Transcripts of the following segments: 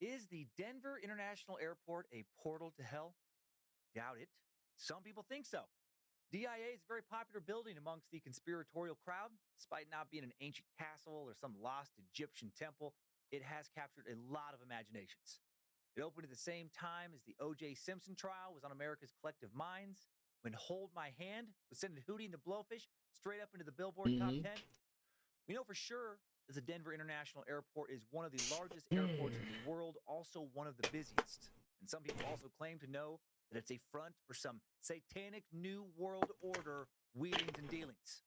Is the Denver International Airport a portal to hell? Doubt it. Some people think so. DIA is a very popular building amongst the conspiratorial crowd. Despite not being an ancient castle or some lost Egyptian temple, it has captured a lot of imaginations. It opened at the same time as the O.J. Simpson trial was on America's collective minds. When Hold My Hand was sending Hootie and the Blowfish straight up into the Billboard Top Mm-hmm. 10. We know for sure that the Denver International Airport is one of the largest airports in the world, also one of the busiest. And some people also claim to know that it's a front for some satanic new world order wheelings and dealings.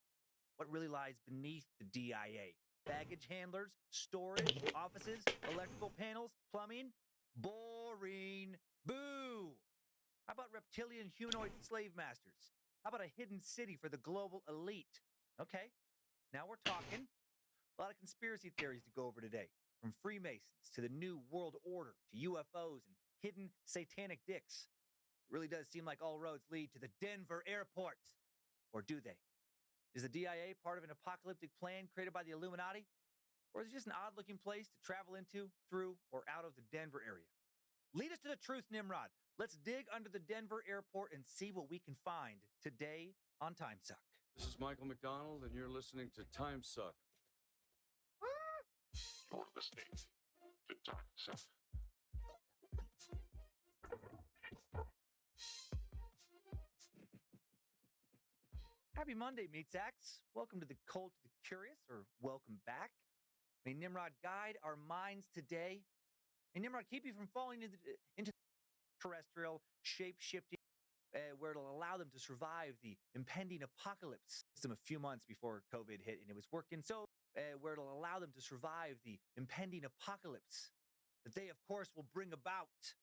What really lies beneath the DIA? Baggage handlers, storage, offices, electrical panels, plumbing? Boring. Boo! How about reptilian humanoid slave masters? How about a hidden city for the global elite? Okay, now we're talking. A lot of conspiracy theories to go over today, from Freemasons to the New World Order to UFOs and hidden satanic dicks. It really does seem like all roads lead to the Denver airport. Or do they? Is the DIA part of an apocalyptic plan created by the Illuminati? Or is it just an odd looking place to travel into, through, or out of the Denver area? Lead us to the truth, Nimrod. Let's dig under the Denver airport and see what we can find today on Time Suck. This is Michael McDonald, and you're listening to Time Suck. You're listening to Time Suck. Happy Monday, Meat Sacks. Welcome to the Cult of the Curious, or welcome back. May Nimrod guide our minds today. May Nimrod keep you from falling into terrestrial shape-shifting, where it'll allow them to survive the impending apocalypse system a few months before COVID hit, and it was working so where it'll allow them to survive the impending apocalypse that they, of course, will bring about.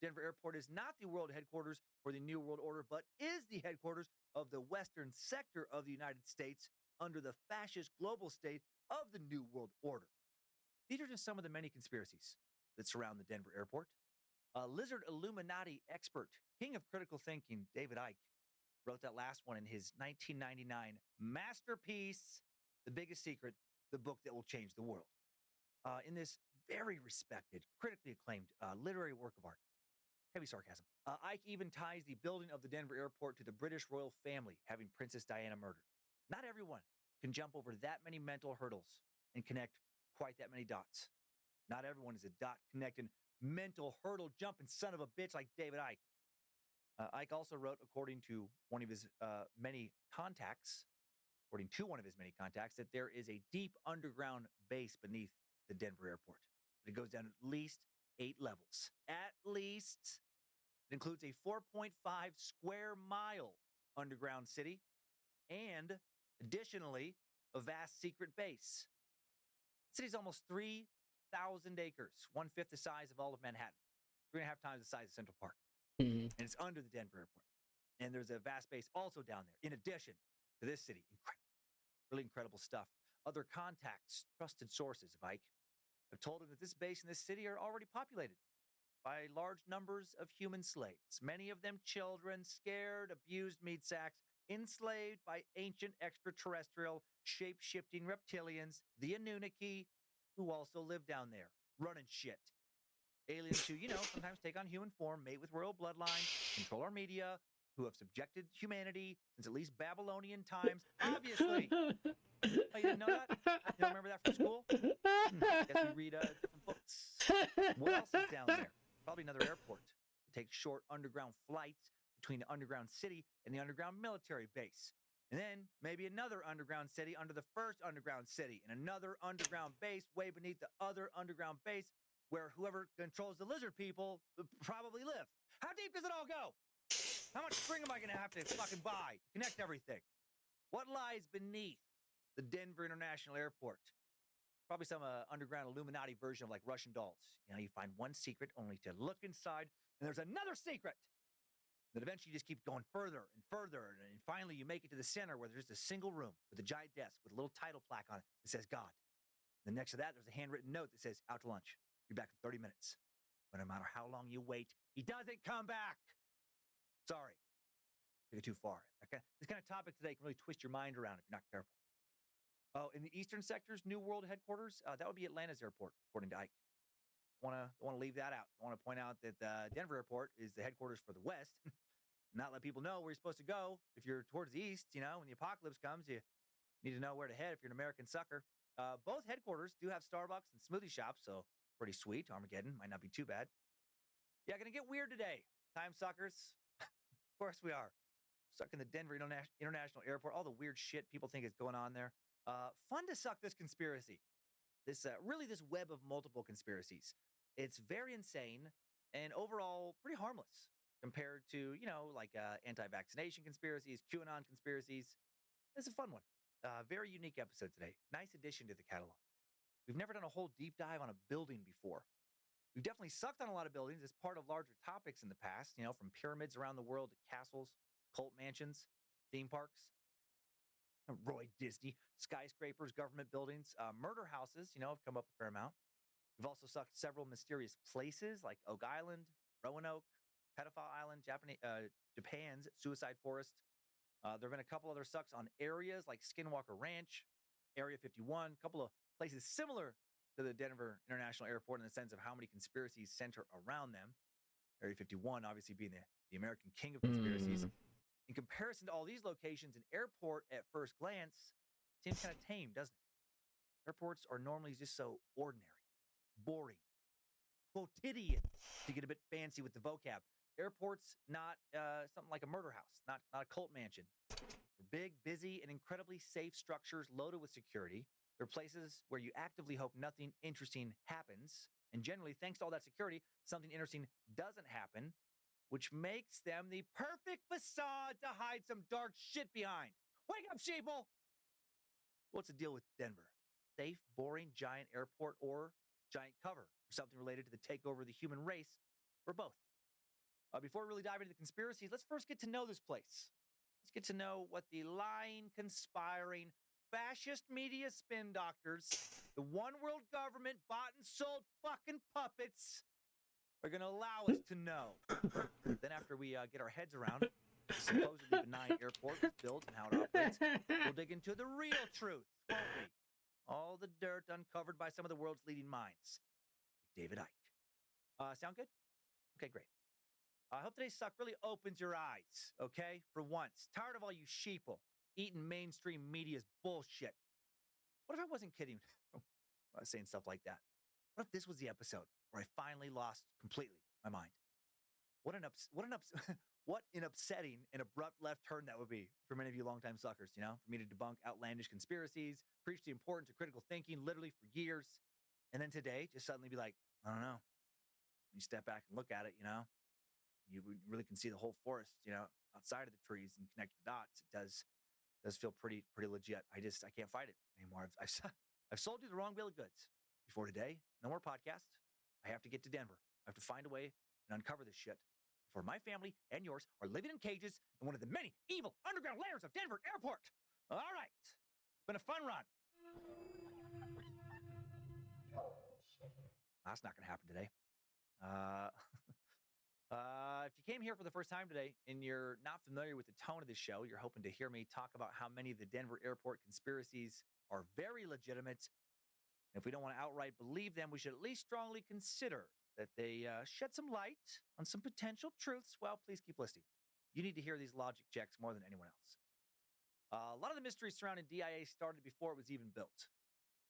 Denver Airport is not the world headquarters for the New World Order, but is the headquarters of the western sector of the United States under the fascist global state of the New World Order. These are just some of the many conspiracies that surround the Denver Airport. Lizard Illuminati expert, king of critical thinking, David Icke, wrote that last one in his 1999 masterpiece, The Biggest Secret, the book that will change the world. In this very respected, critically acclaimed literary work of art, heavy sarcasm, Icke even ties the building of the Denver airport to the British royal family having Princess Diana murdered. Not everyone can jump over that many mental hurdles and connect quite that many dots. Not everyone is a dot connecting mental hurdle jumping son of a bitch like David Icke. Icke also wrote, according to one of his many contacts, that there is a deep underground base beneath the Denver airport. It goes down at least 8 levels. At least. It includes a 4.5 square mile underground city and, additionally, a vast secret base. The city's almost 3,000 acres, 1/5 the size of all of Manhattan, 3.5 times the size of Central Park. Mm-hmm. And it's under the Denver airport. And there's a vast base also down there, in addition to this city. Really incredible stuff. Other contacts, trusted sources of Icke, have told him that this base and this city are already populated by large numbers of human slaves, many of them children, scared, abused meat sacks, enslaved by ancient extraterrestrial shape-shifting reptilians, the Anunnaki, who also live down there, running shit. Aliens who, sometimes take on human form, mate with royal bloodlines, control our media, who have subjected humanity since at least Babylonian times. Obviously. Oh, you didn't know that? You don't remember that from school? Guess we read different books. What else is down there? Probably another airport to take short underground flights between the underground city and the underground military base. And then maybe another underground city under the first underground city and another underground base way beneath the other underground base where whoever controls the lizard people probably live. How deep does it all go? How much string am I going to have to fucking buy to connect everything? What lies beneath the Denver International Airport? Probably some underground Illuminati version of like Russian dolls. You find one secret only to look inside, and there's another secret. Then eventually you just keep going further and further, and finally you make it to the center where there's a single room with a giant desk with a little title plaque on it that says God. And then next to that, there's a handwritten note that says, out to lunch. Be back in 30 minutes. But no matter how long you wait, he doesn't come back. Sorry. Took it too far. Okay? This kind of topic today can really twist your mind around if you're not careful. Oh, in the eastern sector's New World headquarters, that would be Atlanta's airport, according to Icke. Want to leave that out. I want to point out that Denver Airport is the headquarters for the West. Not let people know where you're supposed to go if you're towards the East. When the apocalypse comes, you need to know where to head if you're an American sucker. Both headquarters do have Starbucks and smoothie shops, so pretty sweet. Armageddon might not be too bad. Yeah, gonna get weird today. Time suckers. Of course we are. Stuck in the Denver International Airport. All the weird shit people think is going on there. Fun to suck this conspiracy. This web of multiple conspiracies. It's very insane and overall pretty harmless compared to anti-vaccination conspiracies, QAnon conspiracies. It's a fun one. Very unique episode today. Nice addition to the catalog. We've never done a whole deep dive on a building before. We've definitely sucked on a lot of buildings as part of larger topics in the past, from pyramids around the world to castles, cult mansions, theme parks, Roy Disney, skyscrapers, government buildings, murder houses, have come up a fair amount. We've also sucked several mysterious places like Oak Island, Roanoke, Pedophile Island, Japan's Suicide Forest. There have been a couple other sucks on areas like Skinwalker Ranch, Area 51, a couple of places similar to the Denver International Airport in the sense of how many conspiracies center around them. Area 51 obviously being the American king of conspiracies. In comparison to all these locations, an airport at first glance seems kind of tame, doesn't it? Airports are normally just so ordinary, boring, quotidian, to get a bit fancy with the vocab. Airports, not something like a murder house, not a cult mansion. They're big, busy, and incredibly safe structures loaded with security. They're places where you actively hope nothing interesting happens. And generally, thanks to all that security, something interesting doesn't happen, which makes them the perfect facade to hide some dark shit behind. Wake up, sheeple! What's the deal with Denver? Safe, boring, giant airport, or giant cover, or something related to the takeover of the human race, or both? Before we really dive into the conspiracies, let's first get to know this place. Let's get to know what the lying, conspiring, fascist media spin doctors, the one world government bought and sold fucking puppets are going to allow us to know. Then after we get our heads around the supposedly benign airport was built and how it operates, we'll dig into the real truth, won't we? All the dirt uncovered by some of the world's leading minds, like David Icke. Sound good? Okay, great. I hope today's suck really opens your eyes, okay? For once. Tired of all you sheeple eating mainstream media's bullshit. What if I wasn't kidding? I was saying stuff like that. What if this was the episode where I finally lost completely my mind? What an upsetting and abrupt left turn that would be for many of you longtime suckers, for me to debunk outlandish conspiracies, preach the importance of critical thinking literally for years, and then today just suddenly be like, I don't know. You step back and look at it, you really can see the whole forest, outside of the trees and connect the dots. It does feel pretty legit. I can't fight it anymore. I've sold you the wrong bill of goods. Before today, no more podcast. I have to get to Denver. I have to find a way and uncover this shit before my family and yours are living in cages in one of the many evil underground layers of Denver Airport. All right. It's been a fun run. That's not going to happen today. If you came here for the first time today and you're not familiar with the tone of the show, you're hoping to hear me talk about how many of the Denver airport conspiracies are very legitimate. And if we don't want to outright believe them, we should at least strongly consider that they shed some light on some potential truths. Well, please keep listening. You need to hear these logic checks more than anyone else. A lot of the mysteries surrounding DIA started before it was even built.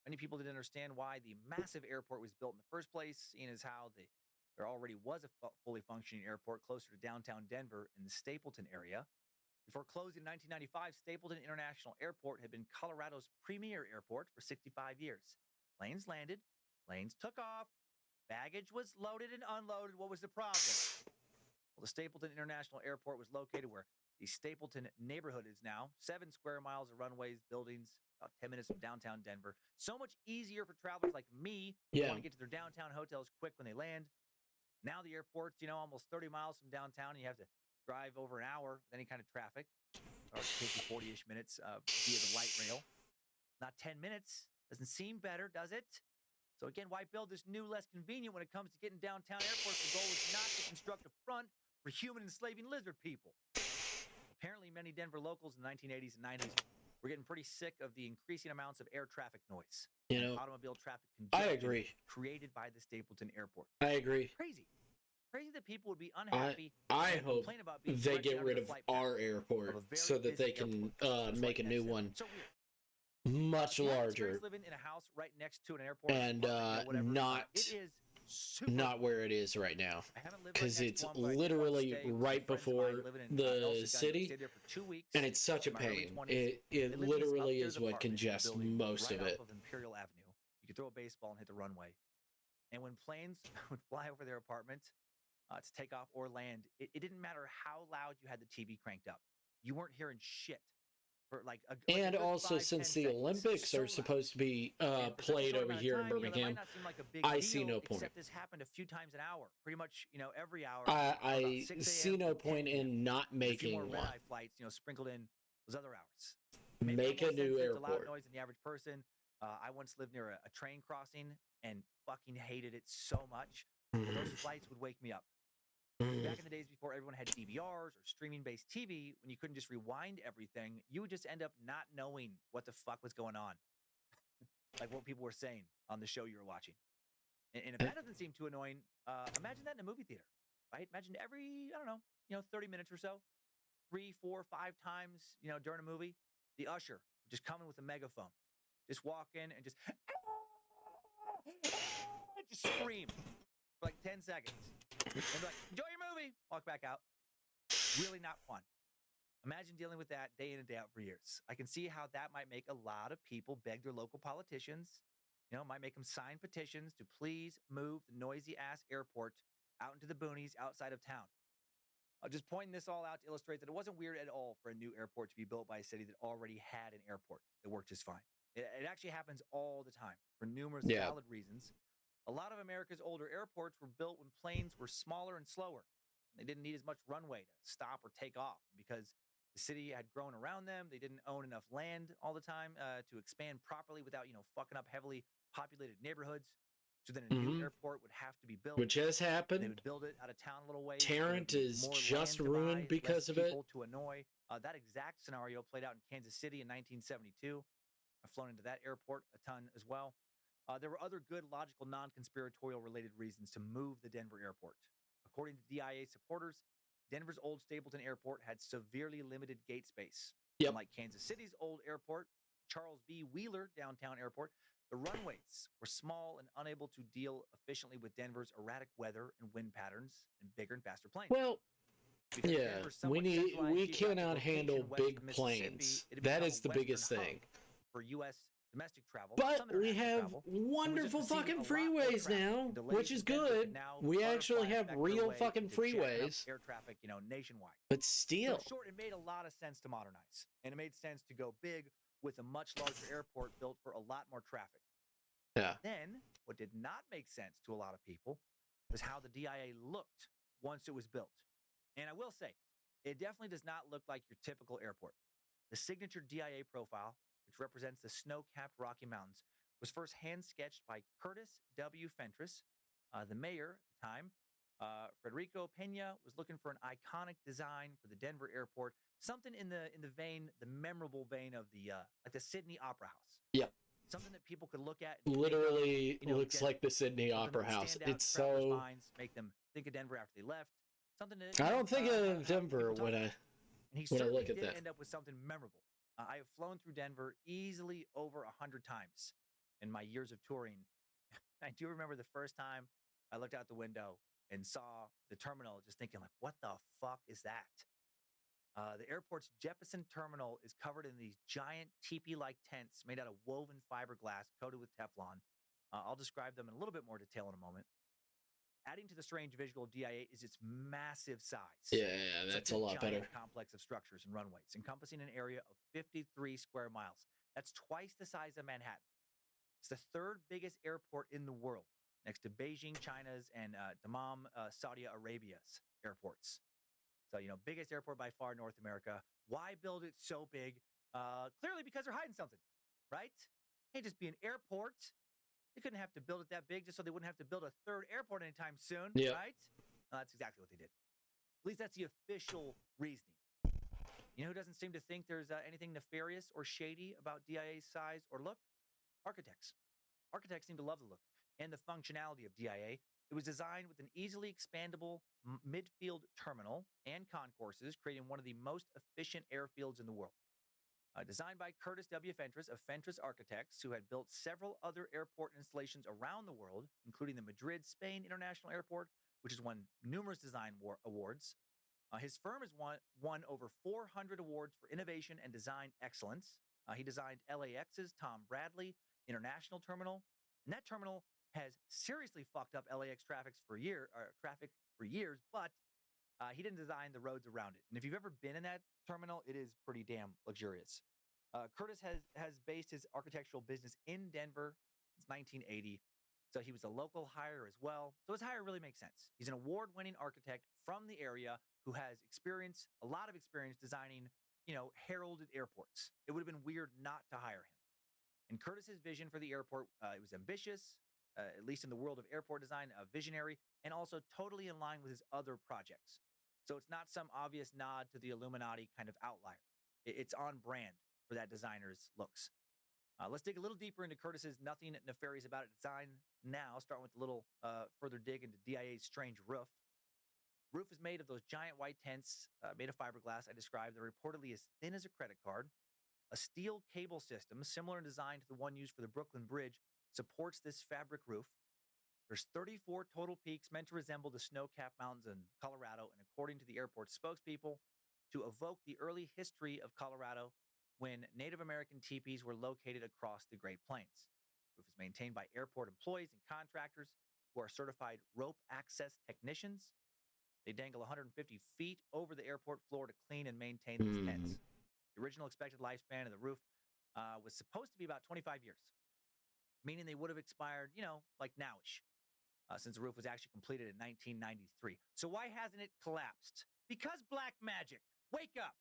Many people didn't understand why the massive airport was built in the first place, seeing as how there already was a fully functioning airport closer to downtown Denver in the Stapleton area. Before closing in 1995, Stapleton International Airport had been Colorado's premier airport for 65 years. Planes landed, planes took off, baggage was loaded and unloaded. What was the problem? Well, the Stapleton International Airport was located where the Stapleton neighborhood is now, 7 square miles of runways, buildings, about 10 minutes from downtown Denver. So much easier for travelers like me who want to get to their downtown hotels quick when they land. Now the airport's, almost 30 miles from downtown, and you have to drive over an hour with any kind of traffic. Or it takes you 40-ish minutes via the light rail. Not 10 minutes. Doesn't seem better, does it? So again, why build this new, less convenient when it comes to getting downtown airports? The goal is not to construct a front for human enslaving lizard people. Apparently, many Denver locals in the 1980s and 90s We're getting pretty sick of the increasing amounts of air traffic noise You and know, automobile traffic I congestion agree. created by the Stapleton Airport. I agree. Crazy that people would be unhappy I and hope complain about being they directly get under rid the of flight path our of airport a very so that busy they can airport that's make a right new dead one center. So weird. much If you have larger experience living in a house right next to an airport, and apartment, whatever, not it is super not cool. where it is right now, I haven't lived right because next it's to one, but I did once literally stay with some right friends of mine before living in El the Segundo. city, Stayed there for 2 weeks. and it's such a in my early pain. 20s. It They lived in this literally upstairs is what apartment in a congests building most right of off it. of Imperial Avenue. You could throw a baseball and hit the runway. And when planes would fly over their apartment to take off or land, it didn't matter how loud you had the TV cranked up. You weren't hearing shit for like a And good also, 5-10 since the seconds. Olympics So are loud. supposed to be And for such a played short over amount of here in time, that Birmingham, might not seem like a big I deal, see no point. except this happened a few times an hour, pretty much, every hour. I from about 6 see a.m. no to 10 point p.m. in not And a few more making one. red-eye flights, sprinkled in those other hours. Maybe Make I'm a more new sensitive to loud airport. noise than the average person. I once lived near a train crossing and fucking hated it so much. But those flights would wake me up. Back in the days before everyone had DVRs or streaming-based TV, when you couldn't just rewind everything, you would just end up not knowing what the fuck was going on, like what people were saying on the show you were watching. And if that doesn't seem too annoying, imagine that in a movie theater, right? Imagine every, I don't know, 30 minutes or so, 3, 4, 5 times, during a movie, the usher would just come in with a megaphone, just walk in and just just scream for like 10 seconds. And be like, enjoy your movie. Walk back out. Really not fun. Imagine dealing with that day in and day out for years. I can see how that might make a lot of people beg their local politicians, might make them sign petitions to please move the noisy ass airport out into the boonies outside of town. I'm just pointing this all out to illustrate that it wasn't weird at all for a new airport to be built by a city that already had an airport that worked just fine. It actually happens all the time for numerous valid reasons. A lot of America's older airports were built when planes were smaller and slower. They didn't need as much runway to stop or take off because the city had grown around them. They didn't own enough land all the time to expand properly without, fucking up heavily populated neighborhoods. So then a new airport would have to be built. Which has They happened. would build it out of town a little ways. Tarrant is just ruined because of it. To annoy. That exact scenario played out in Kansas City in 1972. I've flown into that airport a ton as well. There were other good, logical, non-conspiratorial related reasons to move the Denver airport. According to DIA supporters, Denver's old Stapleton Airport had severely limited gate space. Yep. Unlike Kansas City's old airport, Charles B. Wheeler downtown airport, the runways were small and unable to deal efficiently with Denver's erratic weather and wind patterns and bigger and faster planes. Well, Because yeah, Denver's somewhat we centralized cannot geographic handle location west big of the Mississippi, planes. it had That become is a the western biggest hub thing. for U.S. domestic travel. But some we international have travel, and was wonderful just receiving fucking a lot more freeways traffic. now, Delays which in is Denver good. could now We actually butterfly have affect their real way fucking into jacking up freeways. air traffic, nationwide. But So still, in short, it made a lot of sense to modernize, and it made sense to go big with a much larger airport built for a lot more traffic. yeah. Then, what did not make sense to a lot of people was how the DIA looked once it was built. And I will say, it definitely does not look like your typical airport. The signature DIA profile, which represents the snow-capped Rocky Mountains, was first hand-sketched by Curtis W. Fentress, the mayor at the time. Federico Pena was looking for an iconic design for the Denver airport, something in the memorable vein of the like the Sydney Opera House. Yep. Something that people could look at. And Literally think of, looks like the Sydney Opera House. It's so. Minds, make them think of Denver after they left. Something that I don't think of Denver when I look at that. End up with something memorable. I have flown through Denver easily over 100 times in my years of touring. I do remember the first time I looked out the window and saw the terminal, just thinking like, "What the fuck is that?" The airport's Jeppesen terminal is covered in these giant teepee-like tents made out of woven fiberglass coated with Teflon. I'll describe them in a little bit more detail in a moment. Adding to the strange visual of DIA is its massive size. Yeah, that's a lot better. Complex of structures and runways, encompassing an area of 53 square miles. That's twice the size of Manhattan. It's the third biggest airport in the world, next to Beijing, China's, and Dammam, Saudi Arabia's airports. So, biggest airport by far in North America. Why build it so big? Clearly because they're hiding something, right? Hey, just be an airport. They couldn't have to build it that big just so they wouldn't have to build a third airport anytime soon, right? That's exactly what they did. At least that's the official reasoning. You know who doesn't seem to think there's anything nefarious or shady about DIA's size or look? Architects. Architects seem to love the look and the functionality of DIA. It was designed with an easily expandable midfield terminal and concourses, creating one of the most efficient airfields in the world. Designed by Curtis W. Fentress of Fentress Architects, who had built several other airport installations around the world, including the Madrid, Spain International Airport, which has won numerous design awards. His firm has won over 400 awards for innovation and design excellence. He designed LAX's Tom Bradley International Terminal, and that terminal has seriously fucked up LAX traffic for years, but he didn't design the roads around it. And if you've ever been in that terminal, it is pretty damn luxurious. Curtis has based his architectural business in Denver since 1980. So he was a local hire as well. So his hire really makes sense. He's an award-winning architect from the area who has a lot of experience designing, heralded airports. It would have been weird not to hire him. And Curtis's vision for the airport, it was ambitious, at least in the world of airport design, visionary, and also totally in line with his other projects. So it's not some obvious nod to the Illuminati kind of outlier. It's on brand for that designer's looks. Let's dig a little deeper into Curtis's nothing nefarious about it design now, starting with a little further dig into DIA's strange roof. Roof is made of those giant white tents made of fiberglass I described. They're reportedly as thin as a credit card. A steel cable system, similar in design to the one used for the Brooklyn Bridge, supports this fabric roof. There's 34 total peaks meant to resemble the snow-capped mountains in Colorado, and according to the airport spokespeople, to evoke the early history of Colorado when Native American teepees were located across the Great Plains. The roof is maintained by airport employees and contractors who are certified rope access technicians. They dangle 150 feet over the airport floor to clean and maintain these tents. The original expected lifespan of the roof was supposed to be about 25 years, meaning they would have expired, like nowish, since the roof was actually completed in 1993. So why hasn't it collapsed? Because black magic. Wake up.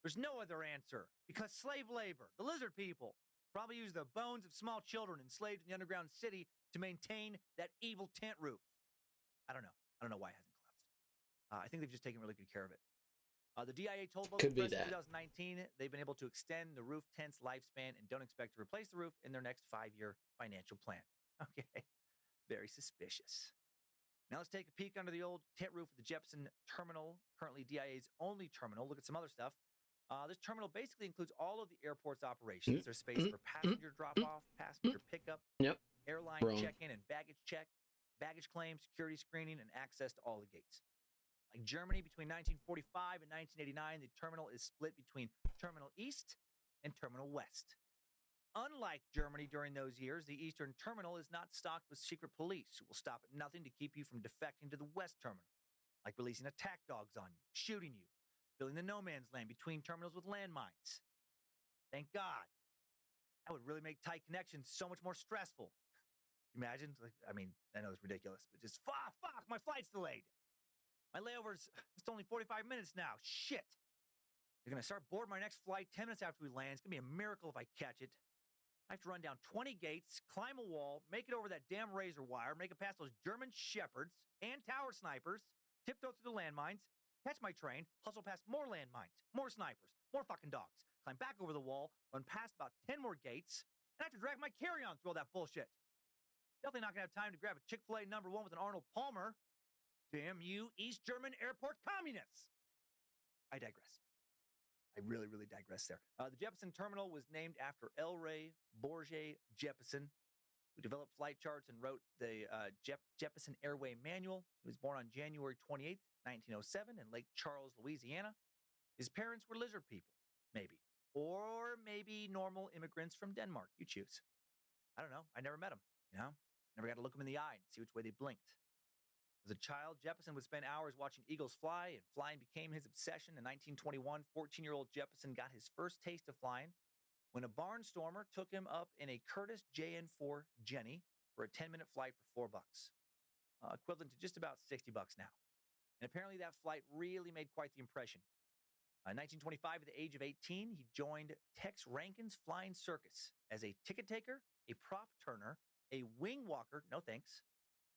There's no other answer. Because slave labor, the lizard people, probably used the bones of small children enslaved in the underground city to maintain that evil tent roof. I don't know. I don't know why it hasn't collapsed. I think they've just taken really good care of it. The DIA told local press in 2019 they've been able to extend the roof tent's lifespan and don't expect to replace the roof in their next 5-year financial plan. Okay, very suspicious. Now let's take a peek under the old tent roof of the Jefferson Terminal, currently DIA's only terminal. Look at some other stuff. This terminal basically includes all of the airport's operations. There's space for passenger drop-off, passenger pickup, airline check-in and baggage check, baggage claim, security screening, and access to all the gates. Like Germany, between 1945 and 1989, the terminal is split between Terminal East and Terminal West. Unlike Germany during those years, the Eastern Terminal is not stocked with secret police who will stop at nothing to keep you from defecting to the West Terminal, like releasing attack dogs on you, shooting you, filling the no man's land between terminals with landmines. Thank God. That would really make tight connections so much more stressful. Imagine? I know it's ridiculous, but just fuck, my flight's delayed. My layover's it's only 45 minutes now. Shit. They're going to start boarding my next flight 10 minutes after we land. It's going to be a miracle if I catch it. I have to run down 20 gates, climb a wall, make it over that damn razor wire, make it past those German shepherds and tower snipers, tiptoe through the landmines, catch my train, hustle past more landmines, more snipers, more fucking dogs, climb back over the wall, run past about 10 more gates, and I have to drag my carry-on through all that bullshit. Definitely not going to have time to grab a Chick-fil-A #1 with an Arnold Palmer. Damn you, East German airport communists! I digress. I really, really digress there. The Jefferson Terminal was named after L. Ray Bourget Jeppesen, who developed flight charts and wrote the Jeppesen Airway Manual. He was born on January 28th, 1907 in Lake Charles, Louisiana. His parents were lizard people, maybe. Or maybe normal immigrants from Denmark. You choose. I don't know. I never met them, Never got to look them in the eye and see which way they blinked. As a child, Jeppesen would spend hours watching eagles fly, and flying became his obsession. In 1921, 14-year-old Jeppesen got his first taste of flying when a barnstormer took him up in a Curtiss JN4 Jenny for a 10-minute flight for $4, equivalent to just about $60 now. And apparently that flight really made quite the impression. In 1925, at the age of 18, he joined Tex Rankin's Flying Circus as a ticket taker, a prop turner, a wing walker, no thanks,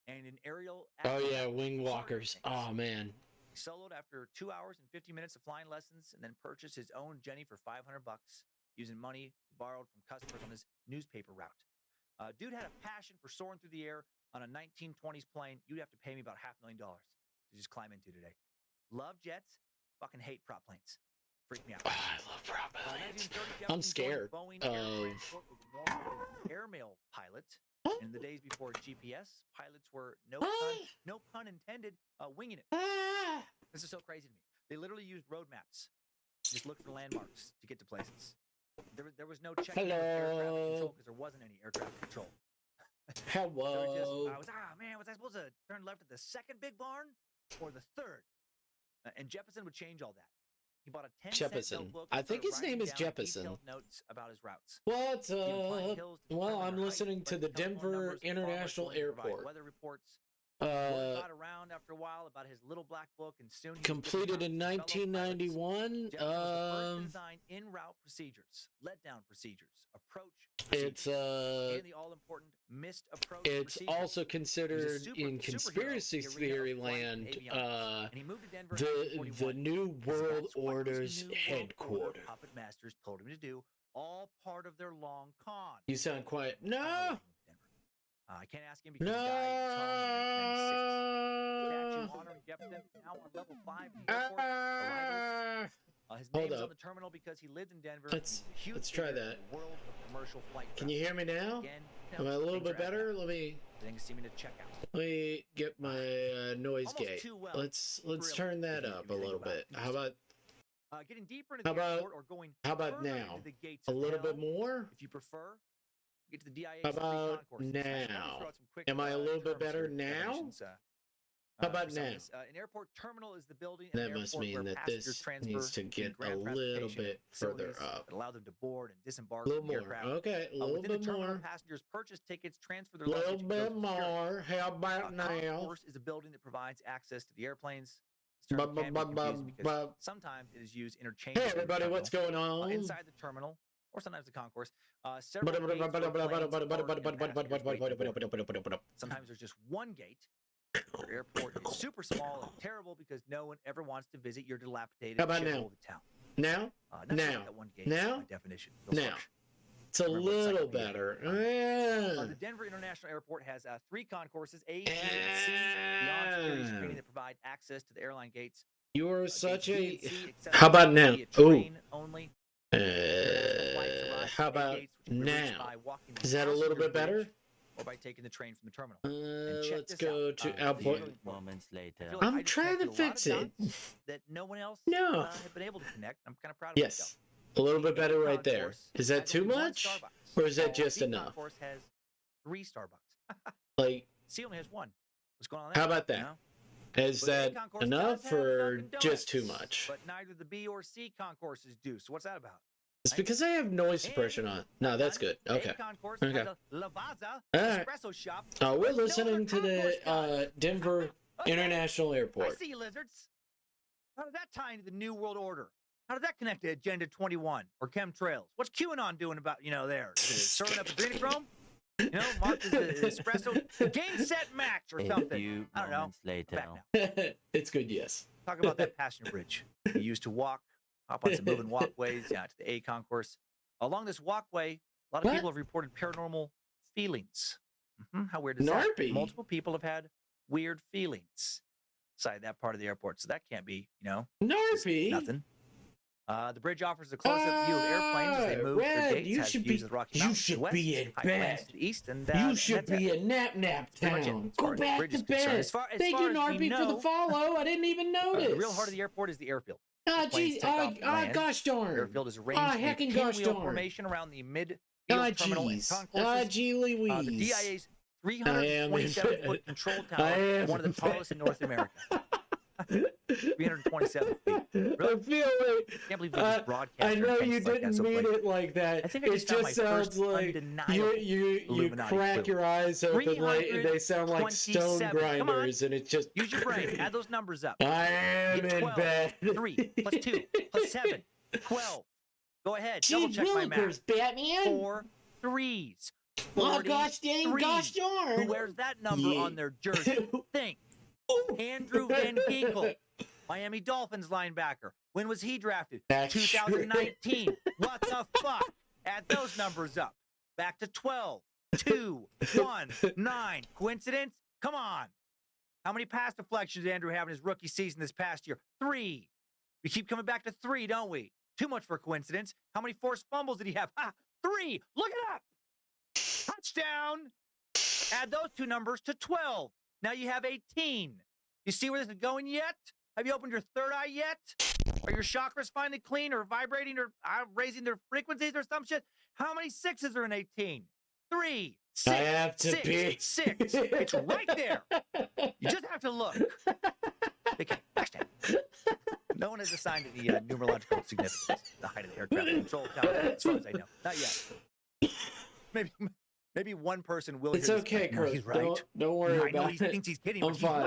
and an aerial... Oh, yeah, wing walkers. Oh, man. He soloed after 2 hours and 50 minutes of flying lessons and then purchased his own Jenny for $500 using money borrowed from customers on his newspaper route. Dude had a passion for soaring through the air on a 1920s plane. You'd have to pay me about $500,000 to just climb into today. Love jets, fucking hate prop planes. Freak me out. Oh, I love prop planes. I'm scared of airmail pilot. In the days before GPS, pilots were no pun intended, winging it. This is so crazy to me. They literally used road maps, just look for landmarks to get to places. There was no checking with air traffic control because there wasn't any air traffic control. Hello. Was I supposed to turn left at the second big barn or the third? And Jeppesen would change all that. He bought a 10-cent notebook. I think his name is Jeppesen. Notes about his routes. What's up? Well, I'm listening to the Denver International Airport. Weather reports. Got around after a while about his little black book, and soon completed in 1991. Design in route procedures, letdown procedures, approach. It's and the all important missed approach. It's also considered in conspiracy theory land. And he moved to Denver the New World Order's headquarters. Puppet masters told him to do, all part of their long con. You sound quiet. No. I can't ask him because he died in his home in 1996. Statue honoring Jefferson now on level 5 in the airport. Arrivals. His name is on the terminal because he lived in Denver. Let's try that. World of commercial flight. Can you hear me now? Am I a little bit better? Let me get my noise gate. Let's turn that up a little bit. How about getting deeper into the airport or going how about now? A little bit more? If you prefer. Get to the DIA. How about now? Am I a little bit better now? How about now? An airport terminal is the building. That must mean that this needs to get a little bit further up. Allow them to board and disembark. A little more. Okay, a little bit more. Passengers purchase tickets, transfer their luggage. A little bit more. How about now? Concourse is a building that provides access to the airplanes. Sometimes it is used interchangeably. Hey everybody, what's going on? Inside the terminal. Or sometimes the concourse. Sometimes there's just one gate. Your airport is super small and terrible because no one ever wants to visit your dilapidated shithole of a town. Now? Now? By definition. Now. It's a little better. The Denver International Airport has 3 concourses, A, B, and C, beyond security screening that provide access to the airline gates. You are such a... How about now? Ooh. How about now? Is that a little bit better? Or by taking the train from the terminal. Let's go to Outport. Moments later. I'm trying to fix it. That no one else have been able to connect. I'm kind of proud of myself. A little bit better right there. Is that too much? Or is that just enough? Concourse has 3 Starbucks. Like, C only has 1. What's going on there? How about that? Is that enough or just too much? But neither the B or C concourses do. So what's that about? It's because I have noise suppression on. No, that's good. Okay. Okay. Alright. Oh, we're listening to the Denver International Airport. I see you, lizards. How does that tie into the New World Order? How does that connect to Agenda 21 or chemtrails? What's QAnon doing about, there? Serving up adrenochrome? Marked as the espresso. Game, set, match or something. I don't know. Later. It's good, yes. Talk about that passenger bridge you used to walk. Hop on some moving walkways to the A concourse. Along this walkway, a lot of people have reported paranormal feelings. How weird is that? Multiple people have had weird feelings inside that part of the airport. So that can't be, Narpy. Nothing. The bridge offers a close-up view of airplanes as they move their gates. You should be in bed. East and, you should be in nap town. Go back to bed. Thank you, Narpy, for the follow. I didn't even notice. The real heart of the airport is the airfield. Gosh darn. The airfield is arranged in a pinwheel formation around the mid-field terminal and concourses. The DIA's 327-foot control tower, one of the tallest in North America. 327 feet. Really? I feel like can't believe this broadcast. I know you didn't mean it like that. I think it just sounds like you crack your eyes open like they sound like stone grinders, and it just use your brain. Add those numbers up. I am in bed. 3 plus 2 plus 7, 12. Go ahead. Double check my math. Batman. 4 threes. Oh gosh dang, gosh darn. Who wears that number on their jersey? Think. Andrew Van Ginkle. Miami Dolphins linebacker. When was he drafted? That's 2019. What the fuck? Add those numbers up. Back to 12, 2, 1, 9. Coincidence? Come on. How many pass deflections did Andrew have in his rookie season this past year? 3. We keep coming back to 3, don't we? Too much for a coincidence. How many forced fumbles did he have? 3. Look it up. Touchdown. Add those two numbers to 12. Now you have 18. You see where this is going yet? Have you opened your third eye yet? Are your chakras finally clean or vibrating or raising their frequencies or some shit? How many 6s are in 18? 3, 6, I have to 6, pee. 6. It's right there. You just have to look. Okay, touchdown. No one has assigned any numerological significance to the height of the aircraft control tower, as far as I know. Not yet. Maybe one person will. It's hear okay, this. Chris. He's right. Don't worry I know about he it. thinks he's kidding, I'm but he's fine.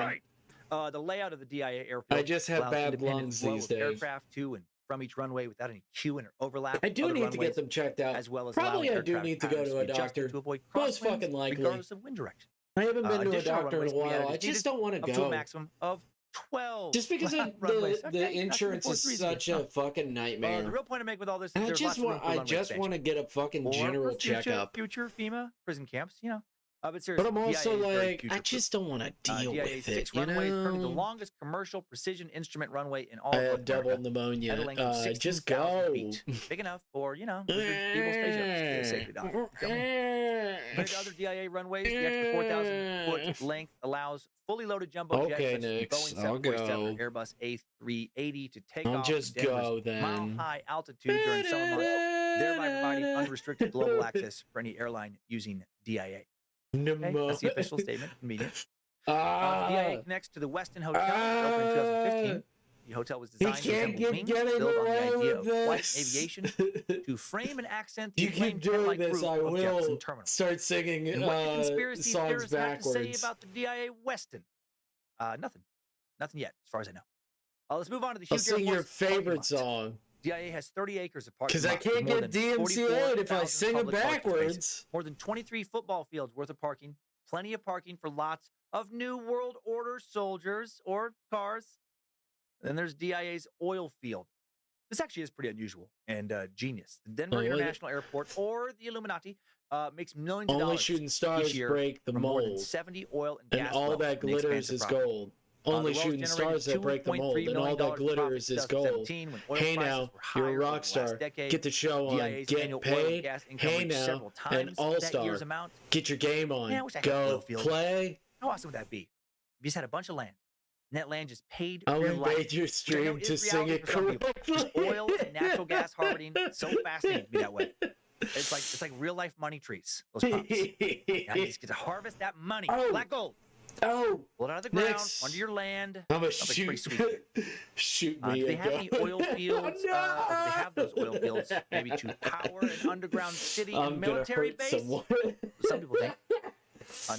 right. The layout of the DIA airfield. I just have allows bad independent lungs flow these of days. Aircraft to and from each runway without any queue or overlap. I do other need to runways, get them checked out. as well as Probably allowing I do air need to traffic go to a patterns be adjusted doctor. to avoid Most crosswinds, fucking likely. regardless of wind direction. I haven't been to a Additional doctor in a runways can be added while. I as just needed, don't want to up to a go. maximum of 12. Just because runways. the Okay, insurance that's is the such a fucking nightmare. the real point I make with all this is And there's lots of room for I runway just expansion. want to get a fucking Or general for future, checkup. future FEMA prison camps, you know. But But seriously, I'm also DIA is very like, I future-proof. just don't want to deal DIA with 6 it, you runway is currently the know? longest commercial precision instrument runway in all I of had North double America. pneumonia. At a length of Just 16,000 go. feet. Big enough for, retrieval spaceships to safely dock. Compared to other DIA runways, the extra 4,000-foot length allows fully loaded jumbo jets Okay, such as the Nix, Boeing I'll 747 go. or Airbus A380 to take I'll off just from Denver's go then. mile-high altitude during summer months, thereby providing unrestricted global access for any airline using DIA. Okay, that's the official statement. Convenient. DIA connects to the Westin Hotel, opened in 2015. The hotel was designed to resemble wings, built on the idea of flight aviation to frame and accent the You keep acclaimed doing tent-like this, group I of Jefferson will Terminal. start singing And what do conspiracy songs theorists have to say backwards. about the DIA Westin? Nothing. Nothing yet, as far as I know. Let's move on to the I'll huge sing your airport's parking favorite lot. song. DIA has 30 acres of parking Because I lots with can't more get than DMCA'd if I 44,000 sing it public parking spaces, backwards. more than 23 football fields worth of parking, plenty of parking for lots of New World Order soldiers or cars. Then there's DIA's oil field. This actually is pretty unusual and genius. The Denver International Airport, or the Illuminati, makes millions of Only dollars shooting stars each year break the from more than mold. 70 oil and And gas all wells that in the glitters expansive is property. gold. The Only wells shooting generated stars that break the $2.3 mold. And all million that in glitters profit is in gold. 2017 when oil Hey prices now, were you're higher a over rock the last star. decade. Get the show on. DIA's Get annual oil and paid. gas income Hey reached now, several an times that all-star. year's amount. Get your game on. Man, I wish I had an oil Go field. play. How awesome would that be? You just had a bunch of land, and that land just paid I'll for your life. invade your Which I know stream to is sing reality it for some people. correctly. Just oil and natural gas harvesting, so fascinating to me that way. It's like real life money trees. Those crops. Now you just get to harvest that money, Oh. black gold, Oh, pull it out of the ground, Next. under your land. I'm a Sounds like pretty shoot. sweet. Shoot Do me they have any again. oil fields? No! Or do they have those oil fields maybe to power an underground city I'm and gonna military hurt base? someone. Some people think.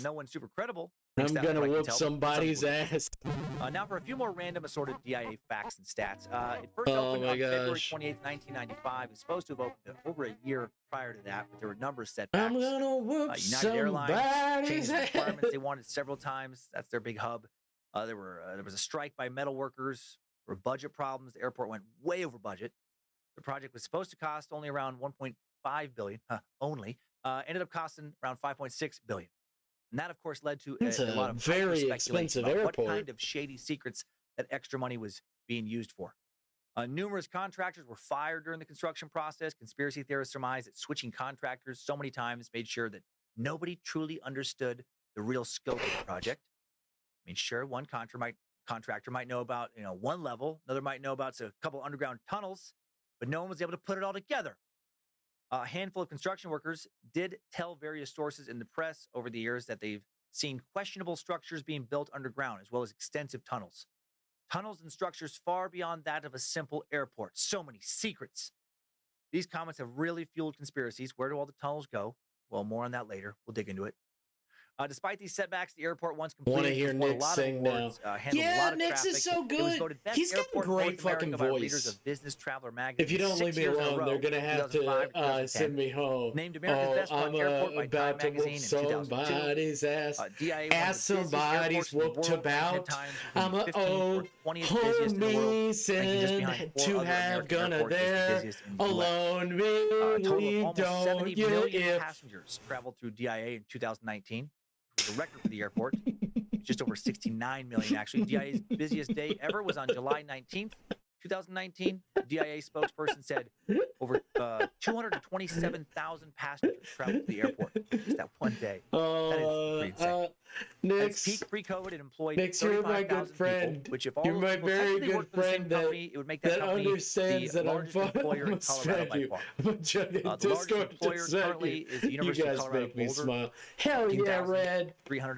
No one's super credible. I'm Thinks that, gonna from what I can whoop tell, but some somebody's people do. ass. Now for a few more random assorted DIA facts and stats. It first Oh opened my on February gosh. 28th, 1995. It was supposed to have opened over a year prior to that, but there were a number of setbacks. I'm gonna whoop United Airlines somebody's changed the ass. requirements they wanted several times. That's their big hub. There was a strike by metal workers. There were budget problems. The airport went way over budget. The project was supposed to cost only around 1.5 billion. Ended up costing around 5.6 billion. And that, of course, led to It's a a lot of very hyper-speculation expensive about airport. what kind of shady secrets that extra money was being used for. Numerous contractors were fired during the construction process. Conspiracy theorists surmise that switching contractors so many times made sure that nobody truly understood the real scope of the project. I mean, sure, one contractor might know about one level, another might know about a couple underground tunnels, but no one was able to put it all together. A handful of construction workers did tell various sources in the press over the years that they've seen questionable structures being built underground, as well as extensive tunnels. Tunnels and structures far beyond that of a simple airport. So many secrets. These comments have really fueled conspiracies. Where do all the tunnels go? Well, more on that later. We'll dig into it. Despite these setbacks, the airport once Want to completed hear just won a Nick lot sing of now? awards, handled a Yeah, lot of Nick's traffic. is so It was good. voted best He's got a airport in great North fucking America by readers voice. of Business Traveler magazine. If you don't 6 leave me years in a alone, row, they're gonna have 2005 to 2010. send me home. Named America's best run I'm airport by Time about to whoop magazine in 2002. somebody's ass. DIA Ask won the busiest airports somebody's in the whooped world 10 about. times, I'm becoming a 15th or 20th busiest in the world, ranking just behind 4 to other have American gonna airports as the there busiest in the US. alone. A total of Really almost don't 70 you million if passengers traveled through DIA in 2019, which was a record for the airport. Just over 69 million, actually. DIA's busiest day ever was on July 19th, 2019. The DIA spokesperson said over 227,000 passengers traveled to the airport just that one day. That is pretty insane. Nick's, At peak pre-COVID, it employed Nick's, you're my 35,000 good friend. people, which if all You're those my people very technically good worked for the same friend that, company, it would make that that company understands the that I'm largest fun. employer I'm in Colorado by you. far. I'm trying The largest Discord employer to send currently you. is the You University of guys Colorado make me Boulder. smile. Hell yeah, 13,300 Red.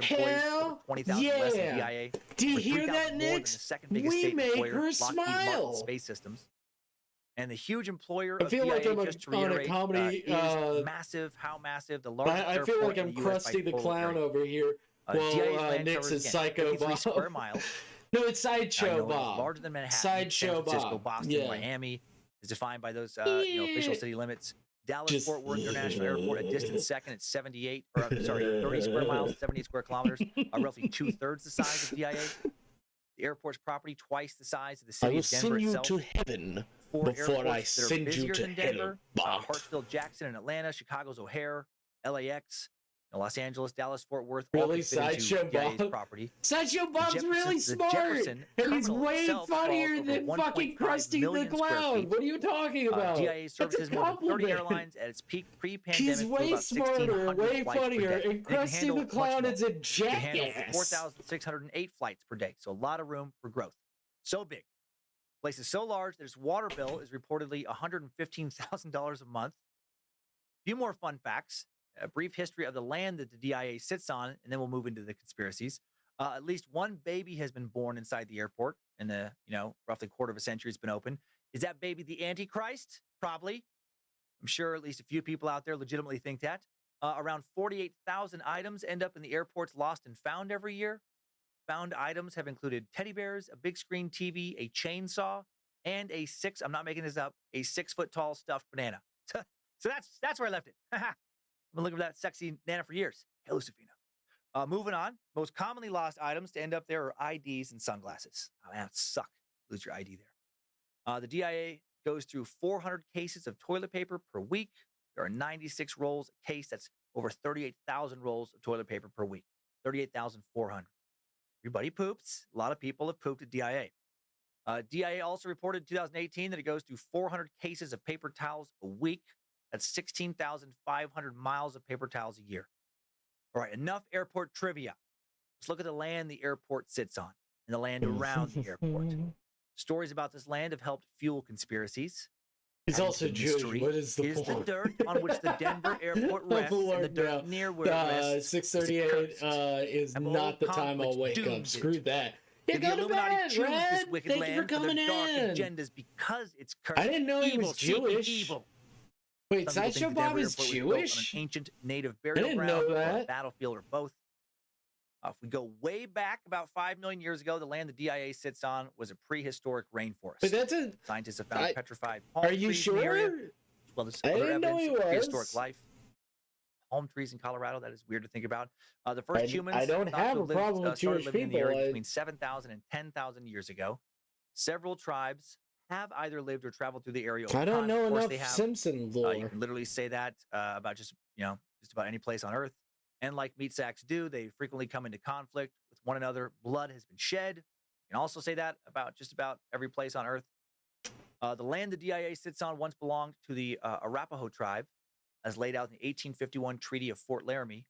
employees, Hell over 20,000 less than yeah. DIA. Do you Over hear 3,000 that, more than the Nix? second biggest We state make employer, her Lockheed Martin smile. Space Systems. And the huge employer I of feel DIA, like I'm just to on a reiterate, comedy. is massive. How massive? The largest I feel airport like I'm in the US by Krusty the total Clown area. over here. DIA's Well, land Nick's covers, is again, Psycho 53 Bob. square miles. No, it's Sideshow Bob. Larger than Manhattan, Sideshow San Francisco, Bob. Boston, Yeah. Miami is defined by those official city limits. Dallas Fort Worth International Airport, a distant second at 30 square miles, 78 square kilometers, roughly 2/3 the size of DIA. The airport's property twice the size of the I city will of Denver send you itself. to heaven 4 before I airports that are send you busier to than Denver: hell, Bob. Hartsfield, Jackson, and Atlanta, Chicago's O'Hare, LAX, Los Angeles, Dallas, Fort Worth, all Really, can fit into Sideshow DIA's Bob? property. Sideshow Bob's really The smart, Jefferson and he's terminal way itself funnier sprawls than over fucking 1.5 Krusty the million square Clown. feet. What are you talking about? DIA That's services a more than 30 compliment. airlines at its peak pre-pandemic. He's flew way about smarter, 1,600 way flights per funnier, day. and It can Krusty handle the much Clown more. is a It handles jackass. 4,608 flights per day, so a lot of room for growth. So big. Place is so large that its water bill is reportedly $115,000 a month. A few more fun facts. A brief history of the land that the DIA sits on, and then we'll move into the conspiracies. At least one baby has been born inside the airport in the, roughly quarter of a century it's been open. Is that baby the Antichrist? Probably. I'm sure at least a few people out there legitimately think that. Around 48,000 items end up in the airport's lost and found every year. Found items have included teddy bears, a big screen TV, a chainsaw, and I'm not making this up, a 6-foot tall stuffed banana. So that's where I left it. I've been looking for that sexy Nana for years. Hey, Lucifino. Moving on. Most commonly lost items to end up there are IDs and sunglasses. Oh, man, it suck. Lose your ID there. The DIA goes through 400 cases of toilet paper per week. There are 96 rolls a case. That's over 38,000 rolls of toilet paper per week. 38,400. Everybody poops. A lot of people have pooped at DIA. DIA also reported in 2018 that it goes through 400 cases of paper towels a week. That's 16,500 miles of paper towels a year. All right, enough airport trivia. Let's look at the land the airport sits on and the land around the airport. Stories about this land have helped fuel conspiracies. He's also Jewish. What is the point? point? The dirt on which the Denver airport rests and the dirt near where it rests 6:38 is not the time I'll wake up. Screw that. You the go to Illuminati bed, choose Red. this wicked Thank you for land for coming their dark in. agendas because it's cursed. I didn't know he was Jewish. Evil. Wait, Some people Sideshow think the Bob Denver is airport was built on Jewish? an ancient native burial didn't ground know or a that. battlefield or both. If we go way back about 5 million years ago, the land the DIA sits on was a prehistoric rainforest. But that's a. Scientists have found petrified palm Are you trees in the area, sure? as well as I other didn't know evidence he of prehistoric was. life. Palm trees in Colorado, that is weird to think about. The first humans I don't thought to have a lived, problem with started Jewish living in the people. area between 7,000 and 10,000 years ago. Several tribes have either lived or traveled through the area over I don't time. know Of course, enough they have. Simpson You lore. can literally say that about just about any place on Earth. And like meat sacks do, they frequently come into conflict with one another. Blood has been shed. You can also say that about just about every place on Earth. The land the DIA sits on once belonged to the Arapaho tribe, as laid out in the 1851 Treaty of Fort Laramie.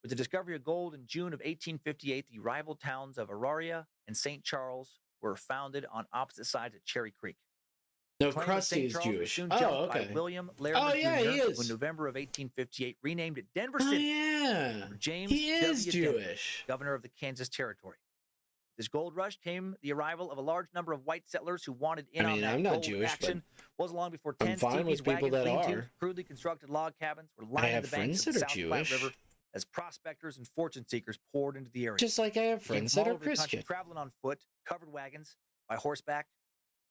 With the discovery of gold in June of 1858, the rival towns of Auraria and St. Charles were founded on opposite sides of Cherry Creek. No, Claim of Krusty St. is Charles was Jewish. soon Oh, jumped okay. by William Larimer Oh, yeah, he Jr., is. who in November of 1858 renamed it Denver Oh, City. yeah. For James He is W. Denver, Jewish. governor of the Kansas Territory. This gold rush came the arrival of a large number of white settlers who wanted in on that I'm not gold Jewish, action. Wasn't long before I'm tents, fine teepees, with people wagons, that lean-tos, are. crudely constructed log cabins were I lining have the banks friends of the that are South Platte Jewish. River as prospectors and fortune seekers poured into the area. Just like I have They came friends from that all are over the country, Christian. traveling on foot, covered wagons, by horseback,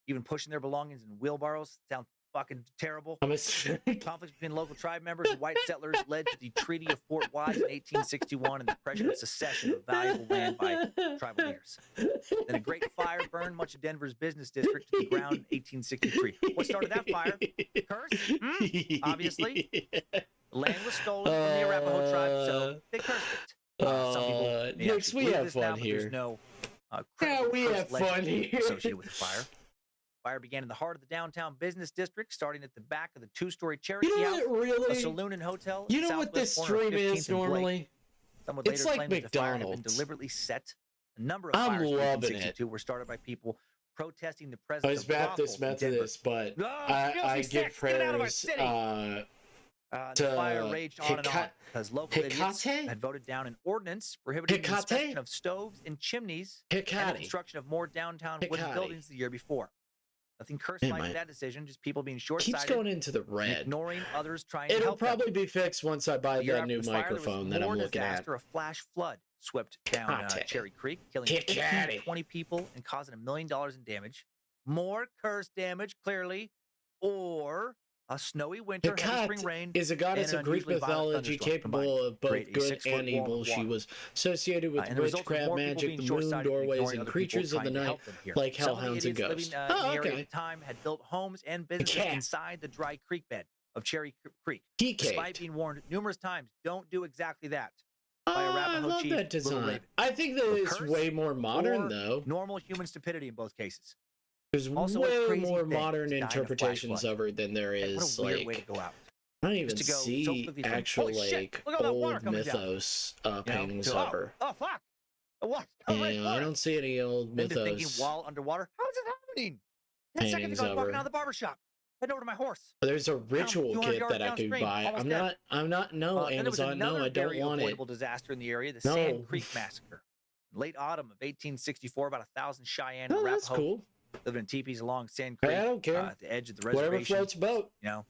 even pushing their belongings in wheelbarrows. Sounds fucking terrible. Conflicts between local tribe members and white settlers led to the Treaty of Fort Wise in 1861 and the pressure of secession of valuable land by tribal leaders. Then a great fire burned much of Denver's business district to the ground in 1863. What started that fire? Curse? Obviously. The land was stolen from the Arapaho tribe, so they cursed it. Some people may Nix, actually we believe have this fun now, but here. there's no Yeah, credible we curse have legend fun here. associated with the fire. Fire began in the heart of the downtown business district, starting at the back of the two-story Cherokee You know House, what, really? a saloon and hotel. You in know the what this southwest corner of stream 15th is and Blake. normally? Some would It's later like claim that the fire had been McDonald's. deliberately set. A number of I'm fires in loving 1862 were started by people protesting the I presence was of Baptist brothels in Denver. Methodist, but Oh, I filthy give sex, get it out of our prayers city. The to fire raged on and on because local idiots Hecate? had voted down an ordinance prohibiting the Hecate? inspection of stoves and chimneys and the Hecate. construction of more downtown wooden Hecate. buildings the year before. Nothing cursed Man, like that decision, just people being Keeps short-sighted going into the and red. ignoring others trying to It'll help them. probably be fixed once I buy The year that after new this fire, there was microphone that I'm more looking at. disaster. A flash flood swept down Hecate. Cherry Creek, killing Hecate. 15 to 20 people and causing $1 million in damage. More curse damage, clearly, or a snowy winter, heavy spring Hecate rain, is a goddess and of an Greek unusually violent mythology thunderstorm capable combined of both create a good 6-foot and wall evil. of She water. was associated with And the result was witchcraft, more people magic, being the moon, short-sighted and doorways, ignoring and other creatures people of the trying to night, help them here. like Some of the hellhounds and idiots ghosts. living in the area Okay. at the time had built homes and businesses Yeah. inside the dry creek bed of Cherry Creek, He despite caked. being warned numerous times, don't do exactly that. Oh, by I Arapaho love chief, that Little design. Raven. I think that So it's curse way more modern, or though. normal human stupidity in both cases. There's Also, what a way crazy more thing modern to die in a flash interpretations flood. of her than there What is, a weird way to like, go out. I don't even Just to go so see quickly from, actual, holy shit, like, look at all that water old coming down. mythos You know, paintings to, of her. oh, fuck. What? Yeah, I don't see any old Then to thinking mythos while underwater, how is it happening? 10 seconds paintings ago, I was of walking her. out of the barbershop. Heading over to my horse. There's a ritual 200 kit yards that I could downstream, buy. almost I'm not, no, Then there was Amazon, no, another I don't very want it. avoidable disaster in the area, the No. Sand Creek Massacre. In late autumn of 1864, about 1,000 Cheyenne No, and that's Arapaho cool. living in teepees along Sand Creek Hey, I don't care. at the edge of the Whatever reservation. floats boat. You know,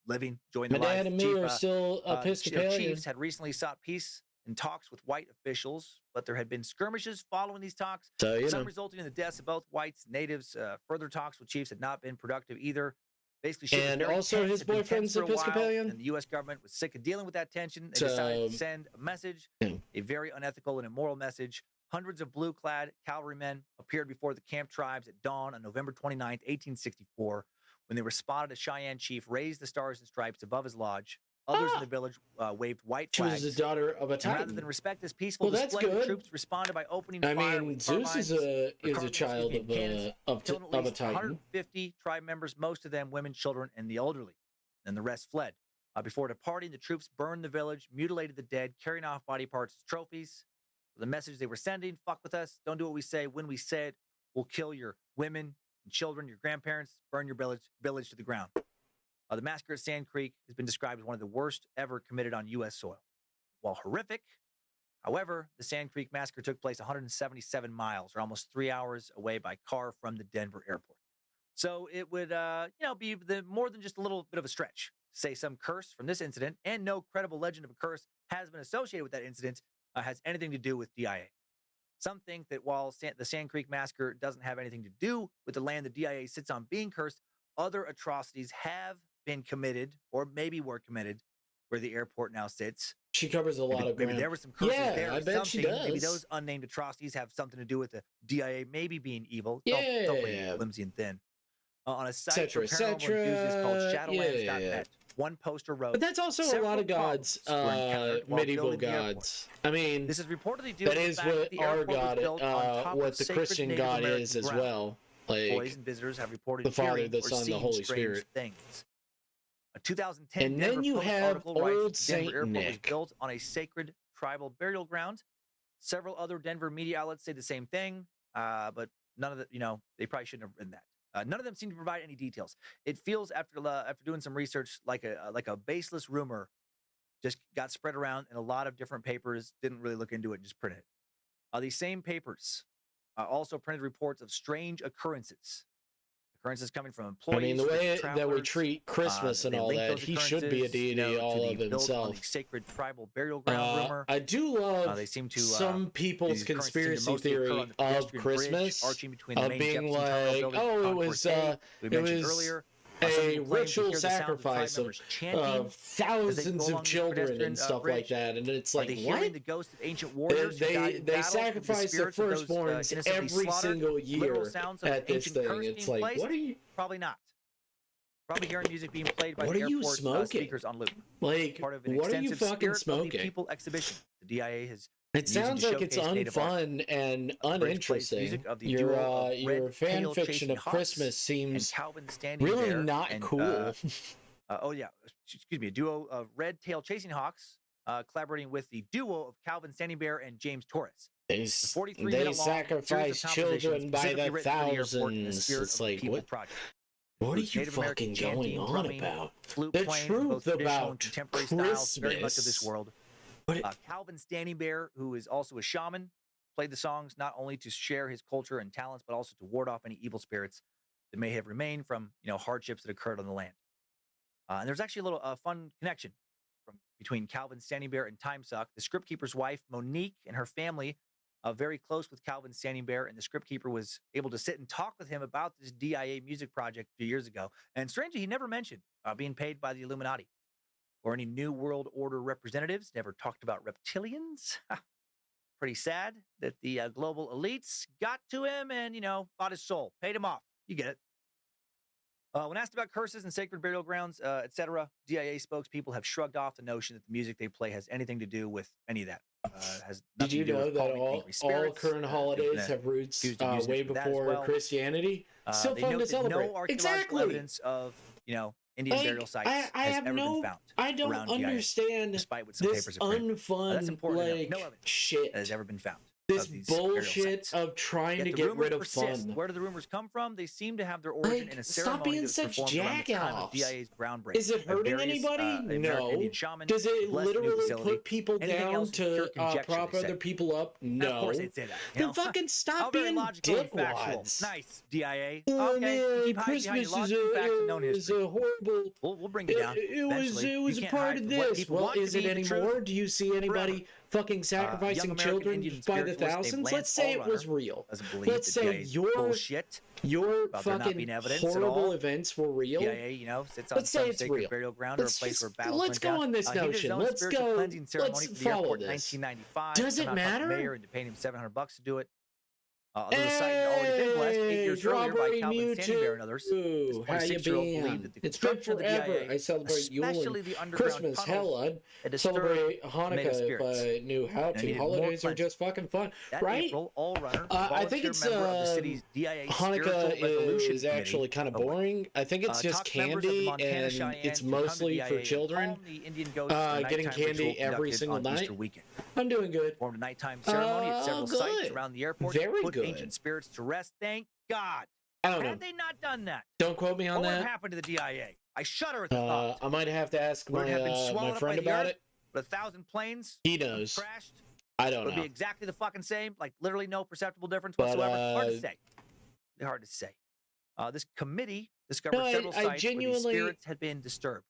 living, enjoying My their dad life. and me are still Episcopalian. Chiefs had recently sought peace in talks with white officials, but there had been skirmishes following these talks, So, you some know. resulting in the deaths of both whites and natives. Further talks with chiefs had not been productive either. Basically, shit was And very also tense, his had been tense boyfriend's for a while, Episcopalian? and the U.S. government was sick of dealing with that tension. They So, decided to send a message, yeah. a very unethical and immoral message. Hundreds of blue-clad cavalrymen appeared before the camp tribes at dawn on November 29th, 1864, when they were spotted. A Cheyenne chief raised the stars and stripes above his lodge. Others in the village waved white She flags. was the daughter of a And rather titan. than respect this peaceful Well, that's display, the good. troops responded by opening I fire mean, with Zeus is a child of cannons, a killing at of a least titan. 150 tribe members, most of them women, children, and the elderly. And the rest fled. Before departing, the troops burned the village, mutilated the dead, carrying off body parts as trophies. The message they were sending: fuck with us, don't do what we say. When we say it, we'll kill your women and children, your grandparents, burn your village to the ground. The massacre at Sand Creek has been described as one of the worst ever committed on U.S. soil. While horrific, however, the Sand Creek Massacre took place 177 miles, or almost 3 hours away by car from the Denver airport. So it would, be more than just a little bit of a stretch to say some curse from this incident, and no credible legend of a curse has been associated with that incident, has anything to do with DIA. Some think that while the Sand Creek Massacre doesn't have anything to do with the land the DIA sits on being cursed, other atrocities have been committed, or maybe were committed, where the airport now sits. She covers a lot of ground. Maybe there were some curses Yeah, there. I bet she Maybe does. those unnamed atrocities have something to do with the DIA maybe being evil. Yeah. Don't be flimsy and thin. On a site Cetera, for paranormal cetera. enthusiasts called Shadowlands.net, Yeah. one poster wrote, But that's also a several lot of gods, problems were encountered while medieval building the airport. gods. I mean, This is reportedly due that to the is fact what that the our airport was God, built on top what of the sacred Christian Native God American is as ground. well. Employees Like, and visitors have reported the Father, hearing the or Son, the seeing Holy strange Spirit. things. A 2010 And Denver then you Post have article writes old Denver Saint Airport was Nick. built on a sacred tribal burial ground. Several other Denver media outlets say the same thing, but none of the, they probably shouldn't have written that. None of them seem to provide any details. It feels after doing some research like a baseless rumor just got spread around in a lot of different papers. Didn't really look into it, just printed it. These same papers also printed reports of strange occurrences Occurrences coming from I employees. mean, the way that we travelers, treat Christmas and they all link that, those he should be a occurrences, deity to all the of built on himself. the sacred tribal burial ground rumor. I do love They seem to some people's these occurrences seem to conspiracy mostly occur theory on the of pedestrian bridge Christmas, arching between the of main being Jefferson Terminal like, building oh, and it Concourse was A, we mentioned was earlier. a Some people claim to ritual hear the sound sacrifice tribe members chanting of thousands go of along this children pedestrian, and stuff bridge. like that, and it's Are like, they what? hearing the ghosts of ancient warriors who died in They battle, sacrifice the their spirits of those, firstborns innocently every slaughtered? single Literal year sounds of at this ancient thing. curse It's being like, placed? what are you? Probably not. Probably hearing music being played by What the are you airport smoking? speakers on loop. Like, Part of an what are you extensive fucking Spirit of the smoking? People exhibition. The DIA has It been using sounds to like it's showcase native art. unfun and The bridge plays uninteresting. music of the Your duo of your Red fan Tail fiction Chasing of Hawks Christmas and seems Calvin Standing really Bear not and, cool. excuse me, a duo of Red Tail Chasing Hawks collaborating with the duo of Calvin Standing Bear and James Torres. They 43-minute-long sacrifice series of compositions children by specifically the written for the airport in the thousands. spirit It's of the like, People what? Project. What are Includes you Native American fucking going chanting, on drumming, about? Flute The playing, both truth traditional and about contemporary styles, very much of this Christmas. world. What? Calvin Standing Bear, who is also a shaman, played the songs not only to share his culture and talents, but also to ward off any evil spirits that may have remained from hardships that occurred on the land. And there's actually a little fun connection between Calvin Standing Bear and Time Suck. The script keeper's wife, Monique, and her family, very close with Calvin Standing Bear, and the script keeper was able to sit and talk with him about this DIA music project a few years ago. And strangely, he never mentioned being paid by the Illuminati or any New World Order representatives. Never talked about reptilians. Pretty sad that the global elites got to him and, bought his soul, paid him off. You get it. When asked about curses and sacred burial grounds, etc., DIA spokespeople have shrugged off the notion that the music they play has anything to do with any of that. Has Did you nothing to do know with that calming all angry spirits. current holidays have roots accused of using way it for that as before well. Christianity? Still They fun note to that celebrate. no archaeological Exactly. evidence of, Indian Like, burial sites I has have ever no, been found I don't around DIA, understand despite what some this papers have printed. That's unfun, important to know. like, No evidence shit. that has ever been found. This of these burial bullshit sites. of trying Yet to the get rumors rid of persist. fun. Where do the rumors come from? They seem to have their origin Like, in a stop ceremony being that was such performed around the time of jackoffs. DIA's groundbreaking. Is it by hurting various, anybody? American No. Indian shaman Does it blessed the new literally facility. put people Anything down else is pure to conjecture, prop they say. other people up? And of course No. they'd say that. Then fucking stop How very being logical and factual. dickwads. Nice, DIA. Oh Okay, man, keep hiding behind your Christmas logic and facts and known is history. a horrible. We'll bring you down. It was eventually. it was You a can't part hide of from what this. people Well, want to is it be the anymore? truth. Do you see anybody fucking sacrificing young American children Indian by the spiritualist named thousands? Lance Let's say it was Allrunner real. doesn't believe Let's that say DIA is your bullshit. your about there not fucking being evidence at horrible all. events were real. DIA, sits on Let's say some it's sacred real. burial ground or a Let's place just where battles let's went go down. on this He did his notion. own Let's spiritual go. cleansing ceremony Let's for the follow airport in this. 1995. Does it Somehow talked the matter? mayor into paying him $700 to do it. Although the site had already been blessed 8 years earlier by Strawberry Calvin Standing Bear and others. This Mewtwo, how you 26-year-old believed been? that the It's been construction of the forever. DIA, I celebrate Yule especially and the underground Christmas. tunnels, Hell, I'd had disturbed celebrate native Hanukkah if spirits. I knew how And to. needed more Holidays are cleansing. just fucking fun, That right? April, Allrunner, I think volunteer it's member of the city's DIA Hanukkah Spiritual Resolution is actually kind of Committee, boring. I think it's just talked members of the candy Montana and Cheyenne it's to come to mostly for DIA and children. calm the Indian ghosts in a Getting nighttime candy ritual every conducted single on night. Easter weekend. I'm doing good. Performed a nighttime ceremony at several sites Good. around the airport Very to put good. ancient spirits to rest. Thank God. I don't know. Had they not done that, Don't quote me on what would have that. happened to the DIA? I shudder at the thought. I might have to ask Would my it have been swallowed my up by friend the about earth? it. Would 1,000 planes He knows. crashed? I don't Would it know. be exactly the fucking same? Like literally no perceptible difference But, whatsoever? Hard to say. Hard to say. This committee discovered No, several I sites where genuinely- the spirits had been disturbed.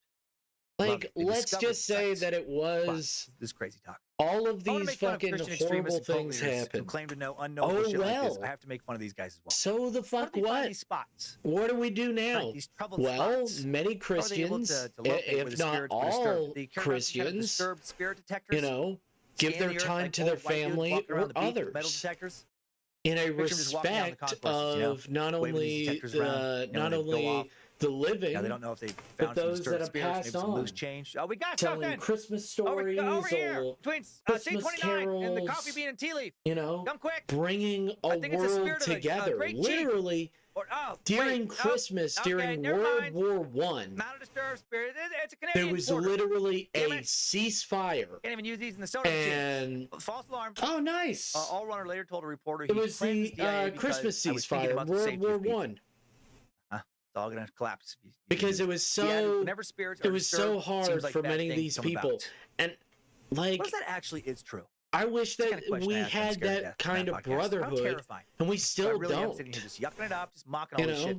Like, They let's discovered just say sites. that it Wow, was this is crazy talk. all of I wanna these make fun of fucking Christian extremists horrible and cult things leaders who happen. claim to know unknowable Oh, shit like this. well. I have to make fun of these guys as well. So the How fuck do they find what? these spots? What do we do now? Right, these troubled Well, spots. many How are they able Christians, to locate where if the not spirits were all disturbed? The kind of Christians, disturbed spirit detectors, you know, give scan their the earth time like to their old white dudes family walking around or the beach with metal others detectors. in a Picture 'em just walking down the respect concourses, you know, of not waving these only detectors around, not when they go only off. the living, Now, they don't know if they but found some those disturbed that have spirits, maybe passed some loose on, change. Oh, we got telling something! Christmas Over stories here, or between Christmas C29 and the Coffee carols, Bean and Tea Leaf. you know, Come quick! bringing a I think it's the world spirit of a together. great chief. Literally Or, during wait, Christmas, okay, during never World mind. War One, Not a disturbed spirit. It's a Canadian there was border. literally Damn a it. ceasefire, Can't even use these in the soda machine. and False alarm. oh, nice! Allrunner later told a reporter It he was claimed the his DIA because Christmas I was thinking ceasefire, about the World safety War of people. One, It's all gonna collapse if you because do it was He added, so whenever spirits it are was so disturbed, it hard seems like for bad many of things these come people, about. and like What if that actually is true? I wish It's the that kind of question we I ask on had Scared to that Death on kind that of podcast. How brotherhood, terrifying. and we I still really am don't. sitting here just yucking it up, just mocking You all this know, shit.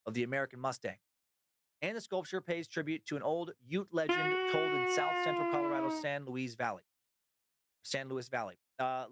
of the American Mustang. And the sculpture pays tribute to an old Ute legend told in south central Colorado, San Luis Valley.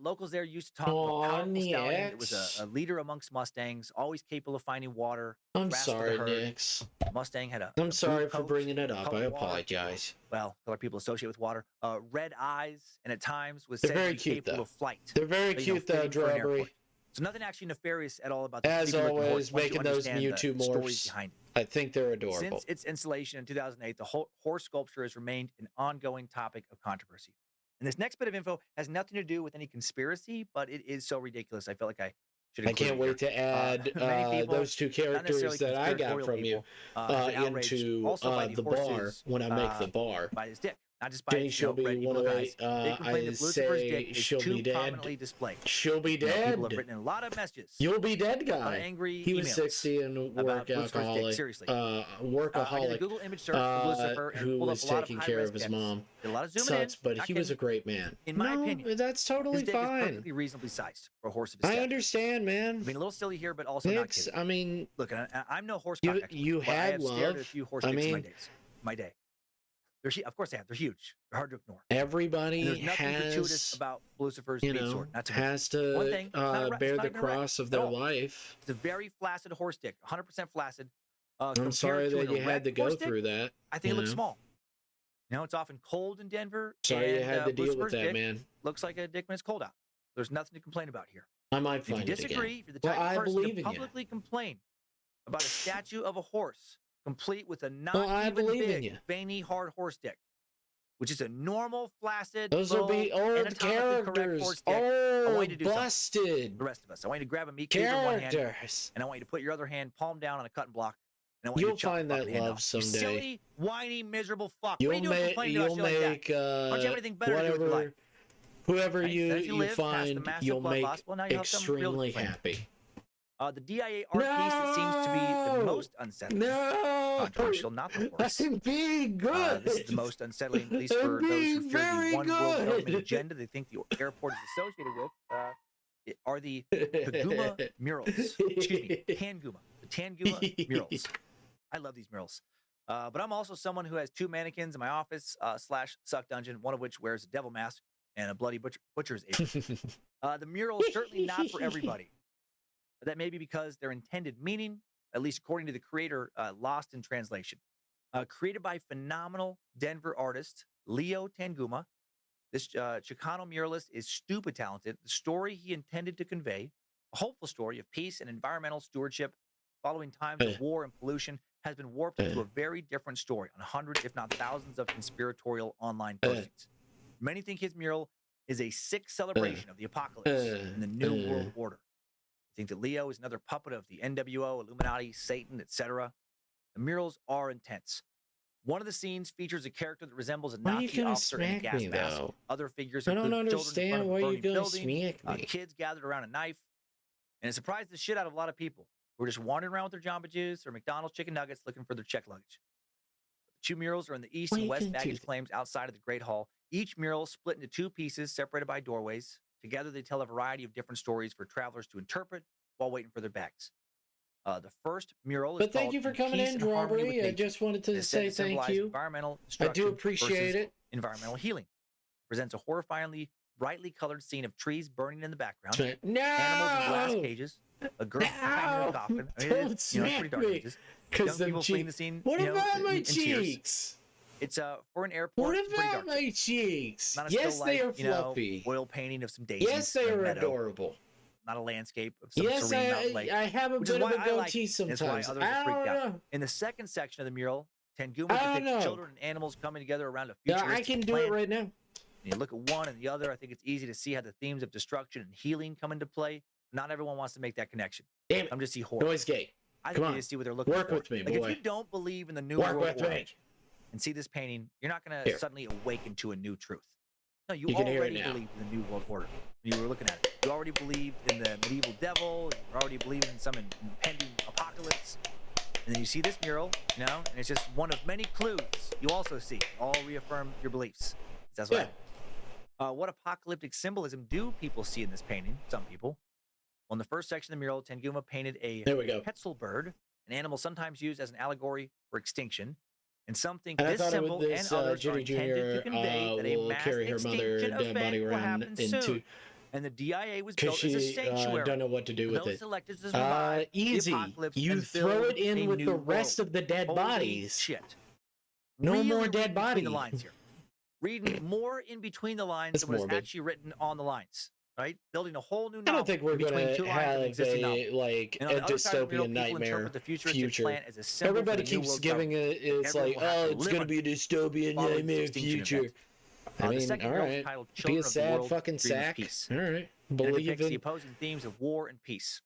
Locals there used to talk of a powerful stallion that was a leader amongst Mustangs, always capable of finding water. I'm sorry, Nix. Mustang had I'm sorry for bringing it up. I apologize. Well, color people associate with water. Red eyes, and at times was They're said very to be cute, capable though. of flight. They're very cute, though, Drawberry. So nothing actually nefarious at all about the As always, making those Mewtwo stories morphs. behind it. I think they're adorable. Since its installation in 2008, the horse sculpture has remained an ongoing topic of controversy. And this next bit of info has nothing to do with any conspiracy, but it is so ridiculous. I felt like I should. I can't wait to add those two characters that I got from you into the bar when I make the bar. By his dick. Not just by Jane, she'll be one of I say she'll be dead. Displayed. She'll be dead. People have written a lot of messages. You'll be dead, guy. A lot of angry he was emails 60 and work alcoholic. Seriously. Workaholic. I did a Google image search for Lucifer and who pulled was up a lot taking of care of his mom. Did a lot of zooming Sucks, but he was a great man. In my opinion, that's totally his dick is fine. perfectly reasonably sized for a horse of his I step. understand, man. I mean, a little silly here, but also not kidding. I mean, look, I'm no horse cock expert, you but I had have love. stared at a few horse dicks in my day. Of course they have. They're huge. They're hard to ignore. Everybody there's nothing gratuitous about Lucifer's speed sword. Not to has to one thing, bear the cross of their life. It's a very flaccid horse dick, 100% flaccid. I'm sorry that you had to go through that. I think it looks small. It's often cold in Denver. Sorry you had to deal with that, man. Looks like a dick when it's cold out. There's nothing to complain about here. I might find it again. If you disagree, if you're the type of person to publicly complain about a statue of a horse complete with a not even big, veiny, hard horse dick, which is a normal, flaccid, those will be old characters. Oh, busted. The rest of us. I want you to grab a meat cleaver in one hand, and I want you to put your other hand palm down on a cutting block. And I want you'll you to find that love someday. You silly, whiny, miserable fuck. You'll make Don't you have anything better to do with your life? Whoever you find, you'll make extremely happy. The DIA art piece that seems to be the most unsettling. Controversial, not the horse. I'm being good. This is the most unsettling, at least for those who fear the one world government agenda they think the airport is associated with, are the Tanguma murals. Excuse me, Tanguma. The Tanguma murals. I love these murals. But I'm also someone who has two mannequins in my office / suck dungeon, one of which wears a devil mask and a bloody butcher's apron. The mural is certainly not for everybody. That may be because their intended meaning, at least according to the creator, lost in translation. Created by phenomenal Denver artist Leo Tanguma, this Chicano muralist is stupid talented. The story he intended to convey, a hopeful story of peace and environmental stewardship following times of war and pollution, has been warped into a very different story on hundreds, if not thousands, of conspiratorial online postings. Many think his mural is a sick celebration of the apocalypse and the new world order. I think that Leo is another puppet of the NWO, Illuminati, Satan, etc. The murals are intense. One of the scenes features a character that resembles a Nazi officer in a gas mask. Other figures include children in front of a burning building, kids gathered around a knife, and it surprised the shit out of a lot of people who were just wandering around with their Jamba Juice or McDonald's chicken nuggets looking for their check luggage. The two murals are in the east and west baggage claims outside of the Great Hall. Each mural split into two pieces separated by doorways. Together, they tell a variety of different stories for travelers to interpret while waiting for their bags. The first mural is thank you for coming in, Strawberry. I just wanted to say thank you. Environmental I do appreciate it. Environmental healing presents a horrifyingly brightly colored scene of trees burning in the background. No! Animals in glass cages. A girl hanging in a coffin. I mean, it's pretty dark images. Young people fleeing the scene. What about my cheeks? It's for an airport. What about my cheeks? Not a yes, they are fluffy. Oil painting of some daisies. Yes, they are adorable. Not a landscape of some serene mountain lake. I have a bit of a goatee sometimes. That's why others are freaked out. In the second section of the mural, Tanguma depicts children and animals coming together around a futuristic I can do it right now. And you look at one and the other, I think it's easy to see how the themes of destruction and healing come into play. Not everyone wants to make that connection. Damn it. I'm just see horror. Noise gate. I think you need to see what they're looking for. Work with me, boy. Like if you don't believe in the new world order and see this painting, you're not going to suddenly awaken to a new truth. No, you already believe in the new world order. You were looking at it. You already believed in the medieval devil. You already believed in some impending apocalypse. And then you see this mural, and it's just one of many clues you also see. All reaffirm your beliefs. That's what what apocalyptic symbolism do people see in this painting? Some people. Well, in the first section of the mural, Tanguma painted a quetzal bird, an animal sometimes used as an allegory for extinction. And some think this symbol and others are intended to convey that a mass extinction event will happen soon. And the DIA was Because built as a she sanctuary. don't know what to do with Those it. selected to survive Easy. the apocalypse You and throw build it in a with new the rest world. of the dead Holy bodies. Shit. No Really more dead reading between body. the lines here. Reading more in between the lines It's than what is morbid. actually written on the lines. Right? Building a whole new I novel don't think we're in between two gonna lines of an have existing novel. like And on a the other side of the mural, dystopian people nightmare interpret the futuristic future. plan as a symbol Everybody for the new keeps world giving government. it. It's Everyone like, will have oh, to it's live gonna under be a dystopian following this nightmare extinction future. event. I The mean, second all mural is right. titled Be Children a of the sad World, fucking Dream of sack. Peace. All right. And it Believe depicts the in. opposing themes of war and peace.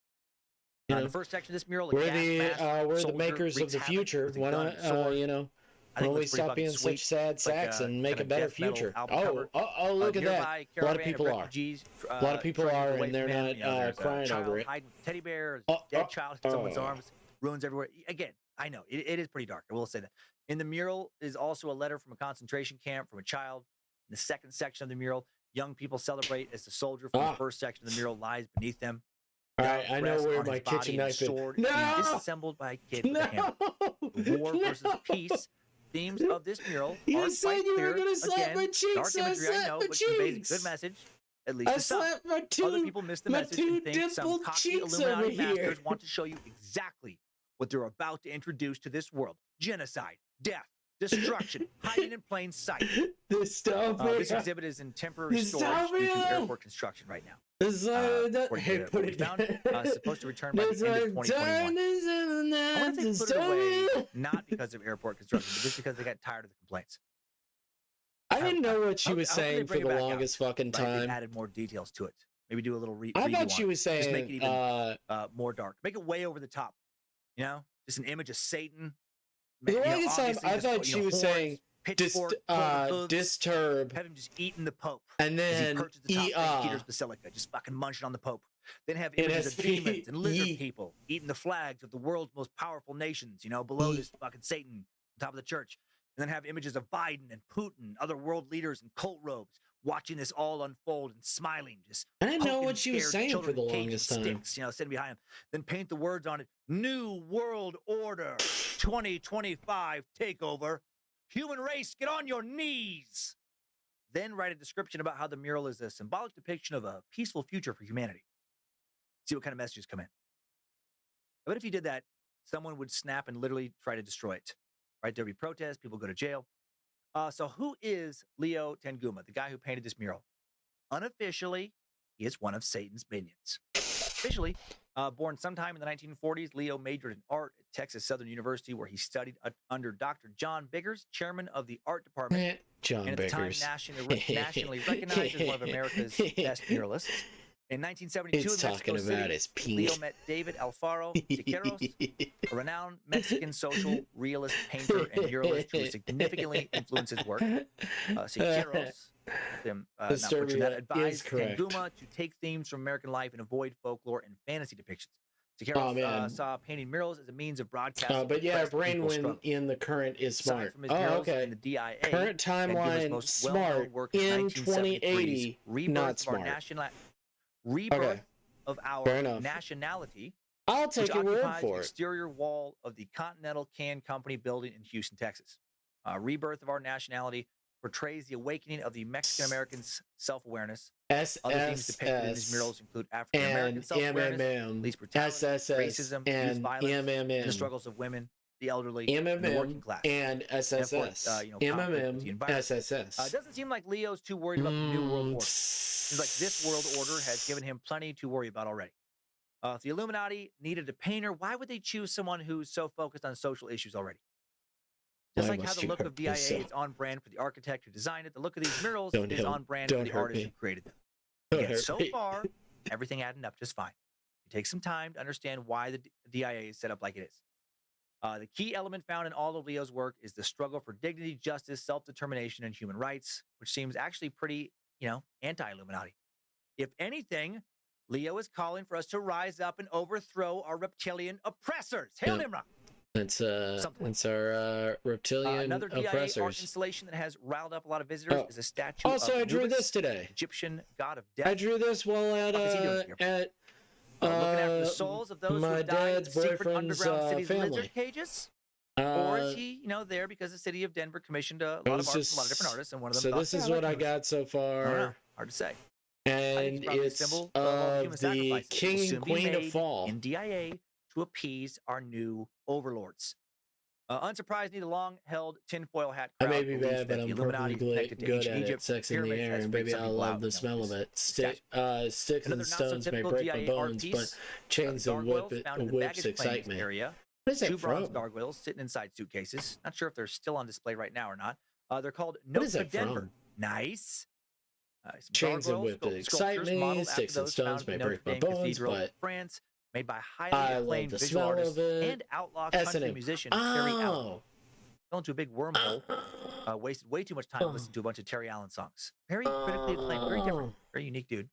You In know, the first section of this mural, a we're gas the mask we're the soldier makers of wreaks the havoc future. with a Why gun not? and sword. You know, I why think don't it we looks pretty stop fucking being sweet. such sad It's like sacks a and make kind a of better death metal future? album Oh, cover. look at that! Nearby A lot of caravan people are. refugees, A lot of people trying to are, get away and they're from him. not You know, there's a crying child over it. hiding with a teddy bear, Oh, dead child in someone's oh. arms, ruins everywhere. Again, I know it is pretty dark. I will say that. In the mural is also a letter from a concentration camp from a child. In the second section of the mural, young people celebrate as the soldier from the first section of the mural lies beneath them. All right, I know Rest where on my his body kitchen and knife is. sword No! being disassembled by a kid with a hammer. War versus peace. Themes of this mural You aren't said quite you clear. were gonna slap Again, my cheeks, dark so I imagery, I slapped know, my but conveys a cheeks. good message, at least I to some. slapped my Other people miss the message two and think some dimpled cocky cheeks Illuminati over here. masters want to show you exactly what they're about to introduce to this world. Genocide, death, destruction, hiding in plain sight. This exhibit is in temporary storage due to airport construction right now. Hey, put it down. Supposed to return by the end of 2021. I wonder if they put it away not because of airport construction, but just because they got tired of the complaints. I didn't know what she was I hope they saying for bring the it back out, longest fucking right? They time. added more details to it. Maybe do a little I redo thought she on it. was saying, just make it even more dark. Make it way over the top. You know, just an image of Satan. The longest time, I thought she was saying disturb. Have him just eating the Pope, and then he perches the top of St. Peter's Basilica, just fucking munching on the Pope. Then have images of demons and lizard people eating the flags of the world's most powerful nations. You know, below this fucking Satan on top of the church. And then have images of Biden and Putin, other world leaders in cult robes, watching this all unfold and smiling. Just I didn't know what she was saying for the longest time. Sticks, you know, sitting behind him. Then paint the words on it: New World Order, 2025 takeover. Human race, get on your knees. Then write a description about how the mural is a symbolic depiction of a peaceful future for humanity. See what kind of messages come in. I bet if you did that, someone would snap and literally try to destroy it. Right? There'd be protests, people go to jail. So who is Leo Tenguma, the guy who painted this mural? Unofficially, he is one of Satan's minions. Officially, born sometime in the 1940s, Leo majored in art at Texas Southern University, where he studied under Dr. John Biggers, chairman of the art department, John and at the time nationally recognized as one of America's best muralists. In 1972, it's in Mexico talking about City, his penis. Leo met David Alfaro Siqueiros, a renowned Mexican social realist painter and muralist who significantly influenced his work. Siqueiros, advised Tenguma to take themes from American life and avoid folklore and fantasy depictions. Siqueiros saw painting murals as a means of broadcasting. But yeah, brain when in the current is smart. Okay. The DIA, current timeline smart in 2080, not smart. Rebirth of our nationality. I'll take your word for it. The exterior wall of the Continental Can Company building in Houston, Texas. Rebirth of our nationality portrays the awakening of the Mexican Americans' self-awareness. Other themes depicted in these murals include African American self-awareness, police brutality, racism, youth violence, and the struggles of women, the elderly, and the working class. And SSS. SSS. It doesn't seem like Leo's too worried about the New World Order. Seems like this world order has given him plenty to worry about already. If the Illuminati needed a painter, why would they choose someone who's so focused on social issues already? Just like how the look of DIA is on brand for the architect who designed it, the look of these murals is on brand for the artist who created them. Again, so far, everything adding up just fine. It takes some time to understand why the DIA is set up like it is. The key element found in all of Leo's work is the struggle for dignity, justice, self-determination, and human rights, which seems actually pretty, anti-Illuminati. If anything, Leo is calling for us to rise up and overthrow our reptilian oppressors. Hail Nimrod! That's our reptilian another DIA oppressors. Art installation that has riled up a lot of visitors is a statue also, of I drew Anubis, this today. Egyptian god of death. I drew this while at looking after the souls of those who died in secret underground cities' lizard cages. Or is he, there because the city of Denver commissioned a lot of art from a lot of different artists, and one of them. So this is what I got so far. Hard to say. and probably a it's symbol of all the human of the sacrifices that will king soon and be queen of made fall. in DIA to appease our new overlords. Unsurprisingly, the long-held tinfoil hat I crowd may be believes bad, that but the I'm Illuminati is perfectly connected to good ancient at it. Egypt, Sex in the pyramids, air, has and freaked baby, some I people love out. the smell of it. Sticks and Another stones may not-so-typical break my DIA art bones, but piece, chains and gargoyles found in the whips baggage claims excite me. area. What is that Two bronze from? gargoyles sitting inside suitcases. Not sure if they're still on display right now or not. They're called What Notes is of that Denver. from? Nice. Some Chains and gargoyles, whips excite sculptures me. modeled after Sticks and those stones found may in Notre break my Dame bones, Cathedral, but France, made by highly I love acclaimed the visual smell artist of it. and outlaw S&M. country musician Terry Allen. Oh. Fell into a big wormhole. Wasted way too much time listening to a bunch of Terry Allen songs. Very critically acclaimed, very different, very unique dude.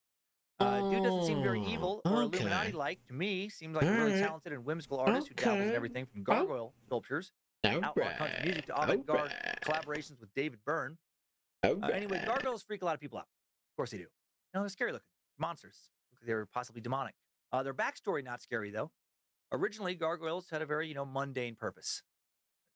Dude doesn't seem very evil or Illuminati-like to me. Seems like a really talented and whimsical artist who dabbles in everything from gargoyle sculptures, outlaw country music to avant-garde collaborations with David Byrne. Anyway, gargoyles freak a lot of people out. Of course they do. No, they're scary looking. Monsters. Look like they're possibly demonic. Their backstory, not scary, though. Originally, gargoyles had a very, mundane purpose.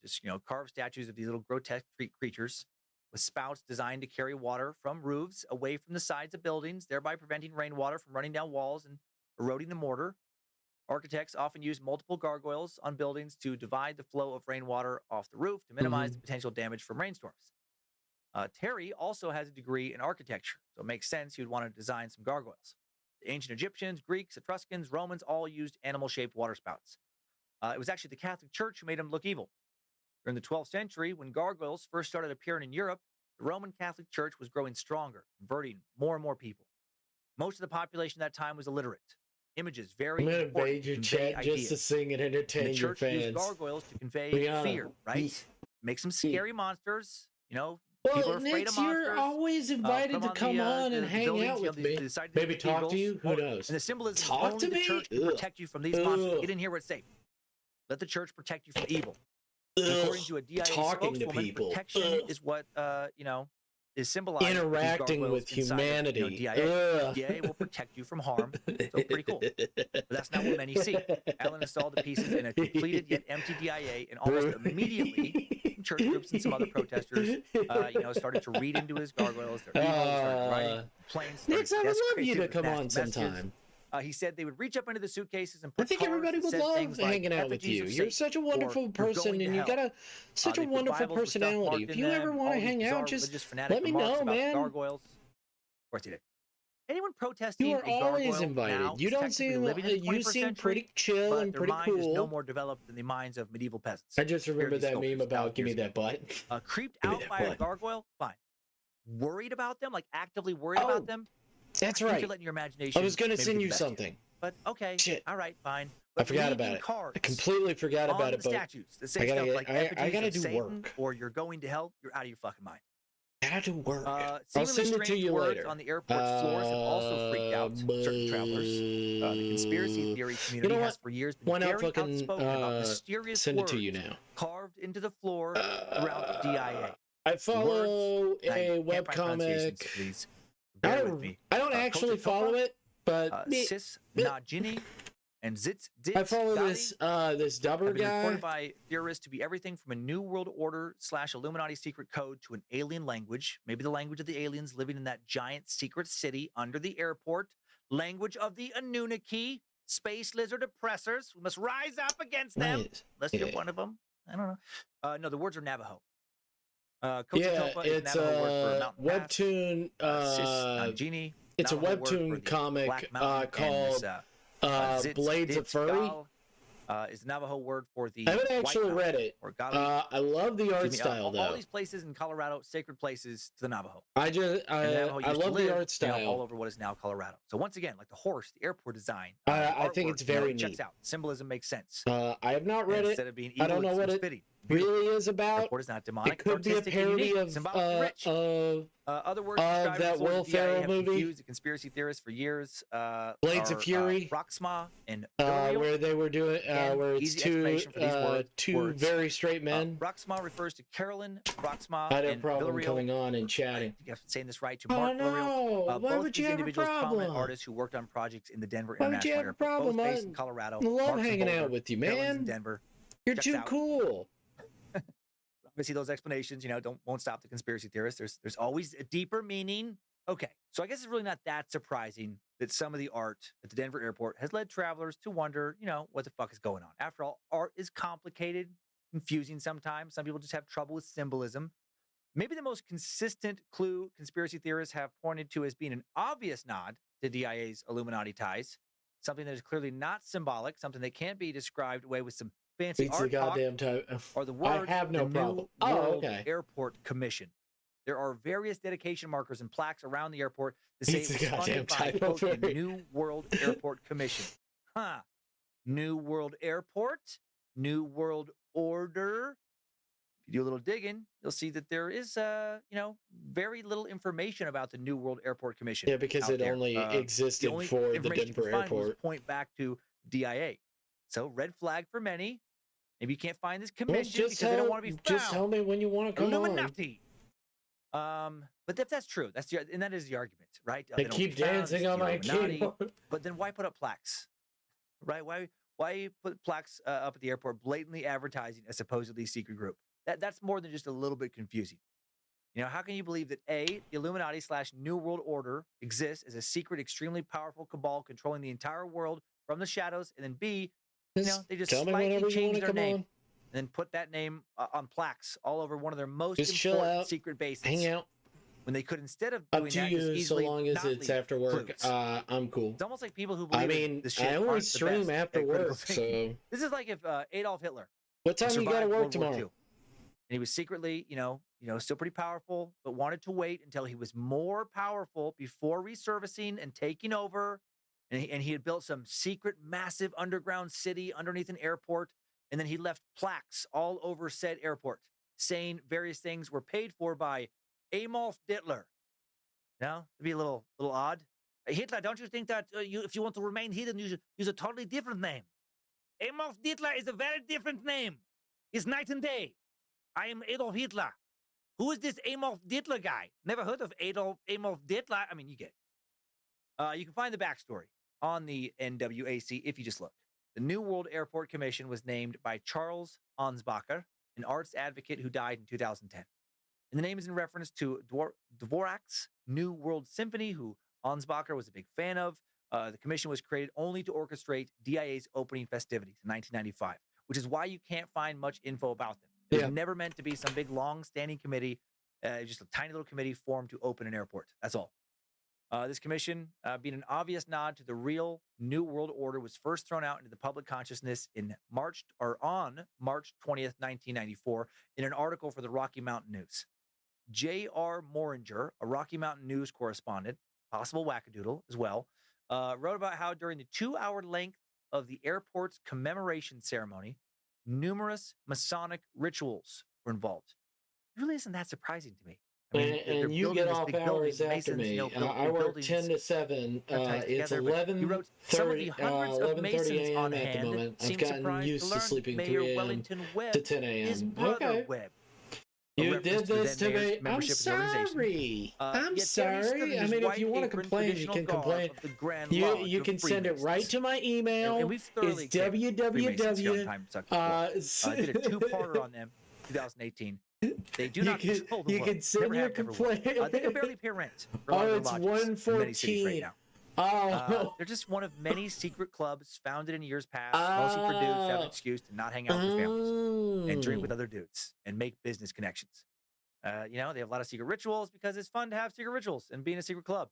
Just, carved statues of these little grotesque creatures with spouts designed to carry water from roofs away from the sides of buildings, thereby preventing rainwater from running down walls and eroding the mortar. Architects often use multiple gargoyles on buildings to divide the flow of rainwater off the roof to minimize the potential damage from rainstorms. Terry also has a degree in architecture, so it makes sense he would want to design some gargoyles. The ancient Egyptians, Greeks, Etruscans, Romans all used animal-shaped water spouts. It was actually the Catholic Church who made them look evil. During the 12th century, when gargoyles first started appearing in Europe, the Roman Catholic Church was growing stronger, converting more and more people. Most of the population at that time was illiterate. Images very important. I'm gonna invade your chat just to sing and entertain and the your church fans. used gargoyles to convey fear, right? Make some scary monsters, people are afraid of monsters. You're always invited to come on and hang out with me. Maybe talk to you. Who knows? And the symbolism is only the church can protect you from these monsters. Get in here where it's safe. Let the church protect you from evil. According to a DIA spokeswoman, protection is what is symbolized. Interacting with humanity. DIA will protect you from harm. So pretty cool. But that's not what many see. Allen installed the pieces in a completed yet empty DIA, and almost immediately, church groups and some other protesters, started to read into his gargoyles. They're evil. Started writing complaints. Next, I would love you to come on sometime. He said they would reach up into the suitcases and put I think everybody would love hanging out with you. You're such a wonderful person, and you got such a wonderful personality. If you ever want to hang out, just let me know, man. Gargoyles. Of course he did. Anyone protesting? You are always invited. Now you don't seem you seem pretty chill and pretty cool. Their mind is no more developed than the minds of medieval peasants. I just remember that meme about "Give me that butt." Creeped out by a gargoyle? Fine. Worried about them? Like actively worried about them? That's right. You're letting your imagination. I was going to send you something. But okay. Shit. All right, fine. I forgot about it. I completely forgot about it. But statues that say stuff like I gotta do Satan, work. Or you're going to hell. You're out of your fucking mind. I gotta do work. I'll send it to you later. On the airport floors have also freaked out certain travelers. The conspiracy theory community has for years been very outspoken about mysterious send words it to you now. Carved into the floor throughout the DIA. I follow a webcomic. I don't actually follow it, but Sis Najini and Zitz Ditz. I follow this Dubber guy. Reported by theorists to be everything from a New World Order / Illuminati secret code to an alien language, maybe the language of the aliens living in that giant secret city under the airport, language of the Anunnaki, space lizard oppressors. We must rise up against them. Unless you're one of them. I don't know. No, the words are Navajo. It's a webtoon. It's a webtoon comic called Blades of Furry. Is the Navajo word for the. I haven't actually read it. I love the art style, though. All these places in Colorado, sacred places to the Navajo. I love the art style. All over what is now Colorado. So once again, like the horse, the airport design. I think it's very neat. Checks out. Symbolism makes sense. I have not read it. Instead of being evil, I don't know what it really is about. Airport is not demonic. It could be a parody of other words that Will Ferrell movie. The conspiracy theorists for years. Blades of Fury. Proxima and where they were doing where it's two very straight men. Proxima refers to Carolyn Proxima. I had a problem coming on and chatting. I think I'm saying this right. To Mark Villarreal. Why would you have a problem? Prominent artists who worked on projects in the Denver Why would you have a problem? Both based in Colorado. I love hanging out with you, man. In Denver. You're too cool. Obviously, those explanations, won't stop the conspiracy theorists. There's always a deeper meaning Okay, so I guess it's really not that surprising that some of the art at the Denver airport has led travelers to wonder, what the fuck is going on. After all, art is complicated, confusing sometimes. Some people just have trouble with symbolism. Maybe the most consistent clue conspiracy theorists have pointed to as being an obvious nod to DIA's Illuminati ties, something that is clearly not symbolic, something that can't be described away with some fancy Beats the art talk, goddamn time. or the I words have no the problem. New Oh, World okay. Airport Commission. There are various dedication markers and plaques around the airport that say Beats it the was goddamn funded by, typo quote, the fairy. New World Airport Commission. Huh. New World Airport, New World Order. If you do a little digging, you'll see that there is, very little information about the New World Airport Commission. Yeah, because it only existed the only for the information you Denver can find was airport. point back to DIA. So red flag for many. Maybe you can't find this Well, commission because they don't want to be found. Just tell me when you want to come Illuminati. But if that's true, and that is the argument, right? on. They keep dancing on my keyboard. But then why put up plaques, right? Why put plaques up at the airport blatantly advertising a supposedly secret group? That's more than just a little bit confusing. How can you believe that A, the Illuminati / New World Order exists as a secret, extremely powerful cabal controlling the entire world from the shadows, and then B, they just tell me slightly whenever you change want to their come name on. and then put that name on plaques all over one of their most Just chill important out, secret bases. hang out. When they could, instead of Up doing to that, just you, so easily long as not it's leave after work. clues. I'm cool. It's almost like people who believe I mean, the shit I only aren't the stream best after at critical work, thinking. so This is like if Adolf Hitler what time you got to survived work World War tomorrow? II, and he was secretly, still pretty powerful, but wanted to wait until he was more powerful before resurfacing and taking over. And he had built some secret, massive underground city underneath an airport, and then he left plaques all over said airport saying various things were paid for by Adolf Hitler. It'd be a little odd. Hitler, don't you think that if you want to remain hidden, you should use a totally different name? Adolf Hitler is a very different name. It's night and day. I am Adolf Hitler. Who is this Adolf Hitler guy? Never heard of Adolf Hitler. I mean, you get it. You can find the backstory on the NWAC if you just look. The New World Airport Commission was named by Charles Ansbacher, an arts advocate who died in 2010. And the name is in reference to Dvorak's New World Symphony, who Ansbacher was a big fan of. The commission was created only to orchestrate DIA's opening festivities in 1995, which is why you can't find much info about them. It was never meant to be some big, long-standing committee, just a tiny little committee formed to open an airport. That's all. This commission, being an obvious nod to the real New World Order, was first thrown out into the public consciousness on March 20th, 1994, in an article for the Rocky Mountain News. J.R. Moringer, a Rocky Mountain News correspondent, possible wackadoodle as well, wrote about how during the 2-hour length of the airport's commemoration ceremony, numerous Masonic rituals were involved. It really isn't that surprising to me. I mean, and you get off hours after me. I work 10 to 7. It's 11:30 a.m. at the moment. I've gotten used to sleeping 3 a.m. to 10 a.m. Okay. You did this to me. I'm sorry. I'm sorry. I mean, if you want to complain, you can complain. You can send it right to my email. It's www. I did a 2-parter on them in 2018 They do not control the world. You can send your complaint. They can barely pay rent. Oh, it's 114. Right Oh, they're just one of many secret clubs founded in years past, mostly for dudes to have an excuse to not hang out with their families and drink with other dudes and make business connections. They have a lot of secret rituals because it's fun to have secret rituals and be in a secret club.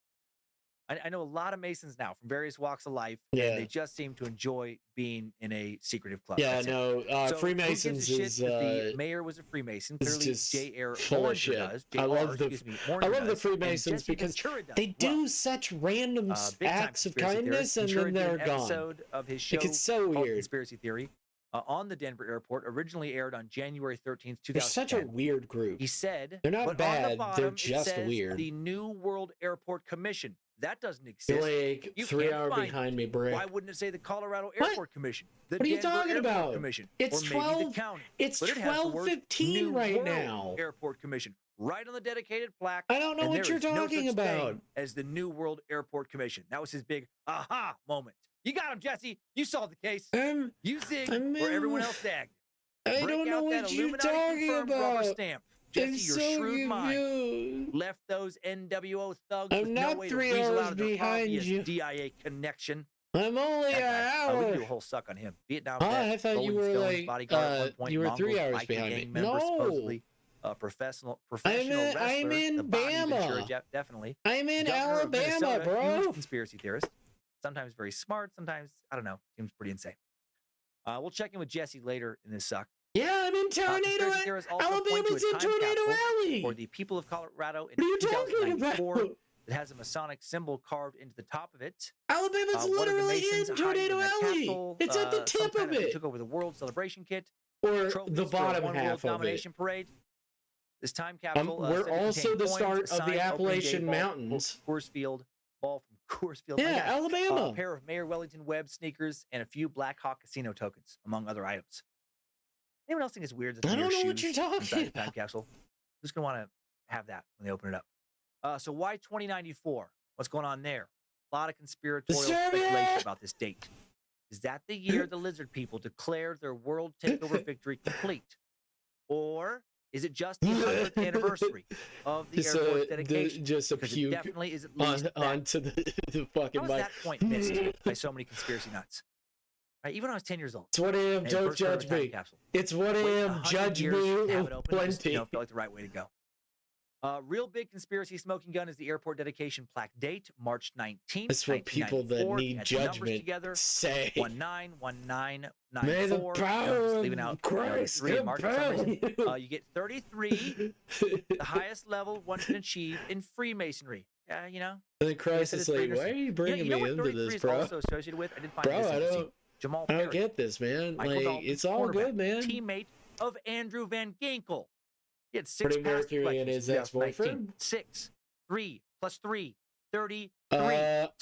I know a lot of Masons now from various walks of life, and they just seem to enjoy being in a secretive club. Yeah, so Freemasons is the mayor was a Freemason. Clearly, just J.R. full of shit. I love the Freemasons because they do such random acts of kindness and then they're gone. Of his show it's so weird. Conspiracy Theory on the Denver airport, originally aired on January 13th, 2010. They're such a weird group. He said, they're not bad, they're it just says weird. The New World Airport Commission. That doesn't exist. You're like 3 hours behind me, Brick. Why wouldn't it say the Colorado Airport Commission? The what are you Denver talking Airport about? Commission, it's or 12. Maybe the county. It's 12:15 right now. Airport Commission, right on the dedicated plaque. I don't know what you're talking about. As the New World Airport Commission. That was his big aha moment. You got him, Jesse. You solved the case. You zigged where everyone else zagged. I don't know what you're talking about. Rubber stamp. Jesse, your shrewd mind left those NWO thugs with no way to weasel out of their obvious DIA connection. I'm only an hour. We can do a whole suck on him. Vietnam vet, I thought Rolling you were Stones like bodyguard at one point, you were Mongols, 3 hours biker behind me. gang member, supposedly professional I'm wrestler. in the body Bama. Ventura, definitely. I'm in Governor of Alabama, Minnesota, bro. Huge conspiracy theorist. Sometimes very smart. Sometimes I don't know. Seems pretty insane. We'll check in with Jesse later in this suck. Yeah, I'm in Tornado Alley. Alabama's in Tornado Alley. For the people of Colorado in what are you talking about? It has a Masonic symbol carved into the top of it. Alabama's literally in Tornado Alley. It's at the tip of it. Took over the World Celebration Kit. Or the bottom half of domination parade. This time capsule. We're also the start of the Appalachian Mountains. Coors Field. Ball from Coors Field. Yeah, Alabama. A pair of Mayor Wellington Webb sneakers and a few Black Hawk casino tokens, among other items. Anyone else think it's weird that I don't know what you're talking about. Time capsule? Who's going to want to have that when they open it up? So why 2094? What's going on there? A lot of conspiratorial speculation about this date. Is that the year the lizard people declared their world takeover victory complete? Or is it just the 100th anniversary of the airport's dedication? Just a puke definitely is at least onto the fucking mic. How was that point missed by so many conspiracy nuts? Right, even when I was 10 years old. It's 1 a.m. Don't judge me. It's 1 a.m. Judge me. Plenty. Felt like the right way to go. Real big conspiracy smoking gun is the airport dedication plaque date, March 19th. That's what people that need judgment say. 191994. May the power leaving out Christ compel you. You get 33, the highest level one can achieve in Freemasonry. You know. And then Christ is like, why are you bringing me into this, bro? Also associated with, I did find bro, this I don't. Jamal I don't get this, man. It's all good, man. Teammate of Andrew Van Ginkel. He had 6 Freddie Mercury and his ex-boyfriend. 6, 3 plus 3, 33. It's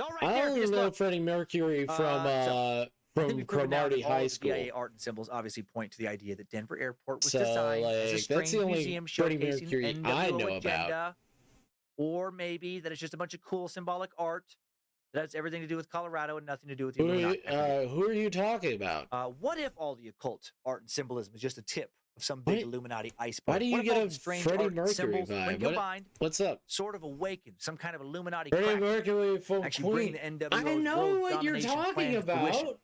all right I there. only know Freddie Mercury from Cromartie High School. DIA art and symbols obviously point to the idea that Denver Airport was designed as a strange that's the only museum Freddie showcasing Mercury NWO I know agenda, about. or maybe that it's just a bunch of cool symbolic art that has everything to do with Colorado and nothing to do with the Illuminati. Who are you talking about? What if all the occult art and symbolism is just a tip of some big Illuminati iceberg? Why do you get a Freddie Mercury vibe? When combined, what's up? Sort of awaken some kind of Illuminati. Freddie Mercury from actually bring the NWO. I know what you're talking about.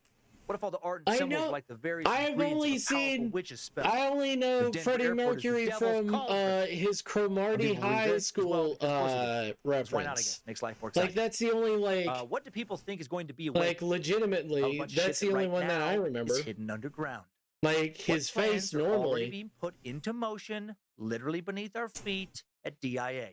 What if all the art and symbols like the various I've only seen witches spell? I only know Freddie Mercury from his Cromartie High School reference. Why not? I guess makes life more exciting. Like that's the only what do people think is going to be like legitimately? That's the only one that I remember. It's hidden underground. Like his face normally being put into motion, literally beneath our feet at DIA.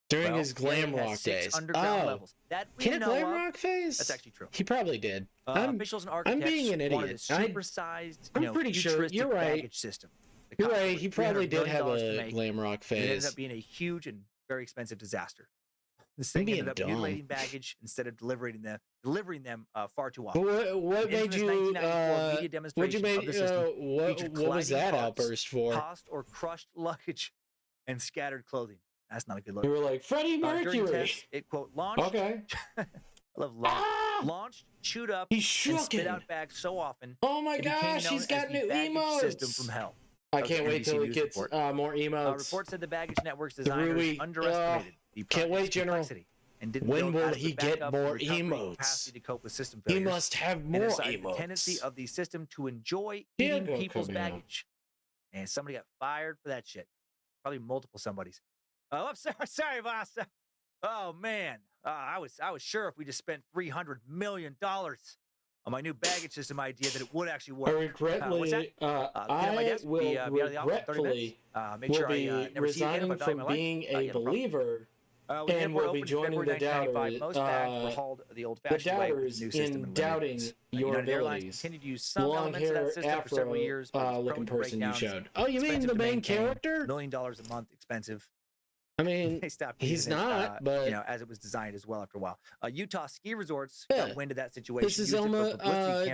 During his glam rock days. Levels. That we know glam rock phase? That's actually true. He probably did. Officials and architects I'm being an idiot. Supersized, I'm pretty sure you're right. System. You're right. He probably did have a glam rock phase. It ended up being a huge and very expensive disaster. This thing ended up mutilating baggage instead of delivering them far too often. What made you? What you made? What was that outburst for? Tossed or crushed luggage and scattered clothing. That's not a good look. You were like Freddie Mercury. Tests, it quote launched. Okay. I love launched, chewed up, and spit out bags so often. Oh my gosh, he's got new emotes. System from hell. I can't wait till he gets more emotes. Report said the baggage network's designers underestimated the can't wait, General. And didn't when will he get more emotes? To cope with system he must have more emotes. The tendency of the system to enjoy eating people's baggage. And somebody got fired for that shit. Probably multiple somebodies. Oh, I'm sorry, boss. Oh man, I was sure if we just spent $300 million on my new baggage system idea that it would actually work. Regretfully, I will regretfully resigning from being a believer and will be joining the doubters in doubting your abilities. Long hair, afro, looking person you showed. Oh, you mean the main character? $1 million a month, expensive. I mean, he's not, but as it was designed as well after a while. Utah ski resorts got wind of that situation. This is Elma.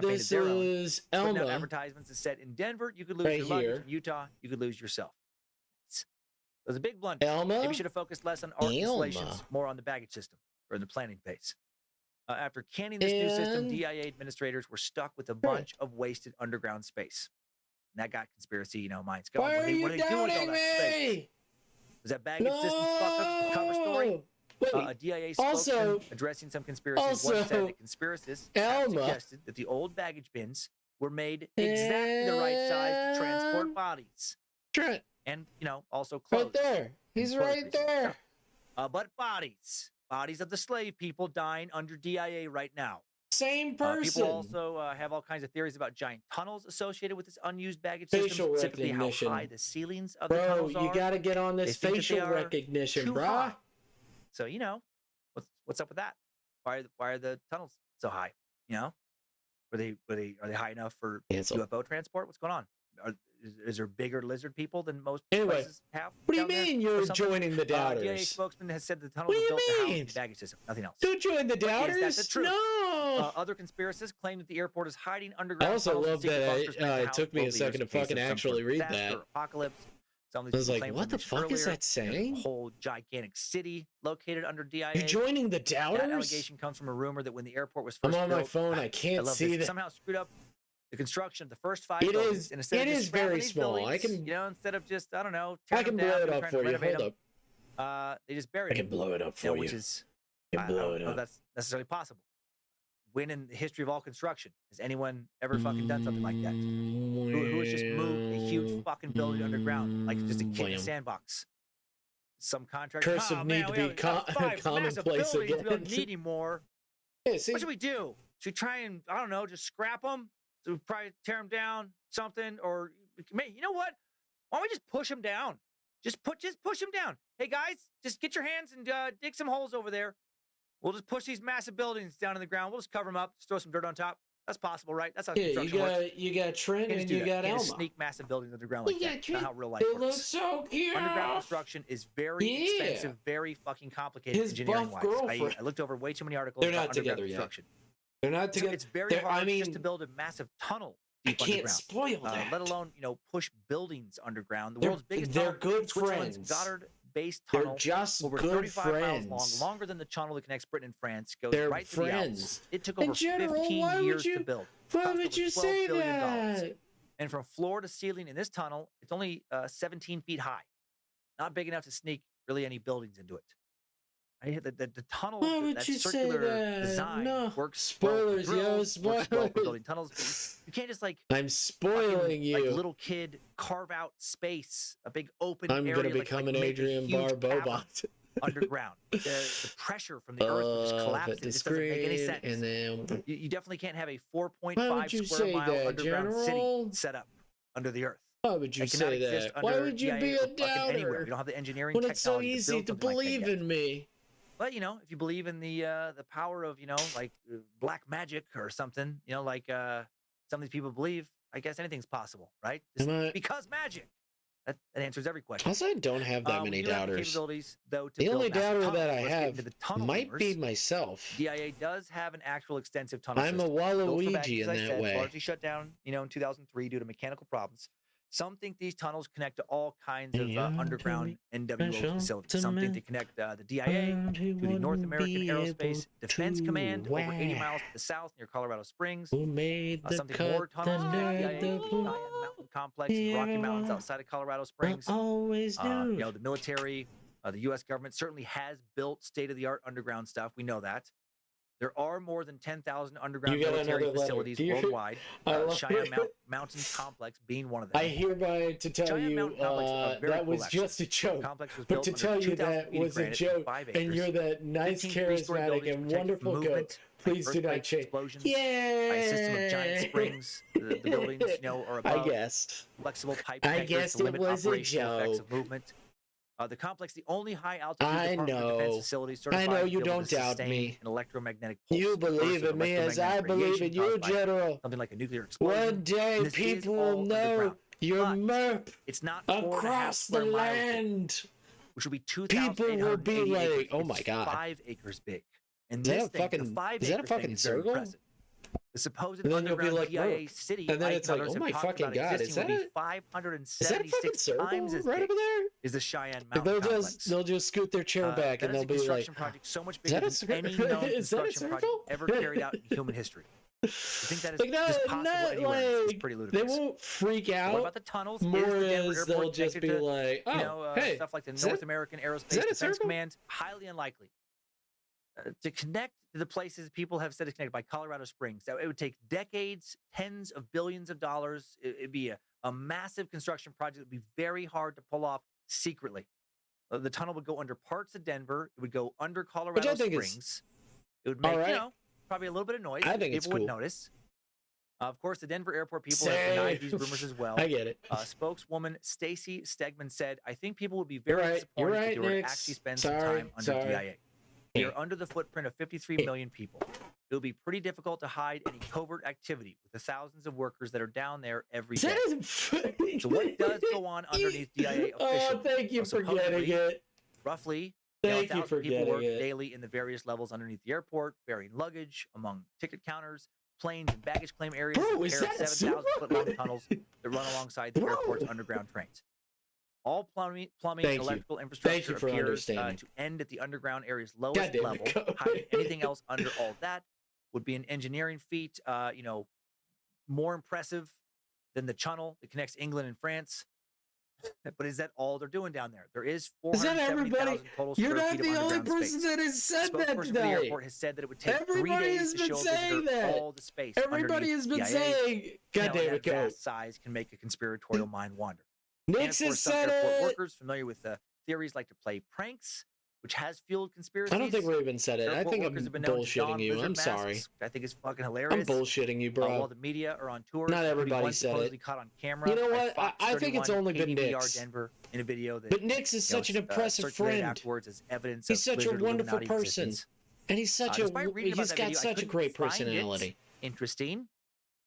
This is Elma. Advertisements that said in Denver, you could lose your luggage. In Utah, you could lose yourself. It was a big blunder. Elma. Maybe should have focused less on art installations, more on the baggage system or in the planning phase. After canning this new system, DIA administrators were stuck with a bunch of wasted underground space. And that got conspiracy, minds going. Why are you doing with all doubting that space? me? Was that baggage system fuck up the cover story? Wait, A DIA spokesman addressing some conspiracies once said that conspiracists have suggested that the old baggage bins were made exactly the right size to transport bodies. Trent. And, also clothes. Right there. He's right there. But bodies of the slave people dying under DIA right now. Same person. People also have all kinds of theories about giant tunnels associated with this unused baggage system. Specifically how high the ceilings of the tunnels are. Bro, you got to get on this facial recognition, bro. So, what's up with that? Why are the tunnels so high? Are they high enough for UFO transport? What's going on? Is there bigger lizard people than most places have? What do you mean you're joining the doubters? DIA spokesman has said the tunnels were built to house the baggage system, nothing else. Don't join the doubters. Is that the truth? No. Other conspiracists claim that the airport is hiding underground. I also love that it took me a second to fucking actually read that. Apocalypse. I was like, what the fuck is that saying? A whole gigantic city located under DIA. You're joining the doubters? That allegation comes from a rumor that when the airport was first built... I'm on my phone. I can't see that. Somehow screwed up the construction of the first 5 buildings. It is very small. I can... instead of just, I don't know... I can blow it up for you. Hold up. They just buried it. I can blow it up for you. Which is... I don't know if that's necessarily possible. When in the history of all construction has anyone ever fucking done something like that? Who has just moved a huge fucking building underground, like just a kid in a sandbox? Some contractor. Curse of need to be commonplace again. We don't need anymore. Yeah, see? What should we do? Should we try and, I don't know, just scrap them? So we probably tear them down, something, or you know what? Why don't we just push them down? Just push them down. Hey guys, just get your hands and dig some holes over there. We'll just push these massive buildings down in the ground. We'll just cover them up, just throw some dirt on top. That's possible, right? That's how construction works. You got Trent and you got Elma. Sneak massive buildings underground like that. Not how real life works. They look so cute. Underground construction is very expensive, very fucking complicated engineering-wise. I looked over way too many articles about underground construction. They're not together. So it's very hard just to build a massive tunnel deep underground. I can't spoil that. Let alone, push buildings underground. The world's biggest tunnel. They're good friends. Goddard-based tunnel. They're just over good 35 friends. miles long, longer than the tunnel that connects Britain and France. Goes They're right friends. to the Alps. It took over 15 years to build. Why would you say that? And from floor to ceiling in this tunnel, it's only 17 feet high. Not big enough to sneak really any buildings into it. The tunnel, that circular design works. Spoilers, well for building tunnels. You can't just I'm spoiling you. Like little kid carve out space, a big open area. I'm gonna become an Adrian Barbobot. Underground, the pressure from the earth will just collapse. It just doesn't make any sense. And then you definitely can't have a 4.5 square mile underground city set up under the earth. Why would you say that? Why would you be a doubter? You don't have the engineering when technology it's so easy to believe in me. But if you believe in the power of like black magic or something, like some of these people believe, I guess anything's possible, right? Because magic. That answers every question. Also, I don't have that many doubters. Though, the only doubter that I have might be myself. DIA does have an actual extensive tunnel system. I'm a Waluigi in that way. Largely shut down, in 2003 due to mechanical problems. Some think these tunnels connect to all kinds of underground NWO facilities. Some think they connect the DIA to the North American Aerospace Defense Command over 80 miles to the south near Colorado Springs. Some think more tunnels to the DIA Mountain Complex in Rocky Mountains outside of Colorado Springs. The military, the U.S. government certainly has built state-of-the-art underground stuff. We know that. There are more than 10,000 underground military facilities worldwide. Cheyenne Mountain Complex being one of them. I hereby to tell you that was just a joke. But to tell you that was a joke, and you're that nice, charismatic, and wonderful goat, please do not change. Yay! By a system of giant springs, the buildings, are above. I guessed. Flexible pipe I guessed it was a joke. Of movement. The complex, the only high altitude defense facility certified. I know you don't doubt me. An electromagnetic pulse. You believe in me as I believe in you, General. Something like a nuclear explosion. One day people will know your MERP it's not across the land. Which will be 2,000. People will be like, "Oh my god, 5 acres big." And this thing, the 5 acre thing is very impressive. The supposed underground DIA city, and then it's like, oh my fucking god, is that a 576 times as right big over there? Is the Cheyenne Mountain Complex. They'll just scoot their chair back and they'll be like, project so much bigger than any known construction project ever carried out in human history. You think that is just possible anywhere? It's pretty ludicrous. They won't freak out. What about the tunnels? More as they'll just be like, hey, stuff like the North American Aerospace Defense Command. Highly unlikely. To connect to the places people have said is connected by Colorado Springs, that it would take decades, tens of billions of dollars. It'd be a massive construction project. It would be very hard to pull off secretly. The tunnel would go under parts of Denver. It would go under Colorado Springs. It would make, probably a little bit of noise. I think people would notice. Of course, the Denver airport people have denied these rumors as well. I get it. Spokeswoman Stacy Stegman said, I think people would be very disappointed if they were to actually spend some time under DIA. They are under the footprint of 53 million people. It will be pretty difficult to hide any covert activity with the thousands of workers that are down there every day. So what does go on underneath DIA officially? Oh, thank you for getting it. Roughly, thank you for people work it. daily in the various levels underneath the airport, ferrying luggage among ticket counters, planes and baggage claim areas, Bro, is that 7,000-foot-long tunnels that run alongside the airport's underground trains. All plumbing and electrical infrastructure appears to end at the underground area's lowest level. Hiding anything else under all that would be an engineering feat, more impressive than the tunnel that connects England and France. But is that all they're doing down there? There is 470,000 total square feet of underground space. You're not the only person that has said that today. The airport has said that it would take 3 days to show a visitor all the space. Everybody has been saying, God damn it, vast size can make a conspiratorial mind wander. Nix has said airport workers familiar with the theories like to play pranks, which has fueled conspiracies. I don't think Raven said it. I think I'm bullshitting you. I'm sorry. I think it's fucking hilarious. I'm bullshitting you, bro. While the media are on tour, not everybody said it. Caught on camera. You know what? I think it's only been Nix. Denver in a video that, but Nix is such an impressive friend. Afterwards as evidence he's such a wonderful person, and he's such he's got such a great personality. Interesting.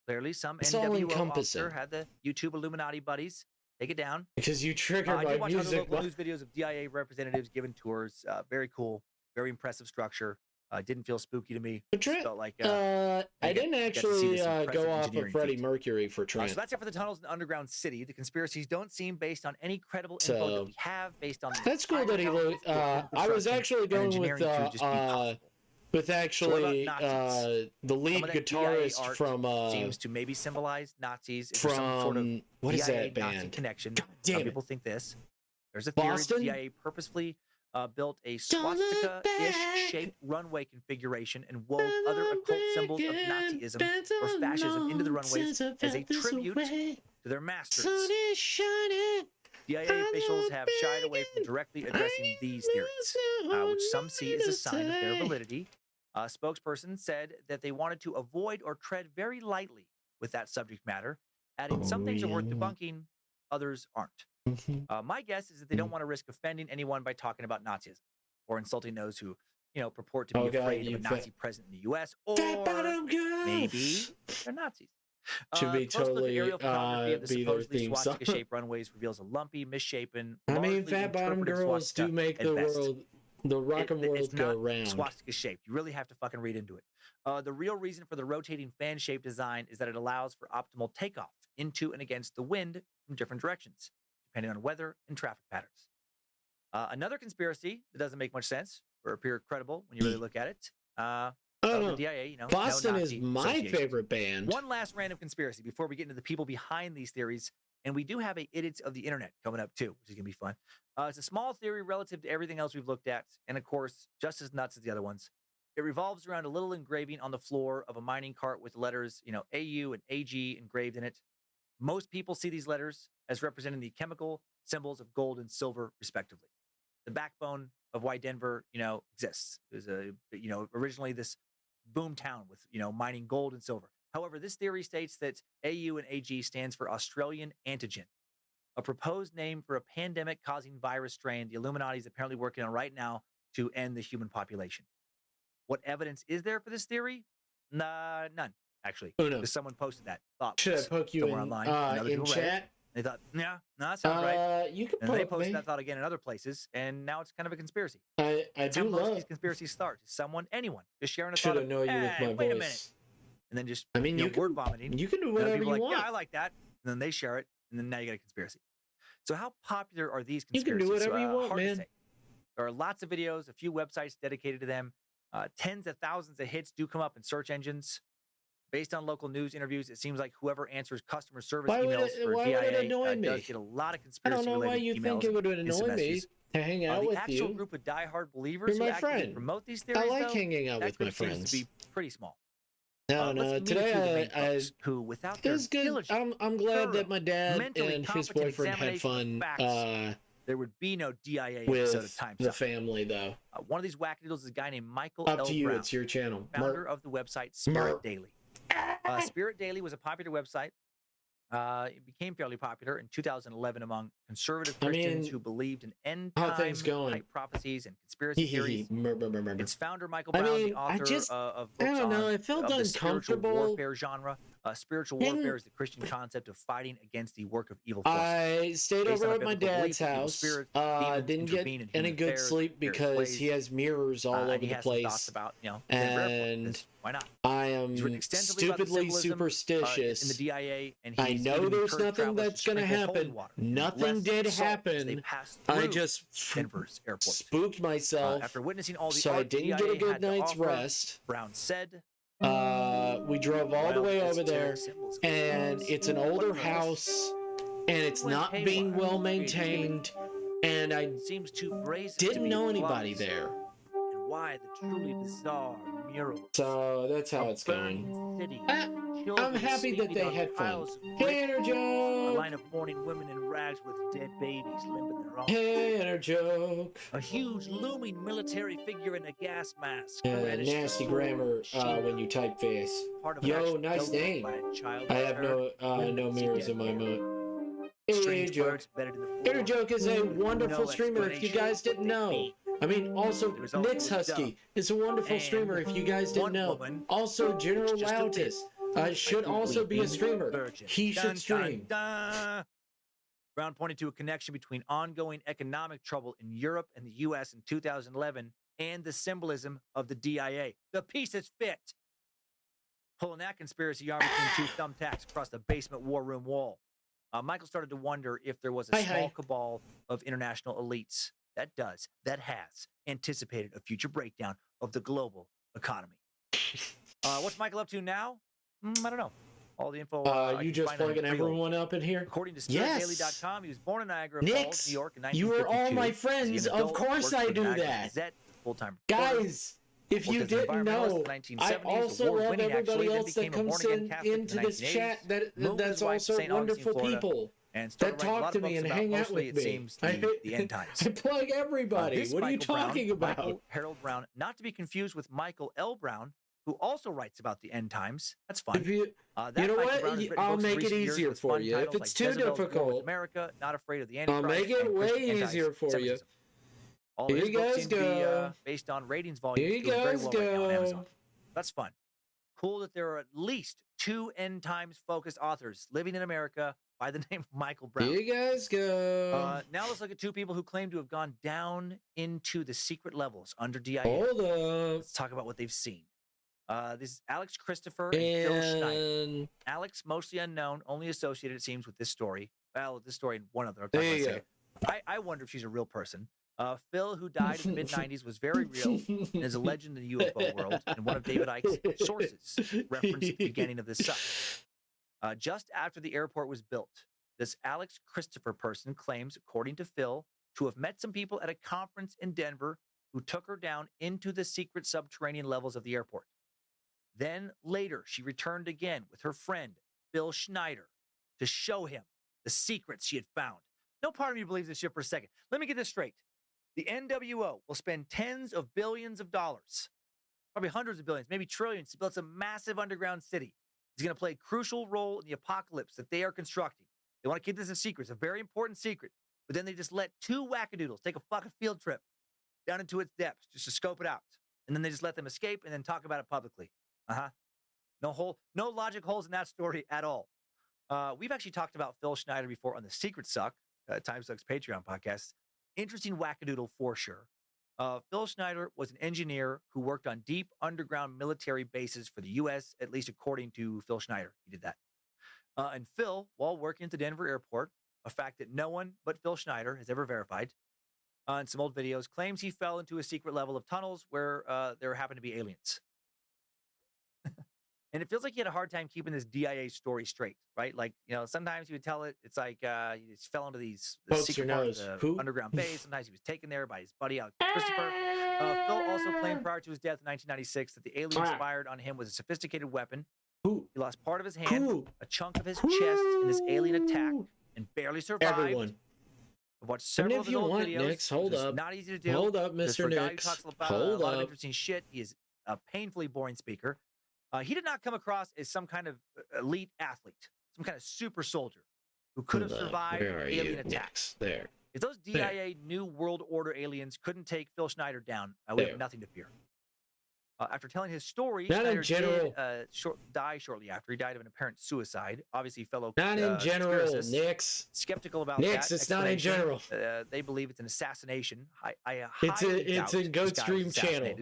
Clearly, some NWO officer had the YouTube Illuminati buddies take it down. Because you triggered I did my watch music. Other local news videos of DIA representatives giving tours. Very cool, very impressive structure. Didn't feel spooky to me. Felt like I didn't actually go off of Freddie Mercury for Trent. So that's it for the tunnels in the underground city. The conspiracies don't seem based on any credible info that we have. Based on that's cool that he looked. I was actually going with actually the lead guitarist from seems to maybe symbolize Nazis from some sort of what is DIA that band? Nazi connection. Some people think this. There's a theory that DIA purposefully built a swastika-ish shaped runway configuration and wove other occult symbols of Nazism or fascism into the runways as a tribute to their masters. DIA officials have shied away from directly addressing these theories, which some see as a sign of their validity. A spokesperson said that they wanted to avoid or tread very lightly with that subject matter, adding some things are worth debunking, others aren't. My guess is that they don't want to risk offending anyone by talking about Nazism or insulting those who, purport to be afraid of a Nazi president in the U.S. Or maybe they're Nazis. Should be totally aerial photography of the supposedly swastika-shaped runways reveals a lumpy, misshapen. I mean, fat bottom girls do make the rock and world go round. Swastika-shaped. You really have to fucking read into it. The real reason for the rotating fan-shaped design is that it allows for optimal takeoff into and against the wind from different directions, depending on weather and traffic patterns. Another conspiracy that doesn't make much sense or appear credible when you really look at it. The DIA, Boston is my favorite band. One last random conspiracy before we get into the people behind these theories, and we do have a Idiots of the Internet coming up too, which is gonna be fun. It's a small theory relative to everything else we've looked at, and of course, just as nuts as the other ones. It revolves around a little engraving on the floor of a mining cart with the letters, AU and AG engraved in it. Most people see these letters as representing the chemical symbols of gold and silver, respectively. The backbone of why Denver, exists. It was originally this boom town with, mining gold and silver. However, this theory states that AU and AG stands for Australian antigen, a proposed name for a pandemic-causing virus strain the Illuminati is apparently working on right now to end the human population. What evidence is there for this theory? None, actually. Oh, no. Someone posted that. Should I poke you in chat? They thought, that sounds right. You can and they posted that thought again in other places, and now it's kind of a conspiracy. I do love most these conspiracies start. Anyone, just sharing a should thought. Annoy you with my wait voice. a minute, and then just word vomiting. You can do whatever you want. Yeah, I like that. And then they share it, and then now you got a conspiracy. So how popular are these conspiracies? You can do whatever you want, hard man. To say. There are lots of videos, a few websites dedicated to them. Tens of thousands of hits do come up in search engines. Based on local news interviews, it seems like whoever answers customer service emails for why DIA would it annoy does me? get a lot of I don't know conspiracy-related why you think emails it would and annoy me messages. to hang out The with actual you. group of diehard believers You're who my actively friend. promote these I theories, like though, hanging out that with my group seems to friends. be pretty small. No, Let's move today to the main folks who, without their good. diligent, I'm glad that thorough, my dad mentally and his competent boyfriend had examination of fun facts, there would be no DIA episode of with Time the Suck. family, though. One of these wackadoodles is a guy named Michael Up L. to you. Brown, It's your channel. founder of the website Spirit Daily. Spirit Daily was a popular website. It became fairly popular in 2011 among conservative Christians who believed in end-time type prophecies and conspiracy theories. Its founder, Michael Brown, the author of books of the spiritual warfare genre. Spiritual warfare is the Christian concept of fighting against the work of evil forces. I stayed over at my dad's house. Didn't get any good sleep because he has mirrors all over the place. About, and why not? I am stupidly superstitious. In the DIA, and I know there's nothing that's going to happen. Nothing did happen. I just spooked myself. After witnessing all the so I didn't get a good night's rest. Brown said, we drove all the way over there, and it's an older house, and it's not being well maintained, and I didn't know anybody there. And why the truly bizarre mural? So that's how it's going. I'm happy that they had fun. Hey, Enerjoke! A line of mourning women in rags with dead babies limping their arms. Hey, Enerjoke! A huge looming military figure in a gas mask. Nasty grammar when you type face. Yo, nice name. I have no mirrors in my mode. Hey, Enerjoke. Enerjoke is a wonderful streamer if you guys didn't know. I mean, also, Nick's Husky is a wonderful streamer if you guys didn't know. Also, General Lautis should also be a streamer. He should stream. Brown pointed to a connection between ongoing economic trouble in Europe and the U.S. in 2011 and the symbolism of the DIA. The pieces fit. Pulling that conspiracy yarn between two thumbtacks across the basement war room wall. Michael started to wonder if there was a small cabal of international elites that has anticipated a future breakdown of the global economy. What's Michael up to now? I don't know. All the info. You just plugging everyone up in here? According to SpiritDaily.com, he was born in Niagara Falls, New York in 1952. You are all my friends. Of course I do that. Full-time guys, if you didn't know, I also love everybody else that comes into this chat that's also wonderful people that talk to me and hang out with me. The end times. I plug everybody. What are you talking about? Michael Harold Brown, not to be confused with Michael L. Brown, who also writes about the end times. That's fun. You know what? I'll make it easier for you. If it's too difficult, America, Not Afraid of the Antichrist, I'll make it way easier for you. All his books seem to be based on ratings volumes. Here you guys go. On Amazon. That's fun. Cool that there are at least 2 end times focused authors living in America by the name of Michael Brown. Here you guys go. Now let's look at 2 people who claim to have gone down into the secret levels under DIA. Hold up. Let's talk about what they've seen. This is Alex Christopher and Phil Schneider. Alex, mostly unknown, only associated, it seems, with this story. Well, this story and one other. I wonder if she's a real person. Phil, who died in the mid-90s, was very real and is a legend in the UFO world and one of David Icke's sources referenced at the beginning of this suck. Just after the airport was built, this Alex Christopher person claims, according to Phil, to have met some people at a conference in Denver who took her down into the secret subterranean levels of the airport. Then later, she returned again with her friend, Phil Schneider, to show him the secrets she had found. No part of me believes this shit for a second. Let me get this straight. The NWO will spend tens of billions of dollars, probably hundreds of billions, maybe trillions, to build some massive underground city. It's going to play a crucial role in the apocalypse that they are constructing. They want to keep this a secret. It's a very important secret. But then they just let 2 wackadoodles take a fucking field trip down into its depths just to scope it out. And then they just let them escape and then talk about it publicly. No logic holes in that story at all. We've actually talked about Phil Schneider before on the Secret Suck, Time Suck's Patreon podcast. Interesting wackadoodle for sure. Phil Schneider was an engineer who worked on deep underground military bases for the U.S., at least according to Phil Schneider. He did that. And Phil, while working at the Denver airport, a fact that no one but Phil Schneider has ever verified, in some old videos, claims he fell into a secret level of tunnels where there happened to be aliens. And it feels like he had a hard time keeping this DIA story straight, right? Like, sometimes he would tell it, it's like he just fell into the secret part of the underground base. Sometimes he was taken there by his buddy Alex Christopher. Phil also claimed prior to his death in 1996 that the alien fired on him was a sophisticated weapon. He lost part of his hand, a chunk of his chest in this alien attack, and barely survived. Everyone. I've watched several of his old videos. Nix, hold up. Not easy to do. Hold up, Mr. Nix. Talks about a lot of interesting shit. He is a painfully boring speaker. He did not come across as some kind of elite athlete, some kind of super soldier who could have survived alien attacks. There. If those DIA New World Order aliens couldn't take Phil Schneider down, we have nothing to fear. After telling his story, Schneider did die shortly after. He died of an apparent suicide. Obviously, fellow not in general, Nix. Skeptical about Nix, it's not in general. They believe it's an assassination. It's a Goat Stream channel.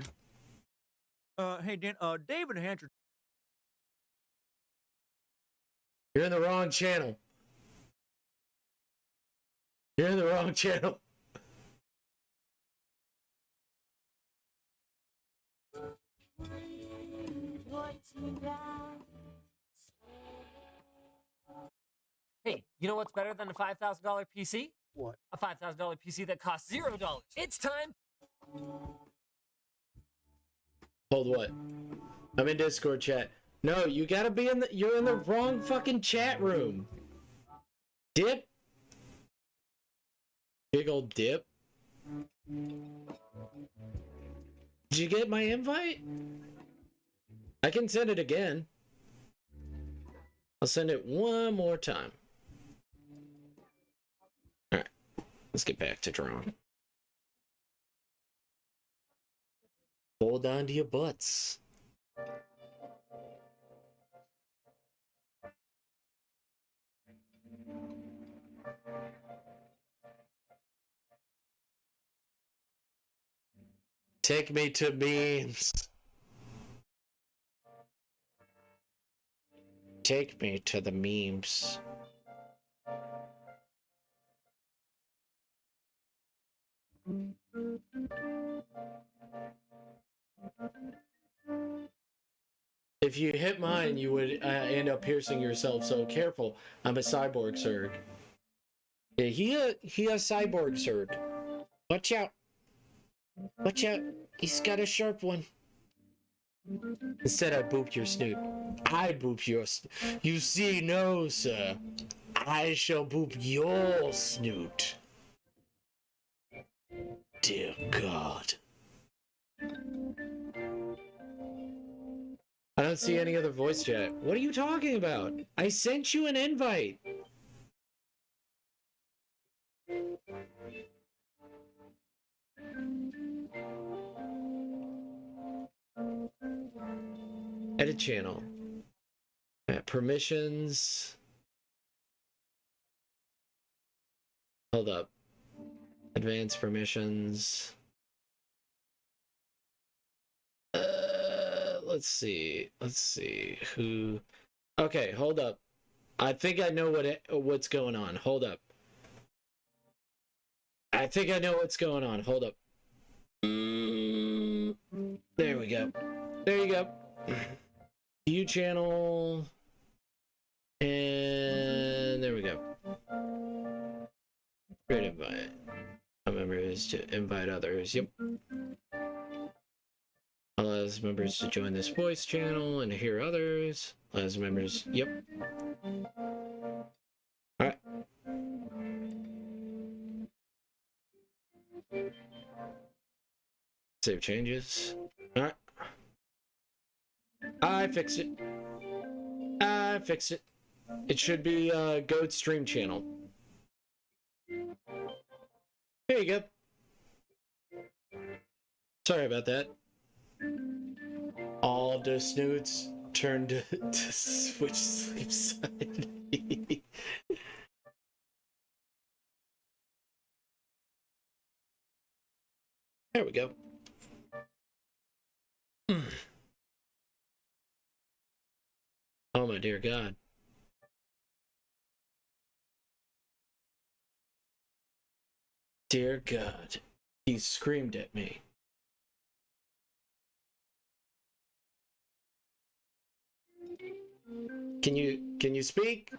Hey, Dan, David Hancher. You're in the wrong channel. You're in the wrong channel. Hey, you know what's better than a $5,000 PC? What? A $5,000 PC that costs $0. It's time. Hold what? I'm in Discord chat. No, you gotta be you're in the wrong fucking chat room. Dip. Big old dip. Did you get my invite? I can send it again. I'll send it one more time. Alright. Let's get back to drawing. Hold on to your butts. Take me to memes. Take me to the memes. If you hit mine, you would end up piercing yourself, so careful. I'm a cyborg Zerg. Yeah, he a cyborg Zerg. Watch out. Watch out. He's got a sharp one. Instead, I booped your snoot. I booped your You see, no, sir. I shall boop your snoot. Dear God. I don't see any other voice chat. What are you talking about? I sent you an invite. Edit channel. Permissions. Hold up. Advanced permissions. Let's see. Let's see who. Okay, hold up. I think I know what's going on. Hold up. I think I know what's going on. Hold up. There we go. There you go. View channel. And there we go. Great invite. Members to invite others. Yep. Allows members to join this voice channel and hear others. Allows members. Yep. Alright. Save changes. Alright. I fixed it. I fixed it. It should be Goat Stream channel. Here you go. Sorry about that. All the snoots turned to switch sleep side. There we go. Oh my dear God. Dear God. He screamed at me. Can you speak?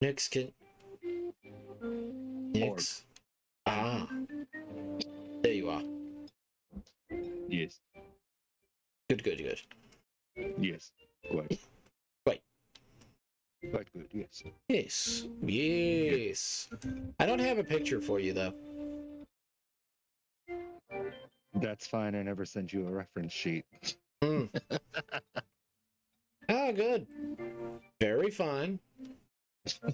Nix can. Nix. Ah. There you are. Yes. Good. Yes. Quite. Quite. Quite good, yes. Yes. I don't have a picture for you, though. That's fine. I never sent you a reference sheet. Ah, good. Very fine. I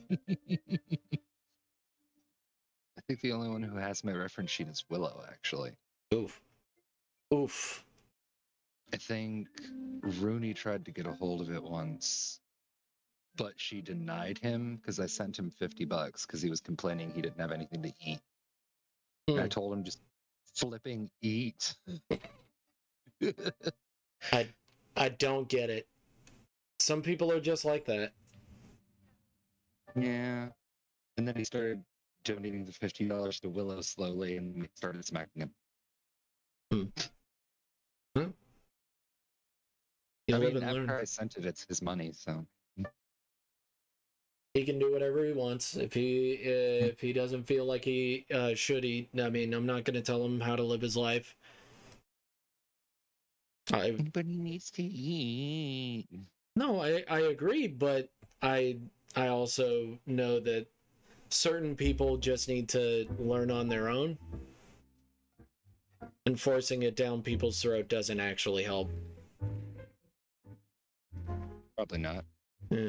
think the only one who has my reference sheet is Willow, actually. Oof. I think Rooney tried to get a hold of it once, but she denied him because I sent him $50 because he was complaining he didn't have anything to eat. And I told him just flipping eat. I don't get it. Some people are just like that. Yeah. And then he started donating the $50 to Willow slowly, and we started smacking him. I mean, after I sent it, it's his money, so he can do whatever he wants. If he doesn't feel like he should eat, I mean, I'm not going to tell him how to live his life. But he needs to eat. No, I agree, but I also know that certain people just need to learn on their own, and forcing it down people's throat doesn't actually help. Probably not. Yeah.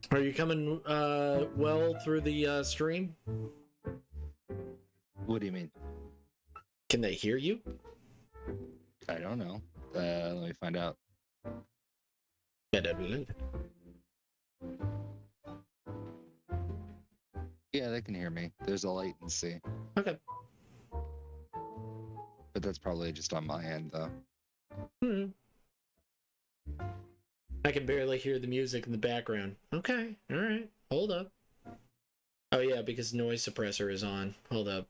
Are you coming well through the stream? What do you mean? Can they hear you? I don't know. Let me find out. Yeah, they can hear me. There's a latency. Okay. But that's probably just on my end, though. I can barely hear the music in the background. Okay, all right. Hold up. Oh yeah, because noise suppressor is on. Hold up.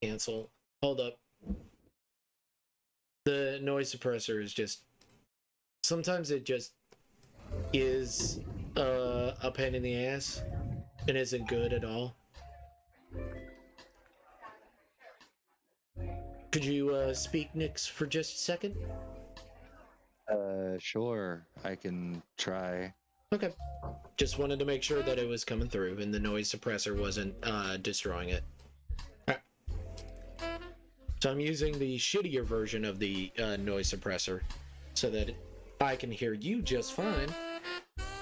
Cancel. Hold up. The noise suppressor is just... Sometimes it just is a pain in the ass and isn't good at all. Could you speak, Nix, for just a second? Sure. I can try. Okay. Just wanted to make sure that it was coming through and the noise suppressor wasn't destroying it. Right. So I'm using the shittier version of the noise suppressor so that I can hear you just fine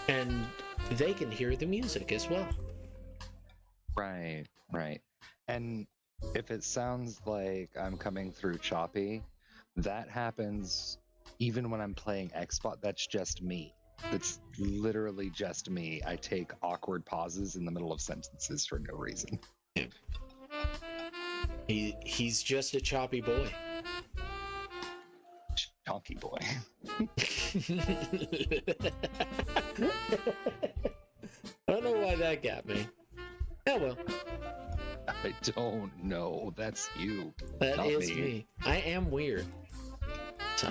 and they can hear the music as well. Right. And if it sounds like I'm coming through choppy, that happens even when I'm playing Xbox. That's just me. It's literally just me. I take awkward pauses in the middle of sentences for no reason. He's just a choppy boy. Chonky boy. I don't know why that got me. Oh well. I don't know. That's you. That is me. I am weird. So.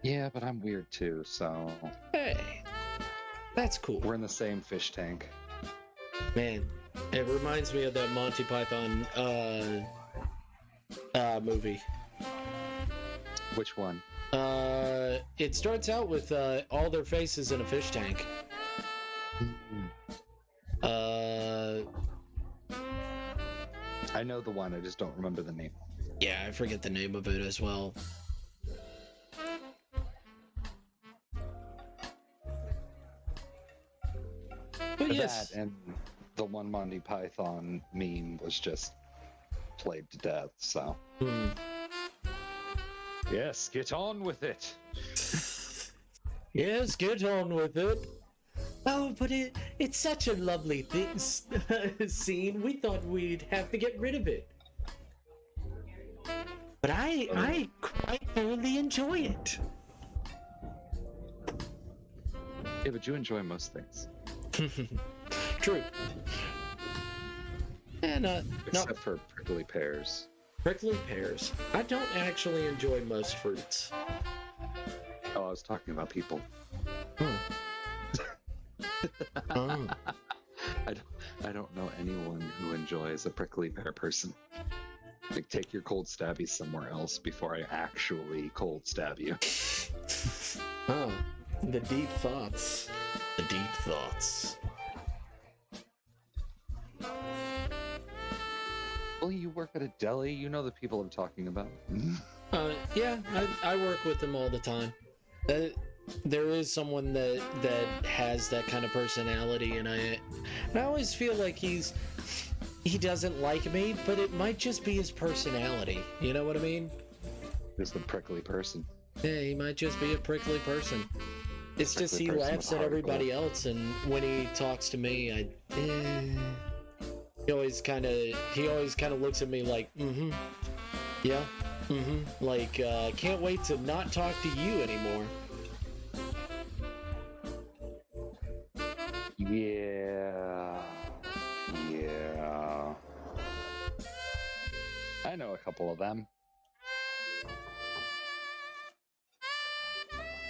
Yeah, but I'm weird too, so. Hey. That's cool. We're in the same fish tank. Man, it reminds me of that Monty Python movie. Which one? It starts out with all their faces in a fish tank. I know the one, I just don't remember the name. Yeah, I forget the name of it as well. But yes. That and the one Monty Python meme was just played to death, so. Yes, get on with it. Yes, get on with it. Oh, but it's such a lovely scene. We thought we'd have to get rid of it. But I quite thoroughly enjoy it. Yeah, but you enjoy most things. True. Yeah, Except for prickly pears. Prickly pears. I don't actually enjoy most fruits. Oh, I was talking about people. Oh. I don't know anyone who enjoys a prickly pear person. Like, take your cold stabbies somewhere else before I actually cold stab you. Oh, the deep thoughts. The deep thoughts. Well, you work at a deli. You know the people I'm talking about. Yeah, I work with them all the time. There is someone that has that kind of personality, and I always feel like he doesn't like me, but it might just be his personality. You know what I mean? Just the prickly person. Yeah, he might just be a prickly person. It's Prickly just he person laughs with at everybody hardcore. else, and when he talks to me, he always kind of looks at me like, yeah, like can't wait to not talk to you anymore. Yeah. I know a couple of them.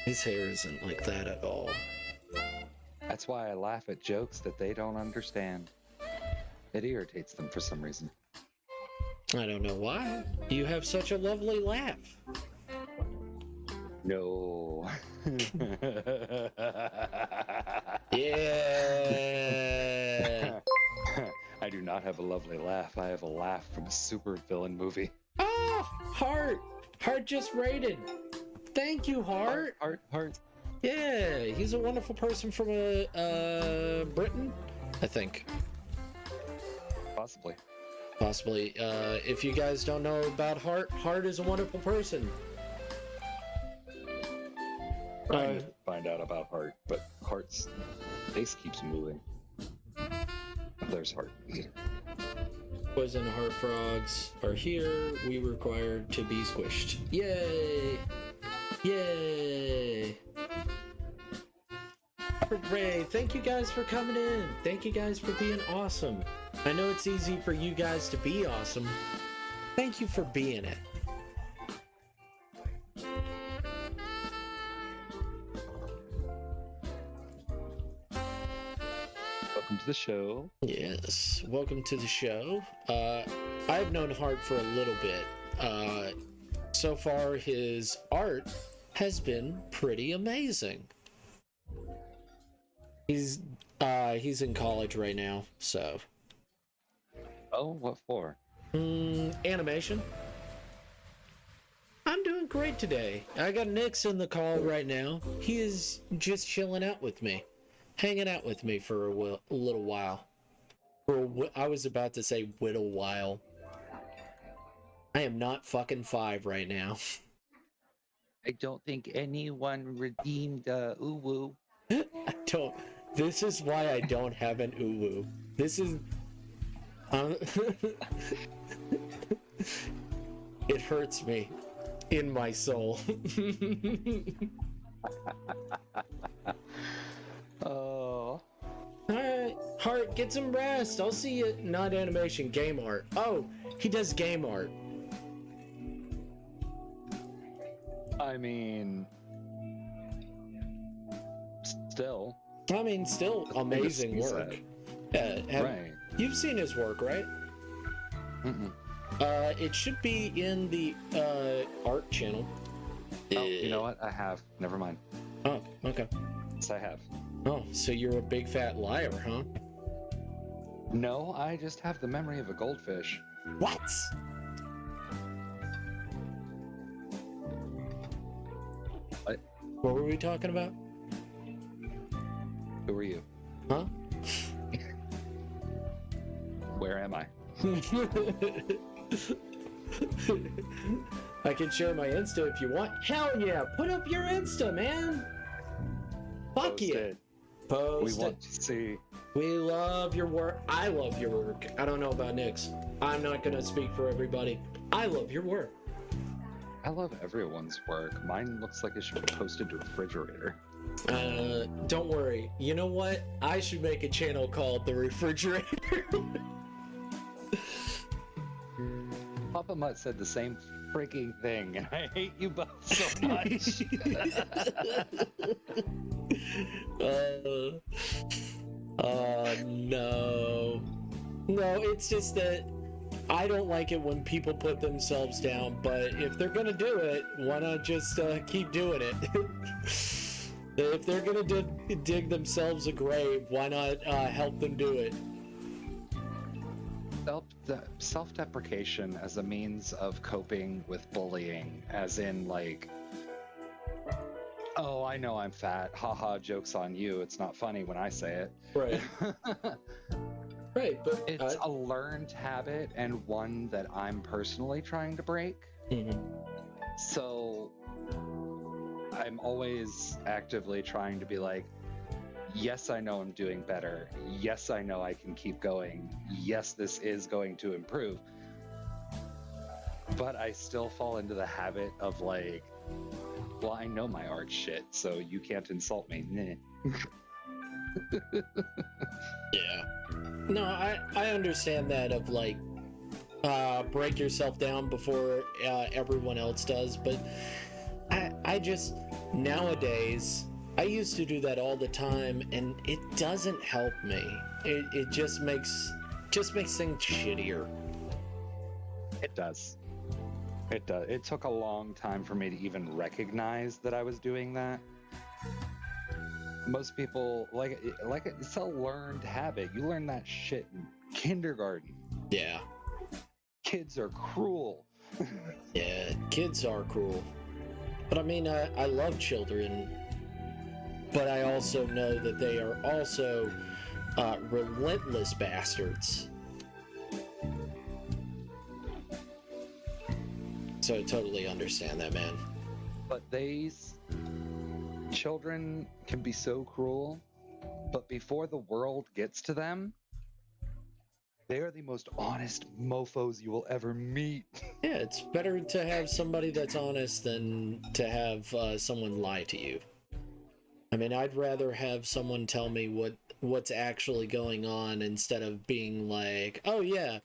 His hair isn't like that at all. That's why I laugh at jokes that they don't understand. It irritates them for some reason. I don't know why. You have such a lovely laugh. No. Yeah. I do not have a lovely laugh. I have a laugh from a super villain movie. Oh, Heart just rated. Thank you, Heart. Heart. Yeah, he's a wonderful person from Britain, I think. Possibly. If you guys don't know about Heart is a wonderful person. Trying to find out about Heart, but Heart's face keeps moving. There's Heart. Poison heart frogs are here. We required to be squished. Yay! Yay! Hooray! Thank you guys for coming in. Thank you guys for being awesome. I know it's easy for you guys to be awesome. Thank you for being it. Welcome to the show. Yes, welcome to the show. I've known Hart for a little bit. So far, his art has been pretty amazing. He's in college right now, so. Oh, what for? Animation. I'm doing great today. I got Nix in the call right now. He is just chilling out with me. Hanging out with me for a little while. I was about to say whittle while. I am not fucking 5 right now. I don't think anyone redeemed Uwu. This is why I don't have an Uwu. This is... it hurts me in my soul. Oh. Alright, Heart, get some rest. I'll see you. Not animation, game art. Oh, he does game art. I mean, still amazing work. Right. You've seen his work, right? Mm-mm. It should be in the art channel. Oh, you know what? I have. Never mind. Oh, okay. Yes, I have. Oh, so you're a big fat liar, huh? No, I just have the memory of a goldfish. What? What? What were we talking about? Who are you? Huh? Where am I? I can share my Insta if you want. Hell yeah! Put up your Insta, man! Fuck yeah! Post We it. want to see. We love your work. I love your work. I don't know about Nix. I'm not gonna speak for everybody. I love your work. I love everyone's work. Mine looks like it should be posted to a refrigerator. Don't worry. You know what? I should make a channel called The Refrigerator. Papa Mutt said the same freaking thing, and I hate you both so much. No. No, it's just that I don't like it when people put themselves down, but if they're gonna do it, why not just keep doing it? If they're gonna dig themselves a grave, why not help them do it? Self-deprecation as a means of coping with bullying, as in like, oh, I know I'm fat, haha, joke's on you, it's not funny when I say it. Right. Right, but it's a learned habit and one that I'm personally trying to break. Mm-hmm. So I'm always actively trying to be like, yes, I know I'm doing better. Yes, I know I can keep going. Yes, this is going to improve. But I still fall into the habit of like, well, I know my art shit, so you can't insult me. Yeah. No, I understand that of like, break yourself down before everyone else does, but I just, nowadays, I used to do that all the time, and it doesn't help me. It just makes things shittier. It does. It does. It took a long time for me to even recognize that I was doing that. Most people like it's a learned habit. You learn that shit in kindergarten. Yeah. Kids are cruel. Yeah, kids are cruel. But I mean, I love children, but I also know that they are also relentless bastards. So I totally understand that, man. But children can be so cruel, but before the world gets to them, they are the most honest mofos you will ever meet. Yeah, it's better to have somebody that's honest than to have someone lie to you. I mean, I'd rather have someone tell me what's actually going on instead of being like, oh yeah,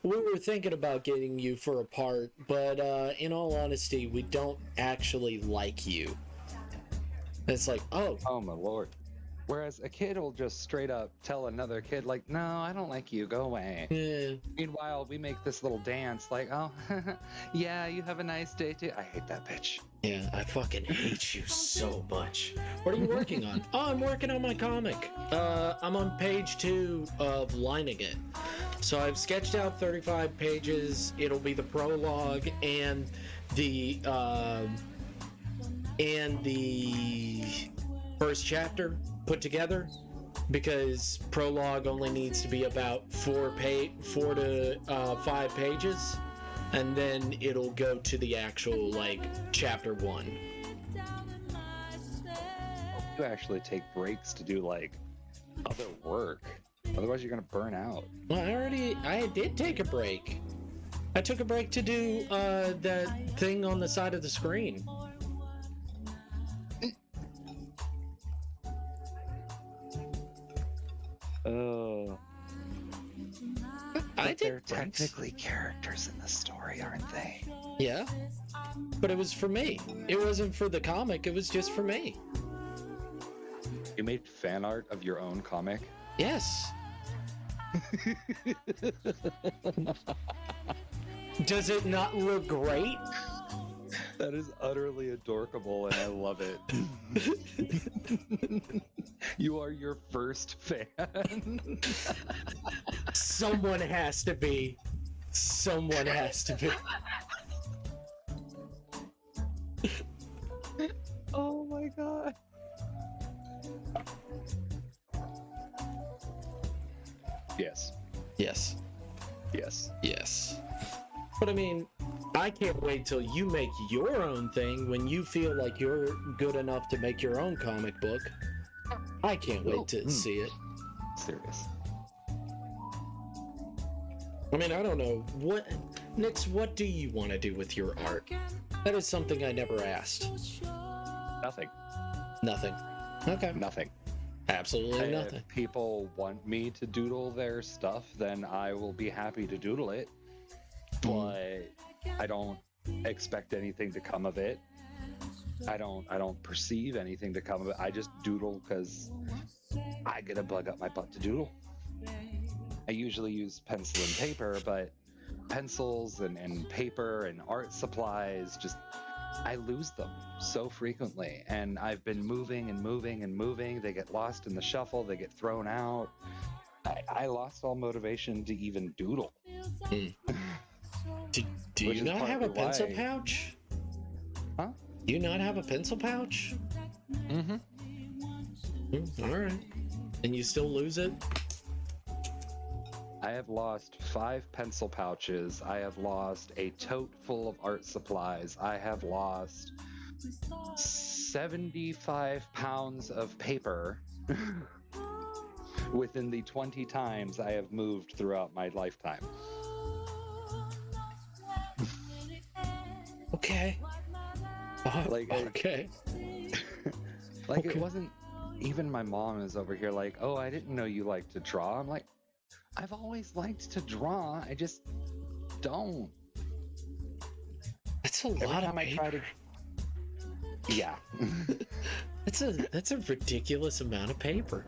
we were thinking about getting you for a part, but in all honesty, we don't actually like you. It's like, oh my lord. Whereas a kid will just straight up tell another kid, like, no, I don't like you, go away. Yeah. Meanwhile, we make this little dance like, oh, yeah, you have a nice day too. I hate that bitch. Yeah, I fucking hate you so much. What are you working on? Oh, I'm working on my comic. I'm on page 2 of lining it. So I've sketched out 35 pages. It'll be the prologue and the first chapter put together, because prologue only needs to be about 4 to 5 pages, and then it'll go to the actual like chapter 1. You actually take breaks to do like other work, otherwise you're gonna burn out. Well, I did take a break. I took a break to do that thing on the side of the screen. Oh. I They're technically characters in the story, aren't they? Yeah. But it was for me. It wasn't for the comic, it was just for me. You made fan art of your own comic? Yes. Does it not look great? That is utterly adorkable, and I love it. You are your first fan. Someone has to be. Someone has to be. Oh my god. Yes. Yes. Yes. Yes. But I mean, I can't wait till you make your own thing when you feel like you're good enough to make your own comic book. I can't wait to see it. Serious. I mean, I don't know. Nix, what do you want to do with your art? That is something I never asked. Nothing. Nothing. Okay. Nothing. Absolutely If nothing. people want me to doodle their stuff, then I will be happy to doodle it. but I don't expect anything to come of it. I don't perceive anything to come of it. I just doodle because I get a bug up my butt to doodle. I usually use pencil and paper, but pencils and paper and art supplies, just I lose them so frequently. And I've been moving and moving and moving. They get lost in the shuffle, they get thrown out. I lost all motivation to even doodle. Do you not have a pencil pouch? Huh? Do you not have a pencil pouch? Mm-hmm. All right. And you still lose it? I have lost 5 pencil pouches. I have lost a tote full of art supplies. I have lost 75 pounds of paper within the 20 times I have moved throughout my lifetime. Okay. Okay. It wasn't even my mom is over here like, oh, I didn't know you liked to draw. I'm like, I've always liked to draw. I just don't. That's a lot of paper. Yeah. That's a ridiculous amount of paper.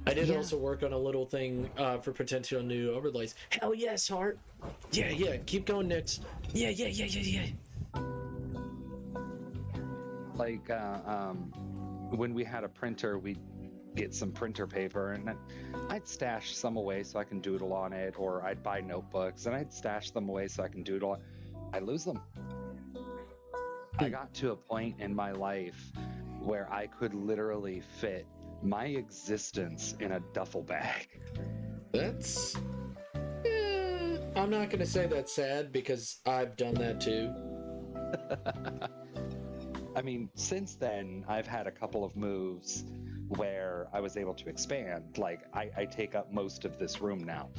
I did also work on a little thing for potential new overlays. Hell yes, Hart. Yeah. Keep going, Nix. Yeah. Like, when we had a printer, we'd get some printer paper, and I'd stash some away so I can doodle on it, or I'd buy notebooks, and I'd stash them away so I can doodle. I lose them. I got to a point in my life where I could literally fit my existence in a duffel bag. That's... I'm not going to say that's sad, because I've done that too. I mean, since then, I've had a couple of moves where I was able to expand. Like, I take up most of this room now.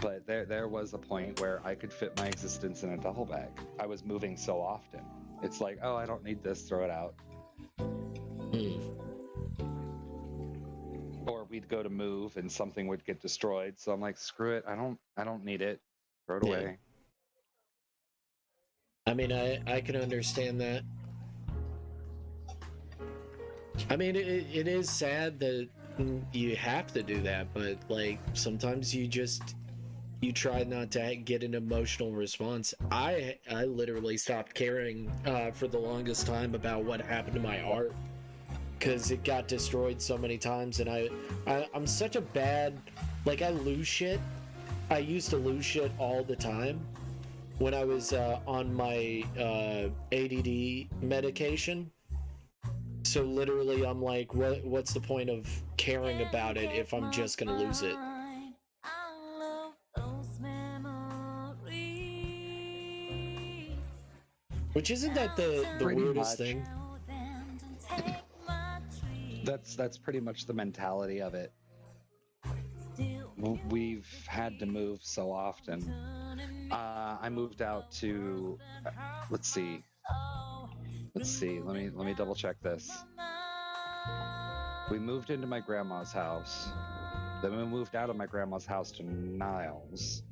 But there was a point where I could fit my existence in a duffel bag. I was moving so often. It's like, oh, I don't need this, throw it out. Or we'd go to move and something would get destroyed. So I'm like, screw it, I don't need it. Throw it away. I mean, I can understand that. I mean, it is sad that you have to do that, but like sometimes you try not to get an emotional response. I literally stopped caring for the longest time about what happened to my art, because it got destroyed so many times, and I'm such a bad, like, I lose shit. I used to lose shit all the time when I was on my ADD medication. So literally, I'm like, what's the point of caring about it if I'm just gonna lose it? Which isn't that the weirdest thing? That's pretty much the mentality of it. We've had to move so often. I moved out to, let's see. Let me double check this. We moved into my grandma's house. Then we moved out of my grandma's house to Niles.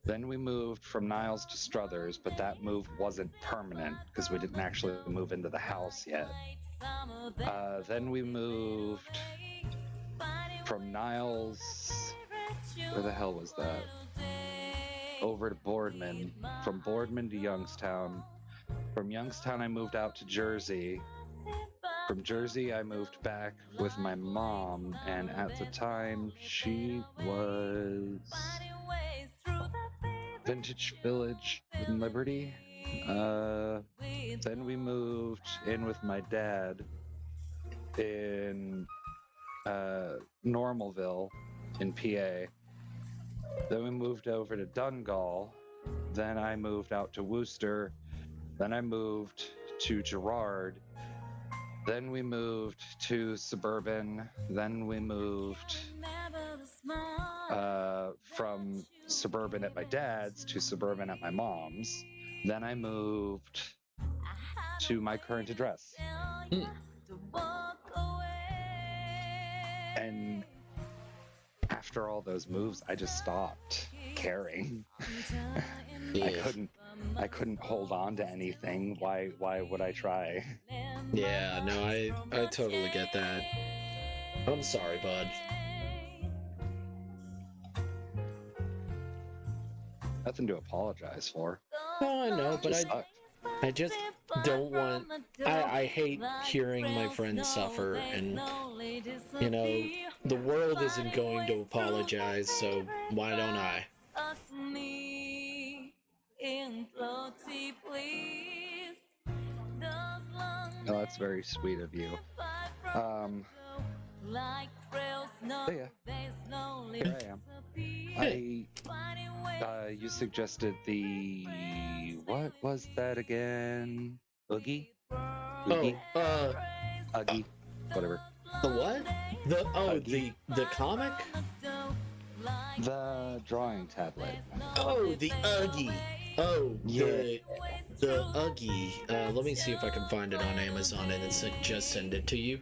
Then we moved from Niles to Struthers, but that move wasn't permanent because we didn't actually move into the house yet. Then we moved from Niles, where the hell was that? Over to Boardman. From Boardman to Youngstown. From Youngstown, I moved out to Jersey. From Jersey, I moved back with my mom, and at the time, she was Vintage Village in Liberty. Then we moved in with my dad in Normalville in PA. Then we moved over to Dungal. Then I moved out to Worcester. Then I moved to Girard. Then we moved to Suburban. Then we moved from Suburban at my dad's to Suburban at my mom's. Then I moved to my current address. And after all those moves, I just stopped caring. Yeah. I couldn't hold on to anything. Why would I try? Yeah, no, I totally get that. I'm sorry, bud. Nothing to apologize for. No, I know, but Just sucked. I just don't want. I hate hearing my friends suffer, and you know, the world isn't going to apologize, so why don't I? No, that's very sweet of you. But yeah, here I am. You suggested the what was that again? Oogie? Oogie? Oogie? Whatever. The what? Oogie. The comic? The drawing tablet. Oh, the Oogie. Oh, Yeah. the Oogie. Let me see if I can find it on Amazon and just send it to you,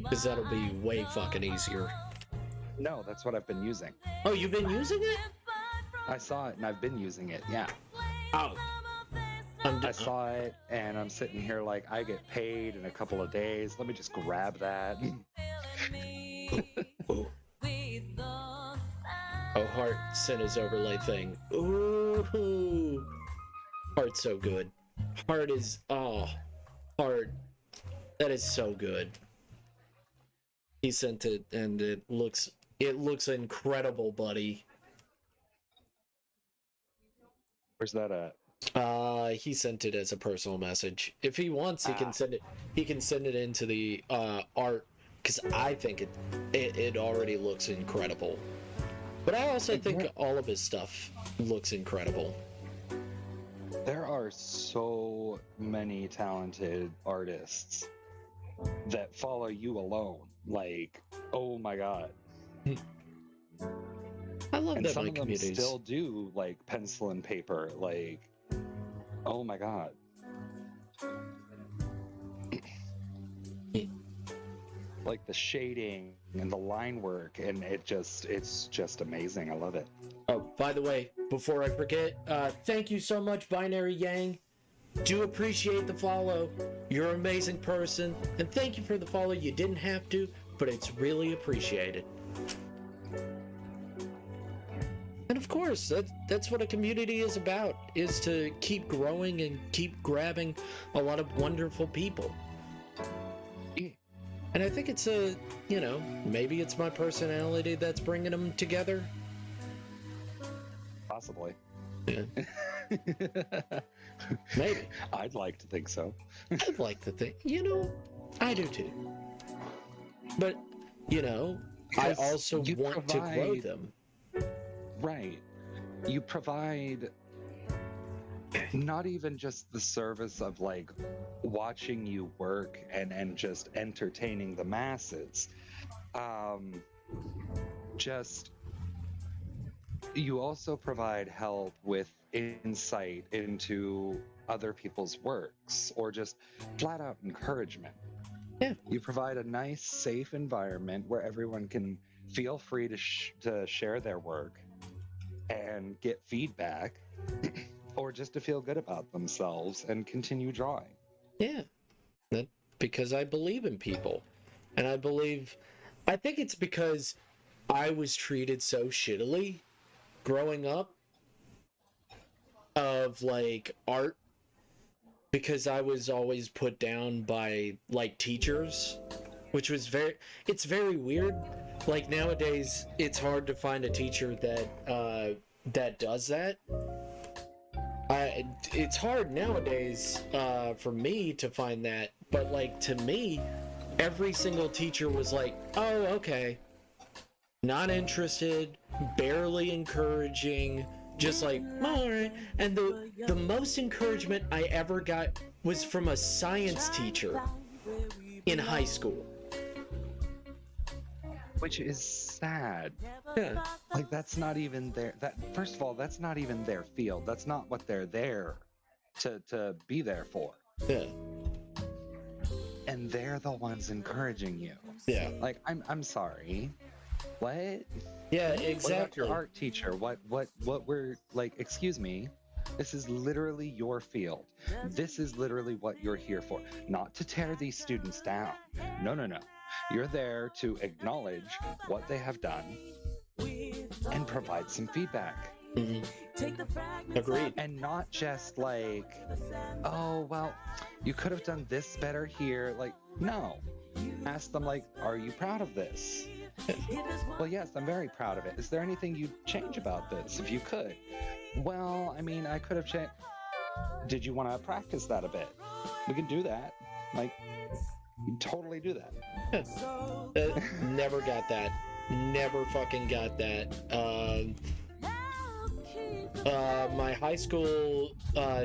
because that'll be way fucking easier. No, that's what I've been using. Oh, you've been using it? I saw it and I've been using it. Yeah. Oh. I saw it and I'm sitting here like, I get paid in a couple of days. Let me just grab that. Oh, Heart sent his overlay thing. Ooh. Heart's so good. Heart is, Heart. That is so good. He sent it and it looks incredible, buddy. Where's that at? He sent it as a personal message. If he wants, he can send it. He can send it into the art, because I think it already looks incredible. But I also think all of his stuff looks incredible. There are so many talented artists that follow you alone. Like, oh my god. I love and that some my of them communities still do like pencil and paper. Like, oh my god. Like the shading and the line work, and it's just amazing. I love it. Oh, by the way, before I forget, thank you so much, Binary Yang. Do appreciate the follow. You're an amazing person, and thank you for the follow. You didn't have to, but it's really appreciated. And of course, that's what a community is about, is to keep growing and keep grabbing a lot of wonderful people. And I think it's maybe it's my personality that's bringing them together. Possibly. Yeah. Maybe. I'd like to think so. I'd like to think, I do too. But, I also want to grow them. Right. You provide not even just the service of like watching you work and just entertaining the masses. Just you also provide help with insight into other people's works, or just flat out encouragement. Yeah. You provide a nice, safe environment where everyone can feel free to share their work and get feedback, or just to feel good about themselves and continue drawing. Yeah. Because I believe in people. And I think it's because I was treated so shittily growing up of like art, because I was always put down by like teachers, which was it's very weird. Like nowadays it's hard to find a teacher that does that. It's hard nowadays for me to find that, but like to me, every single teacher was like, oh, okay, not interested, barely encouraging, just like, all right. And the most encouragement I ever got was from a science teacher in high school. Which is sad. Yeah. Like, that's not even first of all, that's not even their field. That's not what they're there to be there for. Yeah. And they're the ones encouraging you. Yeah. Like, I'm sorry. What? Yeah, What about exactly. your art teacher? What we're like, excuse me, this is literally your field. This is literally what you're here for. Not to tear these students down. No, no, no. You're there to acknowledge what they have done and provide some feedback. Agreed. And not just like, oh, well, you could have done this better here. Like, no. Ask them, like, are you proud of this? Well, yes, I'm very proud of it. Is there anything you'd change about this if you could? Well, I mean, I could have changed. Did you want to practice that a bit? We can do that. Like, totally do that. Never got that. Never fucking got that. My high school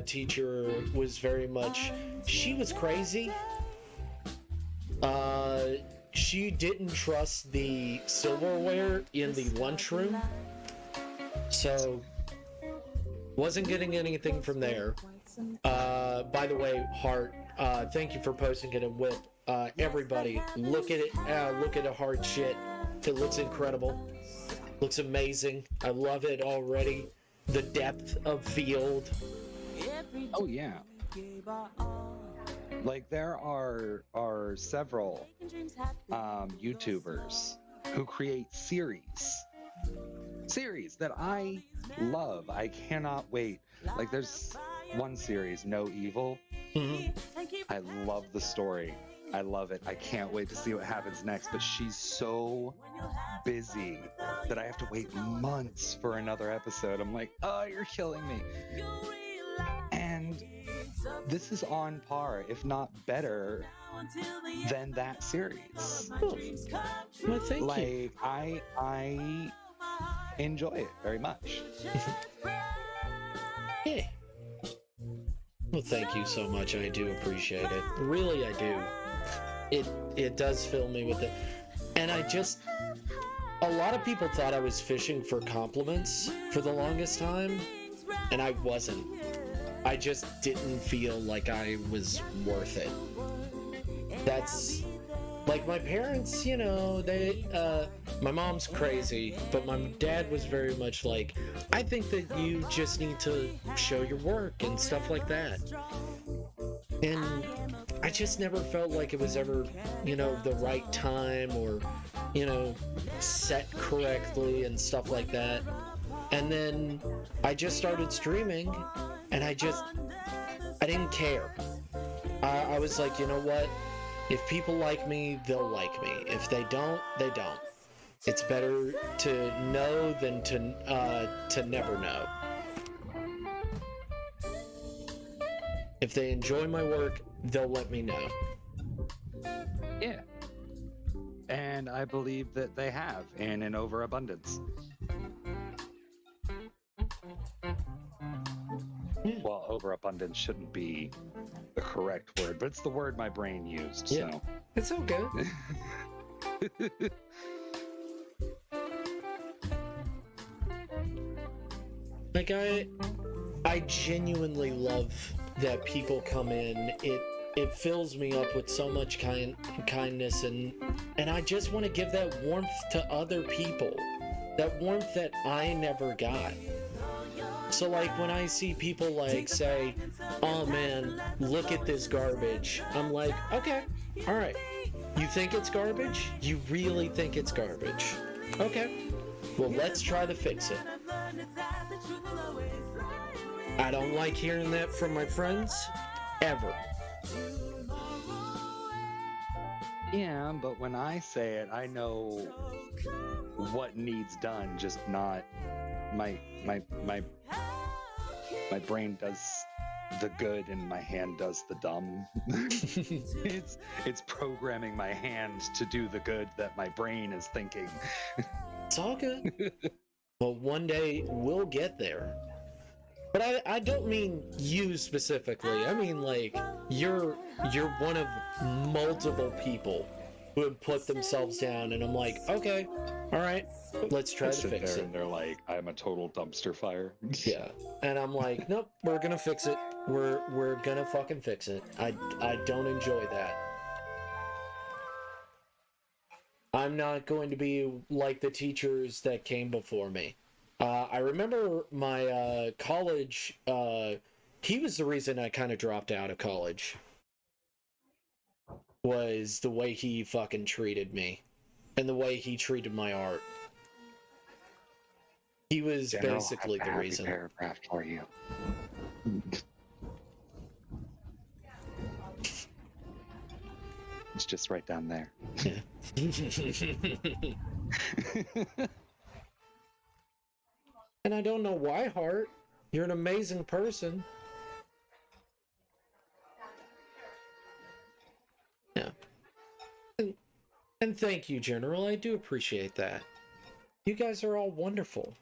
teacher was very much, she was crazy. She didn't trust the silverware in the lunchroom, so wasn't getting anything from there. By the way, Hart, thank you for posting it in Whip. Everybody, look at it. Look at the Hart shit. It looks incredible. Looks amazing. I love it already. The depth of field. Oh yeah. Like there are several YouTubers who create series that I love. I cannot wait. Like there's one series, No Evil. I love the story. I love it. I can't wait to see what happens next. But she's so busy that I have to wait months for another episode. I'm like, oh, you're killing me. And this is on par, if not better, than that series. Oh. Well, thank you. Like I enjoy it very much. Yeah. Well, thank you so much. I do appreciate it. Really, I do. It does fill me with it. And a lot of people thought I was fishing for compliments for the longest time, and I wasn't. I just didn't feel like I was worth it. That's like my parents, you know, my mom's crazy, but my dad was very much like, I think that you just need to show your work and stuff like that. And I just never felt like it was ever, you know, the right time or, you know, set correctly and stuff like that. And then I just started streaming and I didn't care. I was like, you know what? If people like me, they'll like me. If they don't, they don't. It's better to know than to never know. If they enjoy my work, they'll let me know. Yeah. And I believe that they have, and in overabundance. Well, overabundance shouldn't be the correct word, but it's the word my brain used, yeah. So. It's okay. Like, I genuinely love that people come in. It fills me up with so much kindness, and I just want to give that warmth to other people. That warmth that I never got. So like when I see people like say, oh man, look at this garbage, I'm like, okay, all right. You think it's garbage? You really think it's garbage? Okay, well let's try to fix it. I don't like hearing that from my friends, ever. Yeah, but when I say it, I know what needs done, just not my brain does the good and my hand does the dumb. it's programming my hand to do the good that my brain is thinking. It's all good. Well, one day we'll get there. But I don't mean you specifically. I mean like you're one of multiple people who have put themselves down, and I'm like, okay, all right, let's try to fix it. And they're like, I'm a total dumpster fire. Yeah, and I'm like, nope, we're gonna fix it. We're gonna fucking fix it. I don't enjoy that. I'm not going to be like the teachers that came before me. I remember my college, he was the reason I kind of dropped out of college, was the way he fucking treated me and the way he treated my art. He was General, basically the reason. Paragraph for you. It's just right down there. Yeah. And I don't know why, Hart. You're an amazing person. Yeah. And thank you, General. I do appreciate that. You guys are all wonderful.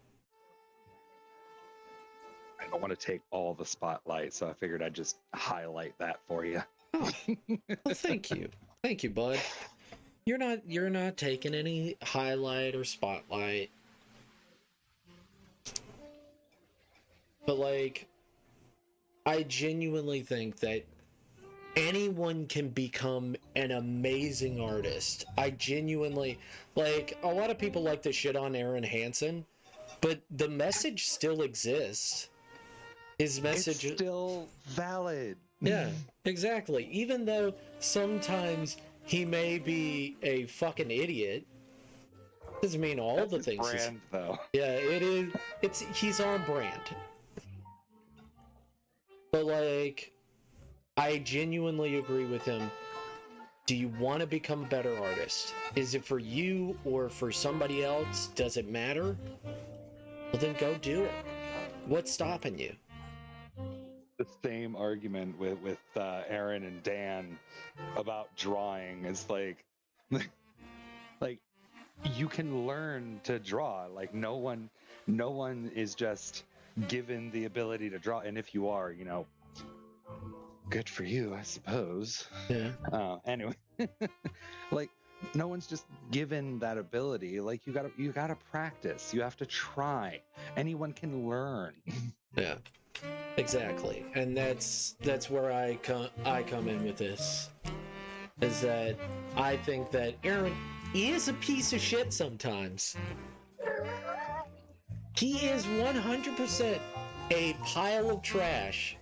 I don't want to take all the spotlight, so I figured I'd just highlight that for you. Oh, well, thank you. Thank you, bud. You're not taking any highlight or spotlight. But like, I genuinely think that anyone can become an amazing artist. I genuinely, like, a lot of people like to shit on Aaron Hansen, but the message still exists. His message is still valid. Yeah, exactly. Even though sometimes he may be a fucking idiot, doesn't mean all That's the his things. Brand, though. Yeah, it is. He's on brand. But like, I genuinely agree with him. Do you want to become a better artist? Is it for you or for somebody else? Does it matter? Well, then go do it. What's stopping you? The same argument with Aaron and Dan about drawing. It's like you can learn to draw. Like no one is just given the ability to draw. And if you are, good for you, I suppose. Yeah. Anyway, like no one's just given that ability. Like you gotta practice. You have to try. Anyone can learn. Yeah. Exactly. And that's where I come in with this. Is that I think that Aaron is a piece of shit sometimes. He is 100% a pile of trash,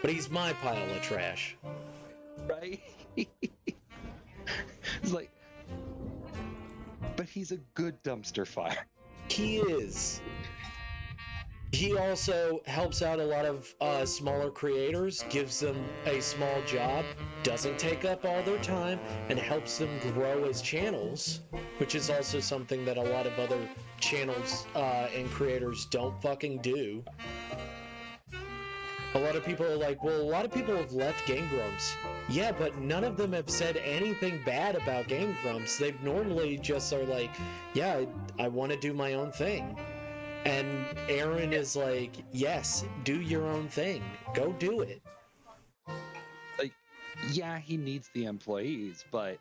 but he's my pile of trash. Right? It's like, but he's a good dumpster fire. He is. He also helps out a lot of smaller creators, gives them a small job, doesn't take up all their time, and helps them grow as channels, which is also something that a lot of other channels and creators don't fucking do. A lot of people are like, well, a lot of people have left Game Grumps. Yeah, but none of them have said anything bad about Game Grumps. They've normally just are like, yeah, I want to do my own thing. And Aaron is like, yes, do your own thing. Go do it. Like, yeah, he needs the employees, but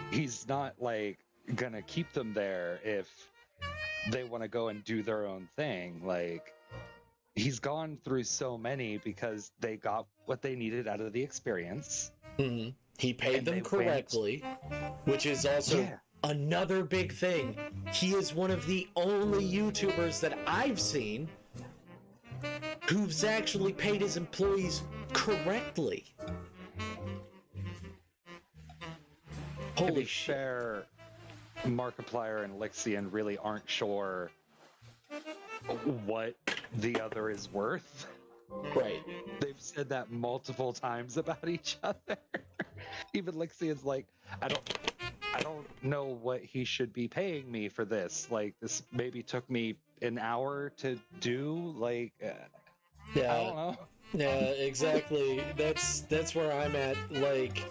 he's not like gonna keep them there if they want to go and do their own thing. Like, he's gone through so many because they got what they needed out of the experience. Mm-hmm. He paid them correctly, which is also another big thing. He is one of the only YouTubers that I've seen who's actually paid his employees correctly. Holy shit. Fair, Markiplier and Lixian really aren't sure what the other is worth. Right. They've said that multiple times about each other. Even Lixian's like, I don't know what he should be paying me for this. Like, this maybe took me an hour to do. Like, yeah. I don't know. Yeah, exactly. That's where I'm at. Like,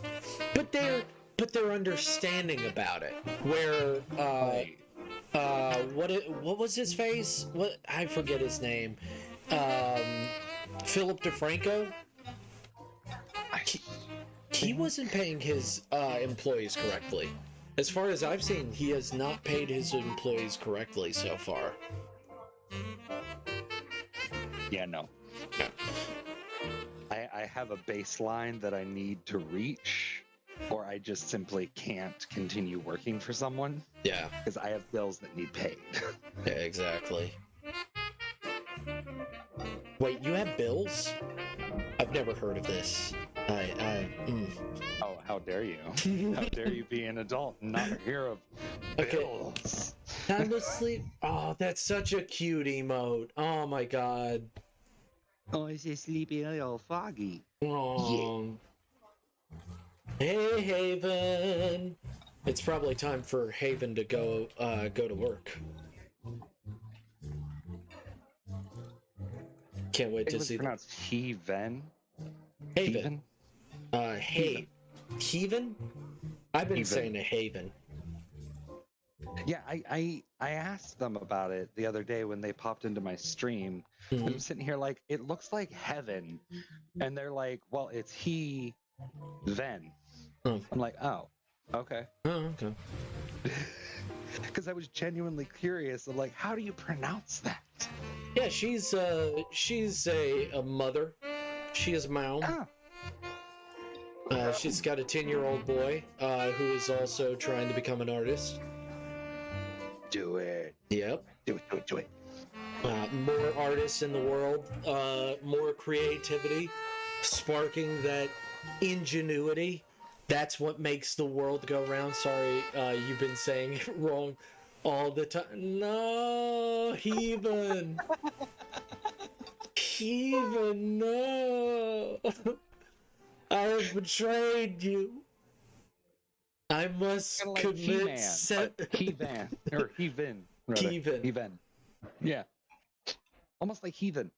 but they're understanding about it. Where what was his face? What, I forget his name. Philip DeFranco. He wasn't paying his employees correctly. As far as I've seen, he has not paid his employees correctly so far. Yeah, no. I have a baseline that I need to reach, or I just simply can't continue working for someone. Yeah. Because I have bills that need paid. Yeah, exactly. Wait, you have bills? I've never heard of this. Oh, how dare you? How dare you be an adult and not hear of bills? Time to sleep. Oh, that's such a cute emote. Oh my god. Oh, is he sleepy a little foggy? Oh. Hey, Haven. It's probably time for Haven to go to work. Can't wait to see. It was pronounced Heaven. Haven. Heaven? I've been saying a Haven. Yeah, I asked them about it the other day when they popped into my stream. Mm-hmm. I'm sitting here like, it looks like heaven. And they're like, well, it's he, then. Oh. I'm like, oh, okay. Oh, okay. Because I was genuinely curious of like, how do you pronounce that? Yeah, she's a mother. She is mom. Oh. She's got a 10-year-old boy who is also trying to become an artist. Do it. Yep. Do it. More artists in the world, more creativity, sparking that ingenuity. That's what makes the world go round. Sorry, you've been saying it wrong all the time. No, Heaven. Heaven, no. I have betrayed you. I must like commit Heaven. Or Heaven. Heaven. Yeah. Almost like heathen.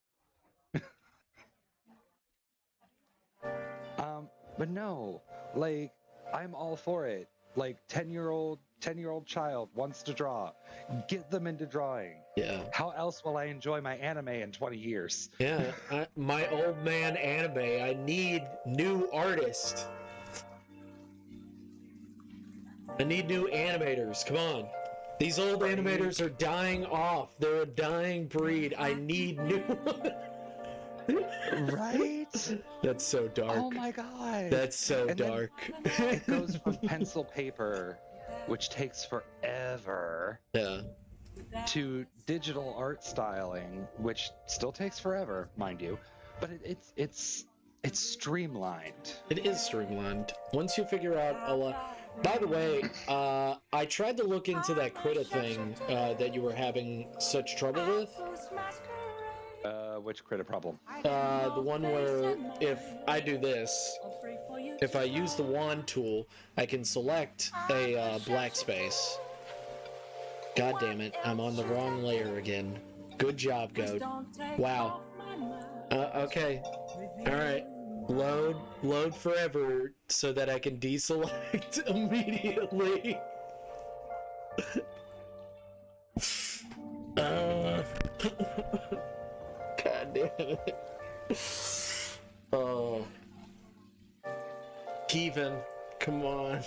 But no, like, I'm all for it. Like, 10-year-old child wants to draw. Get them into drawing. Yeah. How else will I enjoy my anime in 20 years? Yeah, my old man anime. I need new artists. I need new animators. Come on. These old animators are dying off. They're a dying breed. I need new ones. Right? That's so dark. Oh my god. That's so dark. It goes from pencil paper, which takes forever, to digital art styling, which still takes forever, mind you. But it's streamlined. It is streamlined. Once you figure out a lot. By the way, I tried to look into that Krita thing that you were having such trouble with. Which Krita problem? The one where if I do this, if I use the wand tool, I can select a black space. God damn it, I'm on the wrong layer again. Good job, Goat. Wow. Okay. Alright. Load forever so that I can deselect immediately. God damn it. Oh. Kevin, come on.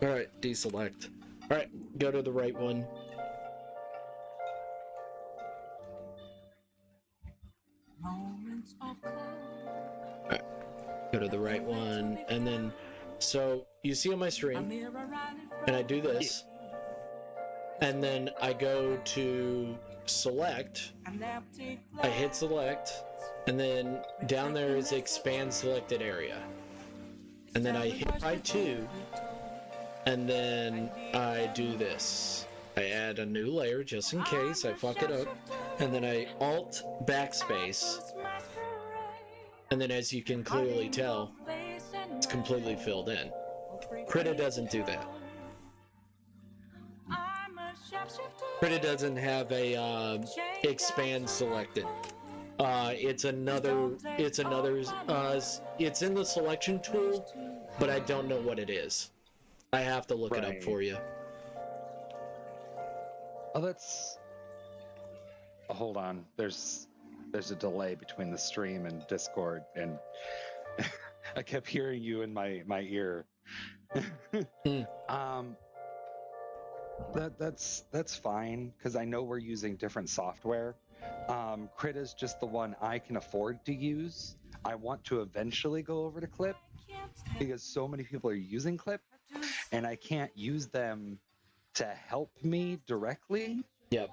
Alright, deselect. Alright, go to the right one. Alright, go to the right one, and then, so, you see on my stream, and I do this, and then I go to select, I hit select, and then down there is expand selected area. And then I hit right 2, and then I do this. I add a new layer just in case I fuck it up, and then I alt backspace, and then as you can clearly tell, it's completely filled in. Krita doesn't do that. Krita doesn't have a expand selected. It's in the selection tool, but I don't know what it is. I have to look it up for you. Oh, that's... Oh, hold on. There's a delay between the stream and Discord, and I kept hearing you in my ear. That's fine, because I know we're using different software. Krita's just the one I can afford to use. I want to eventually go over to Clip because so many people are using Clip, and I can't use them to help me directly. Yep.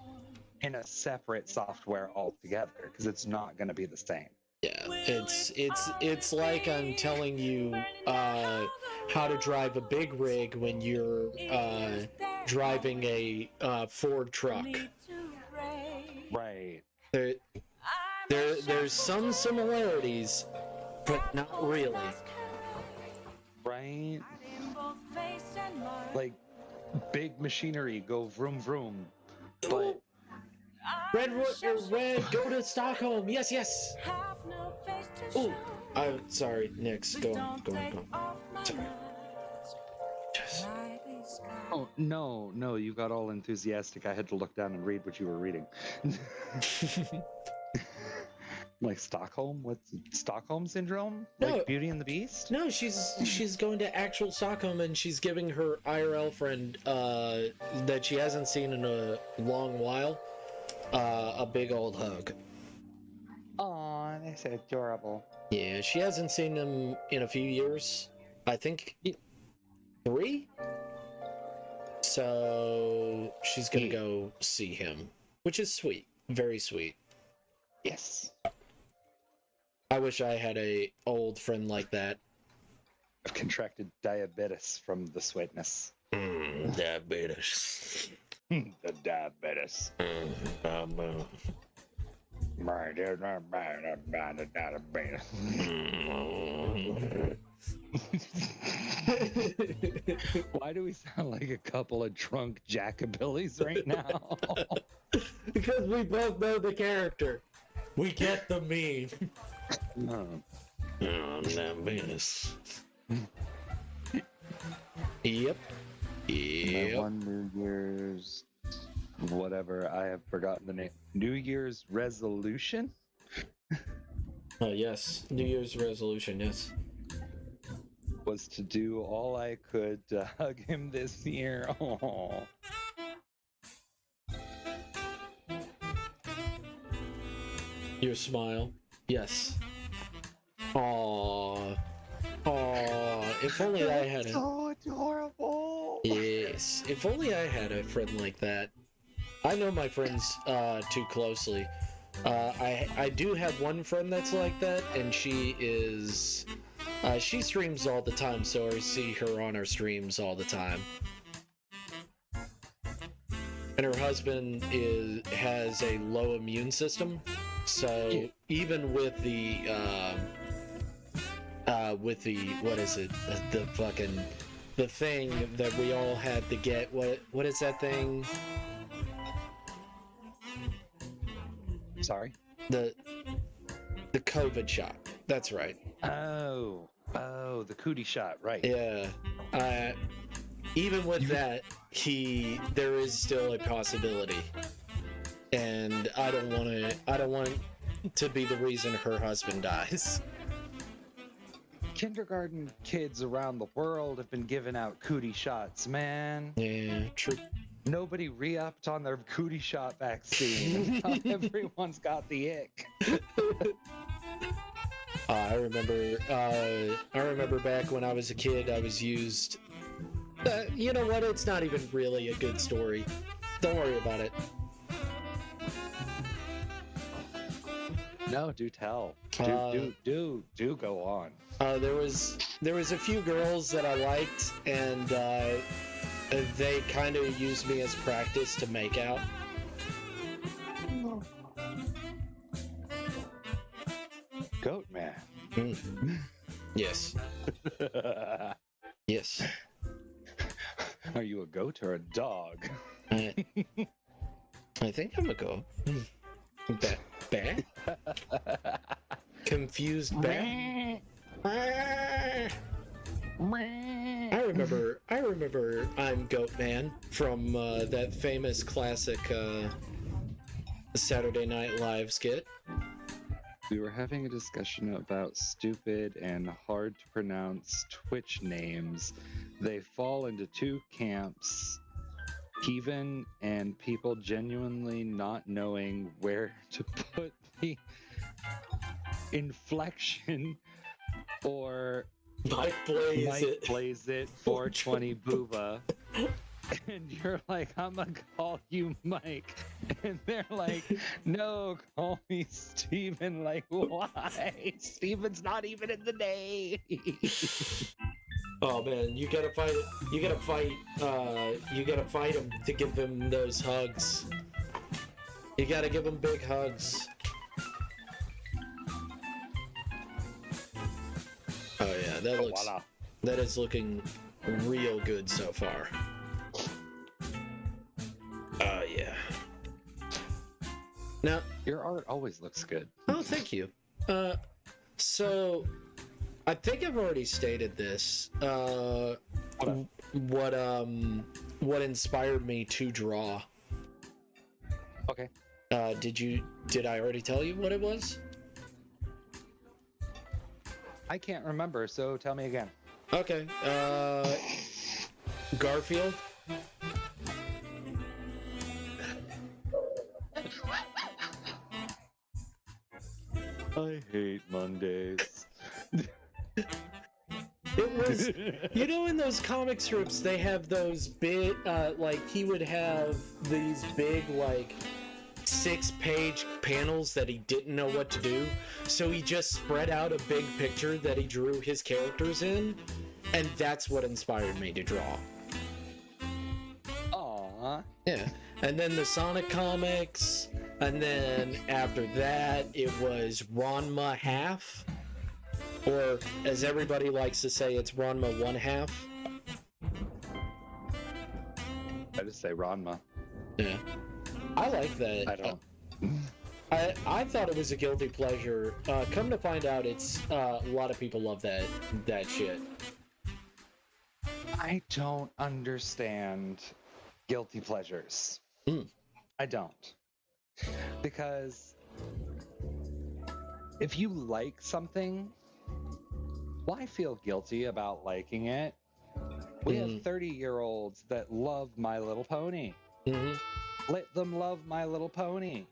In a separate software altogether, because it's not going to be the same. Yeah, it's like I'm telling you how to drive a big rig when you're driving a Ford truck. Right. There's some similarities, but not really. Right. Like big machinery go vroom vroom, but Red, go to Stockholm. Yes. Oh, I'm sorry, Nix. Go on. Sorry. Yes. Oh no! You got all enthusiastic. I had to look down and read what you were reading. Like Stockholm? What's Stockholm syndrome? No. Like Beauty and the Beast? No, she's going to actual Stockholm, and she's giving her IRL friend that she hasn't seen in a long while a big old hug. Aw, that's adorable. Yeah, she hasn't seen him in a few years. I think 3? So she's gonna go see him, which is sweet. Very sweet. Yes. I wish I had a old friend like that. I've contracted diabetes from the sweetness. Diabetes. The diabetes. Why do we sound like a couple of drunk jackabillies right now? Because we both know the character. We get the meme. Diabetes. Yep. My one New Year's, whatever, I have forgotten the name. New Year's resolution? Oh, yes. New Year's resolution, yes. Was to do all I could to hug him this year. Aww. Your smile. Yes. Aww. If only I had So adorable. Yes. If only I had a friend like that. I know my friends too closely. I do have one friend that's like that, and she is... she streams all the time, so I see her on her streams all the time. And her husband has a low immune system, so even with the what is it? The thing that we all had to get. What is that thing? Sorry? The COVID shot. That's right. Oh, the cootie shot, right. Yeah. Even with that, there is still a possibility. And I don't want to be the reason her husband dies. Kindergarten kids around the world have been giving out cootie shots, man. Yeah, true. Nobody re-upped on their cootie shot vaccine. Now everyone's got the ick. I remember back when I was a kid, I was used... you know what? It's not even really a good story. Don't worry about it. No, do tell. Do go on. There was a few girls that I liked, and they kind of used me as practice to make out. Goat man. Yes. Yes. Are you a goat or a dog? I think I'm a goat. Bat? Confused bat? I remember I'm Goat Man from that famous classic Saturday Night Live skit. We were having a discussion about stupid and hard to pronounce Twitch names. They fall into two camps: Heathen and people genuinely not knowing where to put the inflection or Mike plays it 420 booba. And you're like, I'm gonna call you Mike. And they're like, no, call me Steven. Like, why? Steven's not even in the name. Oh man, you gotta fight him to give him those hugs. You gotta give him big hugs. Oh yeah, that is looking real good so far. Oh yeah. Now Your art always looks good. Oh, thank you. So I think I've already stated this. What inspired me to draw? Okay. Did I already tell you what it was? I can't remember, so tell me again. Okay. Garfield. I hate Mondays. It was, in those comic strips, they have those big, he would have these big, 6-page panels that he didn't know what to do, so he just spread out a big picture that he drew his characters in, and that's what inspired me to draw. Aww. Yeah. And then the Sonic comics, and then after that, it was Ranma half. Or, as everybody likes to say, it's Ranma 1/2. I just say Ranma. Yeah. I like that. I don't. I thought it was a guilty pleasure. Come to find out, it's a lot of people love that shit. I don't understand guilty pleasures. I don't. Because if you like something, why feel guilty about liking it? We have 30-year-olds that love My Little Pony. Mm-hmm. Let them love My Little Pony.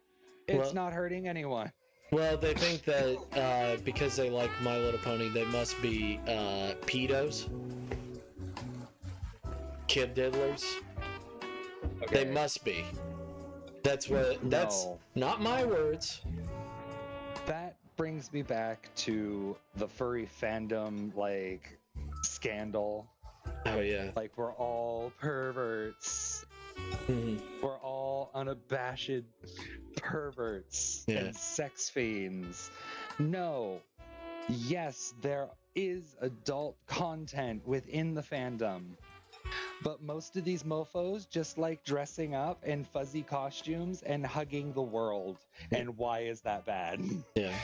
It's not hurting anyone. Well, they think that because they like My Little Pony, they must be pedos. Kid diddlers. Okay. They must be. That's not my words. That brings me back to the furry fandom, scandal. Oh, yeah. We're all perverts. Mm-hmm. We're all unabashed perverts and sex fiends. No. Yes, there is adult content within the fandom. But most of these mofos just like dressing up in fuzzy costumes and hugging the world. And why is that bad? Yeah.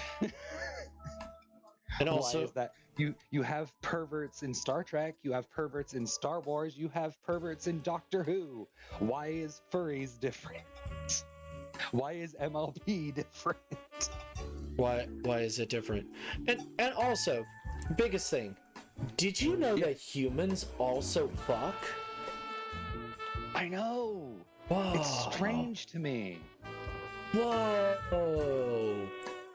And also, why is that? You have perverts in Star Trek, you have perverts in Star Wars, you have perverts in Doctor Who. Why is furries different? Why is MLP different? Why is it different? And also, biggest thing, did you know that humans also fuck? I know. Whoa. It's strange to me. Whoa.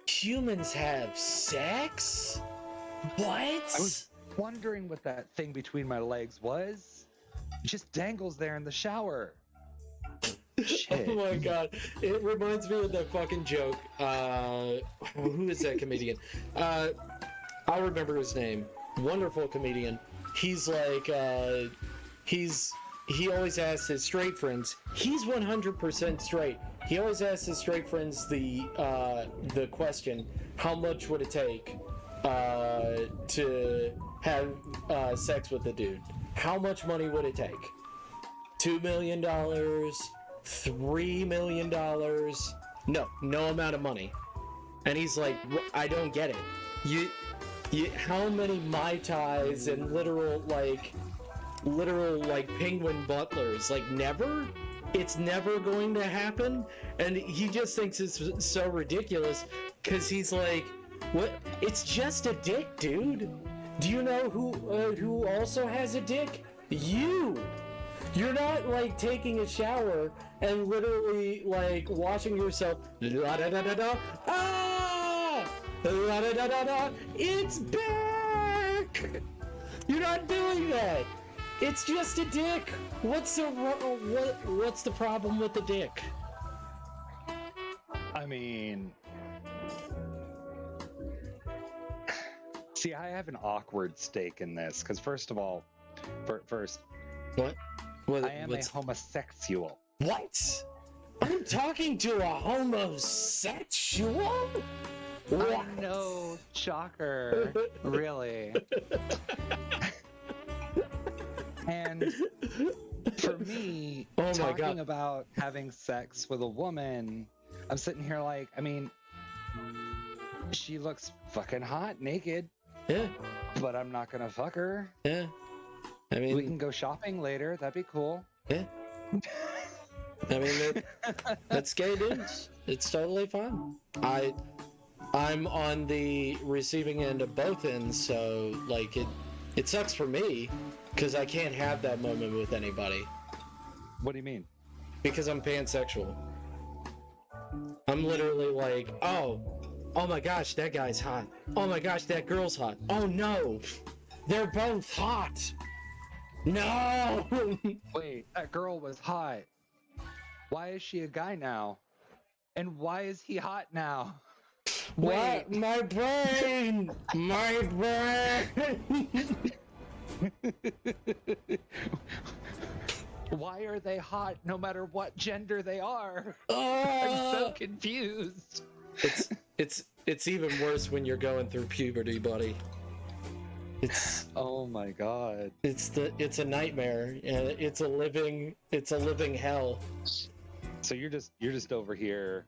Humans have sex? What? I was wondering what that thing between my legs was. It just dangles there in the shower. Shit. Oh my god. It reminds me of that fucking joke. Who is that comedian? I remember his name. Wonderful comedian. He's like, he always asks his straight friends. He's 100% straight. He always asks his straight friends the question, how much would it take to have sex with a dude? How much money would it take? $2 million? $3 million? No amount of money. And he's like, I don't get it. You how many Mai Tais and literal penguin butlers? Never? It's never going to happen? And he just thinks it's so ridiculous because he's like, what? It's just a dick, dude. Do you know who also has a dick? You! You're not taking a shower and literally washing yourself. Ah! It's back! You're not doing that! It's just a dick! What's the problem with the dick? I mean, see, I have an awkward stake in this because, first of all, first, What? I am a homosexual. What? I'm talking to a homosexual? What? No, shocker. Really. And for me, talking about having sex with a woman, I'm sitting here like, I mean, she looks fucking hot naked. Yeah. But I'm not gonna fuck her. Yeah. I mean, we can go shopping later. That'd be cool. Yeah. I mean, that's gay dudes. It's totally fine. I'm on the receiving end of both ends, so like it sucks for me because I can't have that moment with anybody. What do you mean? Because I'm pansexual. I'm literally like, oh my gosh, that guy's hot. Oh my gosh, that girl's hot. Oh no, they're both hot. No. Wait, that girl was hot. Why is she a guy now? And why is he hot now? What? My brain! My brain! Why are they hot no matter what gender they are? I'm so confused. It's even worse when you're going through puberty, buddy. It's oh my god. It's a nightmare, and it's a living hell. So you're just over here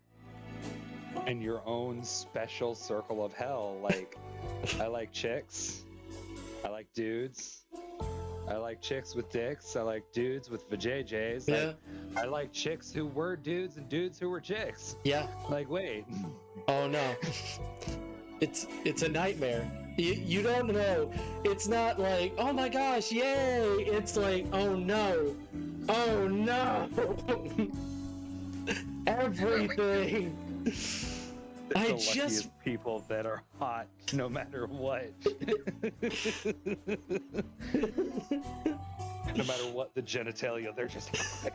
in your own special circle of hell. Like, I like chicks. I like dudes. I like chicks with dicks. I like dudes with vajayjays. Yeah. I like chicks who were dudes and dudes who were chicks. Yeah. Like, wait. Oh no. It's a nightmare. You don't know. It's not like, oh my gosh, yay. It's like, oh no. Oh no. Everything. I just people that are hot no matter what. No matter what the genitalia, they're just hot.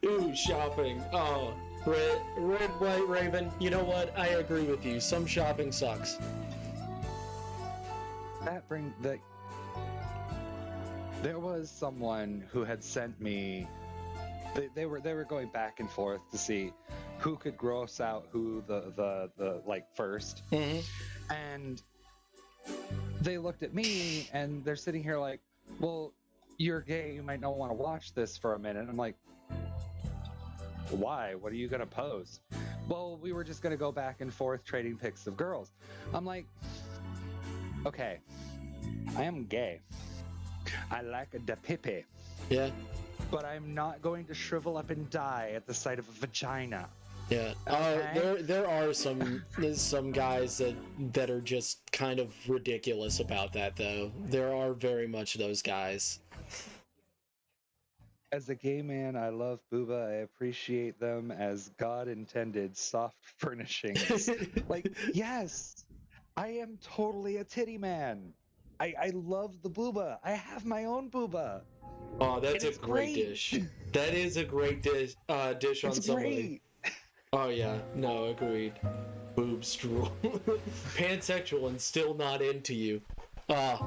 Ooh, shopping. Oh, red, white, raven. You know what? I agree with you. Some shopping sucks. There was someone who had sent me. They were going back and forth to see who could gross out who the like first. Mm-hmm. And they looked at me and they're sitting here like, well, you're gay, you might not want to watch this for a minute. I'm like, why? What are you gonna post? Well, we were just gonna go back and forth trading pics of girls. I'm like, okay, I am gay. I like the pipi. Yeah. But I'm not going to shrivel up and die at the sight of a vagina. Yeah. Okay? There are some guys that are just kind of ridiculous about that, though. There are very much those guys. As a gay man, I love booba. I appreciate them as God intended soft furnishings. Like, yes, I am totally a titty man. I love the booba. I have my own booba. Oh, that's a great dish. That is a great dish on somebody. Oh yeah, no, agreed. Boobs drool. Pansexual and still not into you. That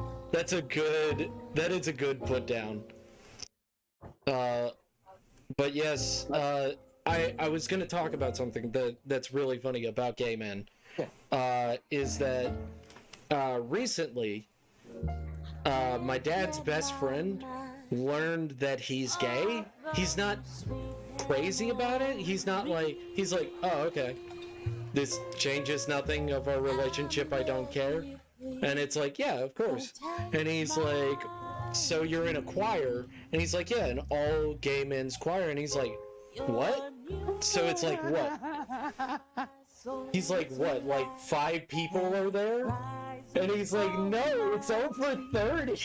is a good put down. But yes, I was gonna talk about something that's really funny about gay men. Is that recently my dad's best friend learned that he's gay. He's not crazy about it. He's like, oh, okay. This changes nothing of our relationship. I don't care. And it's like, yeah, of course. And he's like, so you're in a choir? And he's like, yeah, an all gay men's choir. And he's like, what? So it's like, what? He's like, what? Like 5 people are there? And he's like, no, it's over 30.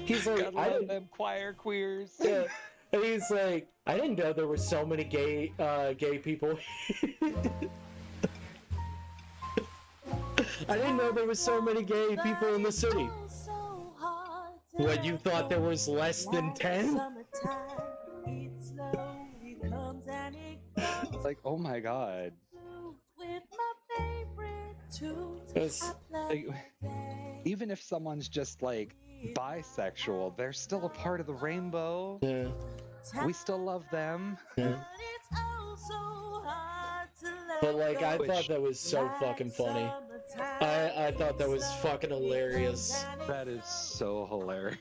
He's like, I love them choir queers. Yeah. And he's like, I didn't know there were so many gay people. I didn't know there were so many gay people in the city. What, you thought there was less than 10? Like, oh my god. Like, even if someone's just like bisexual, they're still a part of the rainbow. Yeah. We still love them. Yeah. But like, I thought that was so fucking funny. I thought that was fucking hilarious. That is so hilarious.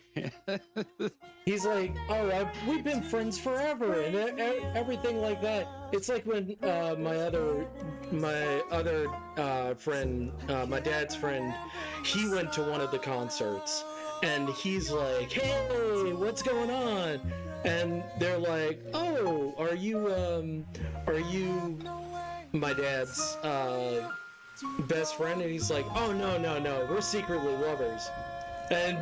He's like, oh, we've been friends forever, and everything like that. It's like when my other friend, my dad's friend, he went to one of the concerts, and he's like, hey, what's going on? And they're like, oh, are you my dad's best friend? And he's like, oh, no, we're secretly lovers. And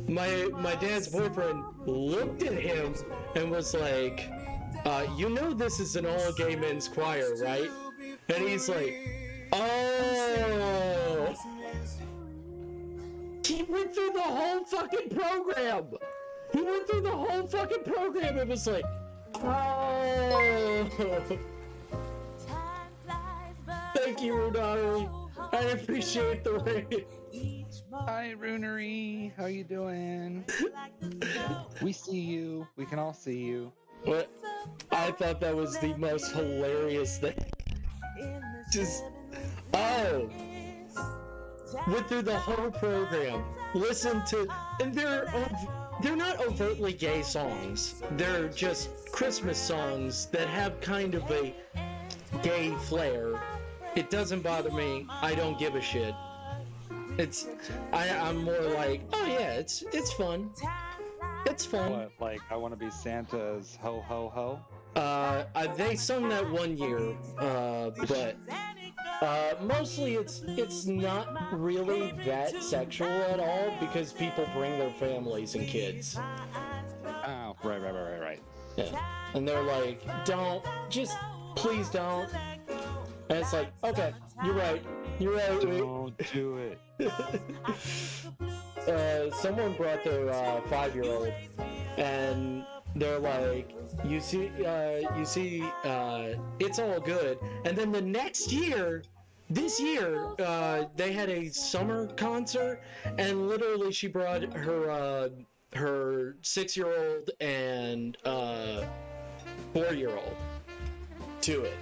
my dad's boyfriend looked at him and was like, you know this is an all gay men's choir, right? And he's like, oh. He went through the whole fucking program. He went through the whole fucking program and was like, oh. Thank you, Runari. I appreciate the raid. Hi, Roonery. How you doing? We see you. We can all see you. What? I thought that was the most hilarious thing. Just, oh. Went through the whole program. Listen to, and they're not overtly gay songs. They're just Christmas songs that have kind of a gay flair. It doesn't bother me. I don't give a shit. I'm more like, oh yeah, it's fun. It's fun. What, like, I want to be Santa's ho ho ho? They sung that one year, but mostly it's not really that sexual at all because people bring their families and kids. Oh, right. Yeah. And they're like, please don't. And it's like, okay, you're right. Don't do it. Someone brought their 5-year-old, and they're like, you see, it's all good. And then the next year, this year, they had a summer concert, and literally she brought her 6-year-old and 4-year-old to it.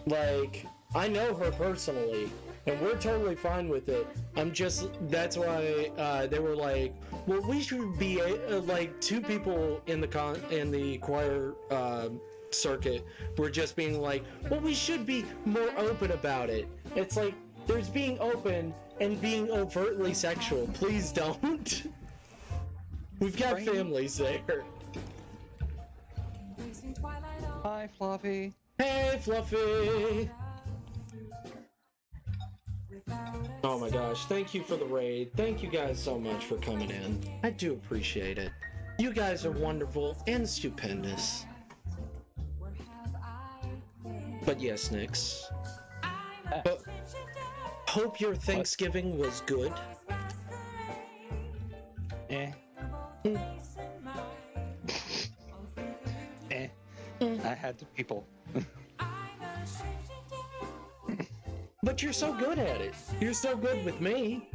Like, I know her personally, and we're totally fine with it. That's why they were like, well, we should be like 2 people in the choir circuit were just being like, well, we should be more open about it. It's like, there's being open and being overtly sexual. Please don't. We've got families there. Hi, Fluffy. Hey, Fluffy. Oh my gosh, thank you for the raid. Thank you guys so much for coming in. I do appreciate it. You guys are wonderful and stupendous. But yes, Nix. But hope your Thanksgiving was good. Eh. I had to people. But you're so good at it. You're so good with me.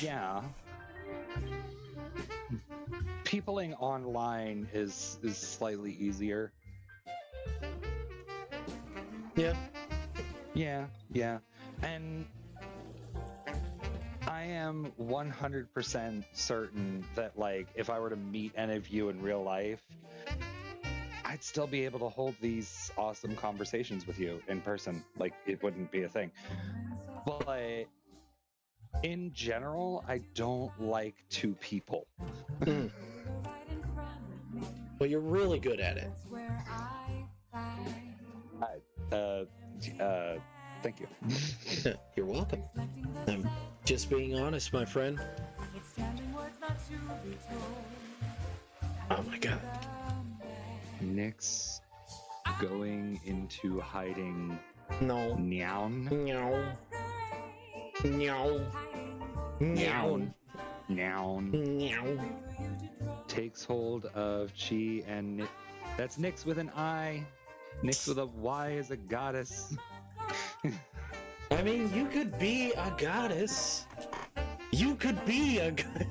Yeah. Peopling online is slightly easier. Yeah. And I am 100% certain that, like, if I were to meet any of you in real life, I'd still be able to hold these awesome conversations with you in person. Like, it wouldn't be a thing. But in general, I don't like 2 people. Well, you're really good at it. Thank you. You're welcome. I'm just being honest, my friend. Oh my god. Nyx going into hiding. No. Nyan. Meow. Meow. Meow. Nyan. Meow. Takes hold of Chi and Nyx. That's Nyx with an I. Nyx with a Y is a goddess. I mean, you could be a goddess. You could be a goddess.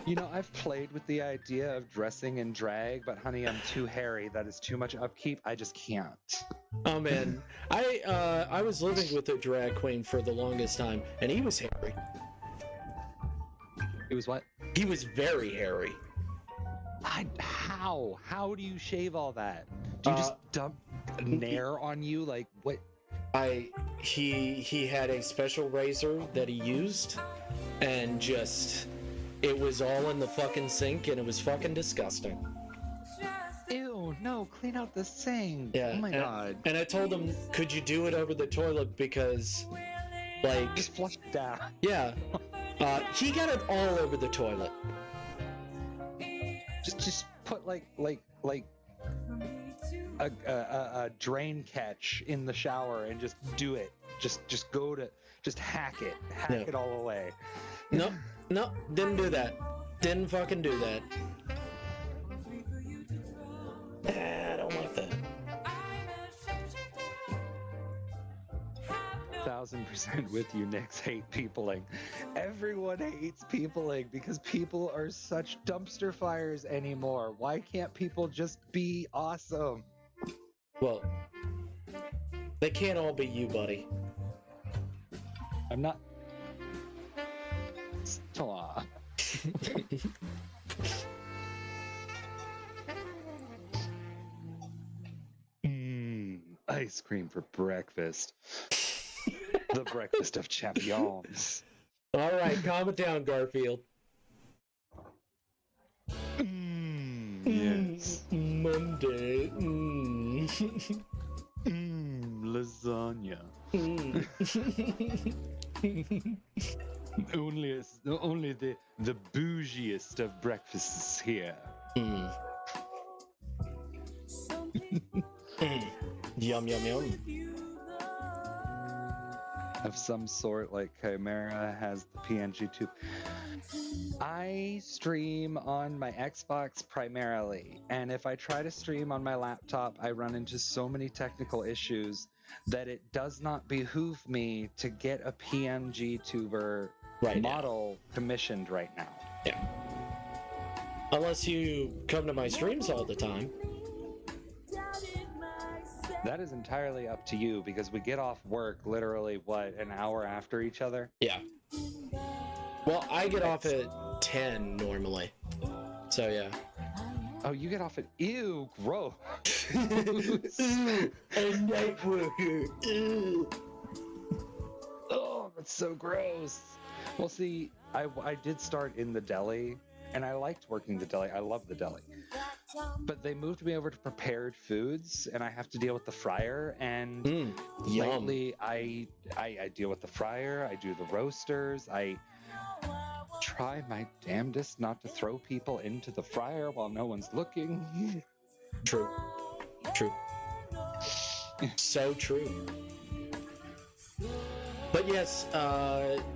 You know, I've played with the idea of dressing in drag, but honey, I'm too hairy. That is too much upkeep. I just can't. Oh man, I was living with a drag queen for the longest time, and he was hairy. It was what? He was very hairy. How? How do you shave all that? Do you just dump Nair on you? Like what? He had a special razor that he used, and just it was all in the fucking sink, and it was fucking disgusting. Ew, no, clean out the sink. Yeah. Oh my god. And I told him, could you do it over the toilet, because like Just flush it down. yeah. He got it all over the toilet. Just put like a drain catch in the shower and just do it. Just hack it all away. Nope, didn't do that. Didn't fucking do that. I don't like that. 1000% with you, Nyx. Hate peopling. Everyone hates peopling because people are such dumpster fires anymore. Why can't people just be awesome? Well, they can't all be you, buddy. I'm not. Aw. Ice cream for breakfast. The breakfast of champions. All right, calm it down, Garfield. Yes. Monday. Lasagna. Only the bougiest of breakfasts here. Yum, yum, yum. Of some sort, like Chimera has the PNGtuber. I stream on my Xbox primarily, and if I try to stream on my laptop, I run into so many technical issues that it does not behoove me to get a PNGtuber model commissioned right now. Yeah. Unless you come to my streams all the time. That is entirely up to you, because we get off work literally, an hour after each other? Yeah. Well, I get off at 10 normally. So, yeah. Oh, you get off at... Ew, gross. Ooh, a night worker. Ooh. Oh, that's so gross. Well, see, I did start in the deli, and I liked working the deli. I love the deli. But they moved me over to prepared foods, and I have to deal with the fryer. And lately, I deal with the fryer. I do the roasters. I try my damnedest not to throw people into the fryer while no one's looking. True. So true. But yes,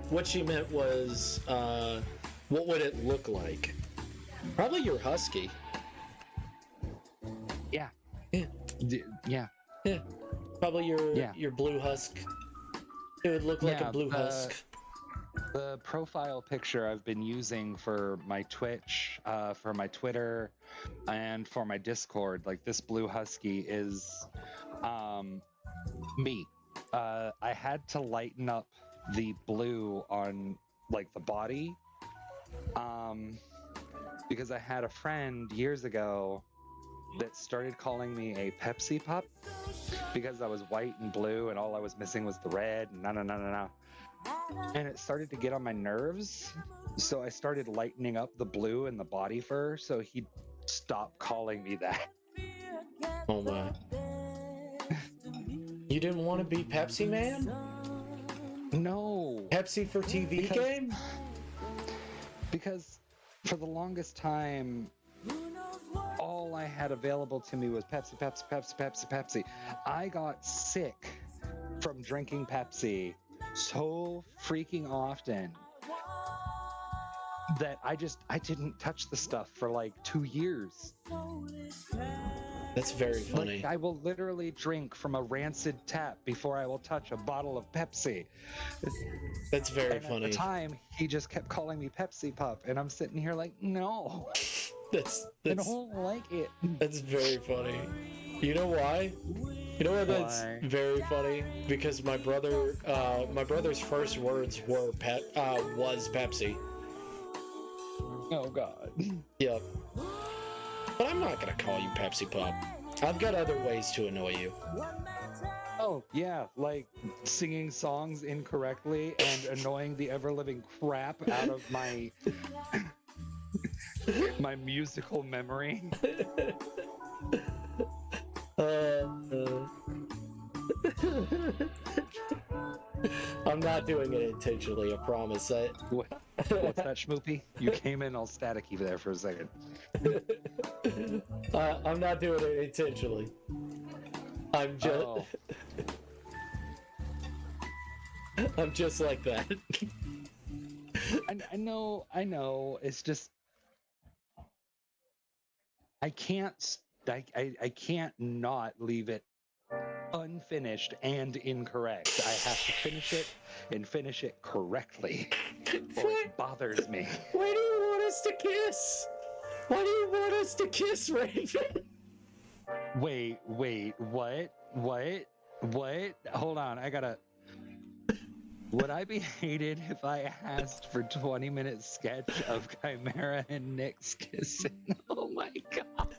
what she meant was, what would it look like? Probably your husky. Yeah. Yeah. Probably your blue husk. It would look like a blue husk. The profile picture I've been using for my Twitch, for my Twitter, and for my Discord, like this blue husky is me. I had to lighten up the blue on like the body, because I had a friend years ago that started calling me a Pepsi pup because I was white and blue and all I was missing was the red and no. And it started to get on my nerves, so I started lightening up the blue and the body fur so he'd stop calling me that. Oh my. You didn't want to be Pepsi Man? No. Pepsi for TV game? Because for the longest time, all I had available to me was Pepsi, Pepsi, Pepsi, Pepsi, Pepsi. I got sick from drinking Pepsi so freaking often that I didn't touch the stuff for like 2 years. That's very funny. Like, I will literally drink from a rancid tap before I will touch a bottle of Pepsi. That's very funny. At the time, he just kept calling me Pepsi Pup, and I'm sitting here like, no. I don't like it. That's very funny. You know why? You know why that's very funny? Because my brother's first words were was Pepsi. Oh God. Yep. But I'm not gonna call you Pepsi Pup. I've got other ways to annoy you. Oh yeah, like singing songs incorrectly and annoying the ever-living crap out of my my musical memory. I'm not doing it intentionally, I promise. What's that, Schmoopy? You came in all staticky there for a second. I'm not doing it intentionally. I'm just... Oh. I'm just like that. I know. It's just... I can't not leave it unfinished and incorrect. I have to finish it and finish it correctly, or it bothers me. Why do you want us to kiss? Why do you want us to kiss, Raven? Wait, what? Hold on, I gotta... Would I be hated if I asked for 20-minute sketch of Chimera and Nyx kissing? Oh my God.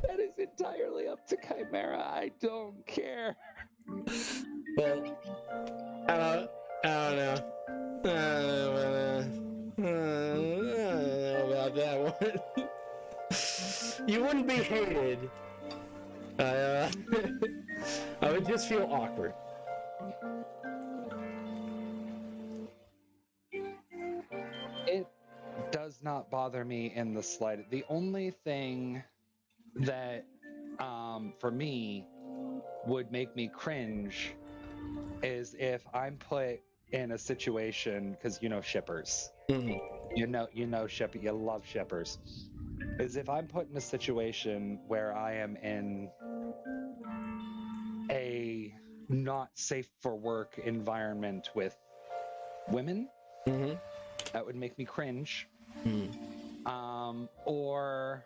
That is entirely up to Chimera. I don't care. Well, I don't know. I don't know about that one. You wouldn't be hated. I would just feel awkward. It does not bother me in the slightest. The only thing that, for me, would make me cringe is if I'm put in a situation, because you know shippers. Mm-hmm. You know shipper. You love shippers. Is if I'm put in a situation where I am in a not safe for work environment with women. Mm-hmm. That would make me cringe. Mm. Or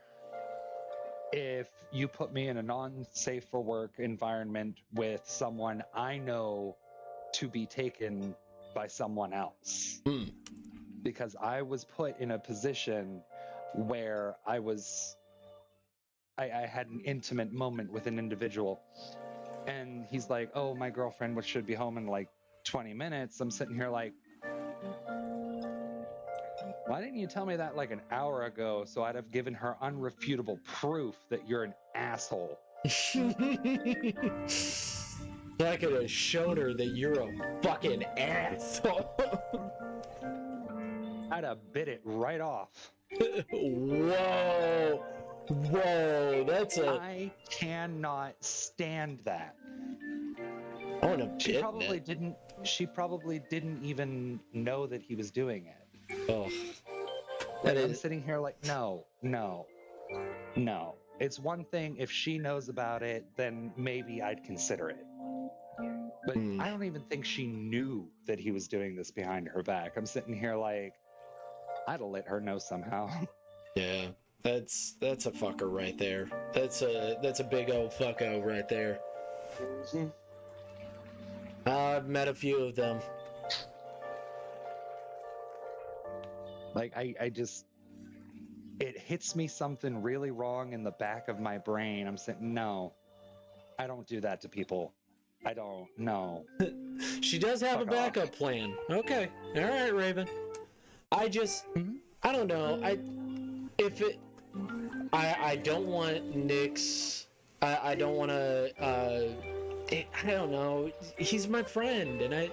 if you put me in a non-safe for work environment with someone I know to be taken by someone else. Mm. Because I was put in a position where I had an intimate moment with an individual, and he's like, oh, my girlfriend should be home in like 20 minutes. I'm sitting here like, why didn't you tell me that like an hour ago so I'd have given her unrefutable proof that you're an asshole? I could have shown her that you're a fucking asshole. I'd have bit it right off. Whoa, that's a... I cannot stand that. I want to She probably didn't even know that he was doing it. Oh, I'm sitting here like, no. It's one thing if she knows about it, then maybe I'd consider it. But I don't even think she knew that he was doing this behind her back. I'm sitting here like, I'd have let her know somehow. Yeah, that's a fucker right there. That's a big old fucko right there. Mm-hmm. I've met a few of them. Like, I just, it hits me something really wrong in the back of my brain. I'm saying, no, I don't do that to people. I don't, no. She does have a backup plan. Okay. All right, Raven. I don't know. I don't want Nyx. I don't want to I don't know. He's my friend, and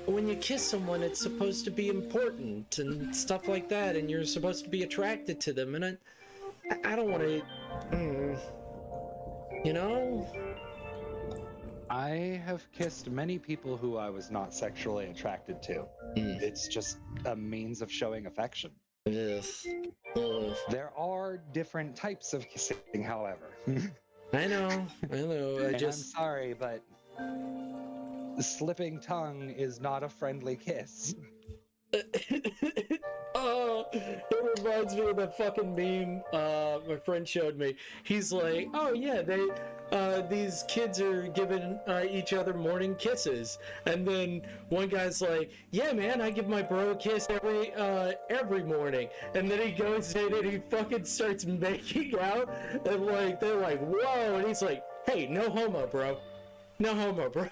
when you kiss someone, it's supposed to be important and stuff like that, and you're supposed to be attracted to them, and I don't want to, you know? I have kissed many people who I was not sexually attracted to. It's just a means of showing affection. Yes. There are different types of kissing, however. I know. I'm sorry, but slipping tongue is not a friendly kiss. Oh, it reminds me of that fucking meme my friend showed me. He's like, oh yeah, these kids are giving each other morning kisses, and then one guy's like, yeah man, I give my bro a kiss every morning, and then he goes in and he fucking starts making out, and like they're like, whoa, and he's like, hey, no homo, bro, no homo, bro.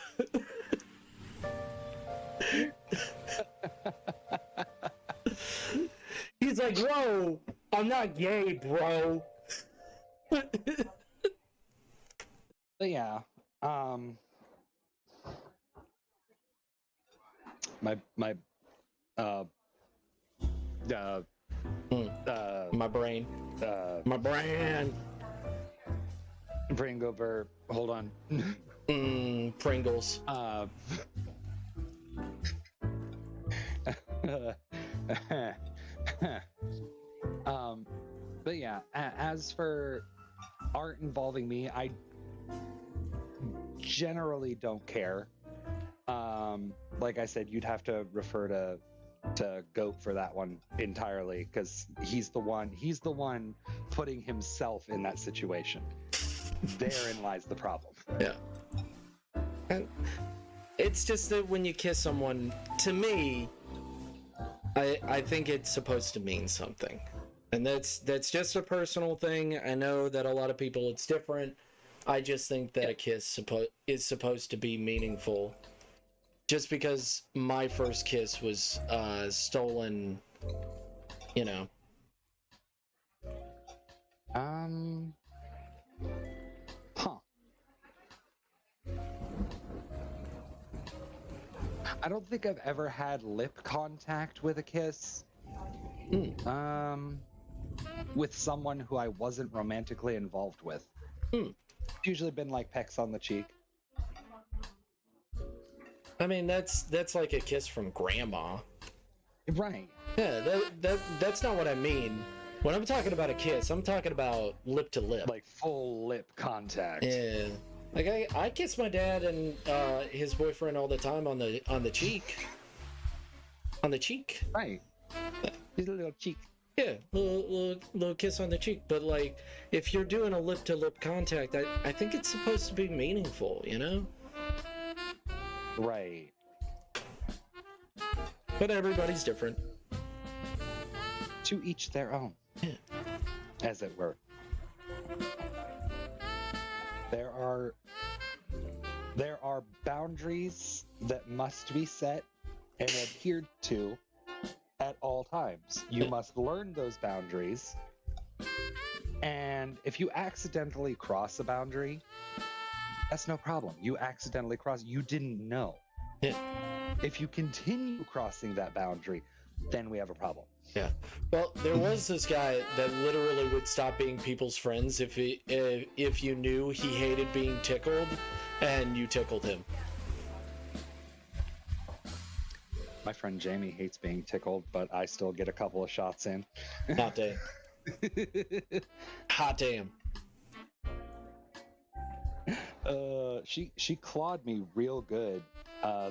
He's like, whoa, I'm not gay, bro. But yeah, my brain, Pringover, hold on. Pringles. But yeah, as for art involving me, I generally don't care. Like I said, you'd have to refer to Goat for that one entirely, because he's the one putting himself in that situation. Therein lies the problem. Yeah. And it's just that when you kiss someone, to me, I think it's supposed to mean something. And that's just a personal thing. I know that a lot of people it's different. I just think that a kiss is supposed to be meaningful. Just because my first kiss was stolen, you know. Huh. I don't think I've ever had lip contact with a kiss. With someone who I wasn't romantically involved with. It's usually been like pecks on the cheek. I mean, that's like a kiss from grandma. Right. Yeah, that's not what I mean. When I'm talking about a kiss, I'm talking about lip to lip. Like full lip contact. Yeah. Like I kiss my dad and his boyfriend all the time on the cheek. On the cheek. Right. His little cheek. Yeah, little kiss on the cheek. But like, if you're doing a lip to lip contact, I think it's supposed to be meaningful, you know? Right. But everybody's different. To each their own. Yeah. As it were. There are boundaries that must be set and adhered to at all times. You must learn those boundaries. And if you accidentally cross a boundary, that's no problem. You accidentally cross, you didn't know. Yeah. If you continue crossing that boundary, then we have a problem. Yeah. Well, there was this guy that literally would stop being people's friends if you knew he hated being tickled and you tickled him. My friend Jamie hates being tickled, but I still get a couple of shots in. Hot damn. Hot damn. She clawed me real good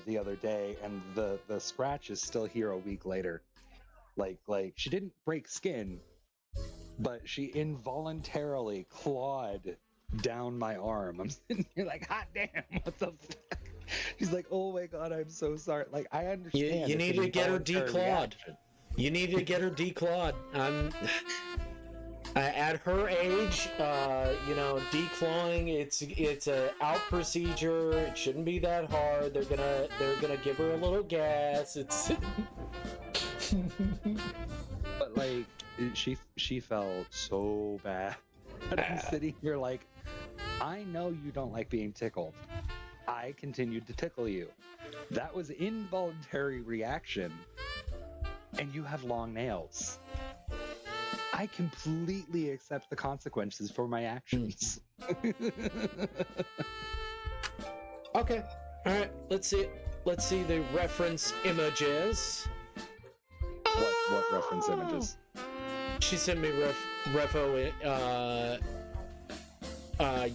the other day, and the scratch is still here a week later. Like she didn't break skin, but she involuntarily clawed down my arm. I'm sitting here like, hot damn, what the fuck? She's like, oh my god, I'm so sorry. Like, I understand. You need to get her declawed. You need to get her declawed. At her age, declawing, it's a out procedure. It shouldn't be that hard. They're gonna give her a little gas. It's but like she felt so bad. And I'm sitting here like, I know you don't like being tickled. I continued to tickle you. That was involuntary reaction. And you have long nails. I completely accept the consequences for my actions. Okay. All right. Let's see the reference images. What reference images? She sent me refo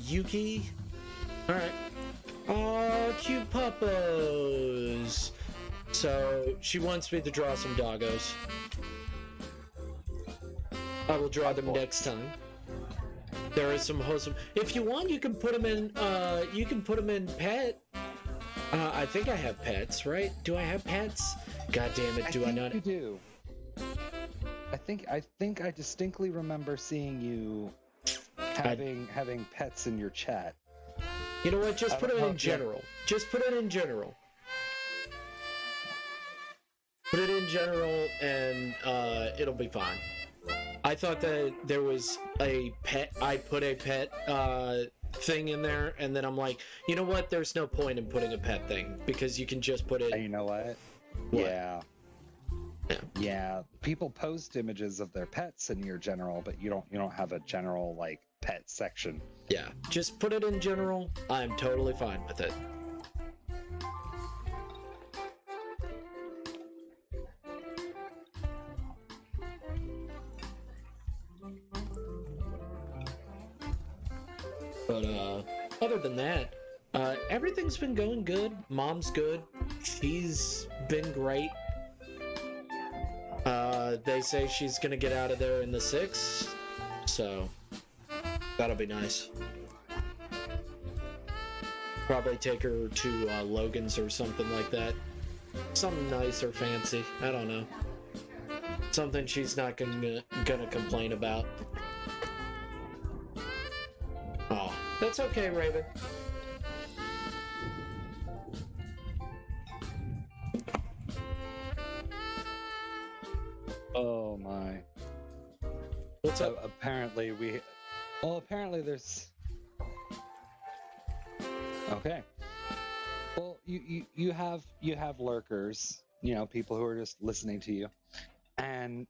Yuki. All right. Oh, cute puppos. So she wants me to draw some doggos. I will draw them next time. There is some wholesome. If you want, you can put them in. You can put them in pet. I think I have pets, right? Do I have pets? God damn it! Do I not? You do. I think I distinctly remember seeing you having pets in your chat. You know what? Just put it in general. Just put it in general. Put it in general, and it'll be fine. I thought that there was a pet. I put a pet thing in there, and then I'm like, you know what? There's no point in putting a pet thing because you can just put it. You know what? Yeah. People post images of their pets in your general, but you don't have a general like pet section. Yeah, just put it in general. I'm totally fine with it. But other than that, everything's been going good. Mom's good. She's been great. They say she's gonna get out of there in the 6th, so that'll be nice. Probably take her to Logan's or something like that. Something nice or fancy. I don't know. Something she's not gonna complain about. Oh, that's okay, Raven. Oh my. What's up? Apparently there's. Okay. Well, you have lurkers, people who are just listening to you, and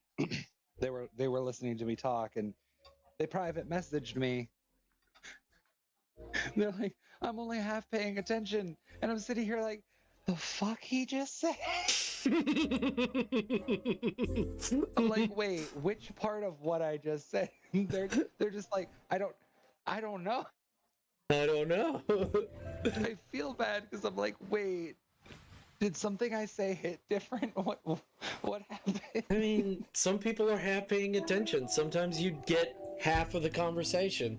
they were listening to me talk, and they private messaged me. They're like, I'm only half paying attention, and I'm sitting here like, the fuck he just said. I'm like, wait, which part of what I just said? They're just like, I don't know. I don't know. I feel bad because I'm like, wait, did something I say hit different? What happened? I mean, some people are half paying attention. Sometimes you get half of the conversation.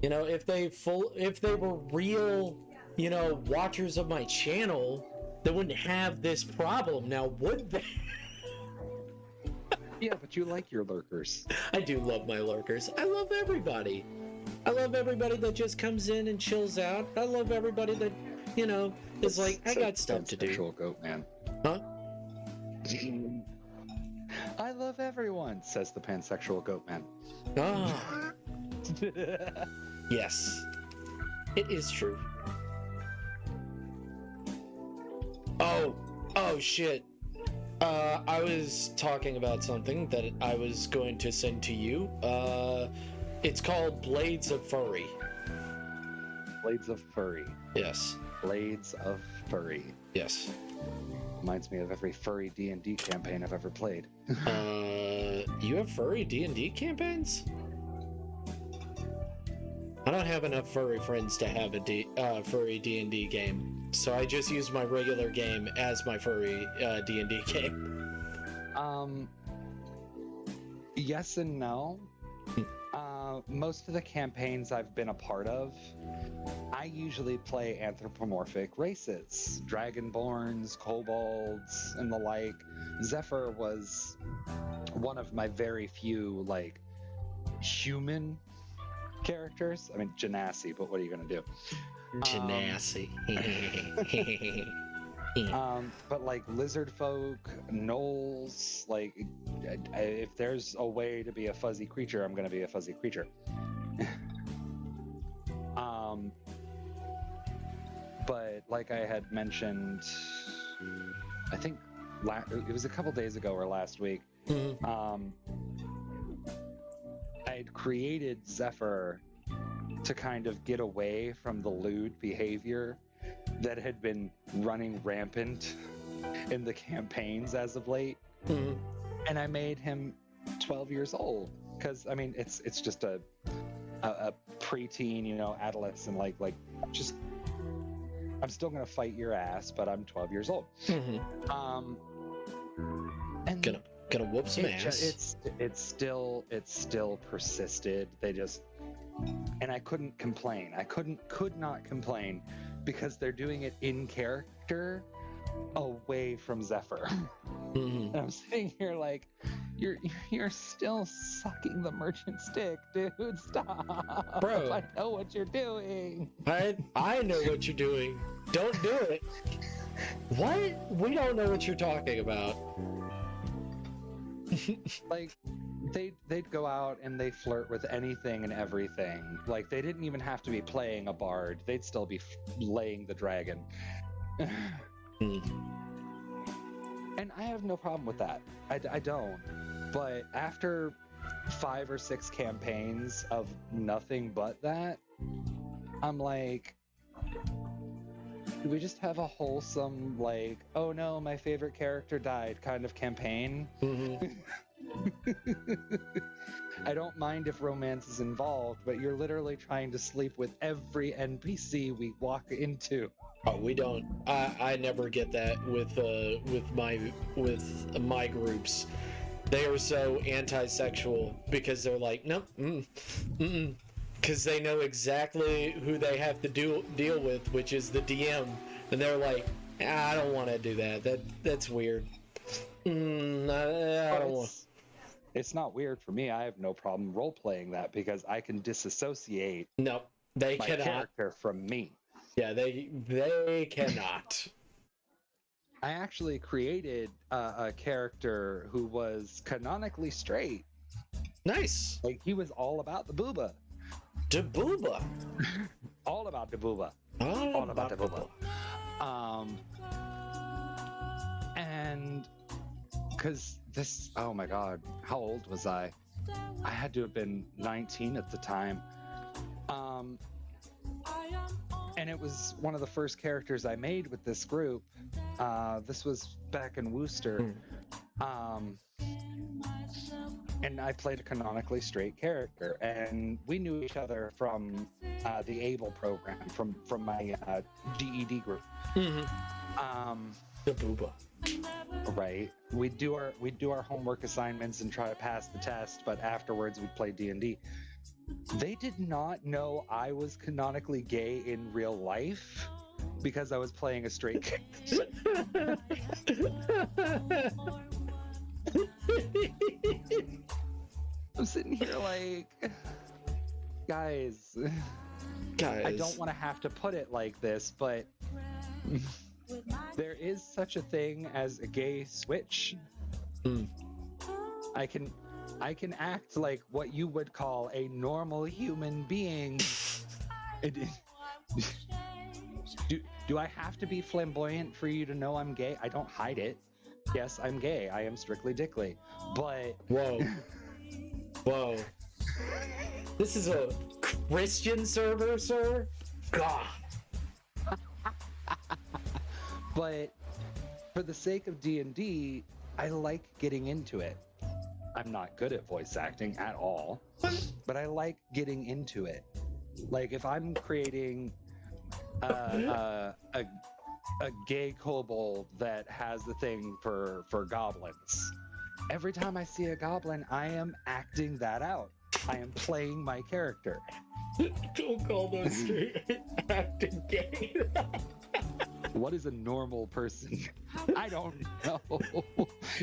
If they were real, watchers of my channel, they wouldn't have this problem. Now, would they? Yeah, but you like your lurkers. I do love my lurkers. I love everybody. I love everybody that just comes in and chills out. I love everybody that, is like, I got stuff to do. Pansexual goat man. Huh? I love everyone, says the pansexual goat man. Ah. Yes. It is true. Oh shit. I was talking about something that I was going to send to you. It's called Blades of Furry. Blades of Furry. Yes. Blades of Furry. Yes. Reminds me of every furry D&D campaign I've ever played. You have furry D&D campaigns? I don't have enough furry friends to have a furry D&D game, so I just use my regular game as my furry D&D game. Yes and no. Most of the campaigns I've been a part of, I usually play anthropomorphic races, dragonborns, kobolds, and the like. Zephyr was one of my very few human characters. I mean, Genasi, but what are you gonna do? Genasi. But lizard folk, gnolls, if there's a way to be a fuzzy creature, I'm gonna be a fuzzy creature. But like I had mentioned, I think it was a couple days ago or last week. I had created Zephyr to kind of get away from the lewd behavior that had been running rampant in the campaigns as of late. And I made him 12 years old because I mean it's just a preteen, you know, adolescent, like just I'm still gonna fight your ass, but I'm 12 years old. And gonna whoop some ass. It's still persisted. They just, and I couldn't complain. I could not complain because they're doing it in character, away from Zephyr. And I'm sitting here like, you're still sucking the merchant stick, dude. Stop, bro. I know what you're doing. I know what you're doing. Don't do it. What? We don't know what you're talking about. Like, they'd go out and they flirt with anything and everything. Like, they didn't even have to be playing a bard. They'd still be laying the dragon. And I have no problem with that. I don't. But after 5 or 6 campaigns of nothing but that, I'm like, do we just have a wholesome, like, oh no, my favorite character died kind of campaign? I don't mind if romance is involved, but you're literally trying to sleep with every NPC we walk into. Oh, we don't. I never get that with my groups. They are so anti-sexual because they're like, nope, because they know exactly who they have to deal with, which is the DM, and they're like, I don't want to do that. That's weird. I don't want. It's not weird for me. I have no problem role-playing that because I can disassociate. No, they my cannot. Character from me. Yeah, they cannot. I actually created a character who was canonically straight. Nice. Like, he was all about the booba. The booba. All about the booba. All about the booba. And because this, oh my God, how old was I? I had to have been 19 at the time. And it was one of the first characters I made with this group. This was back in Worcester. And I played a canonically straight character. And we knew each other from the ABLE program, from my GED group. The booba. Right. We'd do our homework assignments and try to pass the test, but afterwards we'd play D&D. They did not know I was canonically gay in real life because I was playing a straight character. I'm sitting here like, guys, I don't want to have to put it like this, but there is such a thing as a gay switch. I can act like what you would call a normal human being. Do I have to be flamboyant for you to know I'm gay? I don't hide it. Yes, I'm gay. I am strictly dickly. But whoa. This is a Christian server, sir? God. But for the sake of D&D, I like getting into it. I'm not good at voice acting at all, but I like getting into it. Like, if I'm creating a gay kobold that has the thing for goblins, every time I see a goblin, I am acting that out. I am playing my character. Don't call those straight acting gay. What is a normal person? I don't know.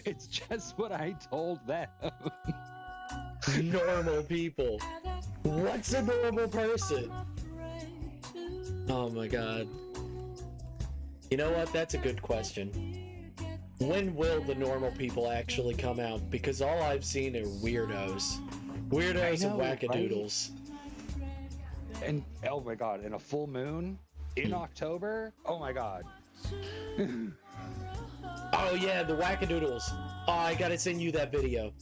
It's just what I told them. Normal people. What's a normal person? Oh my God. You know what? That's a good question. When will the normal people actually come out? Because all I've seen are weirdos. Weirdos and wackadoodles. And oh my god, and a full moon in October? Oh my god. Oh yeah, the wackadoodles. Oh, I gotta send you that video.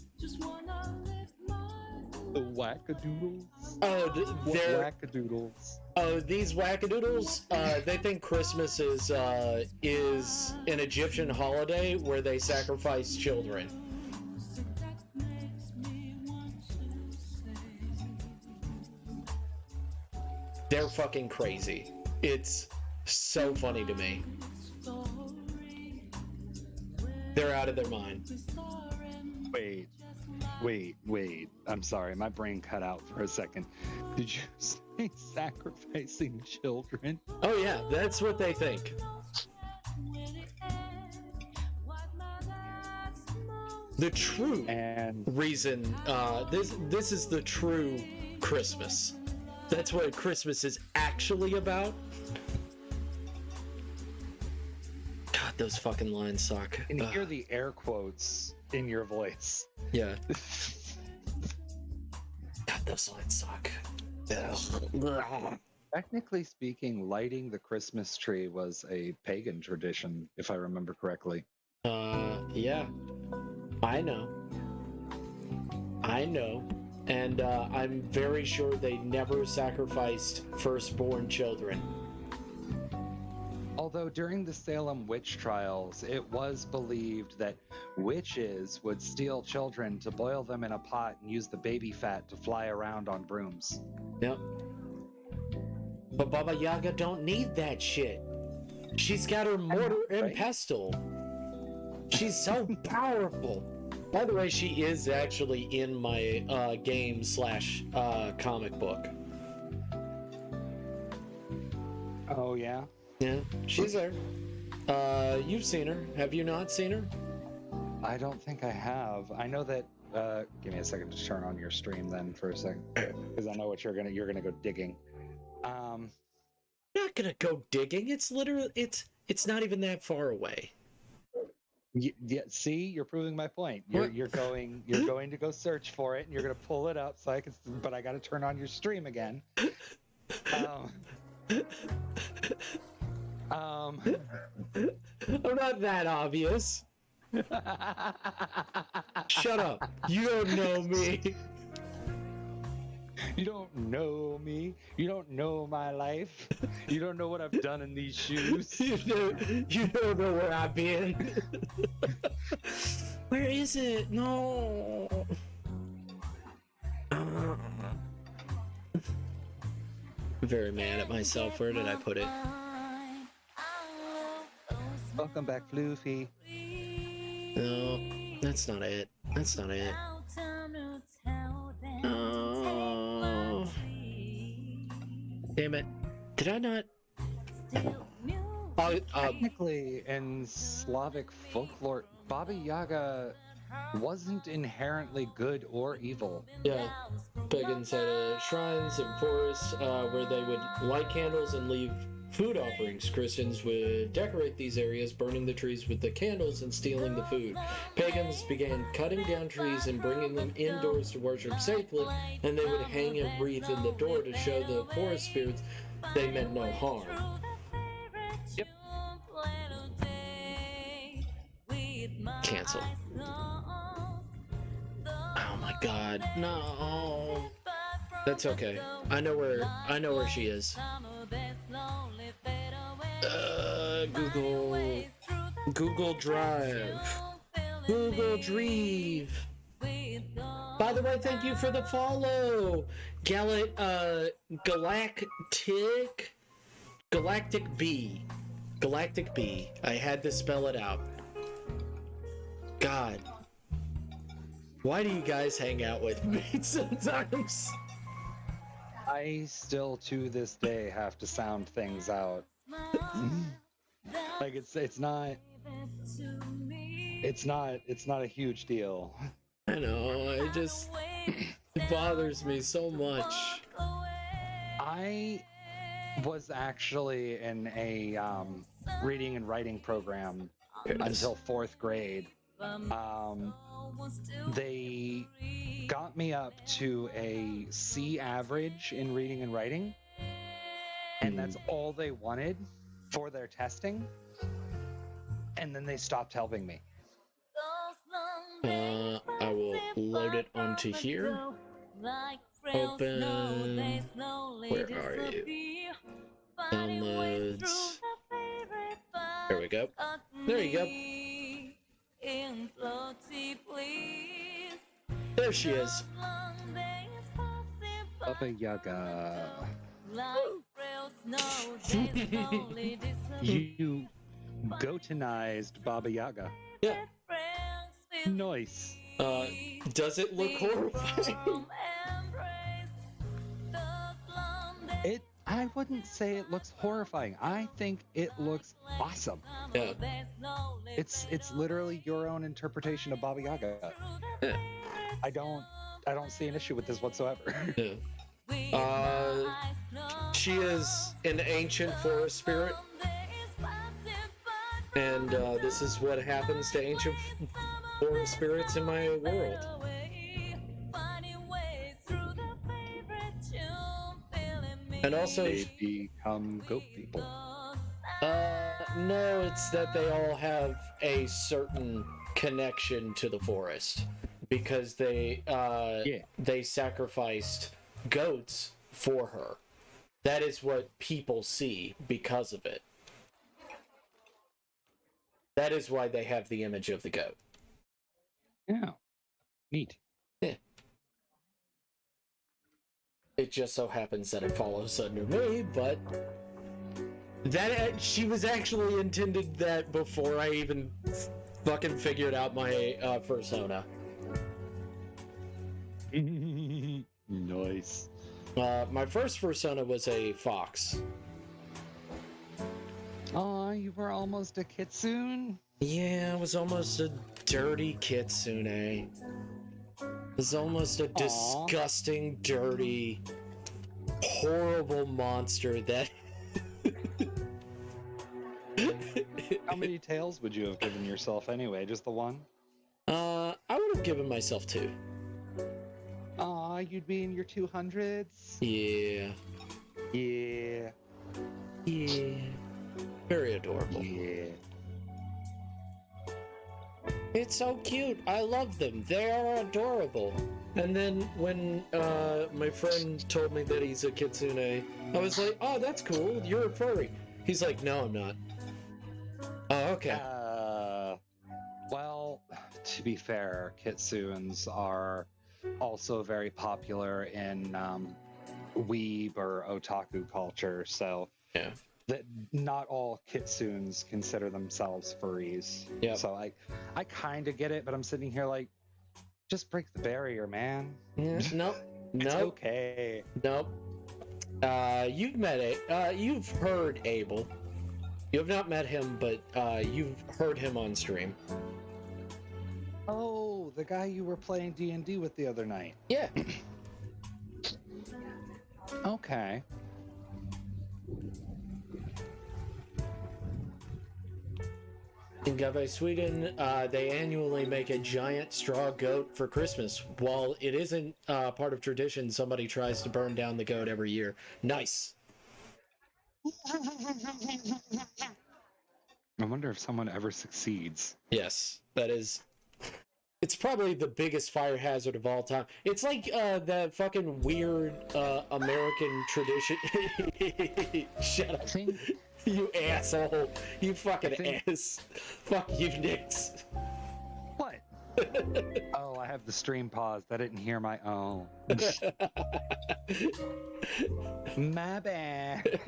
The wackadoodles? Oh, they're wackadoodles. Oh, these wackadoodles, they think Christmas is an Egyptian holiday where they sacrifice children. They're fucking crazy. It's so funny to me. They're out of their mind. Wait. I'm sorry, my brain cut out for a second. Did you say sacrificing children? Oh yeah, that's what they think. The true reason, this is the true Christmas. That's what Christmas is actually about. God, those fucking lines suck. And hear the air quotes in your voice. Yeah. God, those lines suck. Technically speaking, lighting the Christmas tree was a pagan tradition, if I remember correctly. Yeah. I know. And I'm very sure they never sacrificed firstborn children. Although during the Salem witch trials, it was believed that witches would steal children to boil them in a pot and use the baby fat to fly around on brooms. Yep. But Baba Yaga don't need that shit. She's got her mortar and pestle. She's so powerful. By the way, she is actually in my game / comic book. Oh, yeah? Yeah, she's there. You've seen her. Have you not seen her? I don't think I have. I know that. Give me a second to turn on your stream then for a second, because I know what you're gonna go digging. I'm not gonna go digging. It's literally it's not even that far away. Yeah, see, you're proving my point. You're going to go search for it, and you're gonna pull it up so I can. But I got to turn on your stream again. I'm not that obvious. Shut up. You don't know me. You don't know me. You don't know my life. You don't know what I've done in these shoes. You don't know where I've been. Where is it? No. I'm very mad at myself. Where did I put it? Welcome back, Floofy. No, that's not it. Oh. Damn it. Did I not? Technically, in Slavic folklore, Baba Yaga wasn't inherently good or evil. Yeah. Pagans had shrines and forests where they would light candles and leave food offerings. Christians would decorate these areas, burning the trees with the candles and stealing the food. Pagans began cutting down trees and bringing them indoors to worship safely, and they would hang a wreath in the door to show the forest spirits they meant no harm. Yep. Cancel. Oh my god, no. That's okay. I know where she is. Google Drive. By the way, thank you for the follow. Galactic B. I had to spell it out. God. Why do you guys hang out with me sometimes? I still, to this day, have to sound things out. Like it's not a huge deal. I know. It bothers me so much. I was actually in a reading and writing program until 4th grade. They got me up to a C average in reading and writing. and that's all they wanted for their testing, and then they stopped helping me. I will load it onto here. Open. Where are you? Downloads. There we go. There you go. There she is. Baba Yaga. You goatonized Baba Yaga. Yeah. Nice. Does it look horrifying? I wouldn't say it looks horrifying. I think it looks awesome. Yeah. It's literally your own interpretation of Baba Yaga. Yeah. I don't see an issue with this whatsoever. Yeah. She is an ancient forest spirit, and this is what happens to ancient forest spirits in my world. And also, they become goat people. No, it's that they all have a certain connection to the forest because they sacrificed goats for her. That is what people see because of it. That is why they have the image of the goat. Yeah. Neat. Yeah. It just so happens that it follows under me, but that she was actually intended that before I even fucking figured out my persona. Nice. My first persona was a fox. Aw, you were almost a kitsune? Yeah, I was almost a dirty kitsune. It was almost a disgusting, dirty, horrible monster that... How many tails would you have given yourself anyway? Just the one? I would have given myself 2. Aw, you'd be in your 200s? Yeah. Yeah. Yeah. Very adorable. Yeah. It's so cute. I love them. They are adorable. And then when my friend told me that he's a kitsune, I was like, oh, that's cool. You're a furry. He's like, no, I'm not. Oh, okay. Well, to be fair, kitsunes are also very popular in weeb or otaku culture, so yeah. That not all kitsunes consider themselves furries. Yeah. So I kind of get it, but I'm sitting here like, just break the barrier, man. Yeah. Nope. It's okay. Nope. You've met you've heard Abel. You have not met him, but you've heard him on stream. Oh, the guy you were playing D&D with the other night. Yeah. Okay. In Gave, Sweden, they annually make a giant straw goat for Christmas. While it isn't part of tradition, somebody tries to burn down the goat every year. Nice. I wonder if someone ever succeeds. Yes, that is... It's probably the biggest fire hazard of all time. It's like that fucking weird American tradition. Shut up. You asshole. You fucking ass. Fuck you, Nix. What? Oh, I have the stream paused. I didn't hear my own. My bad.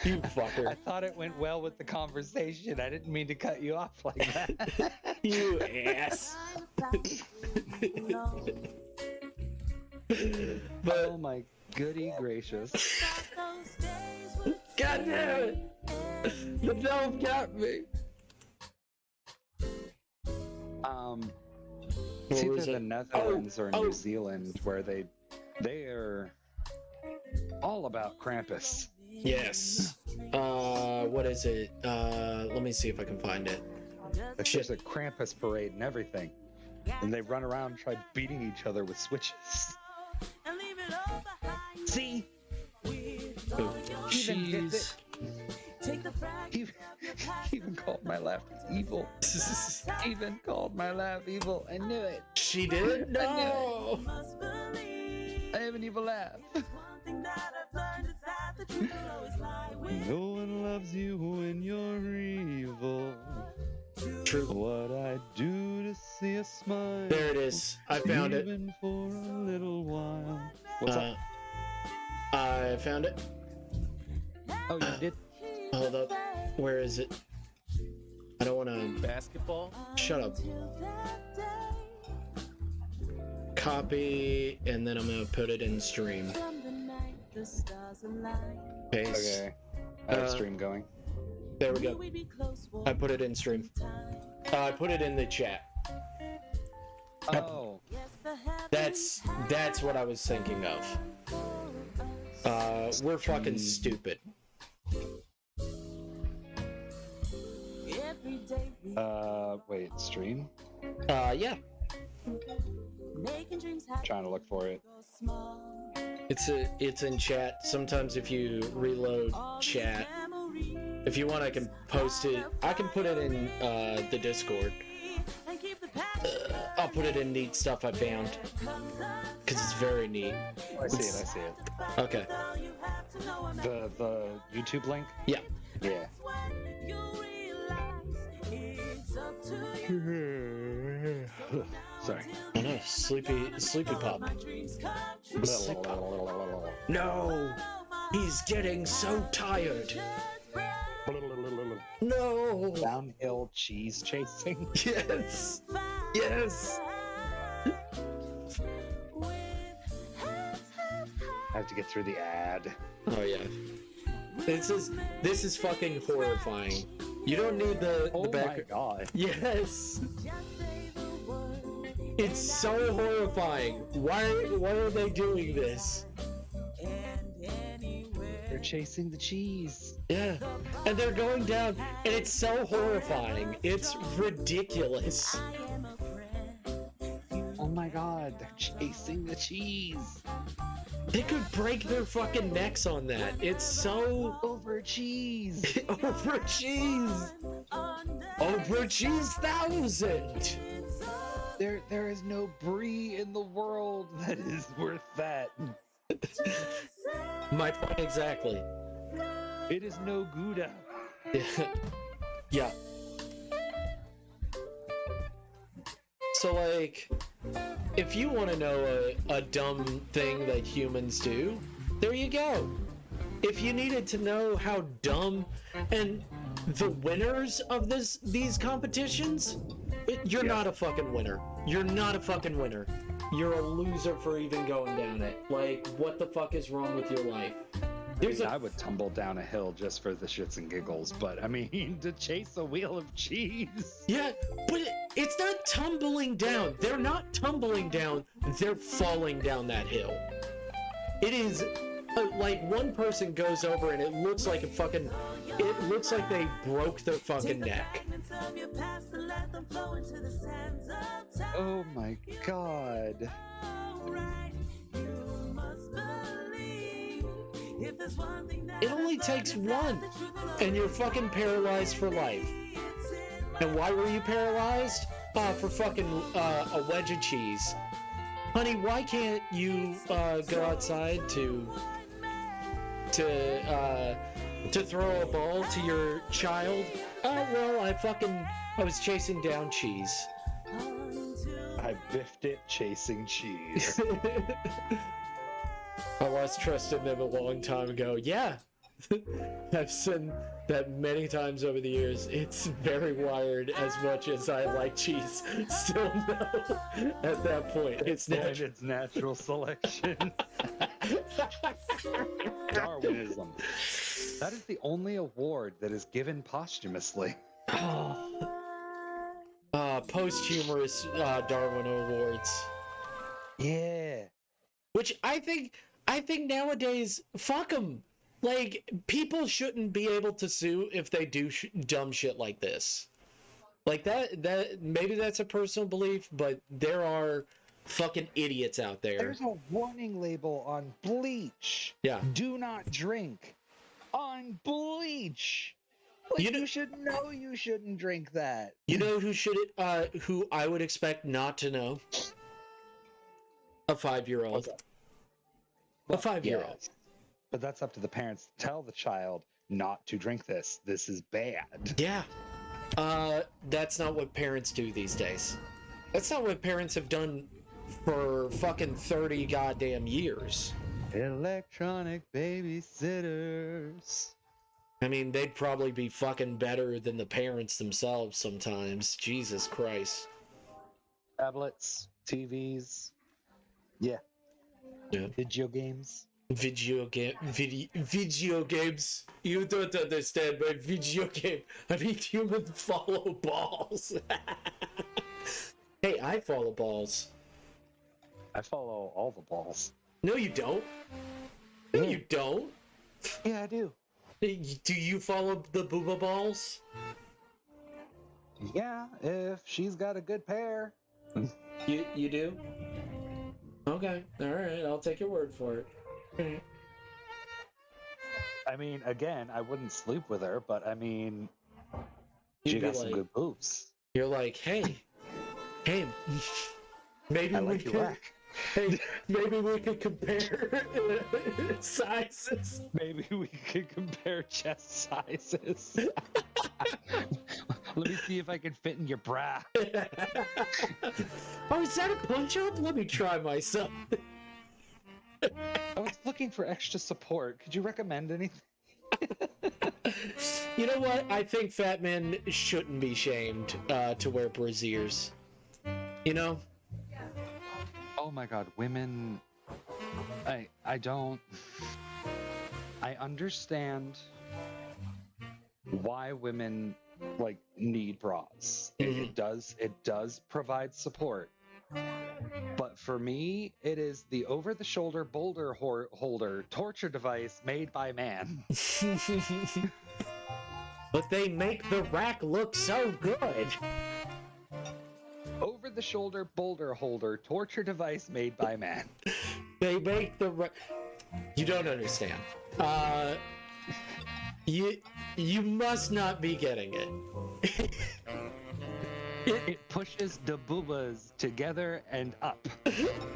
You fucker. I thought it went well with the conversation. I didn't mean to cut you off like that. You ass. But, oh my goody gracious. God damn it! The dove got me. It's either the Netherlands or New Zealand where they are all about Krampus. Yes. What is it? Let me see if I can find it. There's a Krampus parade and everything. And they run around and try beating each other with switches. See? Oh, Even jeez. He even called my laugh evil. Even called my laugh evil. I knew it. She did? No! I have an evil laugh. No one loves you when you're evil. True. What I do to see a smile. There it is. I found it. Even for a little while. What's up? I found it. Oh, you did? Hold up. Where is it? I don't want to... Basketball? Shut up. Copy, and then I'm going to put it in stream. Paste. Okay. I have stream going. There we go. I put it in stream. I put it in the chat. Oh. That's what I was thinking of. We're fucking stupid. Wait, stream? Yeah. Trying to look for it. It's in chat. Sometimes if you reload chat, if you want, I can post it. I can put it in the Discord. I'll put it in neat stuff I found because it's very neat. I see it. Okay. The YouTube link? Yeah. Yeah. Sorry. I know, sleepy pop. No, he's getting so tired. No. Downhill cheese chasing. Yes. Yes. I have to get through the ad. Oh yeah. This is fucking horrifying. You don't need the back. Oh my god. Yes. It's so horrifying. Why are they doing this? They're chasing the cheese. Yeah. And they're going down, and it's so horrifying. It's ridiculous. Oh my god, they're chasing the cheese. They could break their fucking necks on that. It's so... Over cheese. Over cheese. Over cheese 1,000. There is no brie in the world that is worth that. My point exactly. It is no Gouda. Yeah. So, like, if you want to know a dumb thing that humans do, there you go. If you needed to know how dumb and the winners of these competitions, you're not a fucking winner. You're not a fucking winner. You're a loser for even going down it. Like, what the fuck is wrong with your life? I would tumble down a hill just for the shits and giggles, but I mean, to chase a wheel of cheese. Yeah, but it's not tumbling down. They're not tumbling down. They're falling down that hill. It is like one person goes over and it looks like it looks like they broke their fucking neck. Oh my god. It only takes one, and you're fucking paralyzed for life. And why were you paralyzed? For fucking a wedge of cheese. Honey, why can't you go outside to throw a ball to your child? Well, I was chasing down cheese. I biffed it chasing cheese. I lost trust in them a long time ago. Yeah, I've said that many times over the years. It's very wired as much as I like cheese. Still no, at that point. It's natural. It's natural selection. Darwinism. That is the only award that is given posthumously. Posthumous Darwin Awards. Yeah. Which I think nowadays, fuck them. Like, people shouldn't be able to sue if they do dumb shit like this. Like that maybe that's a personal belief, but there are fucking idiots out there. There's a warning label on bleach. Yeah. Do not drink on bleach. Like, you should know you shouldn't drink that. You know who I would expect not to know? A 5-year-old. A 5-year-old. Yes. But that's up to the parents to tell the child not to drink this. This is bad. Yeah. That's not what parents do these days. That's not what parents have done for fucking 30 goddamn years. Electronic babysitters. I mean, they'd probably be fucking better than the parents themselves sometimes. Jesus Christ. Tablets, TVs. Yeah. Video games. Video games. You don't understand my video game. I mean, humans follow balls. Hey, I follow balls. I follow all the balls. No, you don't. No, you don't. Yeah, I do. Do you follow the booba balls? Yeah, if she's got a good pair. You do? Okay, all right. I'll take your word for it. Okay. I mean, again, I wouldn't sleep with her, but I mean, she got some good boobs. You're like, hey, maybe we could. Hey, maybe we could compare sizes. Maybe we could compare chest sizes. Let me see if I can fit in your bra. Oh, is that a punch-up? Let me try myself. I was looking for extra support. Could you recommend anything? You know what? I think fat men shouldn't be shamed to wear brassiers. You know? Oh my god, women... I understand why women like need bras. It does provide support. But for me, it is the over-the-shoulder boulder holder torture device made by man. But they make the rack look so good. Over-the-shoulder boulder holder torture device made by man. They make the rack... You don't understand. You must not be getting it. It pushes the boobas together and up.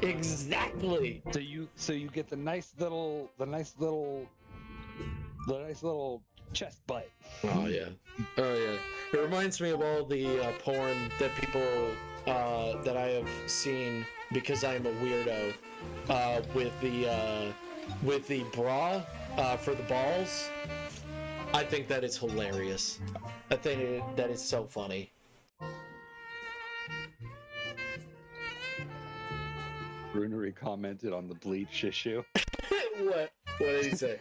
Exactly. So you get the nice little chest butt. Oh yeah. It reminds me of all the porn that people that I have seen because I am a weirdo with the bra for the balls. I think that is hilarious. I think that is so funny. Brunery commented on the bleach issue. What did he say?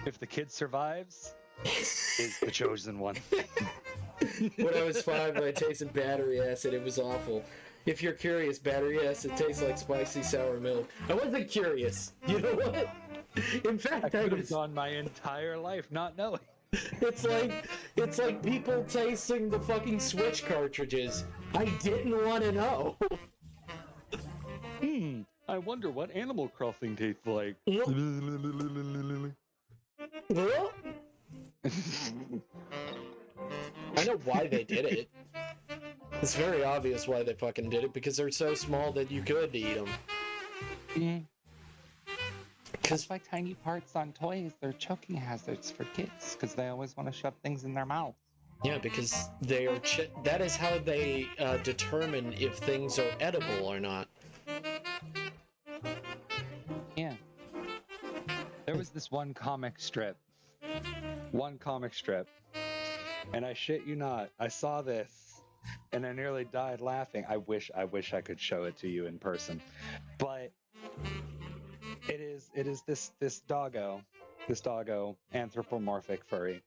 If the kid survives, is the chosen one. When I was 5, I tasted battery acid. It was awful. If you're curious, battery acid tastes like spicy sour milk. I wasn't curious. You know what? In fact, I could have gone my entire life not knowing. It's like people tasting the fucking Switch cartridges. I didn't want to know. I wonder what Animal Crossing tastes like. I know why they did it. It's very obvious why they fucking did it, because they're so small that you could eat them. Because like tiny parts on toys, they're choking hazards for kids, because they always want to shove things in their mouth. Yeah, because they are. That is how they determine if things are edible or not. Yeah. There was this one comic strip, and I shit you not, I saw this, and I nearly died laughing. I wish I could show it to you in person, but it is this doggo, anthropomorphic furry,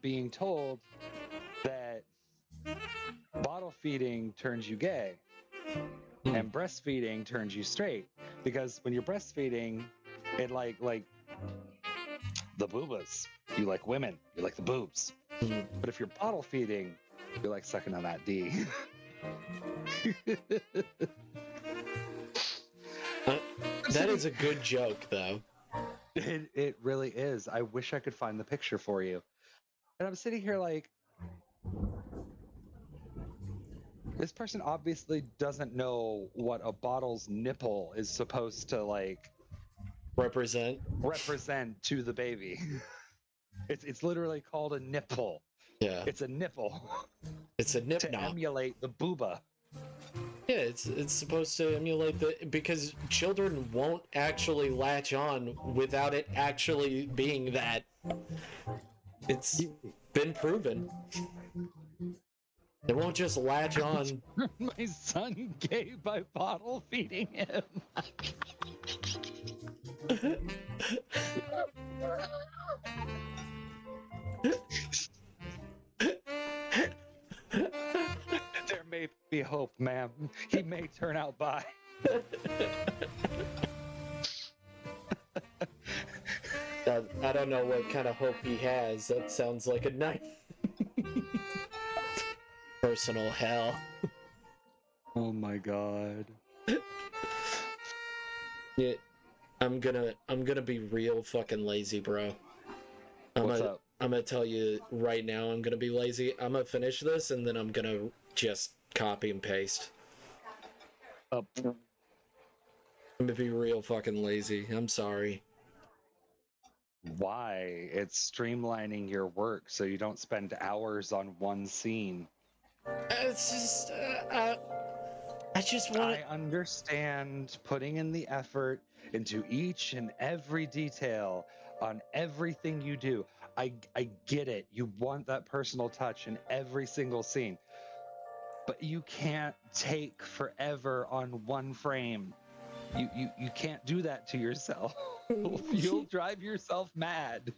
being told that bottle feeding turns you gay and breastfeeding turns you straight, because when you're breastfeeding, it like the boobas, you like women, you like the boobs. But if you're bottle feeding, you're like sucking on that D. That is a good joke, though. It really is. I wish I could find the picture for you. And I'm sitting here like, this person obviously doesn't know what a bottle's nipple is supposed to like represent to the baby. It's literally called a nipple. Yeah. It's a nipple. It's a nip to emulate the booba. Yeah, it's supposed to emulate because children won't actually latch on without it actually being that. It's been proven. They won't just latch on. My son gay by bottle feeding him. There may be hope, ma'am. He may turn out bi. I don't know what kind of hope he has. That sounds like a nice personal hell. Oh my god. Yeah, I'm gonna be real fucking lazy, bro. What's up? I'm gonna tell you right now, I'm gonna be lazy. I'm gonna finish this and then I'm gonna just copy and paste. Up. I'm gonna be real fucking lazy. I'm sorry. Why? It's streamlining your work so you don't spend hours on one scene. It's just, I just want. I understand putting in the effort into each and every detail on everything you do. I get it. You want that personal touch in every single scene. But you can't take forever on one frame. You can't do that to yourself. You'll drive yourself mad.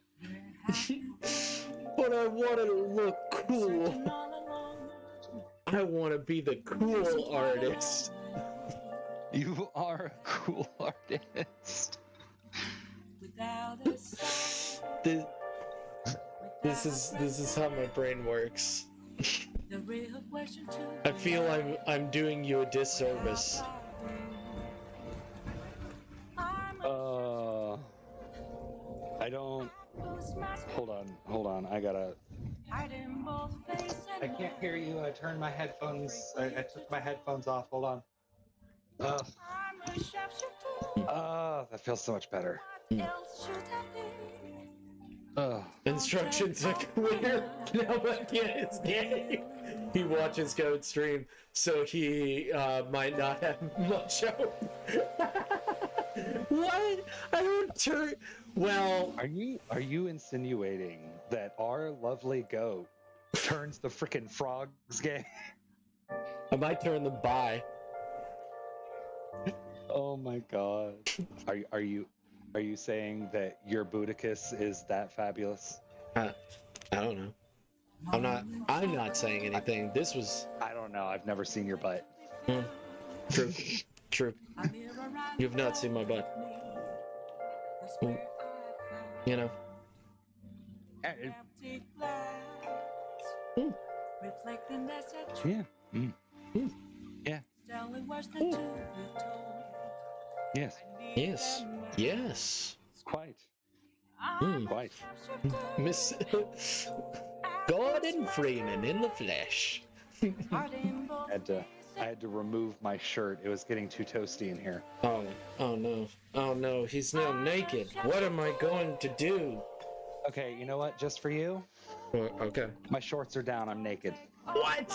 But I want it to look cool. I want to be the cool artist. You are a cool artist. This is how my brain works. I feel I'm doing you a disservice. I don't. Hold on. I can't hear you. I turned my headphones. I took my headphones off. Hold on. That feels so much better. Instructions are clear. Now my kid is gay. He watches Code Stream, so he might not have much hope. What? I don't turn. Well, are you insinuating that our lovely goat turns the frickin' frogs gay? I might turn them bi. Oh my god. Are you saying that your Bouticus is that fabulous? I don't know. I'm not saying anything. This was. I don't know. I've never seen your butt. True. You've not seen my butt. You know. Yeah. Yeah. Yes. Yes. Quite. Quite. Miss Gordon Freeman in the flesh. I had to remove my shirt. It was getting too toasty in here. Oh no, he's now naked. What am I going to do? Okay, you know what? Just for you. Okay. My shorts are down. I'm naked. What?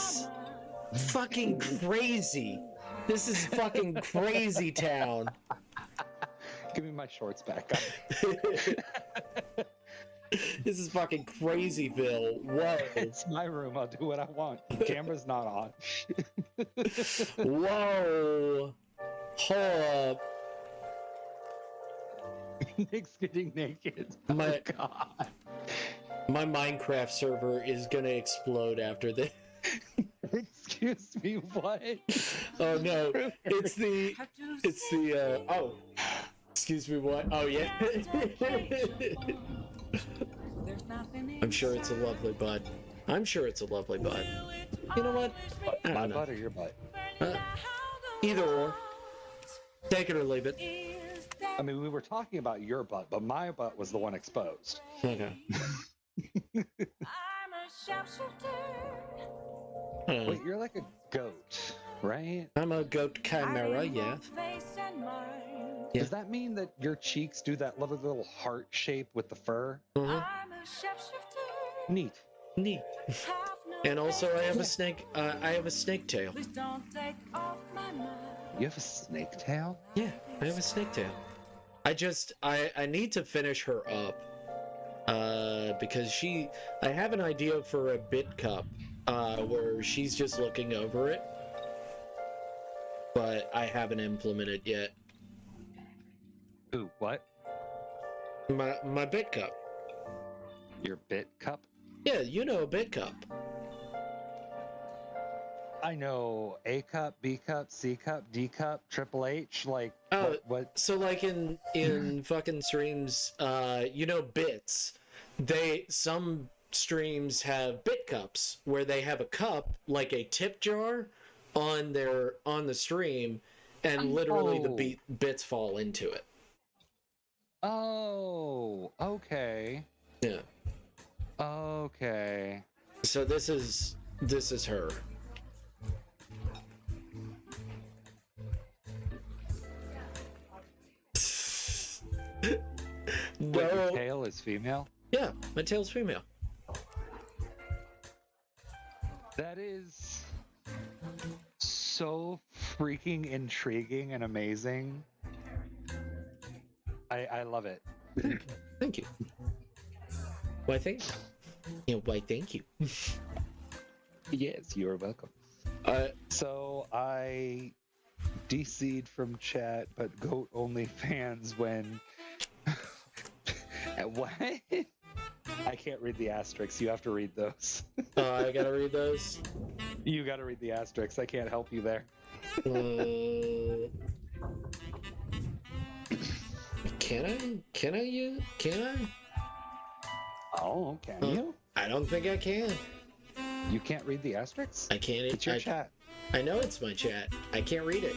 Fucking crazy. This is fucking crazy town. Give me my shorts back. This is fucking Crazyville. Whoa. It's my room. I'll do what I want. The camera's not on. Whoa. Hold up. Nick's getting naked. My God. My Minecraft server is gonna explode after this. Excuse me, what? Oh no. It's the oh. Excuse me, what? Oh yeah. I'm sure it's a lovely bud. I'm sure it's a lovely bud. You know what? My butt or your butt? Either or. Take it or leave it. I mean, we were talking about your butt, but my butt was the one exposed. Okay. Wait, you're like a goat, right? I'm a goat chimera, yeah. Does that mean that your cheeks do that lovely little heart shape with the fur? Mm-hmm. Neat. Neat. And also, I have a snake. I have a snake tail. You have a snake tail? Yeah, I have a snake tail. I need to finish her up. Because I have an idea for a bit cup, where she's just looking over it, but I haven't implemented yet. Ooh, what? My bit cup. Your bit cup? Yeah, you know a bit cup. I know A cup, B cup, C cup, D cup, Triple H. Like what? So like in fucking streams, bits. Some streams have bit cups where they have a cup like a tip jar on the stream, and literally the bits fall into it. Oh, okay. Yeah. Okay. So this is her. No. Wait, your tail is female? Yeah, my tail's female. That is so freaking intriguing and amazing. I love it. Thank you. Why thank you? Why thank you? Yes, you're welcome. So I DC'd from chat, but goat only fans when what? I can't read the asterisks. You have to read those. I gotta read those. You gotta read the asterisks. I can't help you there. Can I? Oh, can you? I don't think I can. You can't read the asterisks? I can't. It's your chat. I know it's my chat. I can't read it.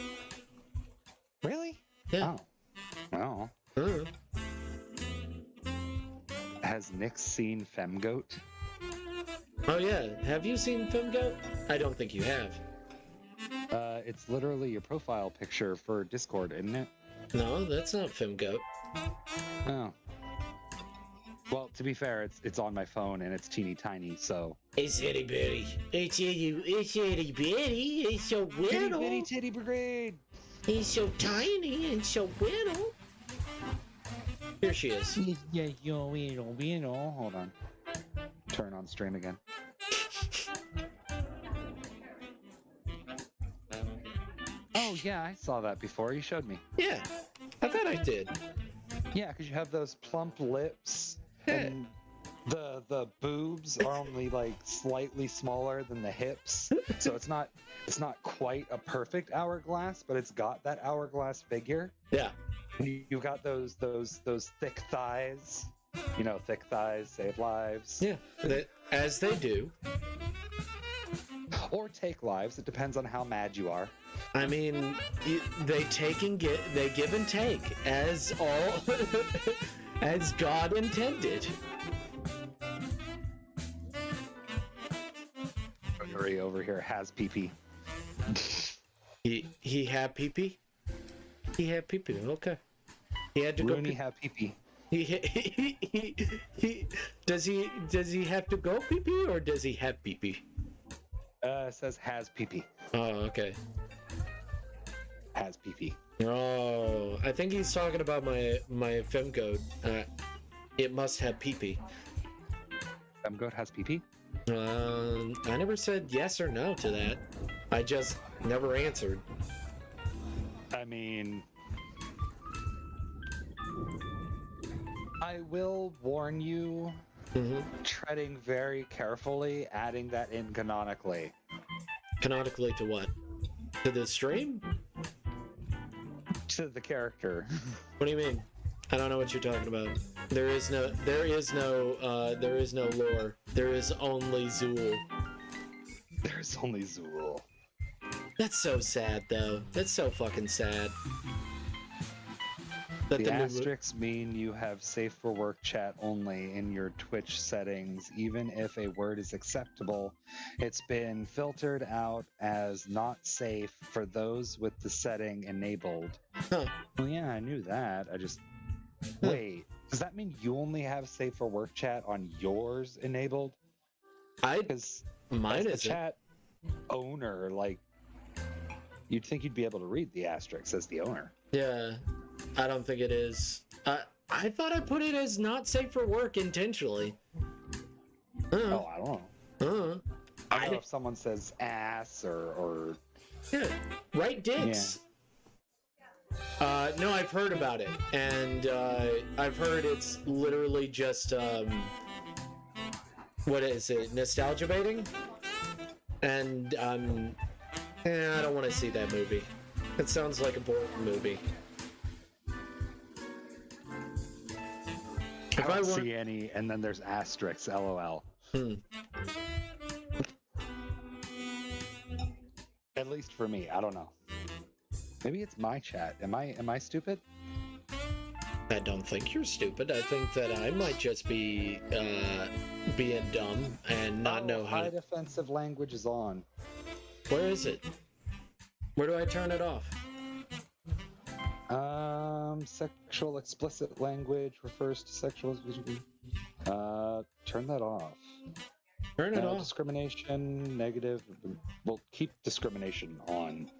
Really? Yeah. Oh. Has Nick seen Femgoat? Oh yeah. Have you seen Femgoat? I don't think you have. It's literally your profile picture for Discord, isn't it? No, that's not Femgoat. Oh. Well, to be fair, it's on my phone and it's teeny tiny, so. It's itty bitty. It's itty bitty. It's so little. Itty bitty titty brigade. He's so tiny and so little. Here she is. Yeah, hold on. Turn on stream again. Oh yeah, I saw that before. You showed me. Yeah, I thought I did. Yeah, because you have those plump lips, and the boobs are only like slightly smaller than the hips, so it's not quite a perfect hourglass, but it's got that hourglass figure. Yeah. You've got those thick thighs. You know, thick thighs save lives. Yeah, as they do. Or take lives. It depends on how mad you are. I mean, they take and get, they give and take, as God intended. Hurry over here has pee-pee. He had pee-pee? He had pee-pee, okay. He had to Rooney go have pee-pee. Does he have to go pee-pee, or does he have pee-pee? It says has pee-pee. Oh, okay. Has pee-pee. Oh, I think he's talking about my femgoat. It must have pee-pee. Femgoat has pee-pee? I never said yes or no to that. I just never answered. I mean, I will warn you, treading very carefully, adding that in canonically. Canonically to what? To the stream? To the character. What do you mean? I don't know what you're talking about. There is no lore. There is only Zool. There's only Zool. That's so sad, though. That's so fucking sad. The asterisks mean you have safe for work chat only in your Twitch settings. Even if a word is acceptable, it's been filtered out as not safe for those with the setting enabled. Huh. Well, yeah, I knew that. Wait, does that mean you only have safe for work chat on yours enabled? Because mine as the isn't. chat owner, like, you'd think you'd be able to read the asterisks as the owner. Yeah, I don't think it is. I thought I put it as not safe for work intentionally. Oh, I don't know. I don't know if someone says ass or yeah, right dicks. Yeah. No, I've heard about it, and I've heard it's literally just what is it? Nostalgia baiting, and I don't want to see that movie. It sounds like a boring movie. I don't see any, and then there's asterisks, LOL. At least for me, I don't know. Maybe it's my chat. Am I stupid? I don't think you're stupid. I think that I might just be being dumb and not know how. High defensive language is on. Where is it? Where do I turn it off? Sexual explicit language refers to sexual. Turn that off. Turn it off. Discrimination, negative. We'll keep discrimination on.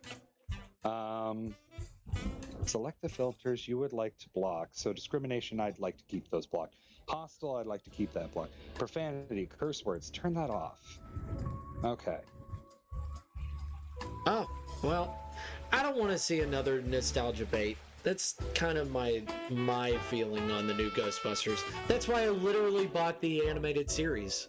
Select the filters you would like to block. So discrimination, I'd like to keep those blocked. Hostile, I'd like to keep that blocked. Profanity, curse words, turn that off. Okay. Oh, well, I don't want to see another nostalgia bait. That's kind of my feeling on the new Ghostbusters. That's why I literally bought the animated series.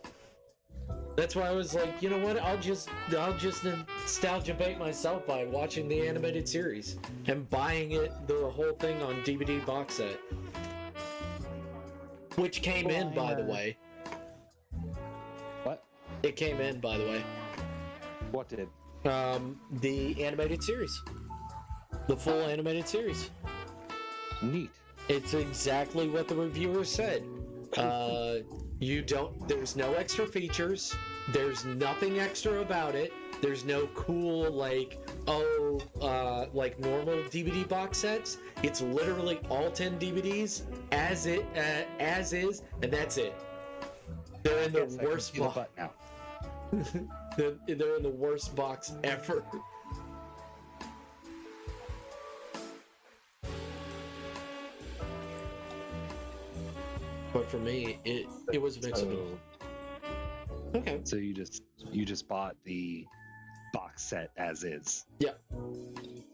That's why I was like, you know what? I'll just nostalgia bait myself by watching the animated series and buying the whole thing on DVD box set, which came in, by the way. What? It came in, by the way. What did? The animated series. The full animated series. Neat. It's exactly what the reviewer said. There's no extra features. There's nothing extra about it. There's no cool, like normal DVD box sets. It's literally all 10 DVDs as is, and that's it. They're in the worst box. They're in the worst box ever. But for me, it was a mix of both. Okay. So you just bought the box set as is. Yeah.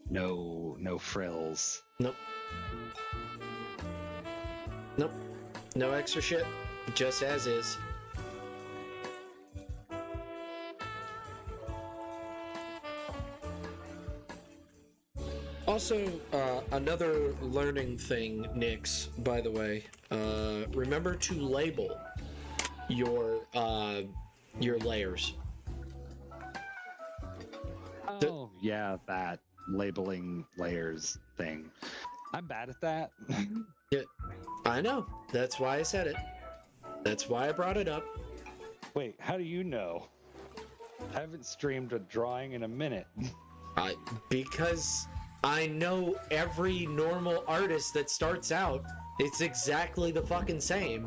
No frills. Nope. No extra shit. Just as is. Also, another learning thing, Nix, by the way, remember to label your layers. Oh, yeah, that labeling layers thing. I'm bad at that. Yeah, I know. That's why I said it. That's why I brought it up. Wait, how do you know? I haven't streamed a drawing in a minute. Because I know every normal artist that starts out, it's exactly the fucking same.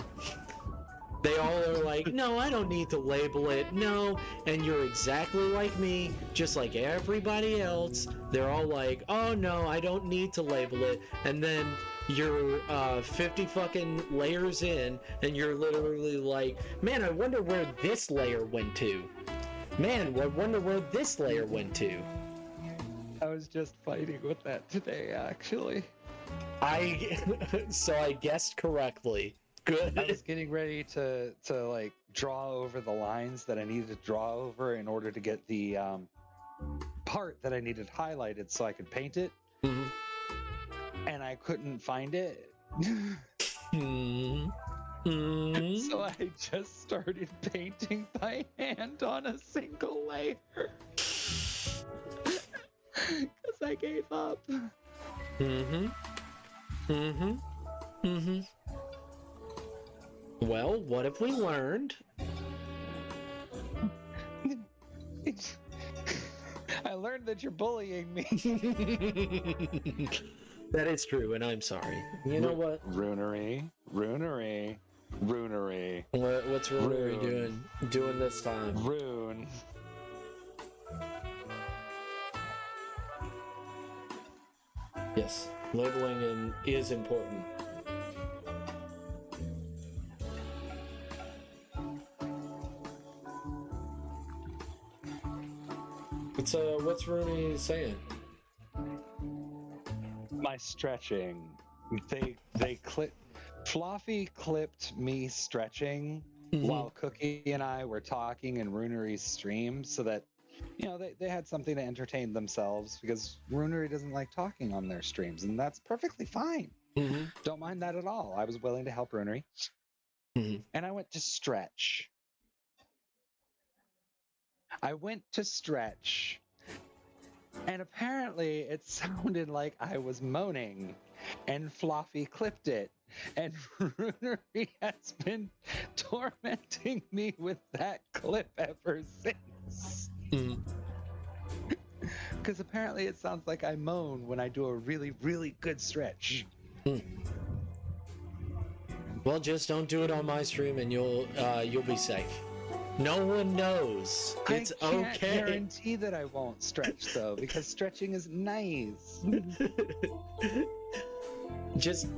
They all are like, no, I don't need to label it. No, and you're exactly like me, just like everybody else. They're all like, oh no, I don't need to label it. And then you're 50 fucking layers in, and you're literally like, man, I wonder where this layer went to. Man, I wonder where this layer went to. I was just fighting with that today, actually. So I guessed correctly. Good. I was getting ready to like draw over the lines that I needed to draw over in order to get the part that I needed highlighted so I could paint it. Mm-hmm. And I couldn't find it. Mm-hmm. So I just started painting by hand on a single layer. Because I gave up. Mm-hmm. Mm-hmm. Mm-hmm. Well, what have we learned? I learned that you're bullying me. That is true, and I'm sorry. You know what? Runery. What's Runery doing this time? Rune. Yes, labeling is important. What's Rooney saying? My stretching. Fluffy clipped me stretching while Cookie and I were talking in Runery's stream so that, they had something to entertain themselves because Runery doesn't like talking on their streams, and that's perfectly fine. Mm-hmm. Don't mind that at all. I was willing to help Runery. Mm-hmm. And I went to stretch. And apparently it sounded like I was moaning, and Fluffy clipped it. And Runery has been tormenting me with that clip ever since. Because apparently it sounds like I moan when I do a really, really good stretch. Well, just don't do it on my stream, and you'll be safe. No one knows. It's I can't okay. guarantee that I won't stretch though, because stretching is nice. Just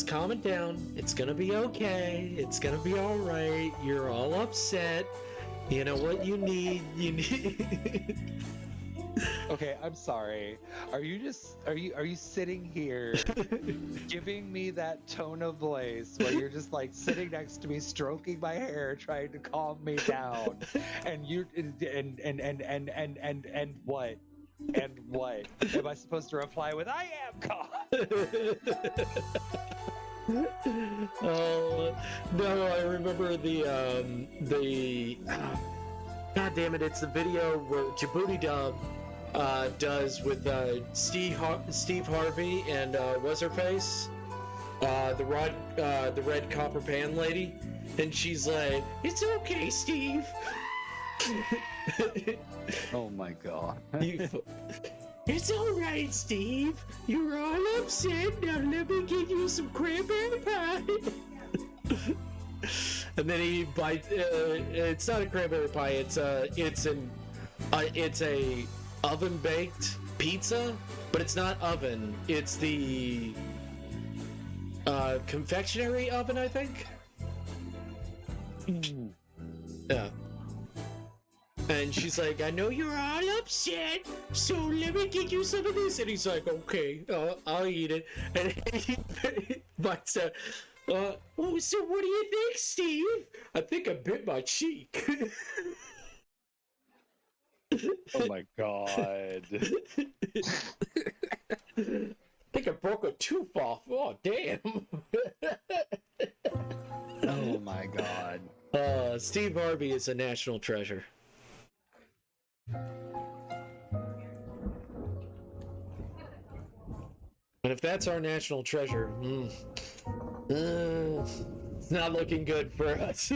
calm it down. It's gonna be okay. It's gonna be all right. You're all upset. You know what you need? You need. Okay, I'm sorry. Are you sitting here giving me that tone of voice where you're just like sitting next to me, stroking my hair, trying to calm me down? And you and what? And what? Am I supposed to reply with "I am calm"? Oh no! I remember the God damn it! It's the video where Djibouti Dub does with Steve Harvey and what's her face, the red copper pan lady, and she's like, "It's okay, Steve." Oh my god. It's all right, Steve. You're all upset. Now let me get you some cranberry pie. And then he bites. It's not a cranberry pie. It's a oven baked pizza, but it's not oven. It's the confectionery oven, I think. Yeah. And she's like, "I know you're all upset, so let me get you some of this." And he's like, "Okay, I'll eat it." And he bites it. So what do you think, Steve? I think I bit my cheek. Oh my god. I think I broke a tooth off. Oh, damn. Oh my god. Steve Harvey is a national treasure. And if that's our national treasure, it's not looking good for us.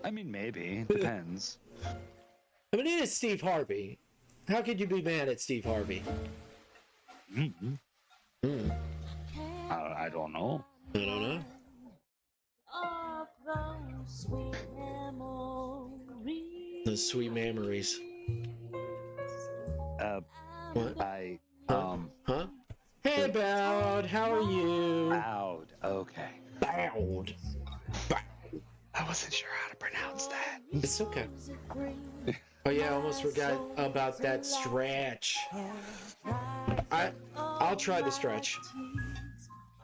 I mean, maybe. Depends. I mean, it is Steve Harvey. How could you be mad at Steve Harvey? Mm-hmm. I don't know. I don't know. The sweet memories. What? Huh? Hey, Bowd, how are you? Bowd. Okay. Bowd. I wasn't sure how to pronounce that. It's okay. Oh yeah, I almost forgot about that stretch. I'll try the stretch.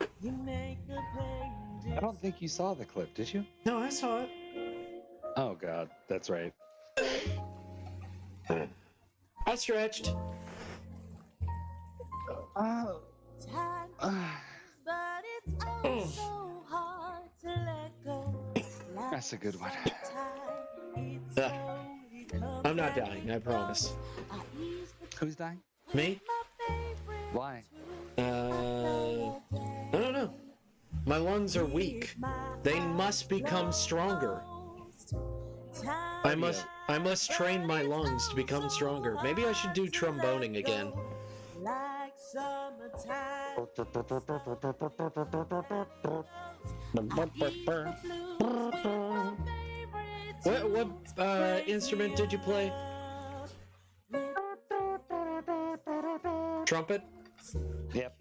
I don't think you saw the clip, did you? No, I saw it. Oh god, that's right. I stretched. That's a good one. I'm not dying, I promise. Who's dying? Me? Why? My lungs are weak. They must become stronger. I must train my lungs to become stronger. Maybe I should do tromboning again. What instrument did you play? Trumpet? Yep.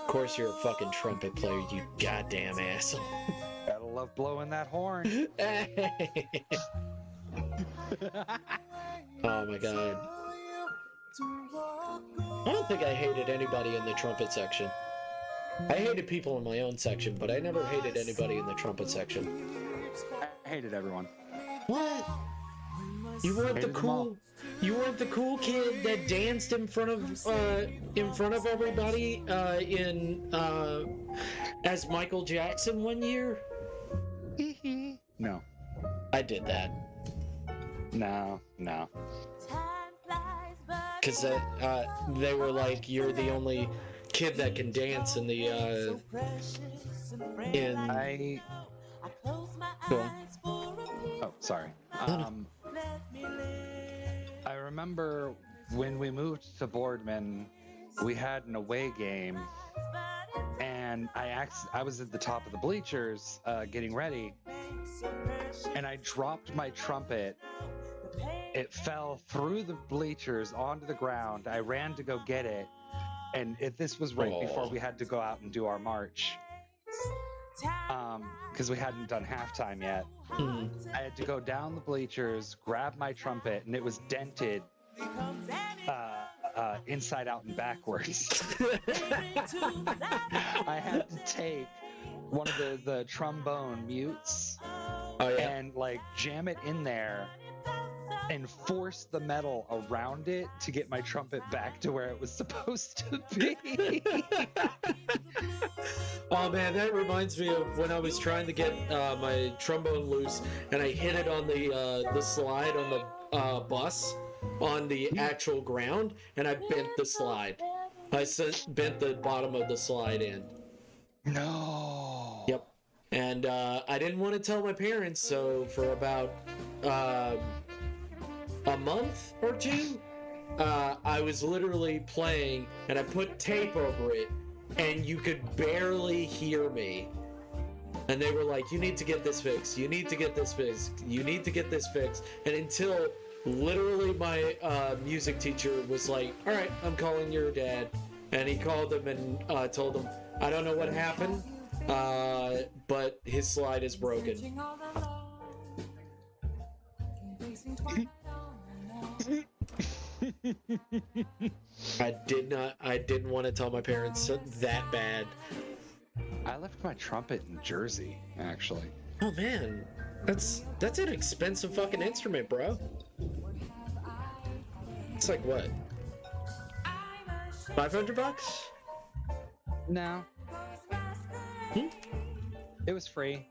Of course you're a fucking trumpet player, you goddamn asshole. Gotta love blowing that horn. Oh my god. I don't think I hated anybody in the trumpet section. I hated people in my own section, but I never hated anybody in the trumpet section. I hated everyone. What? You weren't the cool. You weren't the cool kid that danced in front of everybody as Michael Jackson one year. No. I did that. No. Because they were like, you're the only kid that can dance in the Oh, sorry. I remember when we moved to Boardman, we had an away game, and I was at the top of the bleachers getting ready, and I dropped my trumpet. It fell through the bleachers onto the ground. I ran to go get it, and this was right before we had to go out and do our march, because we hadn't done halftime yet. I had to go down the bleachers, grab my trumpet, and it was dented inside out and backwards. I had to take one of the trombone mutes and like jam it in there and force the metal around it to get my trumpet back to where it was supposed to be. Oh man, that reminds me of when I was trying to get my trombone loose, and I hit it on the slide on the bus on the actual ground, and I bent the slide. I bent the bottom of the slide in. No. Yep. And I didn't want to tell my parents, so for about a month or two, I was literally playing, and I put tape over it, and you could barely hear me. And they were like, you need to get this fixed. You need to get this fixed. You need to get this fixed. And until literally my music teacher was like, all right, I'm calling your dad. And he called him and told him, I don't know what happened, but his slide is broken. I didn't want to tell my parents that bad. I left my trumpet in Jersey, actually. Oh man, that's an expensive fucking instrument, bro. It's like what? $500? No. It was free.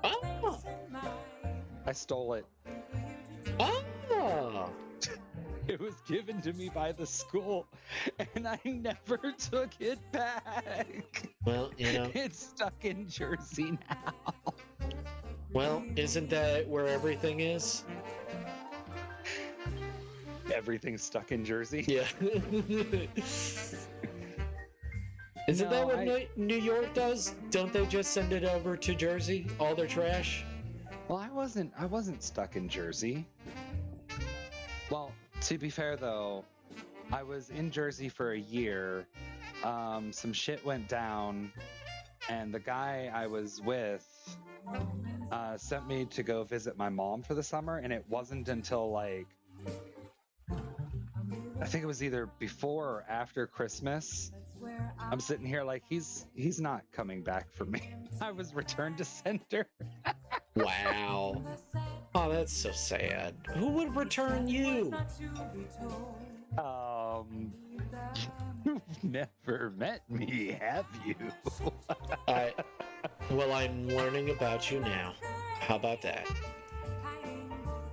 Oh. I stole it. Oh. It was given to me by the school, and I never took it back. Well, you know. It's stuck in Jersey now. Well, isn't that where everything is? Everything's stuck in Jersey? Yeah. Isn't that what New York does? Don't they just send it over to Jersey, all their trash? Well, I wasn't stuck in Jersey. Well, to be fair though, I was in Jersey for a year. Some shit went down, and the guy I was with sent me to go visit my mom for the summer, and it wasn't until like I think it was either before or after Christmas. I'm sitting here like he's not coming back for me. I was returned to sender. Wow. Oh, that's so sad. Who would return you? You've never met me, have you? Well, I'm learning about you now. How about that?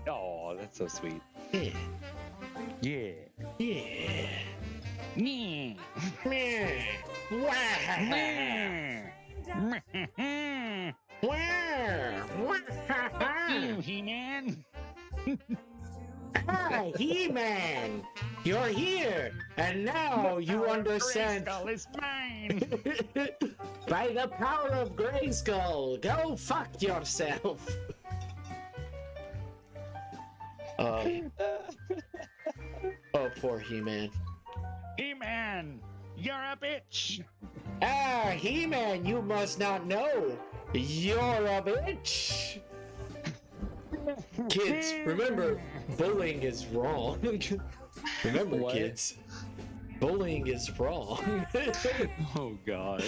Oh, that's so sweet. Yeah. Yeah. Yeah. Me. You, He-Man. Ah, He-Man, you're here, and now you understand. Grayskull is mine. By the power of Grayskull, go fuck yourself. Oh, poor He-Man. He-Man, you're a bitch. Ah, He-Man, you must not know. You're a bitch. Kids, remember, bullying is wrong. Remember, What? kids, bullying is wrong. Oh God.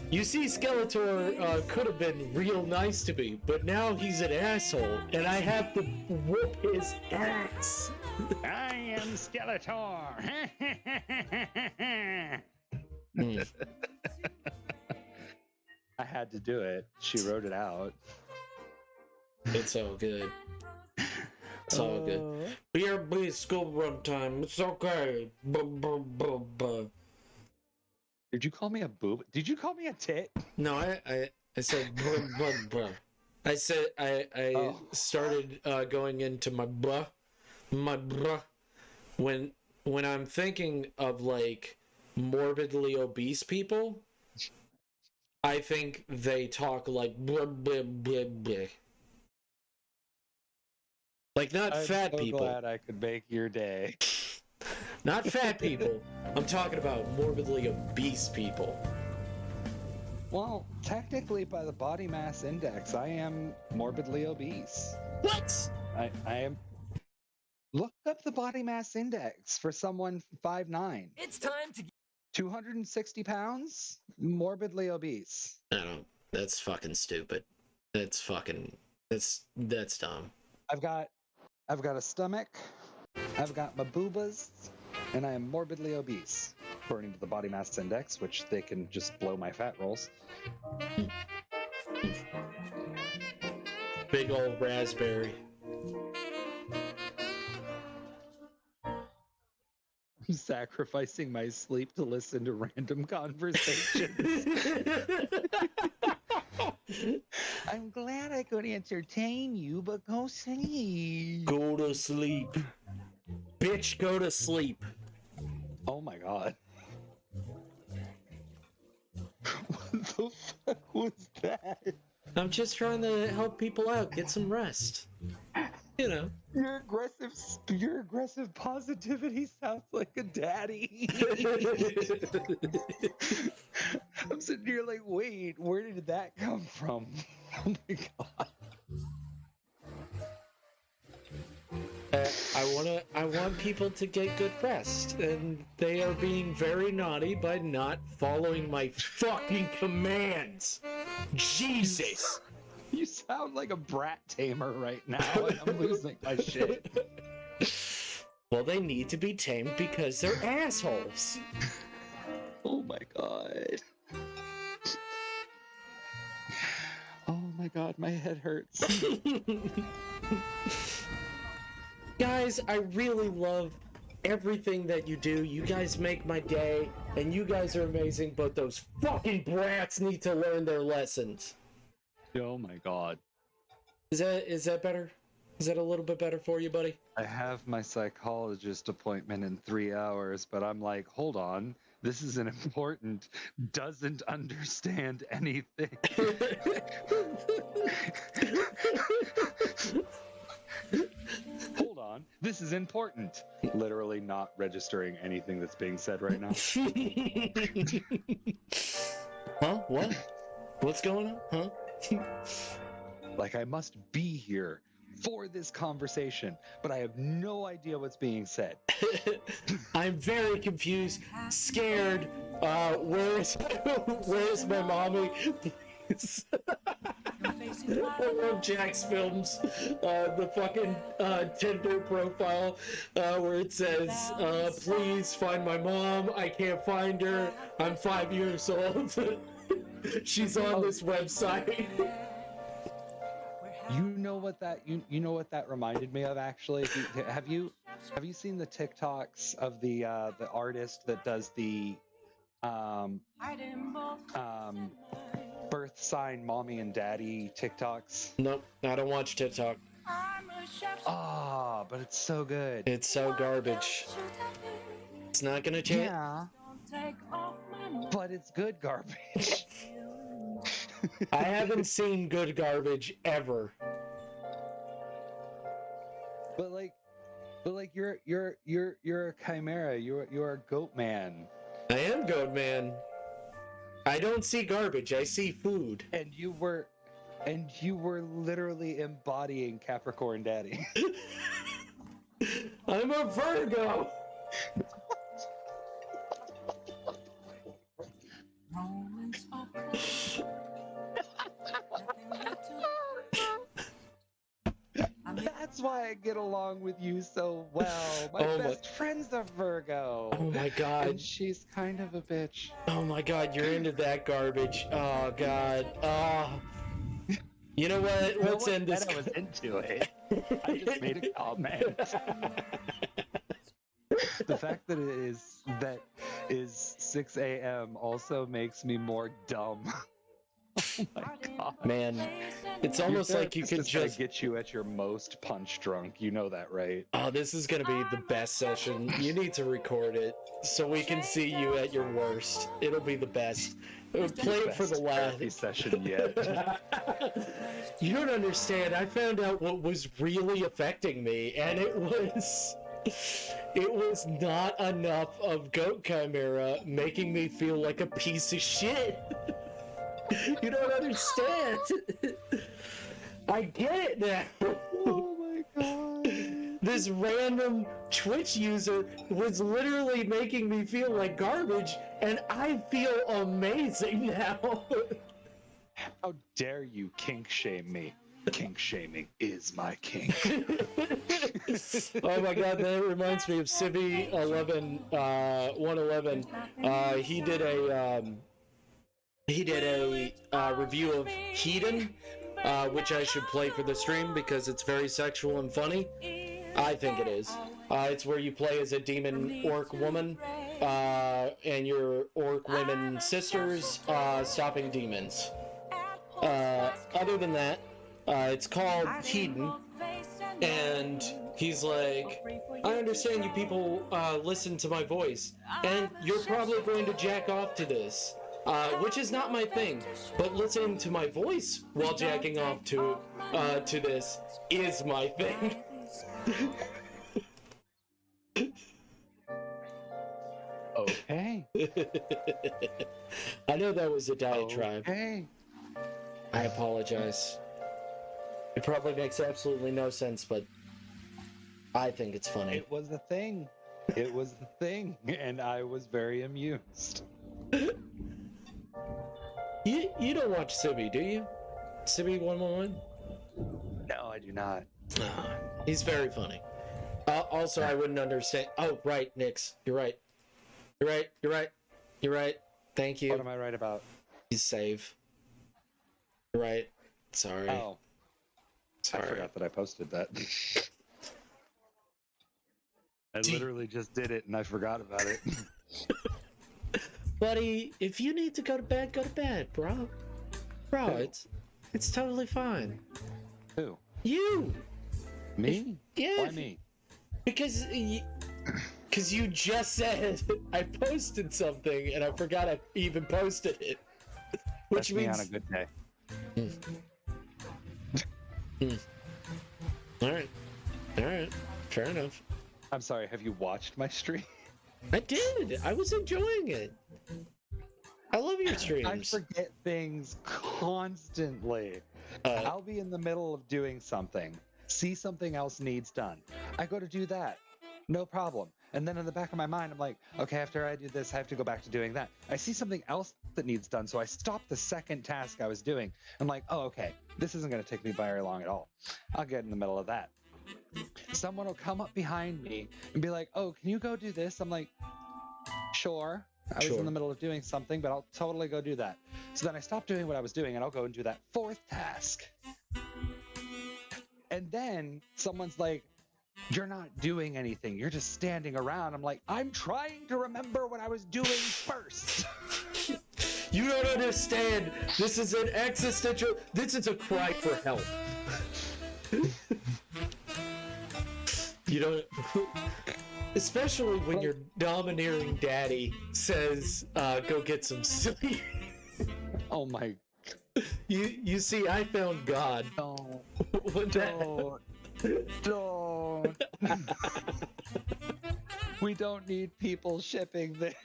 You see, Skeletor could have been real nice to me, but now he's an asshole, and I have to whoop his ass. I am Skeletor. I had to do it. She wrote it out. It's all good. It's all good. BRB school run time. It's okay. Did you call me a boob? Did you call me a tit? No, I said I said I started going into my bruh when I'm thinking of like morbidly obese people. I think they talk like blah blah blah blah. Like not fat I'm so people. glad I could make your day. Not fat people. I'm talking about morbidly obese people. Well, technically, by the body mass index, I am morbidly obese. What? I am. Look up the body mass index for someone 5'9". It's time to 260 pounds, morbidly obese. I don't. That's fucking stupid. That's dumb. I've got a stomach, I've got my boobas, and I am morbidly obese, according to the body mass index, which they can just blow my fat rolls. Big old raspberry. I'm sacrificing my sleep to listen to random conversations. I'm glad I could entertain you, but go sleep. Go to sleep. Bitch, go to sleep. Oh my god. What the fuck was that? I'm just trying to help people out, get some rest. You know. Your aggressive positivity sounds like a daddy. I'm sitting here like, wait, where did that come from? Oh my god. I want people to get good rest, and they are being very naughty by not following my fucking commands. Jesus. You sound like a brat tamer right now, and I'm losing my shit. Well, they need to be tamed because they're assholes. Oh my god. Oh my god, my head hurts. Guys, I really love everything that you do. You guys make my day, and you guys are amazing, but those fucking brats need to learn their lessons. Oh my god. Is that better? Is that a little bit better for you, buddy? I have my psychologist appointment in 3 hours, but I'm like, hold on. This is an important, doesn't understand anything. Hold on. This is important. Literally not registering anything that's being said right now. Huh? What? What's going on? Huh? Like I must be here for this conversation, but I have no idea what's being said. I'm very confused, scared. Where's my mommy? Please. I love Jack's films. The fucking Tinder profile where it says, please find my mom. I can't find her. I'm 5 years old. She's on this website. You know what that reminded me of actually? Have you seen the TikToks of the artist that does the birth sign mommy and daddy TikToks? Nope, I don't watch TikTok. Ah, but it's so good. It's so garbage. It's not gonna change. Yeah, but it's good garbage. I haven't seen good garbage ever. But like you're a chimera. You're a goat man. I am goat man. I don't see garbage. I see food. And you were literally embodying Capricorn Daddy. I'm a Virgo. That's why I get along with you so well. My best friend's a Virgo. Oh my god. And she's kind of a bitch. Oh my god, you're into that garbage. Oh god. You know what? Let's end this. I was into it. I just made a comment. The fact that it is 6 a.m. also makes me more dumb. Oh my god. Man, it's almost like you could just get you at your most punch drunk. You know that, right? Oh, this is gonna be the best session. You need to record it so we can see you at your worst. It'll be the best. Play it for the last session yet. You don't understand. I found out what was really affecting me, and it was not enough of Goat Chimera making me feel like a piece of shit. You don't understand. I get it now. Oh my god. This random Twitch user was literally making me feel like garbage, and I feel amazing now. How dare you kink shame me? Kink shaming is my kink. Oh my god, that reminds me of Civi 111. He did a review of Hedon, which I should play for the stream because it's very sexual and funny. I think it is. It's where you play as a demon orc woman, and your orc women sisters stopping demons. Other than that, it's called Hedon, and he's like, I understand you people listen to my voice, and you're probably going to jack off to this. Which is not my thing, but listening to my voice while jacking off to this is my thing. Okay. I know that was a diatribe. Okay. I apologize. It probably makes absolutely no sense, but I think it's funny. It was a thing. It was the thing, and I was very amused. You don't watch Civi, do you? Civi 111? No, I do not. He's very funny. Also, I wouldn't understand. Oh, right, Nix. You're right. You're right. Thank you. What am I right about? He's save. You're right. Sorry. Oh. Sorry. I forgot that I posted that. I literally just did it and I forgot about it. Buddy, if you need to go to bed, bro. Bro, it's totally fine. Who? You. Me? Yeah. Why me? Because you just said I posted something and I forgot I even posted it. Which That's means me on a good day. All right. Fair enough. I'm sorry, have you watched my stream? I did. I was enjoying it. I love your streams. I forget things constantly. I'll be in the middle of doing something, see something else needs done. I go to do that. No problem. And then in the back of my mind, I'm like, okay, after I do this, I have to go back to doing that. I see something else that needs done, so I stop the second task I was doing. I'm like, oh, okay, this isn't going to take me very long at all. I'll get in the middle of that. Someone will come up behind me and be like, oh, can you go do this? I'm like, sure. I was in the middle of doing something, but I'll totally go do that. So then I stop doing what I was doing, and I'll go and do that fourth task. And then someone's like, you're not doing anything. You're just standing around. I'm like, I'm trying to remember what I was doing first. You don't understand. This is an existential. This is a cry for help. You don't. Especially when your domineering daddy says, "Go get some sleep." Oh my. You see, I found God. Don't. We don't need people shipping this.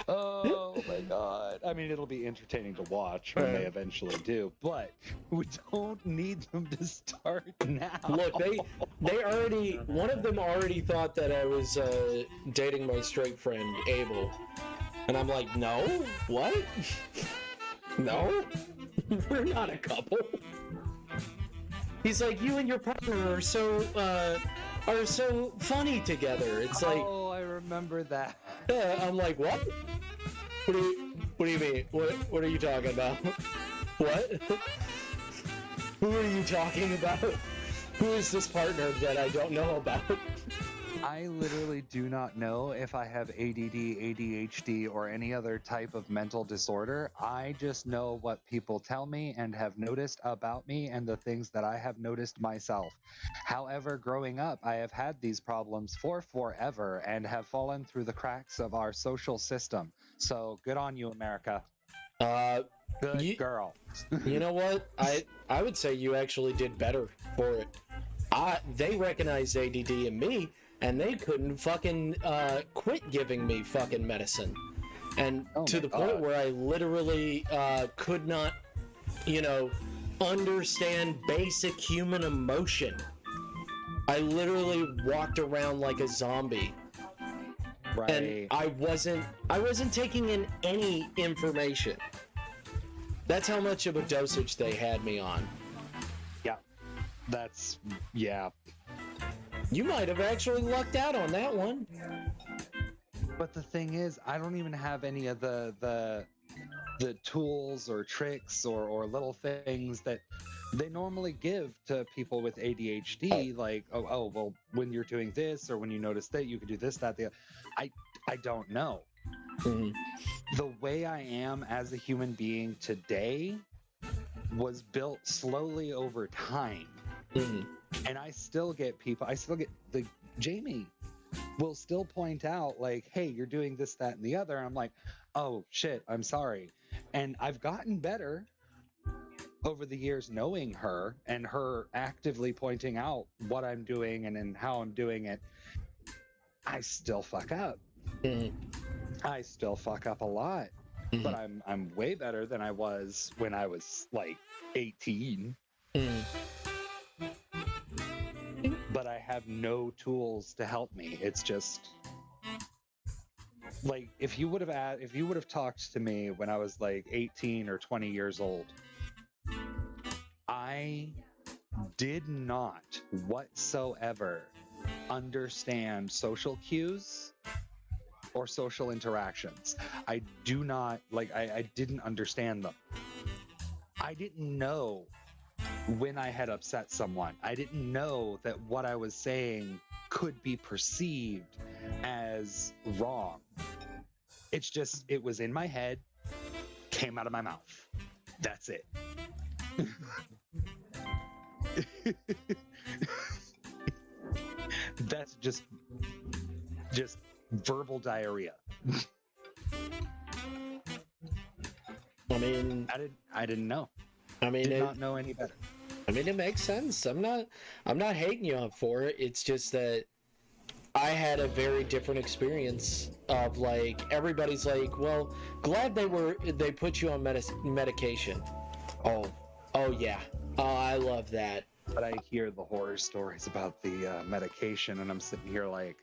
Oh my god. I mean, it'll be entertaining to watch when they eventually do, but we don't need them to start now. Look, they already, one of them already thought that I was dating my straight friend, Abel. And I'm like, no? What? No? We're not a couple. He's like, you and your partner are so funny together. It's like, oh, I remember that. Yeah, I'm like, what? What do you mean? What are you talking about? What? Who are you talking about? Who is this partner that I don't know about? I literally do not know if I have ADD, ADHD, or any other type of mental disorder. I just know what people tell me and have noticed about me and the things that I have noticed myself. However, growing up, I have had these problems for forever and have fallen through the cracks of our social system. So good on you, America. Good girl. You know what? I would say you actually did better for it. They recognized ADD in me, and they couldn't fucking quit giving me fucking medicine. And to the point where I literally could not, understand basic human emotion. I literally walked around like a zombie. Right. And I wasn't taking in any information. That's how much of a dosage they had me on. Yeah. You might have actually lucked out on that one. But the thing is, I don't even have any of the tools or tricks or little things that they normally give to people with ADHD. Like, well, when you're doing this or when you notice that, you can do this, that, the. I don't know. Mm-hmm. The way I am as a human being today was built slowly over time. Mm-hmm. And I still get Jamie will still point out like, hey, you're doing this, that, and the other. And I'm like, oh shit, I'm sorry. And I've gotten better over the years knowing her and her actively pointing out what I'm doing and how I'm doing it. I still fuck up. Mm-hmm. I still fuck up a lot. Mm-hmm. But I'm way better than I was when I was like 18. Mm-hmm. But I have no tools to help me. It's just like if you would have talked to me when I was like 18 or 20 years old, I did not whatsoever understand social cues or social interactions. I didn't understand them. I didn't know when I had upset someone. I didn't know that what I was saying could be perceived as wrong. It's just, it was in my head, came out of my mouth. That's it. That's just verbal diarrhea. I mean, I didn't know. I mean, did not know any better. I mean, it makes sense. I'm not hating you on for it. It's just that I had a very different experience of like, everybody's like, well, glad they put you on medication. Oh yeah. Oh, I love that. But I hear the horror stories about the medication, and I'm sitting here like,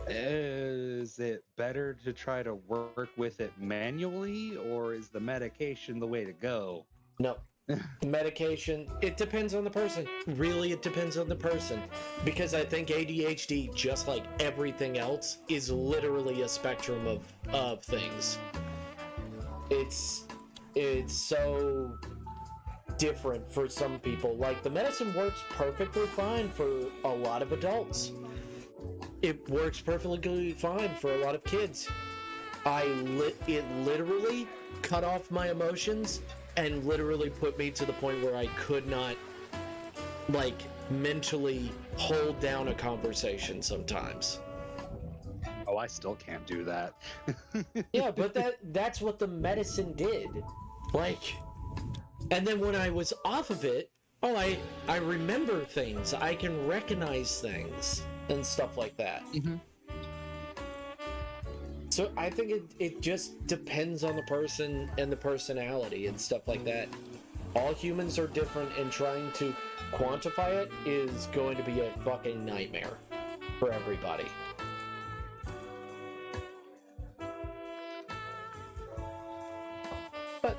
is it better to try to work with it manually, or is the medication the way to go? No. Medication, it depends on the person. Really, it depends on the person. Because I think ADHD, just like everything else, is literally a spectrum of things. It's so different for some people. Like, the medicine works perfectly fine for a lot of adults. It works perfectly fine for a lot of kids. It literally cut off my emotions and literally put me to the point where I could not, like, mentally hold down a conversation sometimes. Oh, I still can't do that. Yeah, but that's what the medicine did. Like, and then when I was off of it, I remember things. I can recognize things and stuff like that. Mm-hmm. So I think it just depends on the person and the personality and stuff like that. All humans are different, and trying to quantify it is going to be a fucking nightmare for everybody. But,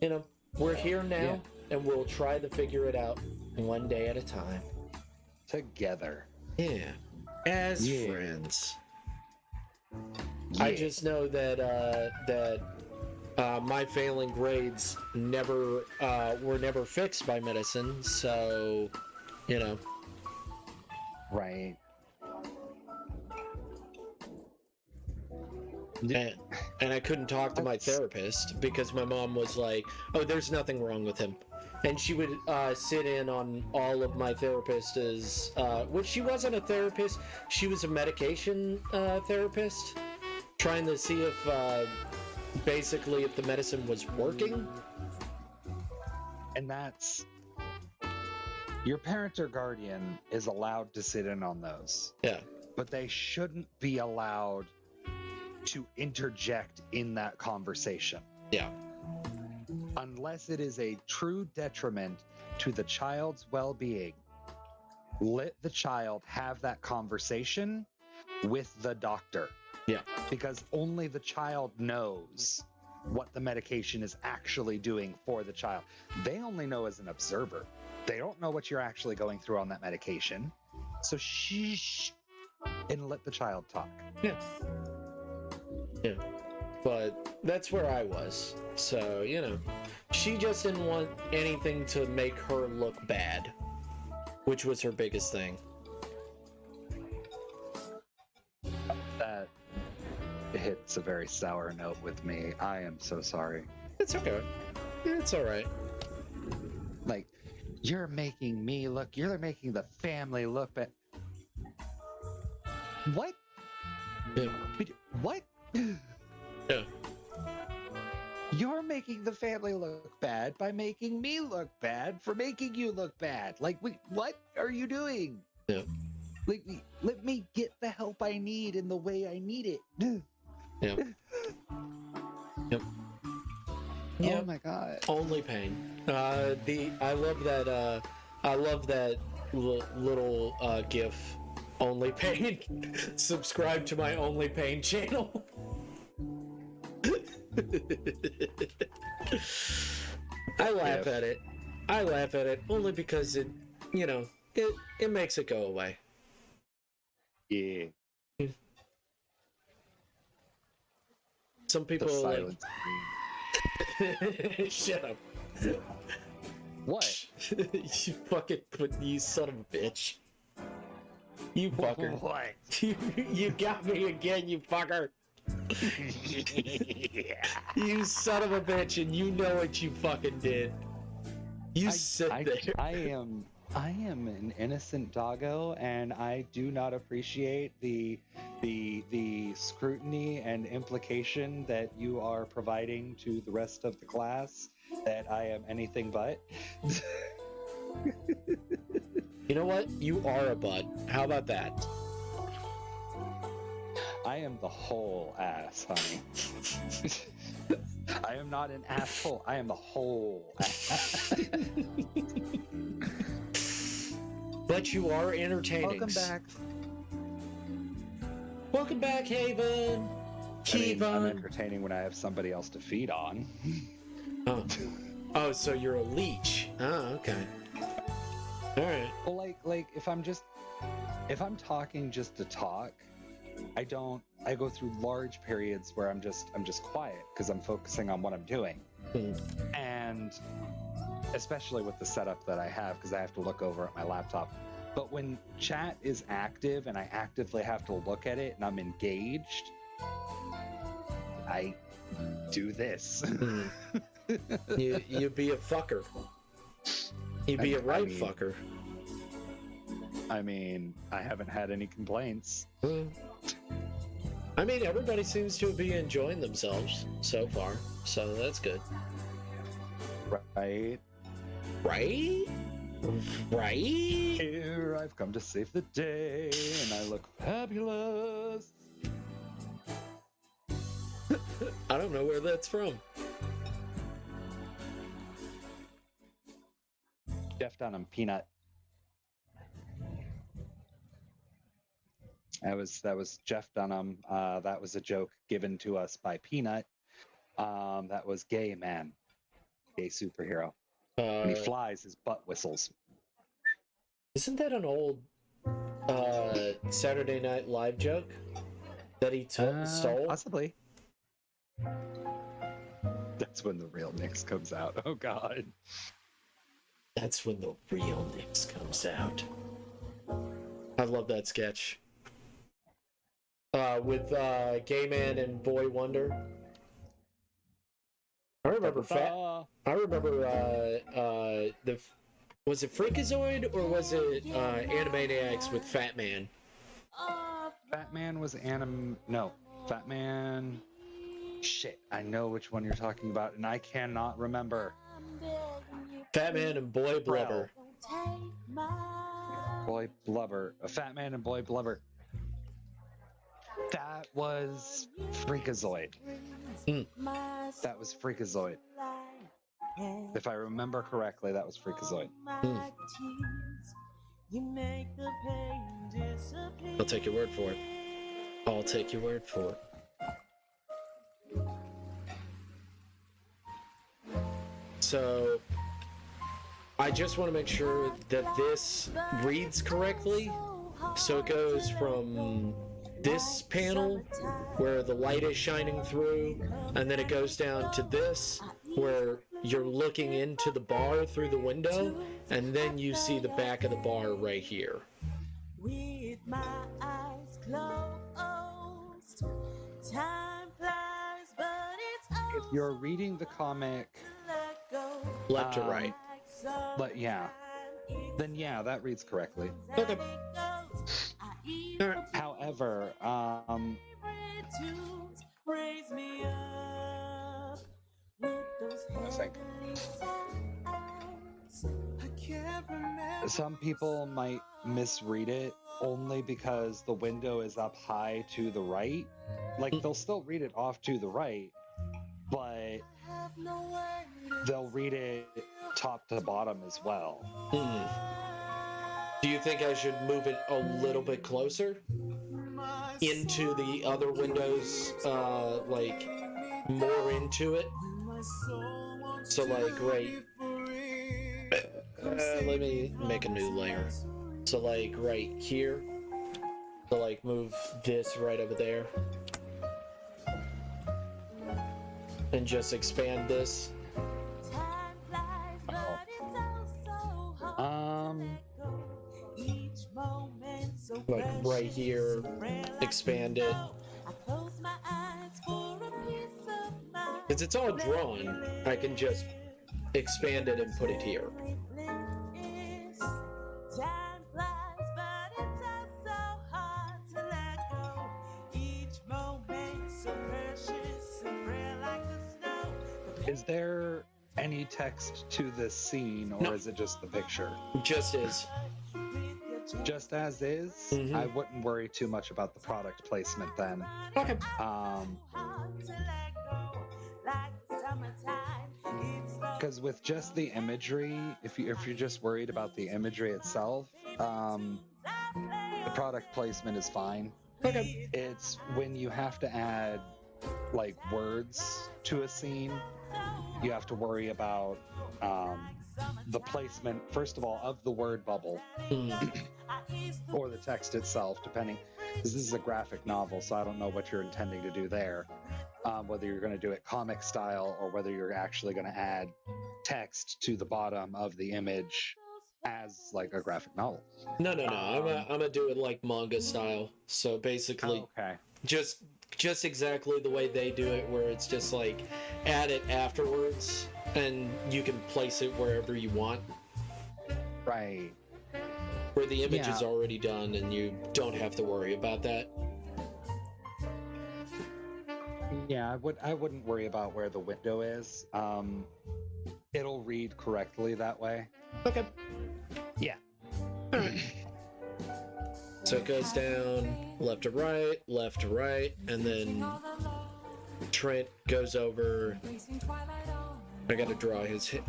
you know, we're here now, and we'll try to figure it out one day at a time. Together. Yeah. As friends. Yeah. I just know that my failing grades were never fixed by medicine, so, you know. Right. And I couldn't talk to my therapist because my mom was like, "Oh, there's nothing wrong with him," and she would sit in on all of my therapists, which she wasn't a therapist; she was a medication therapist, trying to see if basically if the medicine was working. And that's, your parent or guardian is allowed to sit in on those. Yeah. But they shouldn't be allowed to interject in that conversation. Yeah. Unless it is a true detriment to the child's well-being. Let the child have that conversation with the doctor. Yeah. Because only the child knows what the medication is actually doing for the child. They only know as an observer. They don't know what you're actually going through on that medication. So shh, and let the child talk. Yeah. Yeah. But that's where I was. So, you know, she just didn't want anything to make her look bad, which was her biggest thing. That hits a very sour note with me. I am so sorry. It's okay. It's all right. Like, you're making the family look bad. What? Yeah. What? Yeah. You're making the family look bad by making me look bad for making you look bad. Like, what are you doing? Yeah. Like, let me get the help I need in the way I need it. Yeah. Yep. Oh my god. Only pain. I love that little GIF. Only pain. Subscribe to my Only Pain channel. I laugh at it. I laugh at it only because it makes it go away. Yeah. Some people The are silence like, shut up. What? You son of a bitch. You fucker. What? You got me again, you fucker. Yeah. You son of a bitch, and you know what you fucking did. You sit there. I am an innocent doggo, and I do not appreciate the scrutiny and implication that you are providing to the rest of the class that I am anything but. You know what? You are a bud. How about that? I am the whole ass, honey. I am not an asshole. I am the whole ass. But you are entertaining. Welcome back. Welcome back, Haven. I'm entertaining when I have somebody else to feed on. Oh, so you're a leech. Oh, okay. All right. Well, like if I'm talking just to talk, I go through large periods where I'm just quiet because I'm focusing on what I'm doing. And especially with the setup that I have, because I have to look over at my laptop. But when chat is active and I actively have to look at it and I'm engaged, I do this. You be a fucker. You be a right fucker. I mean, I haven't had any complaints. I mean, everybody seems to be enjoying themselves so far, so that's good. Right? Right? Right? Here I've come to save the day, and I look fabulous. I don't know where that's from. Jeff Dunham, Peanut. That was Jeff Dunham. That was a joke given to us by Peanut. That was gay man, gay superhero. When he flies, his butt whistles. Isn't that an old Saturday Night Live joke that he stole? Possibly. That's when the real Nyx comes out. Oh God. That's when the real Nyx comes out. I love that sketch. With Gay Man and Boy Wonder. I remember was it Freakazoid or was it Animaniacs with Fat Man? Fat Man was Fat Man. Shit, I know which one you're talking about, and I cannot remember. Fat Man and Boy Blubber. Boy Blubber. Fat Man and Boy Blubber. That was Freakazoid. That was Freakazoid. If I remember correctly, that was Freakazoid. I'll take your word for it. I'll take your word for it. So, I just want to make sure that this reads correctly. So it goes from this panel where the light is shining through, and then it goes down to this where you're looking into the bar through the window, and then you see the back of the bar right here. With my eyes closed, time flies, but it's if you're reading the comic left to right, but then that reads correctly. Okay. However, I think some people might misread it only because the window is up high to the right. Like, they'll still read it off to the right, but they'll read it top to bottom as well. Do you think I should move it a little bit closer into the other windows, like more into it? So like right, let me make a new layer. So like right here, so like move this right over there. And just expand this. Like right here, expand it. Because it's all drawn, I can just expand it and put it here. Is there any text to this scene, or is it just the picture? Just is. Just as is? Mm-hmm. I wouldn't worry too much about the product placement then. Okay. Because with just the imagery, if you're just worried about the imagery itself, the product placement is fine. Okay. It's when you have to add like words to a scene, you have to worry about the placement, first of all, of the word bubble or the text itself, depending, because this is a graphic novel, so I don't know what you're intending to do there, whether you're going to do it comic style or whether you're actually going to add text to the bottom of the image as like a graphic novel. No. I'm gonna do it like manga style. So basically, okay, just exactly the way they do it, where it's just like add it afterwards, and you can place it wherever you want. right. Where the image is already done, and you don't have to worry about that. Yeah, I wouldn't worry about where the window is. It'll read correctly that way. Okay. Yeah. So it goes down left to right, and then Trent goes over. I gotta draw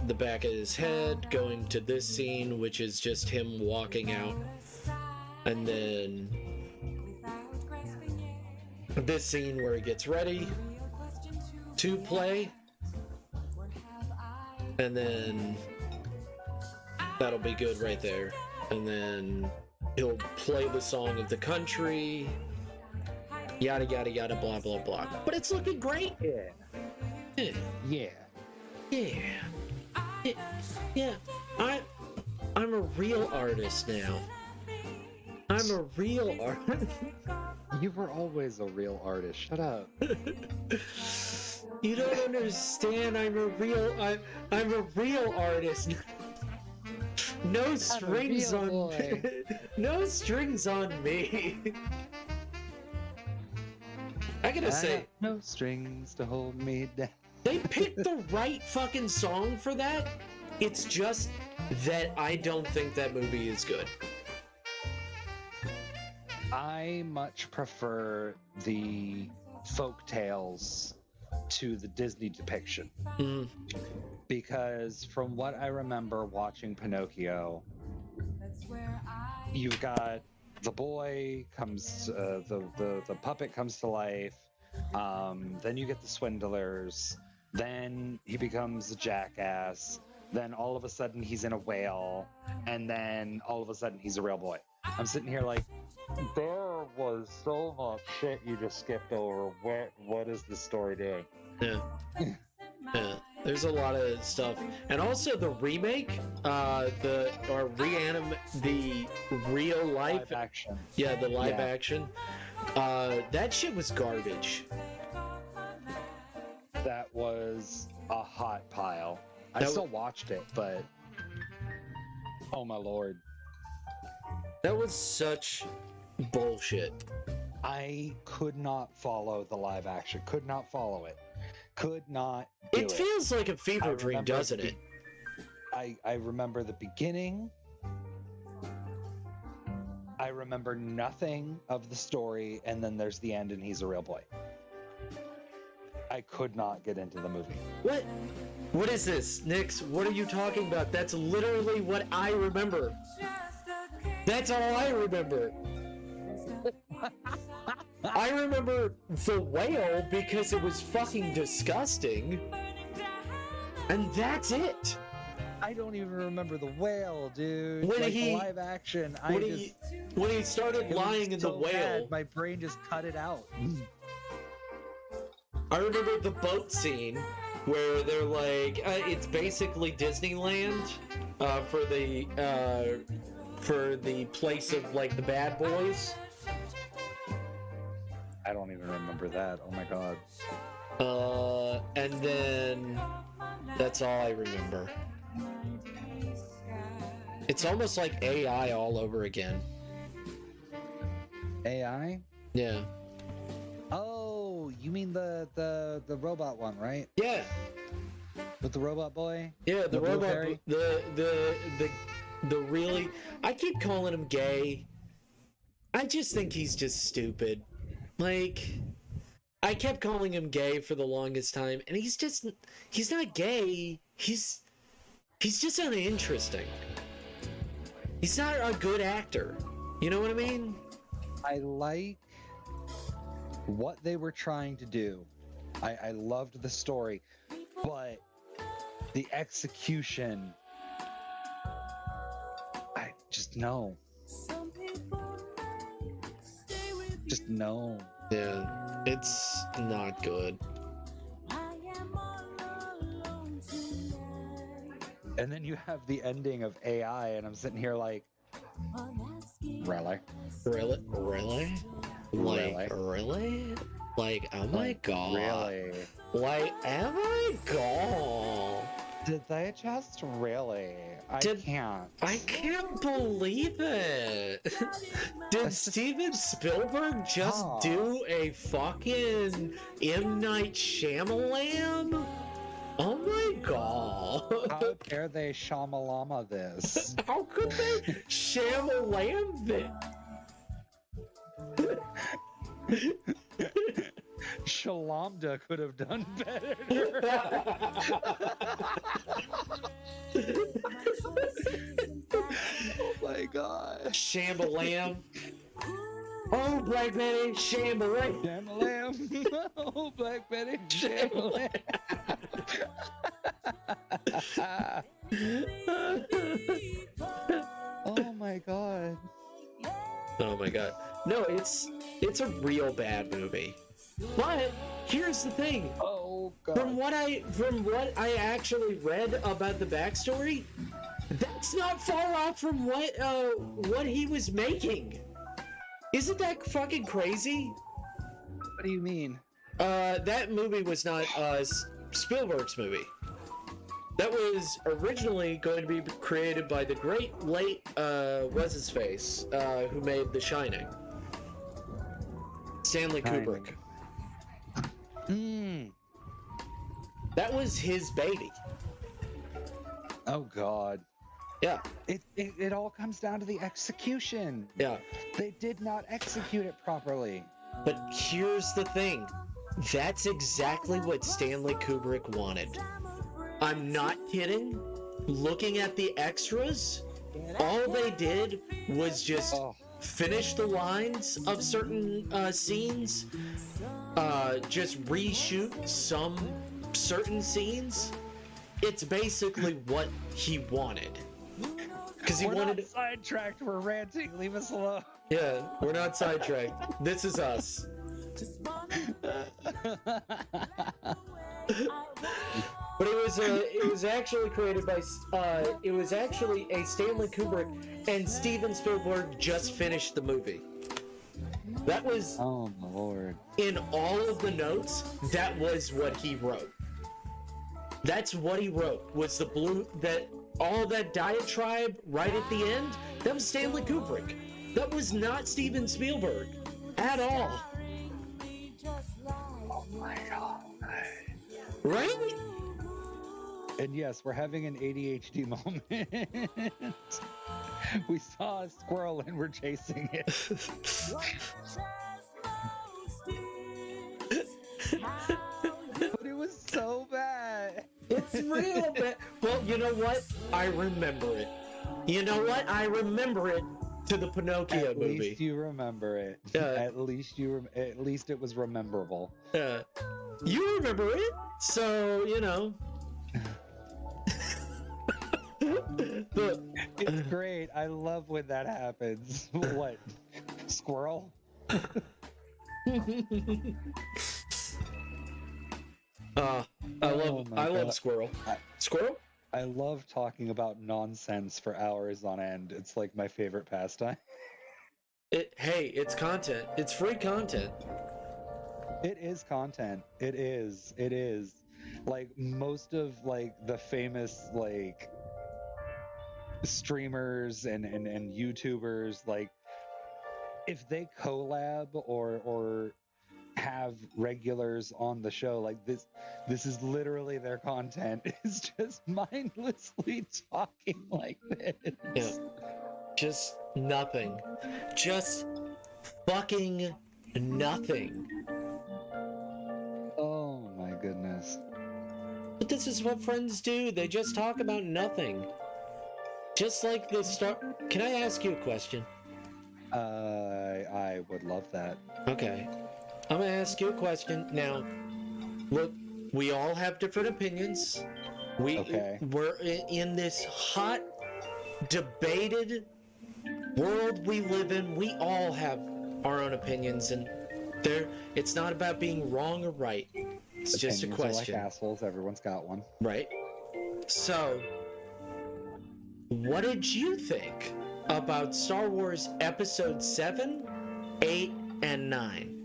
the back of his head going to this scene, which is just him walking out, and then this scene where he gets ready to play, and then that'll be good right there. And then he'll play the song of the country, yada yada yada, blah blah blah. But it's looking great. Yeah. I'm a real artist now. I'm a real artist. You were always a real artist. Shut up. You don't understand. I'm a real artist. No strings on me. No strings on me. I gotta say, no strings to hold me down. They picked the right fucking song for that. It's just that I don't think that movie is good. I much prefer the folk tales to the Disney depiction. Because from what I remember watching Pinocchio, you've got the boy comes, the puppet comes to life. Then you get the swindlers. Then he becomes a jackass. Then all of a sudden he's in a whale. And then all of a sudden he's a real boy. I'm sitting here like, there was so much shit you just skipped over. What is the story doing? Yeah. Yeah. There's a lot of stuff. And also the remake, the real life action. Yeah, the live action. That shit was garbage. That was a hot pile. I still watched it, but oh my lord. That was such bullshit. I could not follow the live action. Could not follow it. Could not do it. Feels like a fever dream, doesn't it? I remember the beginning. I remember nothing of the story, and then there's the end, and he's a real boy. I could not get into the movie. What? What is this, Nix? What are you talking about? That's literally what I remember. That's all I remember. I remember the whale because it was fucking disgusting. And that's it. I don't even remember the whale, dude. When he live action, when he started lying in the whale, bad, my brain just cut it out. I remember the boat scene where they're like, it's basically Disneyland for the place of like the bad boys. I don't even remember that. Oh my god. And then that's all I remember. It's almost like AI all over again. AI? Yeah. Oh, you mean the robot one, right? Yeah. With the robot boy? Yeah, the robot. The really. I keep calling him gay. I just think he's just stupid. Like, I kept calling him gay for the longest time, and he's not gay. He's just uninteresting. He's not a good actor. You know what I mean? I like what they were trying to do. I loved the story, but the execution, I just no. Just no. Yeah, it's not good. And then you have the ending of AI, and I'm sitting here like, really? Really? Like, really? Like, oh my god. Really? Like, oh my god. Did they just really? I can't. I can't believe it. Did Steven Spielberg just do a fucking M. Night Shyamalan? Oh my god. How dare they Shyamalama this? How could they Shyamalan this? Shalamda could have done better. Oh my god. Shambhalam. Oh, Black Betty, Shambhalam. Shamalam. Oh, Black Betty, Shamalam. Oh my god. Oh my god. No, it's a real bad movie. But here's the thing. Oh god. From what I actually read about the backstory, that's not far off from what he was making. Isn't that fucking crazy? What do you mean? That movie was not Spielberg's movie. That was originally going to be created by the great late what's his face, who made The Shining. Stanley Kubrick. That was his baby. Oh god. Yeah. It all comes down to the execution. Yeah. They did not execute it properly. But here's the thing. That's exactly what Stanley Kubrick wanted. I'm not kidding. Looking at the extras, all they did was just finish the lines of certain scenes, just reshoot some certain scenes. It's basically what he wanted. Because he wanted. Not sidetracked. We're ranting. Leave us alone. Yeah, we're not sidetracked. This is us. But it was actually created by it was actually a Stanley Kubrick, and Steven Spielberg just finished the movie. That was oh my lord. In all of the notes, that was what he wrote. That's what he wrote. Was the blue that all that diatribe right at the end? That was Stanley Kubrick. That was not Steven Spielberg at all. Oh my god. Right? And yes, we're having an ADHD moment. We saw a squirrel and we're chasing it. But it was so bad. It's real bad. Well, you know what? I remember it. You know what? I remember it to the Pinocchio movie. At least you remember it. At least it was rememberable. You remember it, so you know. It's great. I love when that happens. What? Squirrel? I love Squirrel. Squirrel? I love talking about nonsense for hours on end. It's like my favorite pastime. Hey, it's content. It's free content. It is content. It is. It is. Like most of like the famous like streamers and YouTubers, like if they collab or have regulars on the show, like this is literally their content. It's just mindlessly talking like this. Yeah. Just nothing. Just fucking nothing. Oh my goodness. But this is what friends do. They just talk about nothing. Just like the start. Can I ask you a question? I would love that. Okay. I'm gonna ask you a question. Now, look, we all have different opinions. We're in this hot, debated world we live in. We all have our own opinions, and it's not about being wrong or right. It's just a question. Are like assholes. Everyone's got one. Right. So, what did you think about Star Wars Episode 7, 8, and 9?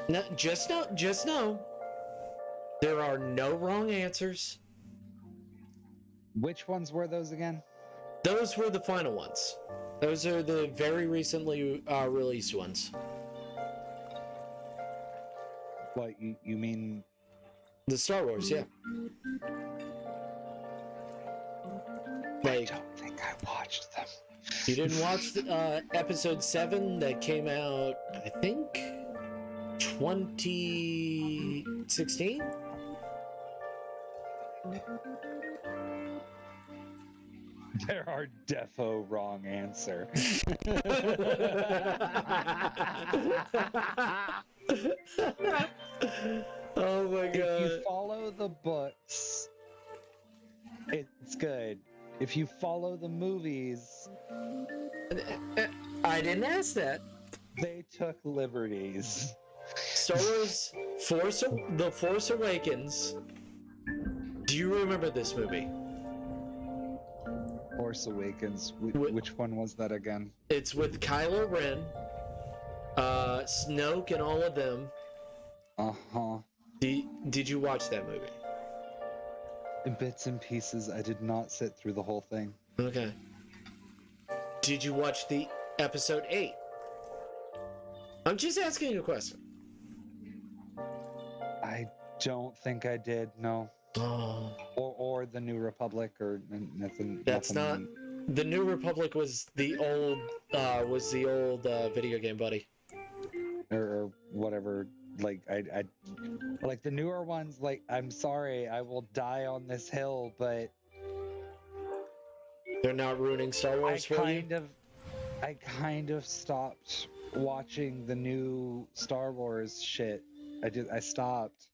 No, just know, there are no wrong answers. Which ones were those again? Those were the final ones. Those are the very recently released ones. What, you mean? The Star Wars, yeah. I don't think I watched them. You didn't watch Episode 7 that came out, I think, 2016? There are defo wrong answer. Oh my god. If you follow the books, it's good. If you follow the movies, I didn't ask that. they took liberties. Star Wars The Force Awakens. Do you remember this movie? Force Awakens. Which one was that again? It's with Kylo Ren, Snoke, and all of them. Uh-huh. Did you watch that movie? In bits and pieces. I did not sit through the whole thing. Okay. Did you watch the Episode 8? I'm just asking you a question. I don't think I did, no. Oh. Or the New Republic, or nothing. That's not... The New Republic was the old video game, buddy. Or whatever. Like, I like the newer ones, like, I'm sorry, I will die on this hill, but... They're not ruining Star Wars for you? I kind of stopped watching the new Star Wars shit. I stopped.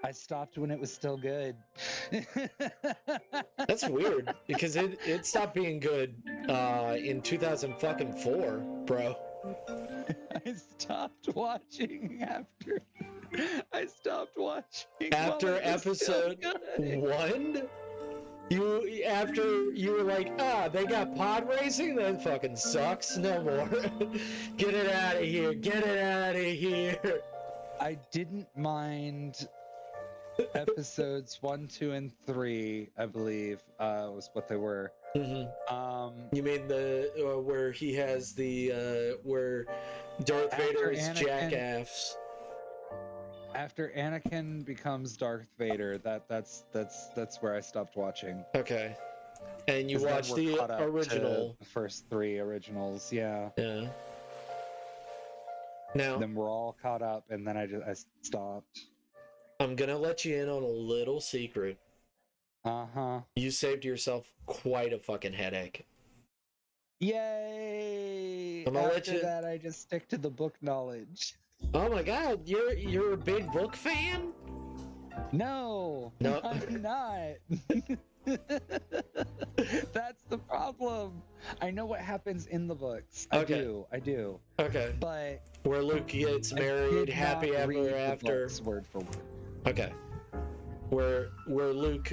I stopped when it was still good. That's weird, because it stopped being good in 2004, bro. I stopped watching after Episode 1. You were like, they got pod racing? That fucking sucks. No more. Get it out of here. Get it out of here. I didn't mind episodes 1, 2, and 3, I believe, was what they were. Mm-hmm. You mean the where he has the where Darth Vader is jackass? After Anakin becomes Darth Vader, that's where I stopped watching. Okay. And you watched the original, the first 3 originals, yeah. Yeah. Now then we're all caught up, and then I stopped. I'm gonna let you in on a little secret. Uh-huh. You saved yourself quite a fucking headache. Yay! After that, I just stick to the book knowledge. Oh my god, you're a big book fan? No, I'm not. That's the problem. I know what happens in the books. I do. Okay. But where Luke gets married, happy ever after. Word for word. Okay. Where Luke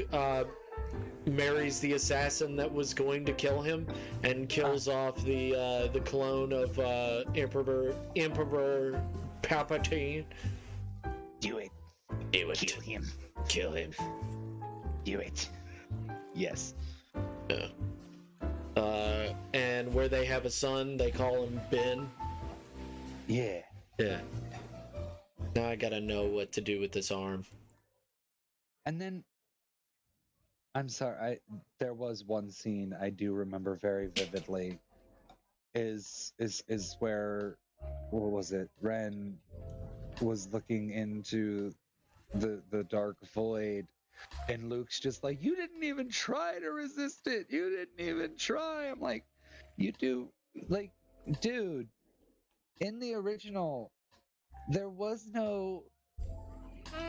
marries the assassin that was going to kill him and kills off the clone of Emperor Palpatine. Do it. Kill him. Do it. Yes. Yeah. And where they have a son, they call him Ben. Yeah. Yeah. Now I gotta know what to do with this arm. And then, I'm sorry, there was one scene I do remember very vividly. Is where, what was it? Ren was looking into the dark void, and Luke's just like, you didn't even try to resist it. You didn't even try. I'm like, you do, like, dude, in the original, there was no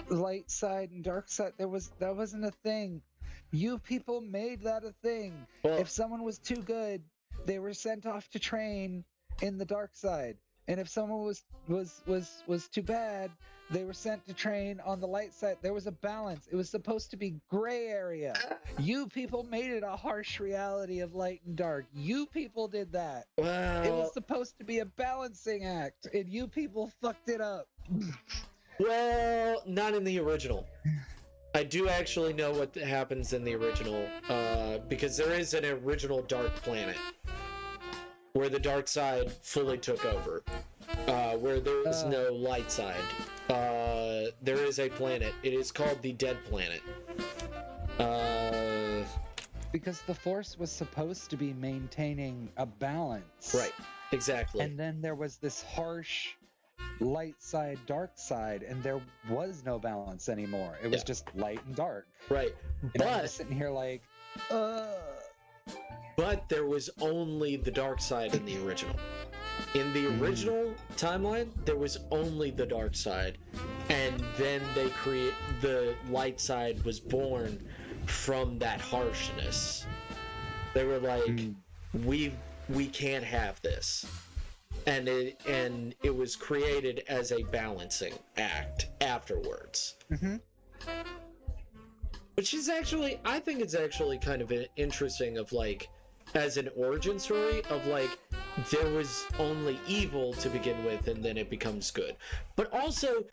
light side and dark side. That wasn't a thing. You people made that a thing. Well, if someone was too good, they were sent off to train in the dark side. And if someone was too bad, They were sent to train on the light side. There was a balance. It was supposed to be gray area. You people made it a harsh reality of light and dark. You people did that. Well, it was supposed to be a balancing act, and you people fucked it up. Well, not in the original. I do actually know what happens in the original, because there is an original Dark Planet where the dark side fully took over, where there is no light side. There is a planet. It is called the Dead Planet. Because the Force was supposed to be maintaining a balance. Right, exactly. And then there was this harsh light side, dark side, and there was no balance anymore. It was just light and dark. Right. And I'm just sitting here like, But there was only the dark side in the original. In the original timeline, there was only the dark side, and then the light side was born from that harshness. They were like, we can't have this. And it was created as a balancing act afterwards. Which is actually, I think it's actually kind of interesting of like, as an origin story of like, there was only evil to begin with and then it becomes good. But also,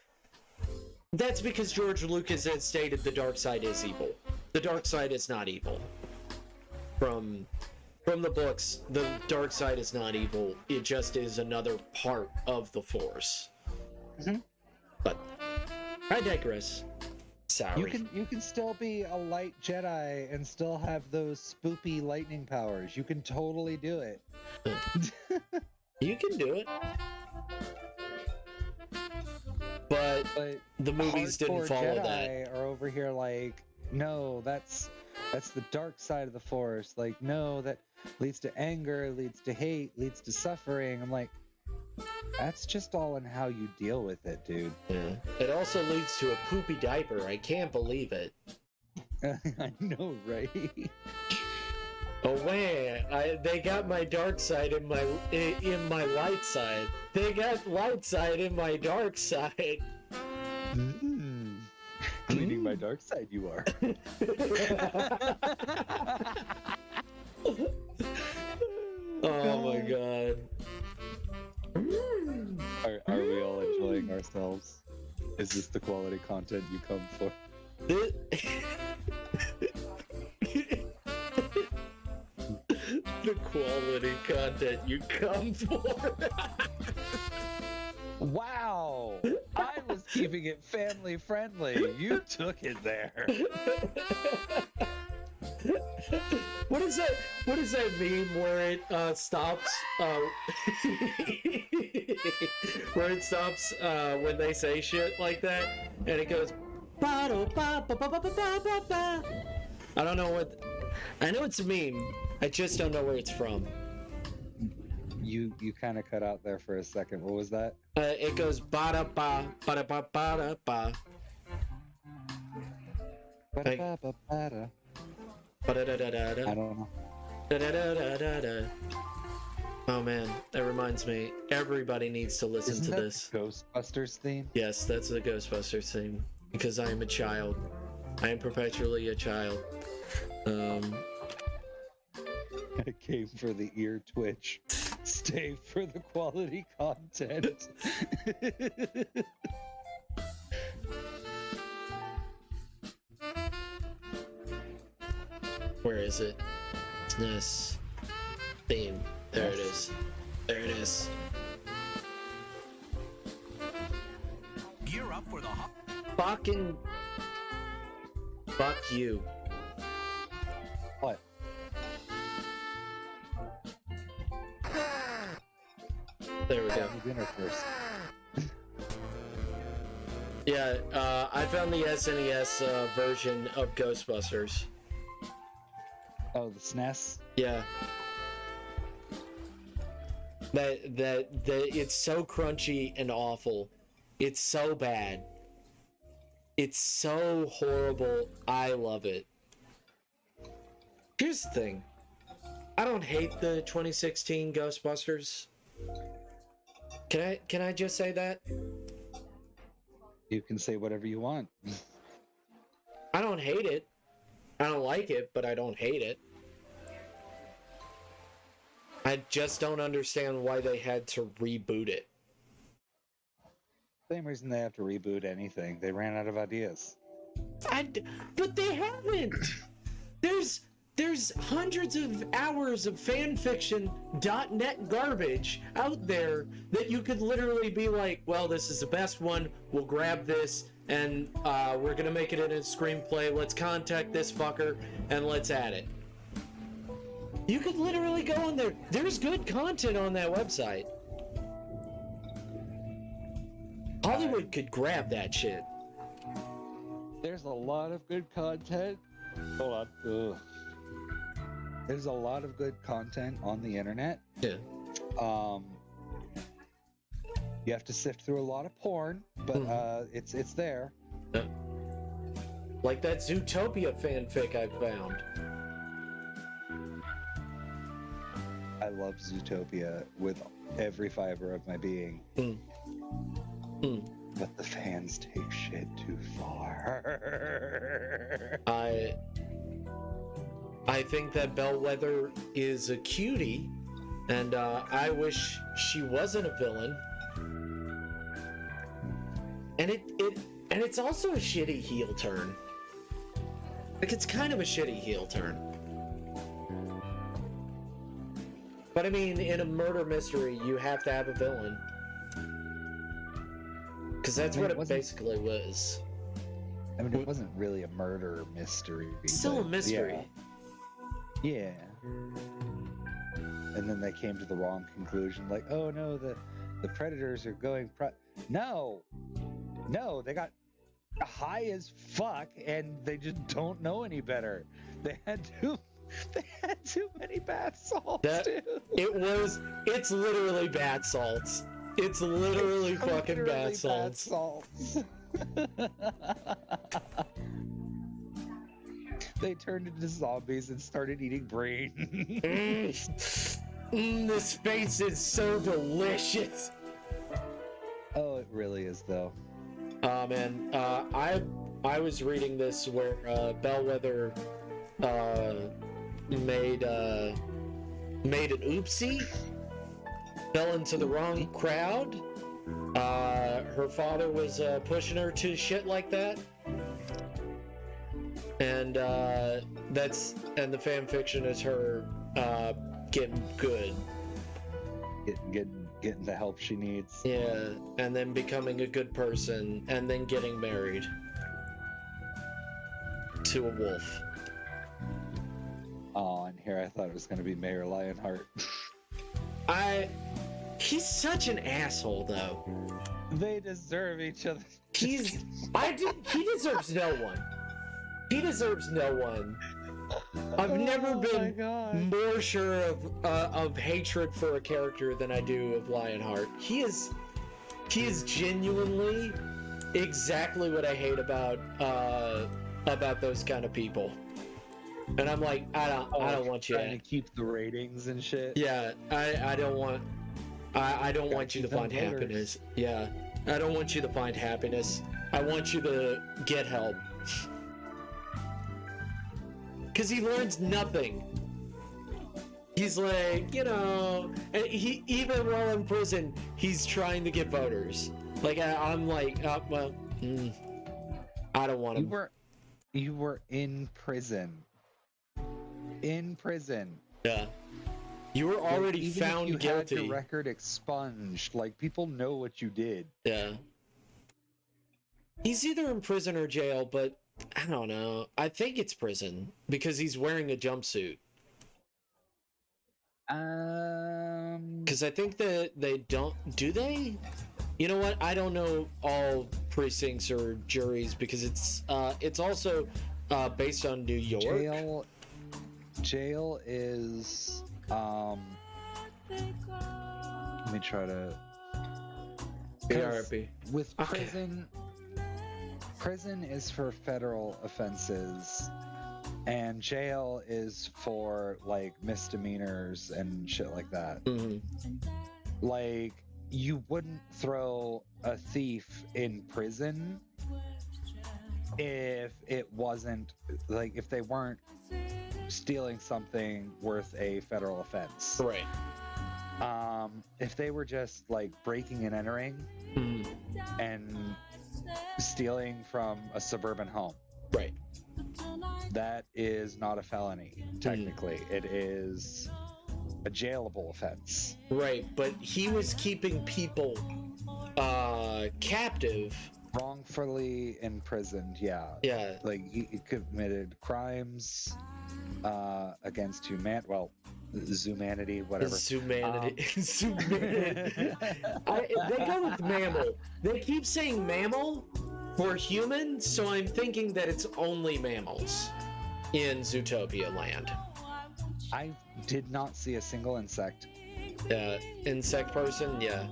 that's because George Lucas had stated the dark side is evil. The dark side is not evil. From the books, the dark side is not evil. It just is another part of the Force. But I digress. Sorry. You can still be a light Jedi and still have those spoopy lightning powers. You can totally do it. You can do it. But the movies didn't follow Jedi that. Are over here like, no, that's the dark side of the Force. Like, no, that leads to anger, leads to hate, leads to suffering. I'm like, that's just all in how you deal with it, dude. Yeah. It also leads to a poopy diaper. I can't believe it. I know, right? Oh man, they got my dark side in my light side. They got light side in my dark side. Cleaning my dark side, you are. Oh my god. Are we all enjoying ourselves? Is this the quality content you come for? The quality content you come for. Wow! I was keeping it family friendly. You took it there. What is that? What is that meme where it stops? Where it stops when they say shit like that, and it goes. I don't know what. I know it's a meme. I just don't know where it's from. You kind of cut out there for a second. What was that? It goes ba ba ba ba ba ba. Ba-da-ba-ba-ba-da. I don't know. Oh man, that reminds me. Everybody needs to listen Isn't to that this. the Ghostbusters theme? Yes, that's the Ghostbusters theme. Because I am a child. I am perpetually a child. I came for the ear twitch. Stay for the quality content. Where is it? This theme. There it is. There it is. Gear up for the Fucking. Fuck you. What? There we go. Dinner first. Yeah, I found the SNES version of Ghostbusters. Oh, the SNES? Yeah. That it's so crunchy and awful. It's so bad. It's so horrible. I love it. Here's the thing. I don't hate the 2016 Ghostbusters. Can I just say that? You can say whatever you want. I don't hate it. I don't like it, but I don't hate it. I just don't understand why they had to reboot it. Same reason they have to reboot anything. They ran out of ideas. But they haven't. There's hundreds of hours of fanfiction.net garbage out there that you could literally be like, well, this is the best one. We'll grab this and we're gonna make it in a screenplay. Let's contact this fucker and let's add it. You could literally go on there. There's good content on that website. Hollywood could grab that shit. There's a lot of good content. Hold on. Ugh. There's a lot of good content on the internet. Yeah. You have to sift through a lot of porn, but it's there. Like that Zootopia fanfic I found. I love Zootopia with every fiber of my being. But the fans take shit too far. I think that Bellwether is a cutie, and I wish she wasn't a villain. And it's also a shitty heel turn. Like, it's kind of a shitty heel turn. But I mean, in a murder mystery, you have to have a villain. Because that's what it basically was. I mean, it wasn't really a murder mystery. Still a mystery. Yeah. And then they came to the wrong conclusion. Like, oh no, the predators are going... No, they got high as fuck, and they just don't know any better. They had too many bath salts, dude. It's literally bath salts. It's literally fucking bath salts. They turned into zombies and started eating brain. This face is so delicious. Oh, it really is, though. Man, I was reading this where Bellwether made an oopsie, fell into the wrong crowd. Her father was pushing her to shit like that, and the fan fiction is her getting good, getting the help she needs. Yeah, and then becoming a good person, and then getting married to a wolf. Oh, and here I thought it was going to be Mayor Lionheart. He's such an asshole, though. They deserve each other. He deserves no one. He deserves no one. I've never been more sure of hatred for a character than I do of Lionheart. He is genuinely exactly what I hate about those kind of people. And I'm like, I don't want you trying to keep the ratings and shit. Yeah, I don't want you to find happiness. Yeah, I don't want you to find happiness. I want you to get help. Because he learns nothing. He's like, and he, even while in prison, he's trying to get voters. Like, I'm like, I don't want him. You were in prison. In prison. Yeah. You were already even found if you guilty. Had your record expunged. Like, people know what you did. Yeah. He's either in prison or jail, but I don't know. I think it's prison because he's wearing a jumpsuit. Because I think that they don't. Do they? You know what? I don't know all precincts or juries because it's also based on New York. Jail is. Let me try to. PRP. With prison. Okay. Prison is for federal offenses, and jail is for like misdemeanors and shit like that. Mm-hmm. Like you wouldn't throw a thief in prison if it wasn't like if they weren't stealing something worth a federal offense. Right. If they were just like breaking and entering and stealing from a suburban home, right, that is not a felony technically. It is a jailable offense. Right, but he was keeping people captive, wrongfully imprisoned. Yeah, like he committed crimes against humanity, whatever. Zumanity. They go with mammal. They keep saying mammal for human, so I'm thinking that it's only mammals in Zootopia land. I did not see a single insect. Insect person, yeah.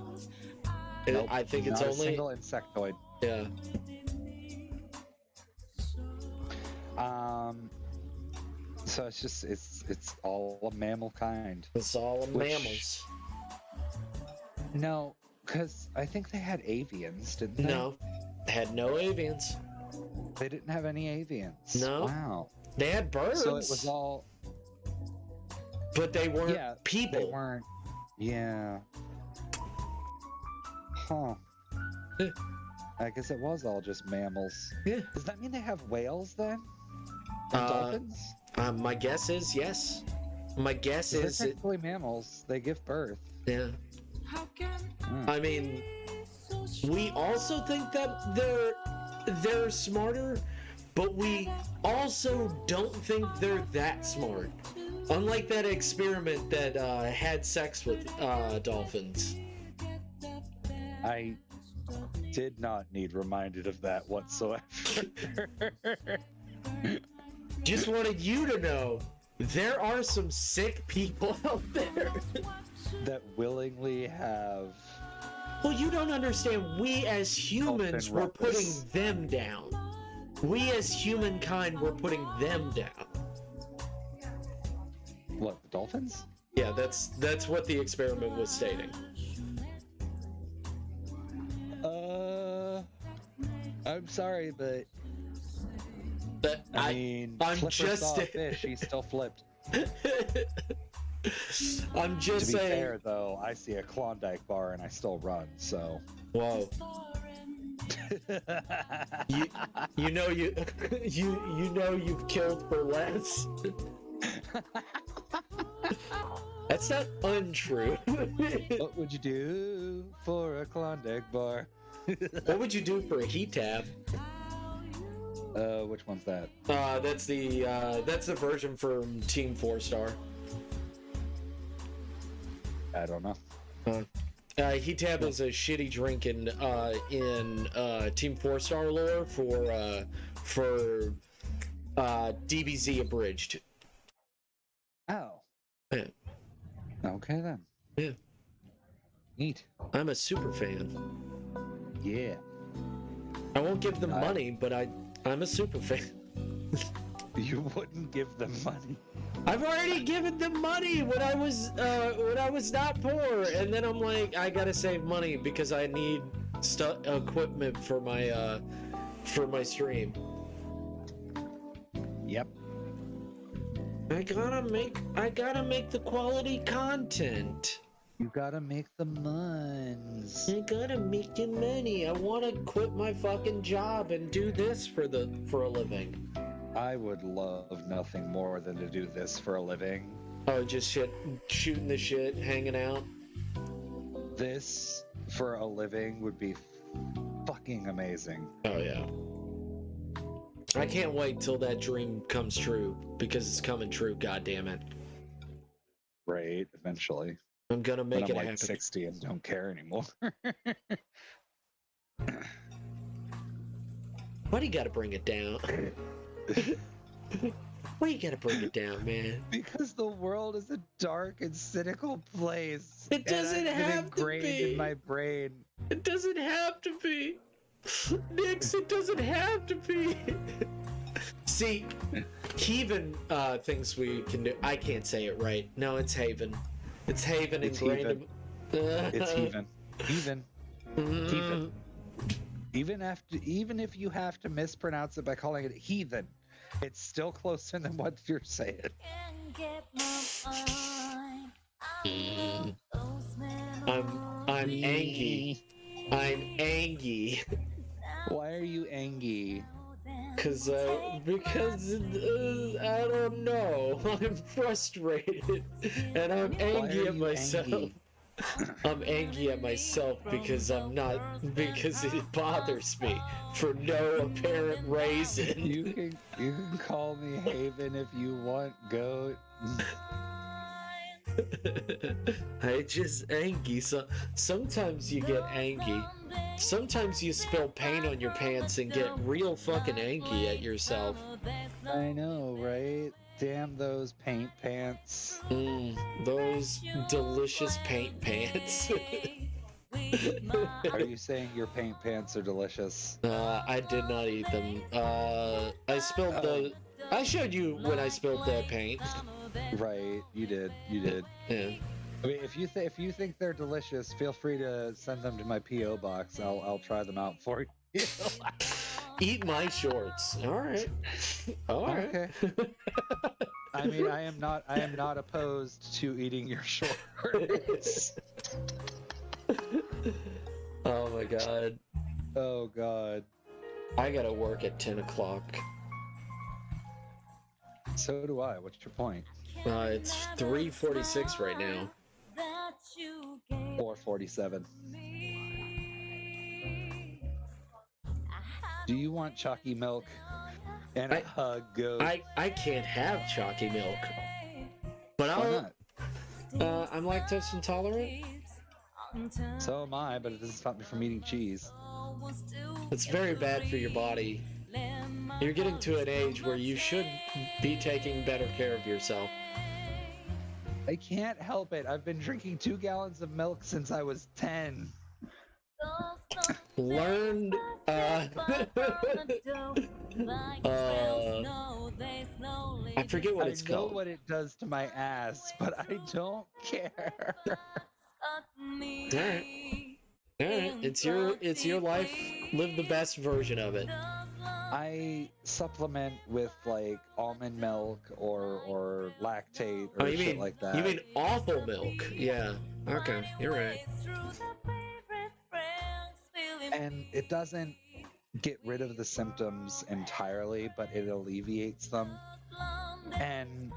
Nope, I think it's not only a single insectoid. Yeah. So it's all a mammal kind. It's all mammals. No, because I think they had avians, didn't they? No, they had no avians. They didn't have any avians. No. Wow. They had birds. So it was all. But they weren't people. They weren't. Yeah. Huh. I guess it was all just mammals. Yeah. Does that mean they have whales then? And dolphins? My guess is yes. My guess is they're technically mammals. They give birth. Yeah. I mean, we also think that they're smarter, but we also don't think they're that smart. Unlike that experiment that had sex with dolphins. I did not need reminded of that whatsoever. Just wanted you to know there are some sick people out there that willingly have. Well, you don't understand. We as humans were putting them down. We as humankind were putting them down. What, the dolphins? Yeah, that's what the experiment was stating. I'm sorry, but I mean, I'm Flipper just saw a fish. He still flipped. I'm just to be saying. fair, though, I see a Klondike bar and I still run. So. Whoa. you know you've killed for less. That's not untrue. What would you do for a Klondike bar? What would you do for a heat tab? Which one's that? That's the version from Team 4-Star. I don't know. Heat tab is a shitty drink in Team 4-Star lore for DBZ abridged. Oh. Yeah. Okay then. Yeah. Neat. I'm a super fan. Yeah. I won't give them money, but I'm a super fan. You wouldn't give them money. I've already given them money when I was not poor, and then I'm like, I gotta save money because I need equipment for my stream. Yep. I gotta make the quality content. You gotta make the muns. I gotta make the money. I wanna quit my fucking job and do this for a living. I would love nothing more than to do this for a living. Oh, just shooting the shit, hanging out. This for a living would be fucking amazing. Oh yeah. I can't wait till that dream comes true because it's coming true. God damn it. Right. Eventually. I'm gonna make it like happen. 60 and don't care anymore. Why do you gotta bring it down? Why you gotta bring it down, man? Because the world is a dark and cynical place. It doesn't have to be. In my brain. It doesn't have to be. Nix, it doesn't have to be. See, Haven thinks we can do. I can't say it right. No, it's Haven. It's Haven It's ingrained. It's Haven. Even. Mm. Even if you have to mispronounce it by calling it heathen, it's still closer than what you're saying. I'm angry. I'm angry. Why are you angry? Because I don't know. I'm frustrated, and I'm angry at myself. Angry? I'm angry at myself because it bothers me for no apparent reason. You can call me Haven if you want, goat. I just angry. So sometimes you get angry. Sometimes you spill paint on your pants and get real fucking angry at yourself. I know, right? Damn those paint pants. Those delicious paint pants. Are you saying your paint pants are delicious? I did not eat them. I spilled the. I showed you when I spilled the paint. Right, you did. Yeah. I mean, if you think they're delicious, feel free to send them to my PO box. I'll try them out for you. Eat my shorts. All right. Okay. I mean, I am not opposed to eating your shorts. Oh my god. Oh god. I gotta work at 10 o'clock. So do I. What's your point? It's 3:46 right now. Or 47. Do you want chalky milk and a hug, goat? I can't have chalky milk. But Why not? I'm lactose intolerant. So am I, but it doesn't stop me from eating cheese. It's very bad for your body. You're getting to an age where you should be taking better care of yourself. I can't help it. I've been drinking 2 gallons of milk since I was 10. Learn, I forget what it's called. I know what it does to my ass, but I don't care. Alright. It's your life. Live the best version of it. I supplement with like almond milk or lactate or shit like that. You mean awful milk? Yeah. Okay, you're right. And it doesn't get rid of the symptoms entirely, but it alleviates them. And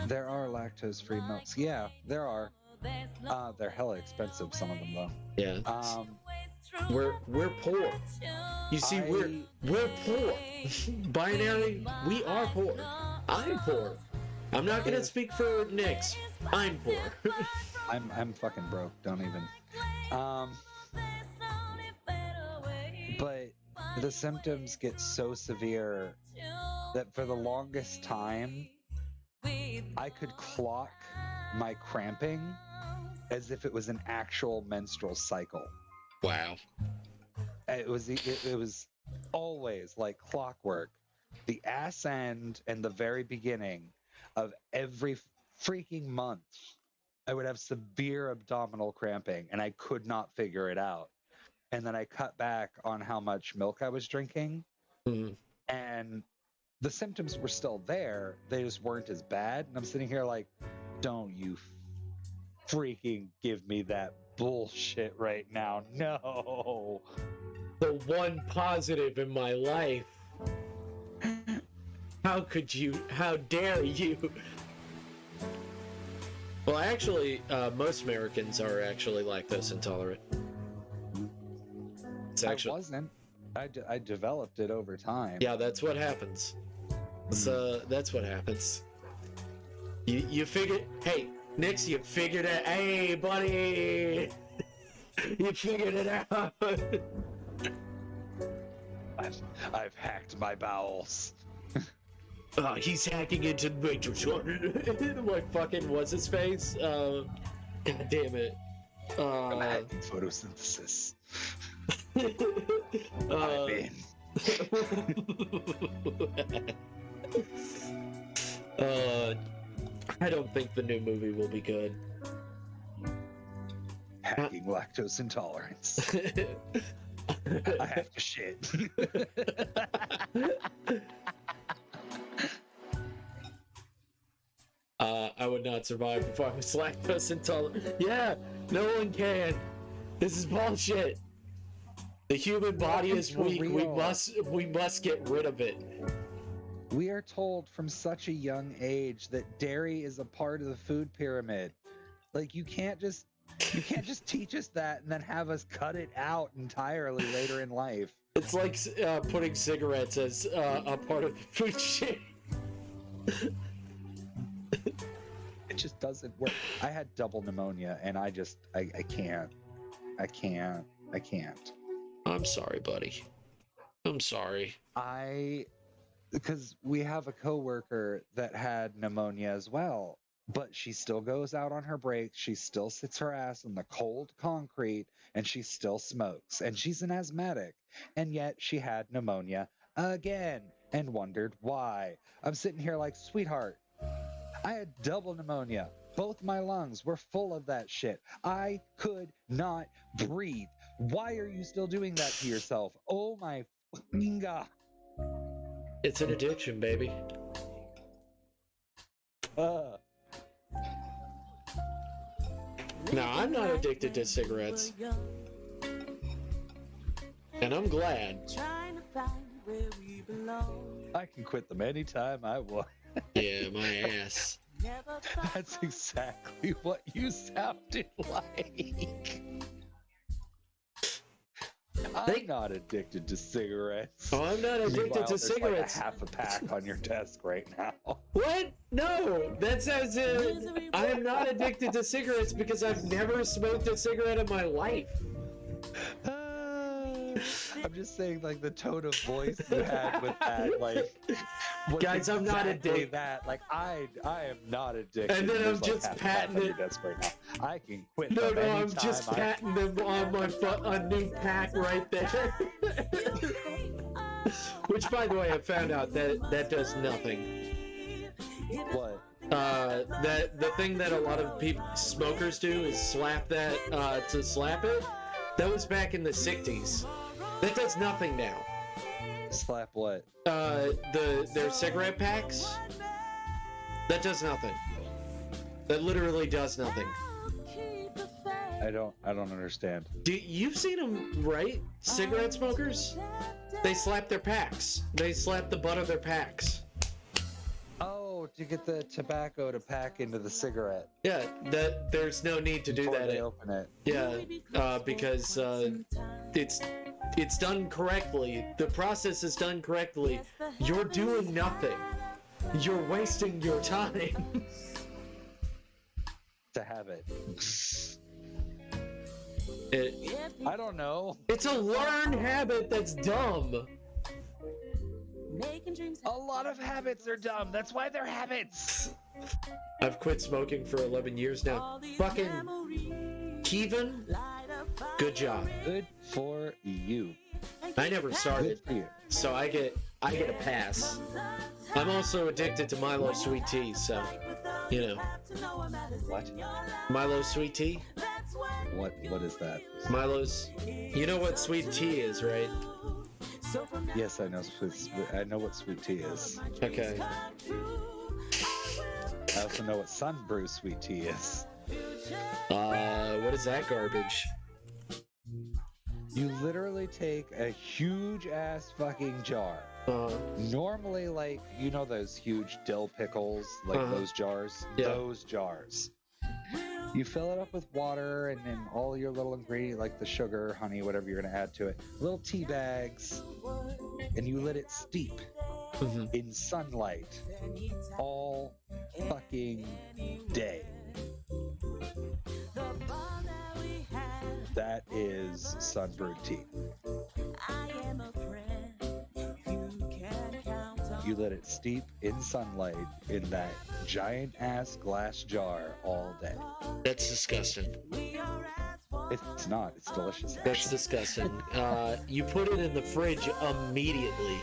there are lactose-free milks. Yeah, there are. They're hella expensive, some of them though. Yeah. We're poor. You see, we're poor. Binary, we are poor. I'm poor. I'm not gonna speak for Nyx. I'm poor. I'm fucking broke. Don't even. But the symptoms get so severe that for the longest time, I could clock my cramping as if it was an actual menstrual cycle. Wow. It was always like clockwork. The ass end and the very beginning of every freaking month, I would have severe abdominal cramping and I could not figure it out. And then I cut back on how much milk I was drinking. Mm-hmm. And the symptoms were still there. They just weren't as bad. And I'm sitting here like, don't you freaking give me that bullshit right now. No. The one positive in my life. How could you? How dare you? Well, actually, most Americans are actually lactose intolerant. I wasn't. I developed it over time. Yeah, that's what happens. So that's what happens. You figured. Hey, Nyx, you figured it. Hey, buddy, you figured it out. I've hacked my bowels. He's hacking into the Matrix. Like fucking what's his face? God damn it. I'm hacking photosynthesis. I'm in. I don't think the new movie will be good. Hacking lactose intolerance. I have to shit. I would not survive if I was lactose intolerant. Yeah, no one can. This is bullshit. The human body is weak. We must get rid of it. We are told from such a young age that dairy is a part of the food pyramid. Like you can't just teach us that and then have us cut it out entirely later in life. It's like putting cigarettes as a part of the food chain. It just doesn't work. I had double pneumonia and I can't. I'm sorry, buddy. I'm sorry. Because we have a coworker that had pneumonia as well, but she still goes out on her breaks. She still sits her ass on the cold concrete and she still smokes. And she's an asthmatic. And yet she had pneumonia again and wondered why. I'm sitting here like, sweetheart, I had double pneumonia. Both my lungs were full of that shit. I could not breathe. Why are you still doing that to yourself? Oh my fucking God. It's an addiction, baby. Uh, No, I'm not addicted to cigarettes. And I'm glad. I can quit them anytime I want. Yeah, my ass. That's exactly what you sounded like. I'm not addicted to cigarettes. Oh, I'm not addicted Meanwhile, to there's cigarettes. Like a half a pack on your desk right now. What? No, that says I am not addicted to cigarettes because I've never smoked a cigarette in my life. I'm just saying, like the tone of voice you had with that, like. Guys, I'm not addicted. That, like, I am not addicted. And then There's, I'm like, just half a pack patting on it. your desk right now. I can quit. No, them I'm just patting them on my a new pack right there. Which, by the way, I found out that does nothing. What? That the thing that a lot of smokers do is slap that to slap it. That was back in the 60s. That does nothing now. Slap what? Their cigarette packs. That does nothing. That literally does nothing. I don't understand. You've seen them, right? Cigarette smokers? They slap their packs. They slap the butt of their packs. Oh, to get the tobacco to pack into the cigarette. Yeah, there's no need to do Before that. They open it. Yeah, because it's done correctly. The process is done correctly. You're doing nothing. You're wasting your time. To have it. I don't know. It's a learned habit that's dumb. A lot of habits are dumb. That's why they're habits. I've quit smoking for 11 years now. Fucking Kevin, good job. Good for you. I never started, Good for you. so I get a pass. I'm also addicted to Milo sweet tea, so you know. What? Milo sweet tea? What is that? Milo's. You know what sweet tea is, right? Yes, I know. I know what sweet tea is. Okay. I also know what sun brew sweet tea is. What is that garbage? You literally take a huge ass fucking jar. Normally, like, you know those huge dill pickles, like those jars? Yeah. Those jars. You fill it up with water and then all your little ingredients, like the sugar, honey, whatever you're going to add to it, little tea bags, and you let it steep in sunlight all fucking day. That is sunbrewed tea. You let it steep in sunlight in that giant ass glass jar all day. That's disgusting. It's not. It's delicious. That's Actually. disgusting. You put it in the fridge immediately.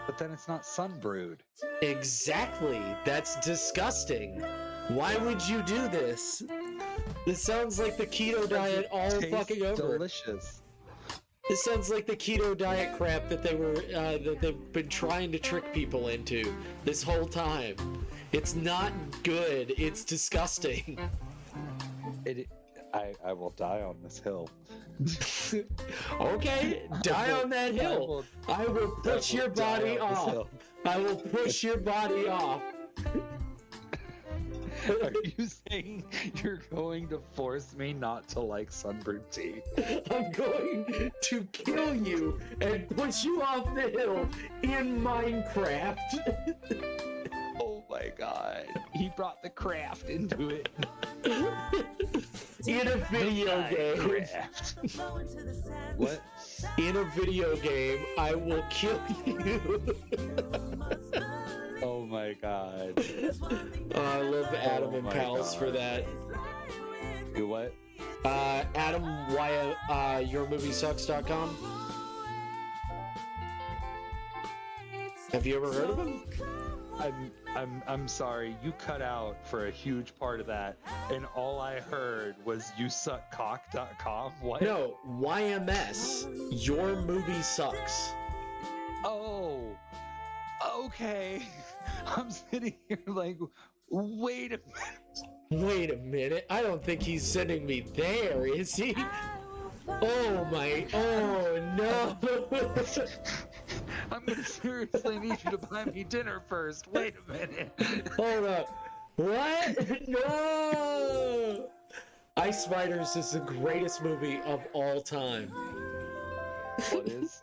But then it's not sunbrewed. Exactly. That's disgusting. Why would you do this? This sounds like the keto diet all fucking over. Delicious. This sounds like the keto diet crap that they've been trying to trick people into this whole time. It's not good. It's disgusting. I will die on this hill. Okay, die on that hill. I will push your body off. I will push your body off. Are you saying you're going to force me not to like sunburned tea? I'm going to kill you and push you off the hill in Minecraft. Oh my god. He brought the craft into it. In a video game. Craft. What? In a video game, I will kill you. Oh my god. I love Adam and Pals for that. You what? Adam, why yourmoviesucks.com. Have you ever heard of him? I'm sorry, you cut out for a huge part of that, and all I heard was yousuckcock.com. What? No, YMS. Your movie sucks. Oh, okay. I'm sitting here like, wait a minute. Wait a minute. I don't think he's sending me there, is he? Oh no. I'm gonna seriously need you to buy me dinner first. Wait a minute. Hold up. What? No! Ice Spiders is the greatest movie of all time. What is?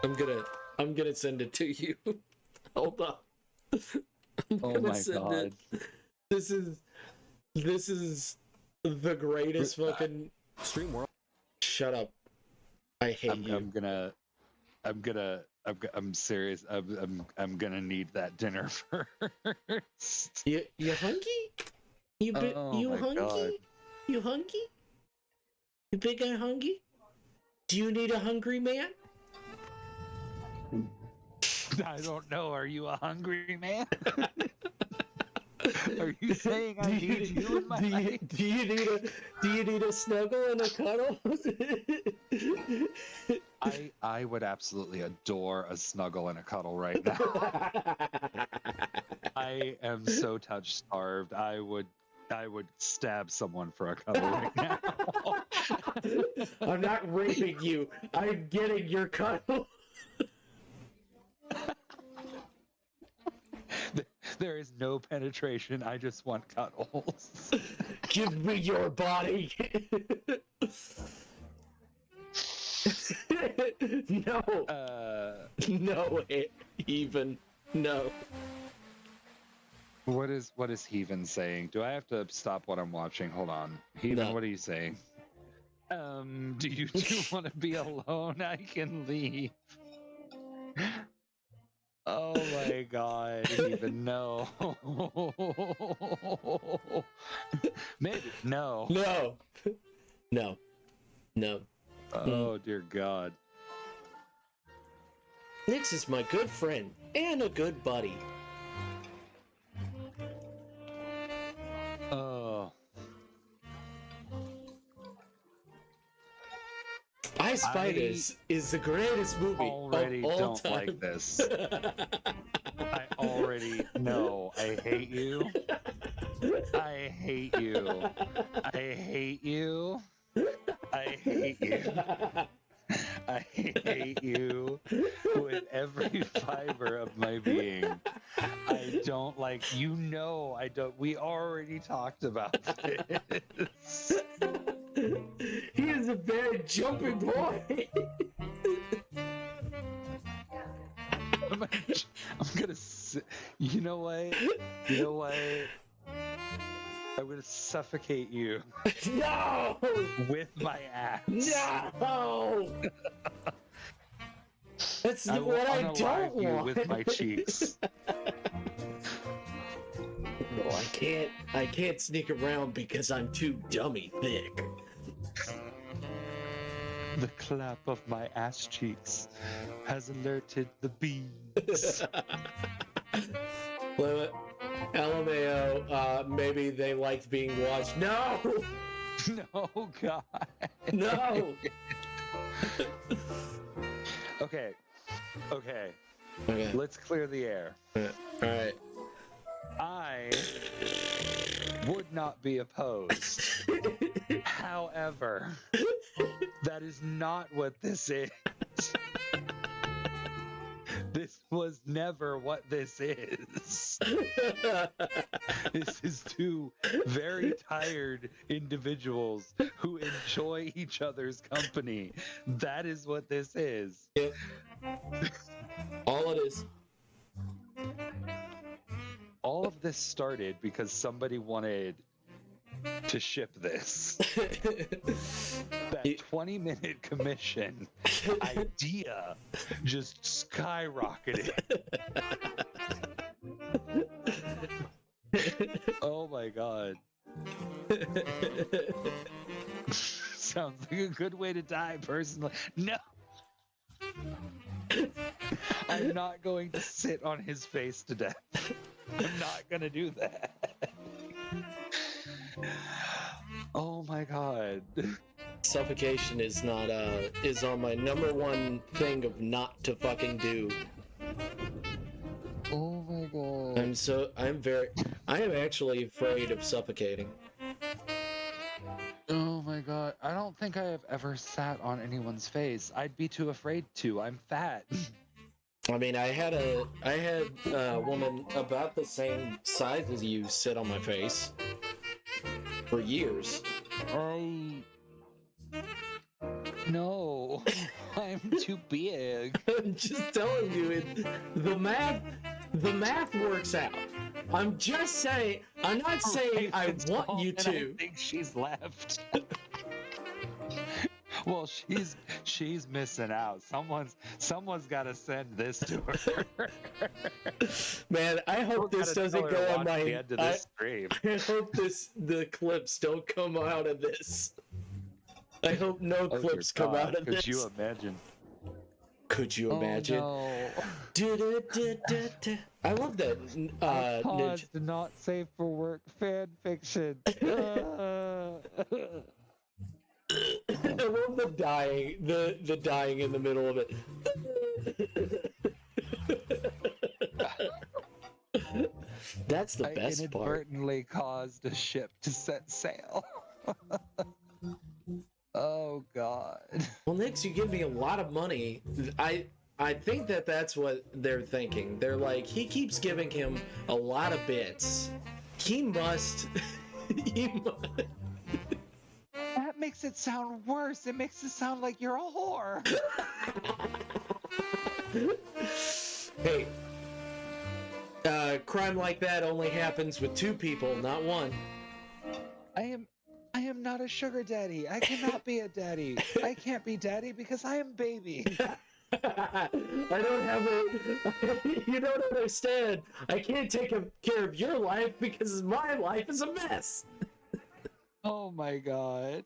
I'm gonna send it to you. Hold up. Oh my god. This is the greatest fucking Stream World. Shut up. I hate you. I'm serious. I'm gonna need that dinner first. You hungry? You hungry? God. You hungry? You think I'm hungry? Do you need a hungry man? I don't know. Are you a hungry man? Are you saying I need you in my life? Do you need a snuggle and a cuddle? I would absolutely adore a snuggle and a cuddle right now. I am so touch starved. I would stab someone for a cuddle right now. I'm not raping you. I'm getting your cuddle. There is no penetration. I just want cuddles. Give me your body. No. No, even no. What is Heathen saying? Do I have to stop what I'm watching? Hold on. Heathen, No. what are you saying? Do you two want to be alone? I can leave. Oh my god, Heathen, no. Maybe. No. No. No. No. Oh dear god. Nix is my good friend and a good buddy. Oh. I Spiders is the greatest movie Already of all don't time. like this. I already know. I hate you. I hate you. I hate you. I hate you. I hate you with every fiber of my being. I don't like, you know, I don't. We already talked about this. He is a very jumpy boy. I'm gonna. You know what? You know what? I'm gonna suffocate you. No! With my ass. No! That's what I don't you want. with my cheeks. No, I can't sneak around because I'm too dummy thick. The clap of my ass cheeks has alerted the bees. Wait. LMAO, maybe they liked being watched. No! No, God. No! Okay. Okay. Let's clear the air. Alright. I would not be opposed. However, that is not what this is. This was never what this is. This is two very tired individuals who enjoy each other's company. That is what this is. Yep. All it is. All of this started because somebody wanted to ship this. That 20-minute commission idea just skyrocketed. Oh my God. Sounds like a good way to die, personally. No! I'm not going to sit on his face to death. I'm not gonna do that. Oh my God. Suffocation is not is on my number one thing of not to fucking do. Oh my God. I am actually afraid of suffocating. Oh my God. I don't think I have ever sat on anyone's face. I'd be too afraid to. I'm fat. I mean, I had a woman about the same size as you sit on my face for years. No, I'm too big. I'm just telling you, the math works out. I'm just saying. I'm not saying I want you to. I think she's left. Well, she's missing out. Someone's got to send this to her. Man, I hope this doesn't go on my end of this stream. I hope the clips don't come out of this. I hope no clips come out of this. Could you imagine? Could you imagine? No. I love that. Pause. Not safe for work. Fan fiction. I love the dying in the middle of it. That's the best I inadvertently caused a ship to set sail. Oh God. Well, Nix, you give me a lot of money. I think that's what they're thinking. They're like, he keeps giving him a lot of bits. He must. That makes it sound worse. It makes it sound like you're a whore. Hey, crime like that only happens with two people, not one. I am not a sugar daddy. I cannot be a daddy. I can't be daddy because I am baby. I don't have a... You don't understand. I can't take care of your life because my life is a mess. Oh my God.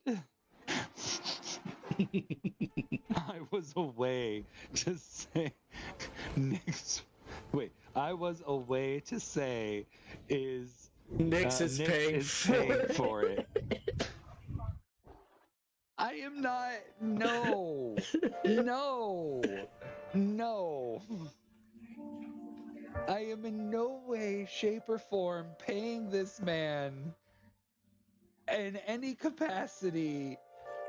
I was a way to say... Nick's... Wait, I was a way to say is... Nix is paying for it. I am not. No. No. No. I am in no way, shape, or form paying this man in any capacity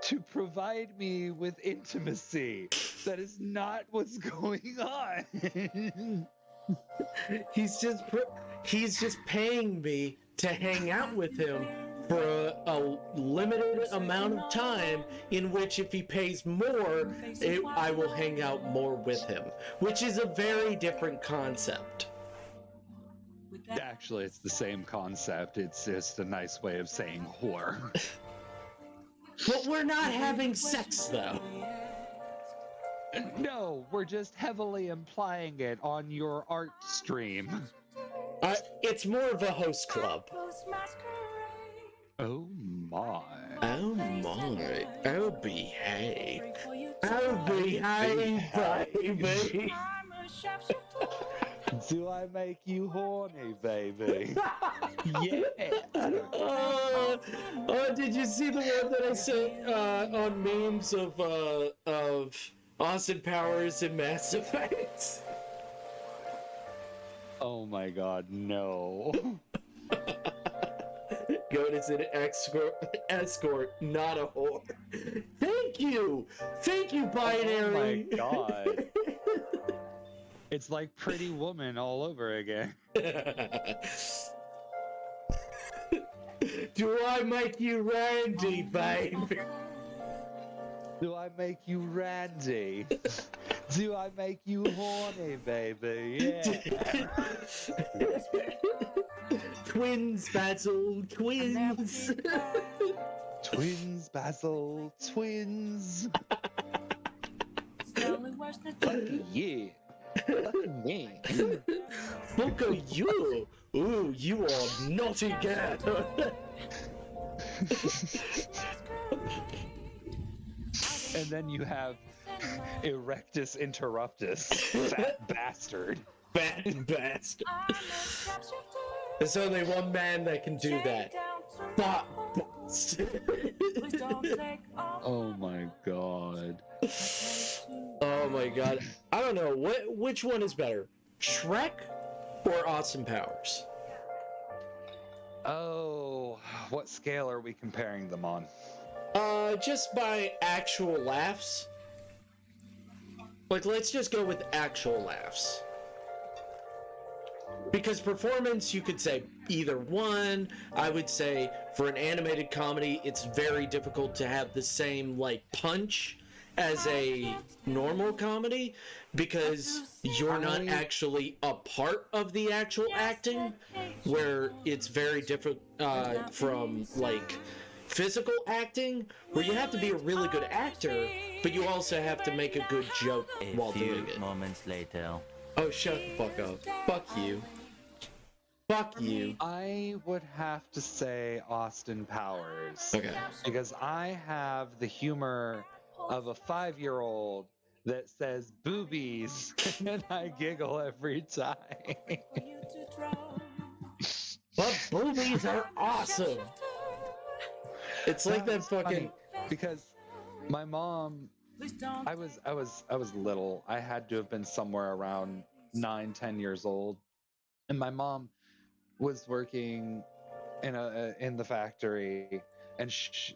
to provide me with intimacy. That is not what's going on. He's just paying me to hang out with him for a limited amount of time, in which if he pays more, I will hang out more with him, which is a very different concept. Actually, it's the same concept. It's just a nice way of saying whore. But we're not having sex, though. No, we're just heavily implying it on your art stream. It's more of a host club. Oh my. Oh my. Oh behave. Oh behave, baby. Do I make you horny, baby? Yeah. Did you see the one that I sent on memes of Austin Powers and Mass Effect? Oh my god, no. Goat is an escort, not a whore. Thank you, Binary. Oh my god. It's like Pretty Woman all over again. Do I make you Randy, baby? Do I make you Randy? Do I make you horny, baby? Yeah. Twins, Basil, twins. Twins, Basil, twins. Fuck yeah. Fuck me. Look at you. Ooh, you are naughty cat. And then you have Erectus Interruptus, fat bastard. Fat bastard. There's only one man that can do that. Fat bastard. Oh my god. Oh my god. I don't know. Which one is better? Shrek or Austin Powers? Oh, what scale are we comparing them on? Just by actual laughs. Like, let's just go with actual laughs. Because performance, you could say either one. I would say for an animated comedy, it's very difficult to have the same, like, punch as a normal comedy because you're not actually a part of the actual acting, where it's very different from, like, physical acting, where you have to be a really good actor, but you also have to make a good joke while doing it. Moments later. Oh, shut the fuck up. Fuck you. Fuck you. I would have to say Austin Powers. Okay. Because I have the humor of a 5-year-old that says boobies, and I giggle every time. But boobies are awesome. It's like that fucking. Because my mom, I was little. I had to have been somewhere around 9-10 years old, and my mom was working in the factory, and she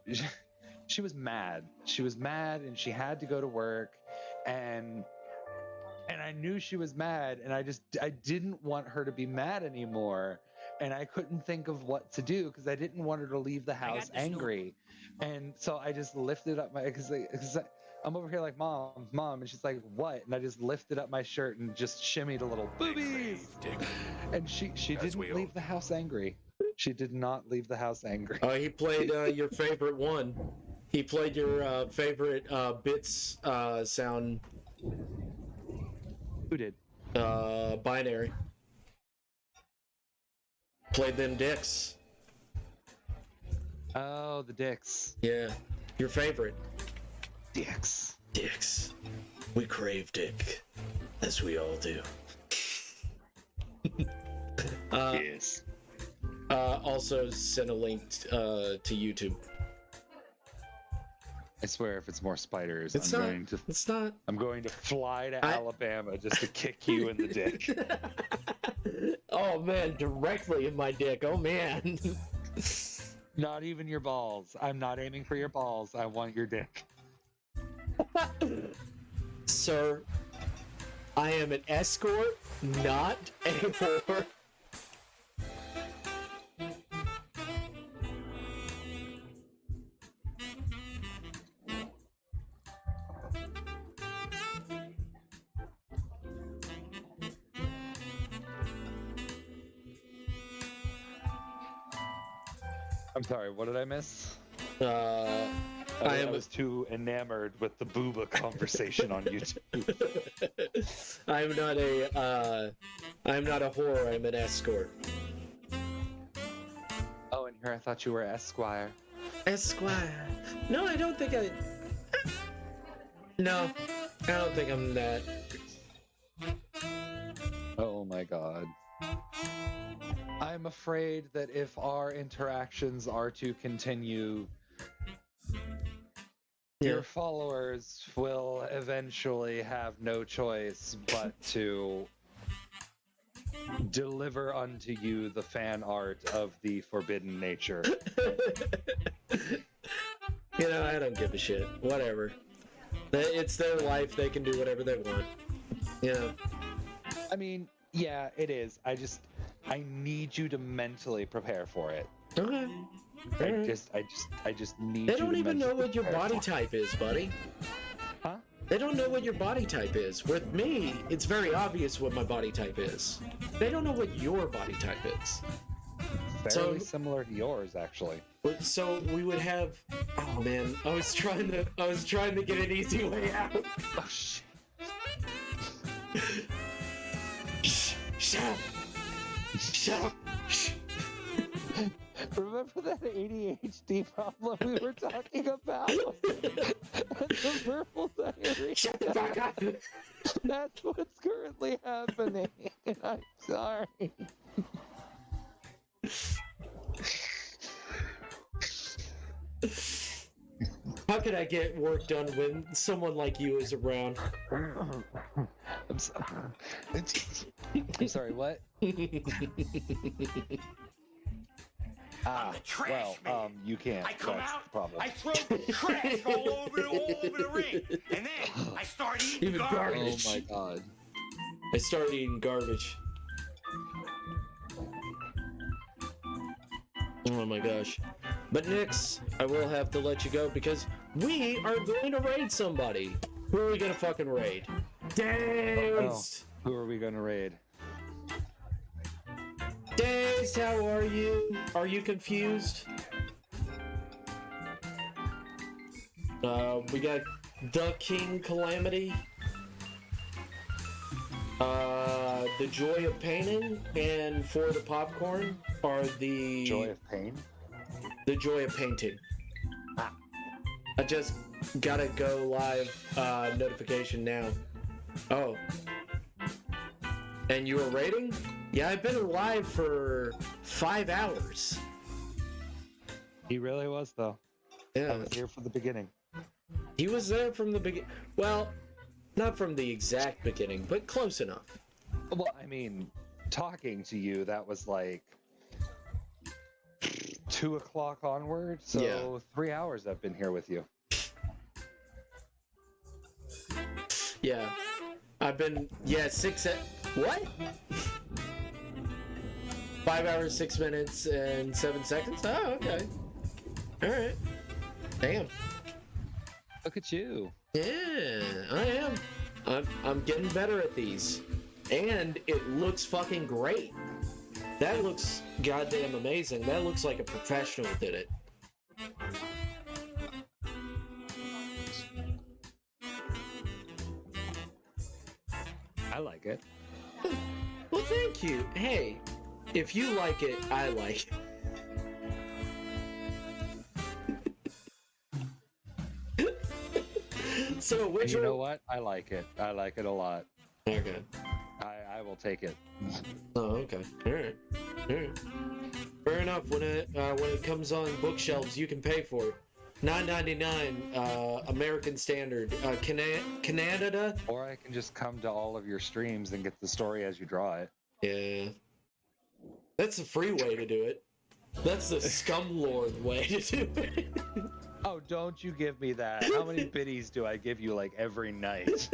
was mad. She was mad, and she had to go to work, and I knew she was mad, and I didn't want her to be mad anymore. And I couldn't think of what to do because I didn't want her to leave the house angry. And so I just lifted up my, because I'm over here like, mom, and she's like, what? And I just lifted up my shirt and just shimmied a little, boobies! And she didn't leave the house angry. She did not leave the house angry. Oh, he played your favorite one. He played your favorite bits sound. Who did? Binary. Played them dicks. Oh, the dicks. Yeah. Your favorite. Dicks. Dicks. We crave dick. As we all do. Yes. Also send a link to YouTube. I swear, if it's more spiders, It's not. I'm going to fly to Alabama just to kick you in the dick. Oh man, directly in my dick. Oh man. Not even your balls. I'm not aiming for your balls. I want your dick. Sir, I am an escort, not a whore. I'm sorry, what did I miss? I was too enamored with the booba conversation on YouTube. I'm not a whore, I'm an escort. Oh, and here I thought you were Esquire. Esquire. No, I don't think I... No, I don't think I'm that. Oh my God. I'm afraid that if our interactions are to continue, your followers will eventually have no choice but to deliver unto you the fan art of the forbidden nature. You know, I don't give a shit. Whatever. It's their life. They can do whatever they want. You know. I mean, yeah, it is. I need you to mentally prepare for it. Okay. I just need. They don't even know what your body type is, buddy. Huh? They don't know what your body type is. With me, it's very obvious what my body type is. They don't know what your body type is. Fairly similar to yours, actually. So we would have. Oh man, I was trying to get an easy way out. Oh shit! Shut up! Shut up! Remember that ADHD problem we were talking about? The verbal diarrhea. Shut the fuck up! That's what's currently happening. I'm sorry. How could I get work done when someone like you is around? I'm sorry, what? I'm the trash man. You can't. I come That's out, the problem. I throw trash all over the ring, and then I start eating Even garbage. Oh my God. I started eating garbage. Oh my gosh. But Nix, I will have to let you go because we are going to raid somebody. Who are we going to fucking raid? Days! Who are we going to raid? Days, how are you? Are you confused? We got The King Calamity. The Joy of Painting and For the Popcorn are the... Joy of Pain? The Joy of Painting. I just got a go live notification now. Oh. And you were raiding? Yeah, I've been live for 5 hours. He really was, though. Yeah. I was here from the beginning. He was there from the beginning. Well, not from the exact beginning, but close enough. Well, I mean, talking to you, that was like 2 o'clock onward. So Yeah. 3 hours I've been here with you. Yeah. I've been, what? 5 hours, 6 minutes, and 7 seconds? Oh, okay. Alright. Damn. Look at you. Yeah, I am. I'm getting better at these. And it looks fucking great. That looks goddamn amazing. That looks like a professional did it. I like it. Well, thank you. Hey, if you like it, I like it. So, which you know what? I like it. I like it a lot. Okay. I will take it. Oh, okay. All right. Fair enough. When it comes on bookshelves, you can pay for it. $9.99 American Standard. Canada. Or I can just come to all of your streams and get the story as you draw it. Yeah. That's the free way to do it. That's the scumlord way to do it. Oh, don't you give me that. How many biddies do I give you like every night?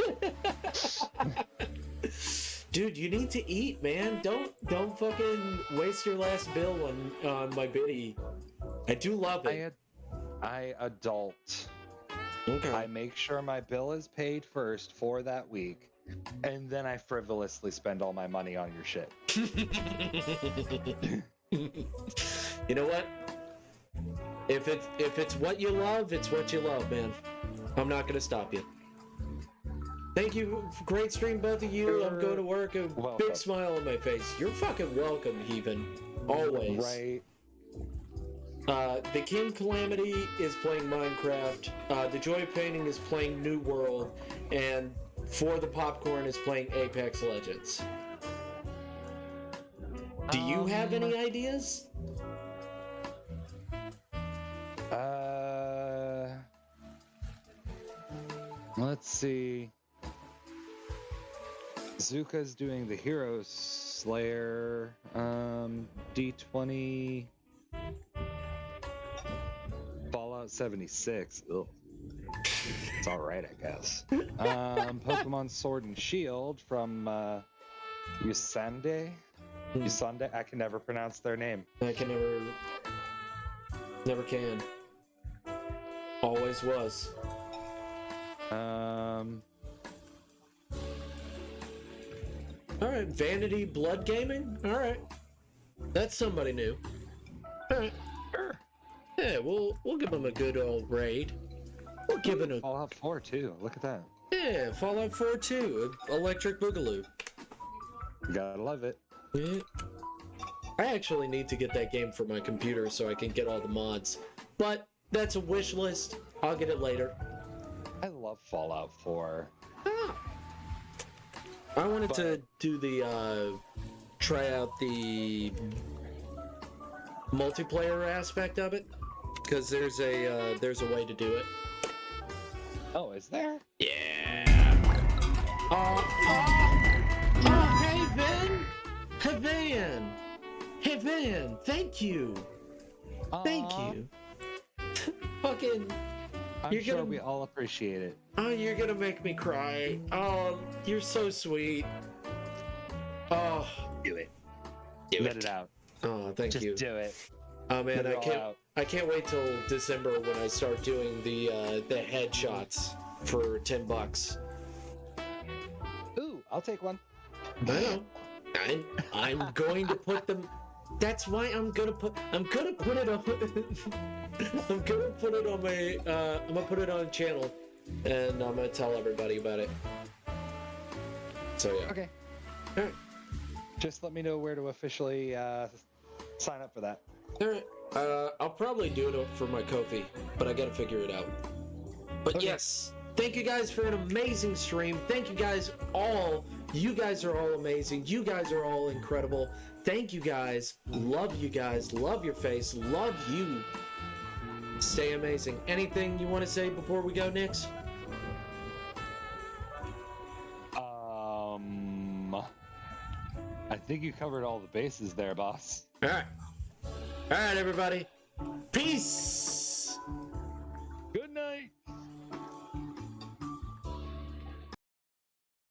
Dude, you need to eat, man. Don't fucking waste your last bill on my biddy. I do love it. I adult. Okay. I make sure my bill is paid first for that week, and then I frivolously spend all my money on your shit. You know what? If it's what you love, it's what you love, man. I'm not gonna stop you. Thank you. Great stream, both of you. I'm going to work. A big smile on my face. You're fucking welcome, Heathen. Always. Right. The King Calamity is playing Minecraft. The Joy of Painting is playing New World. And For the Popcorn is playing Apex Legends. Do you have any ideas? Let's see. Zuka's doing the Hero Slayer, D20, Fallout 76. Ugh. It's all right, I guess. Pokemon Sword and Shield from Usande. Usande. I can never pronounce their name. I can never can. Always was. All right, Vanity Blood Gaming. All right, that's somebody new. All right, Sure. yeah, we'll give them a good old raid. We'll give it a Fallout 4 too. Look at that. yeah, Fallout 4 too, Electric Boogaloo. Gotta love it. Yeah. I actually need to get that game for my computer so I can get all the mods, but that's a wish list. I'll get it later. I love Fallout 4. I wanted to do the try out the multiplayer aspect of it because there's a way to do it. Oh, is there? Yeah. Hey Van. Hey Van. Thank you. Thank you. Fucking. I'm sure we all appreciate it. Oh, you're gonna make me cry. Oh, you're so sweet. Oh, Do it. Let it out. oh, thank you. Just do it. Oh man, Let it I can't wait till December when I start doing the headshots for $10. Ooh, I'll take one. I know. I'm going to put them. That's why I'm gonna put it on. I'm gonna put it on my. I'm gonna put it on channel, and I'm gonna tell everybody about it. So yeah. Okay. All right. Just let me know where to officially sign up for that. All right. I'll probably do it for my Ko-fi, but I gotta figure it out. But Okay. yes, thank you guys for an amazing stream. Thank you guys all. You guys are all amazing. You guys are all incredible. Thank you guys. Love you guys. Love your face. Love you. Stay amazing. Anything you want to say before we go, Nix? I think you covered all the bases there, boss. All right. All right, everybody. Peace.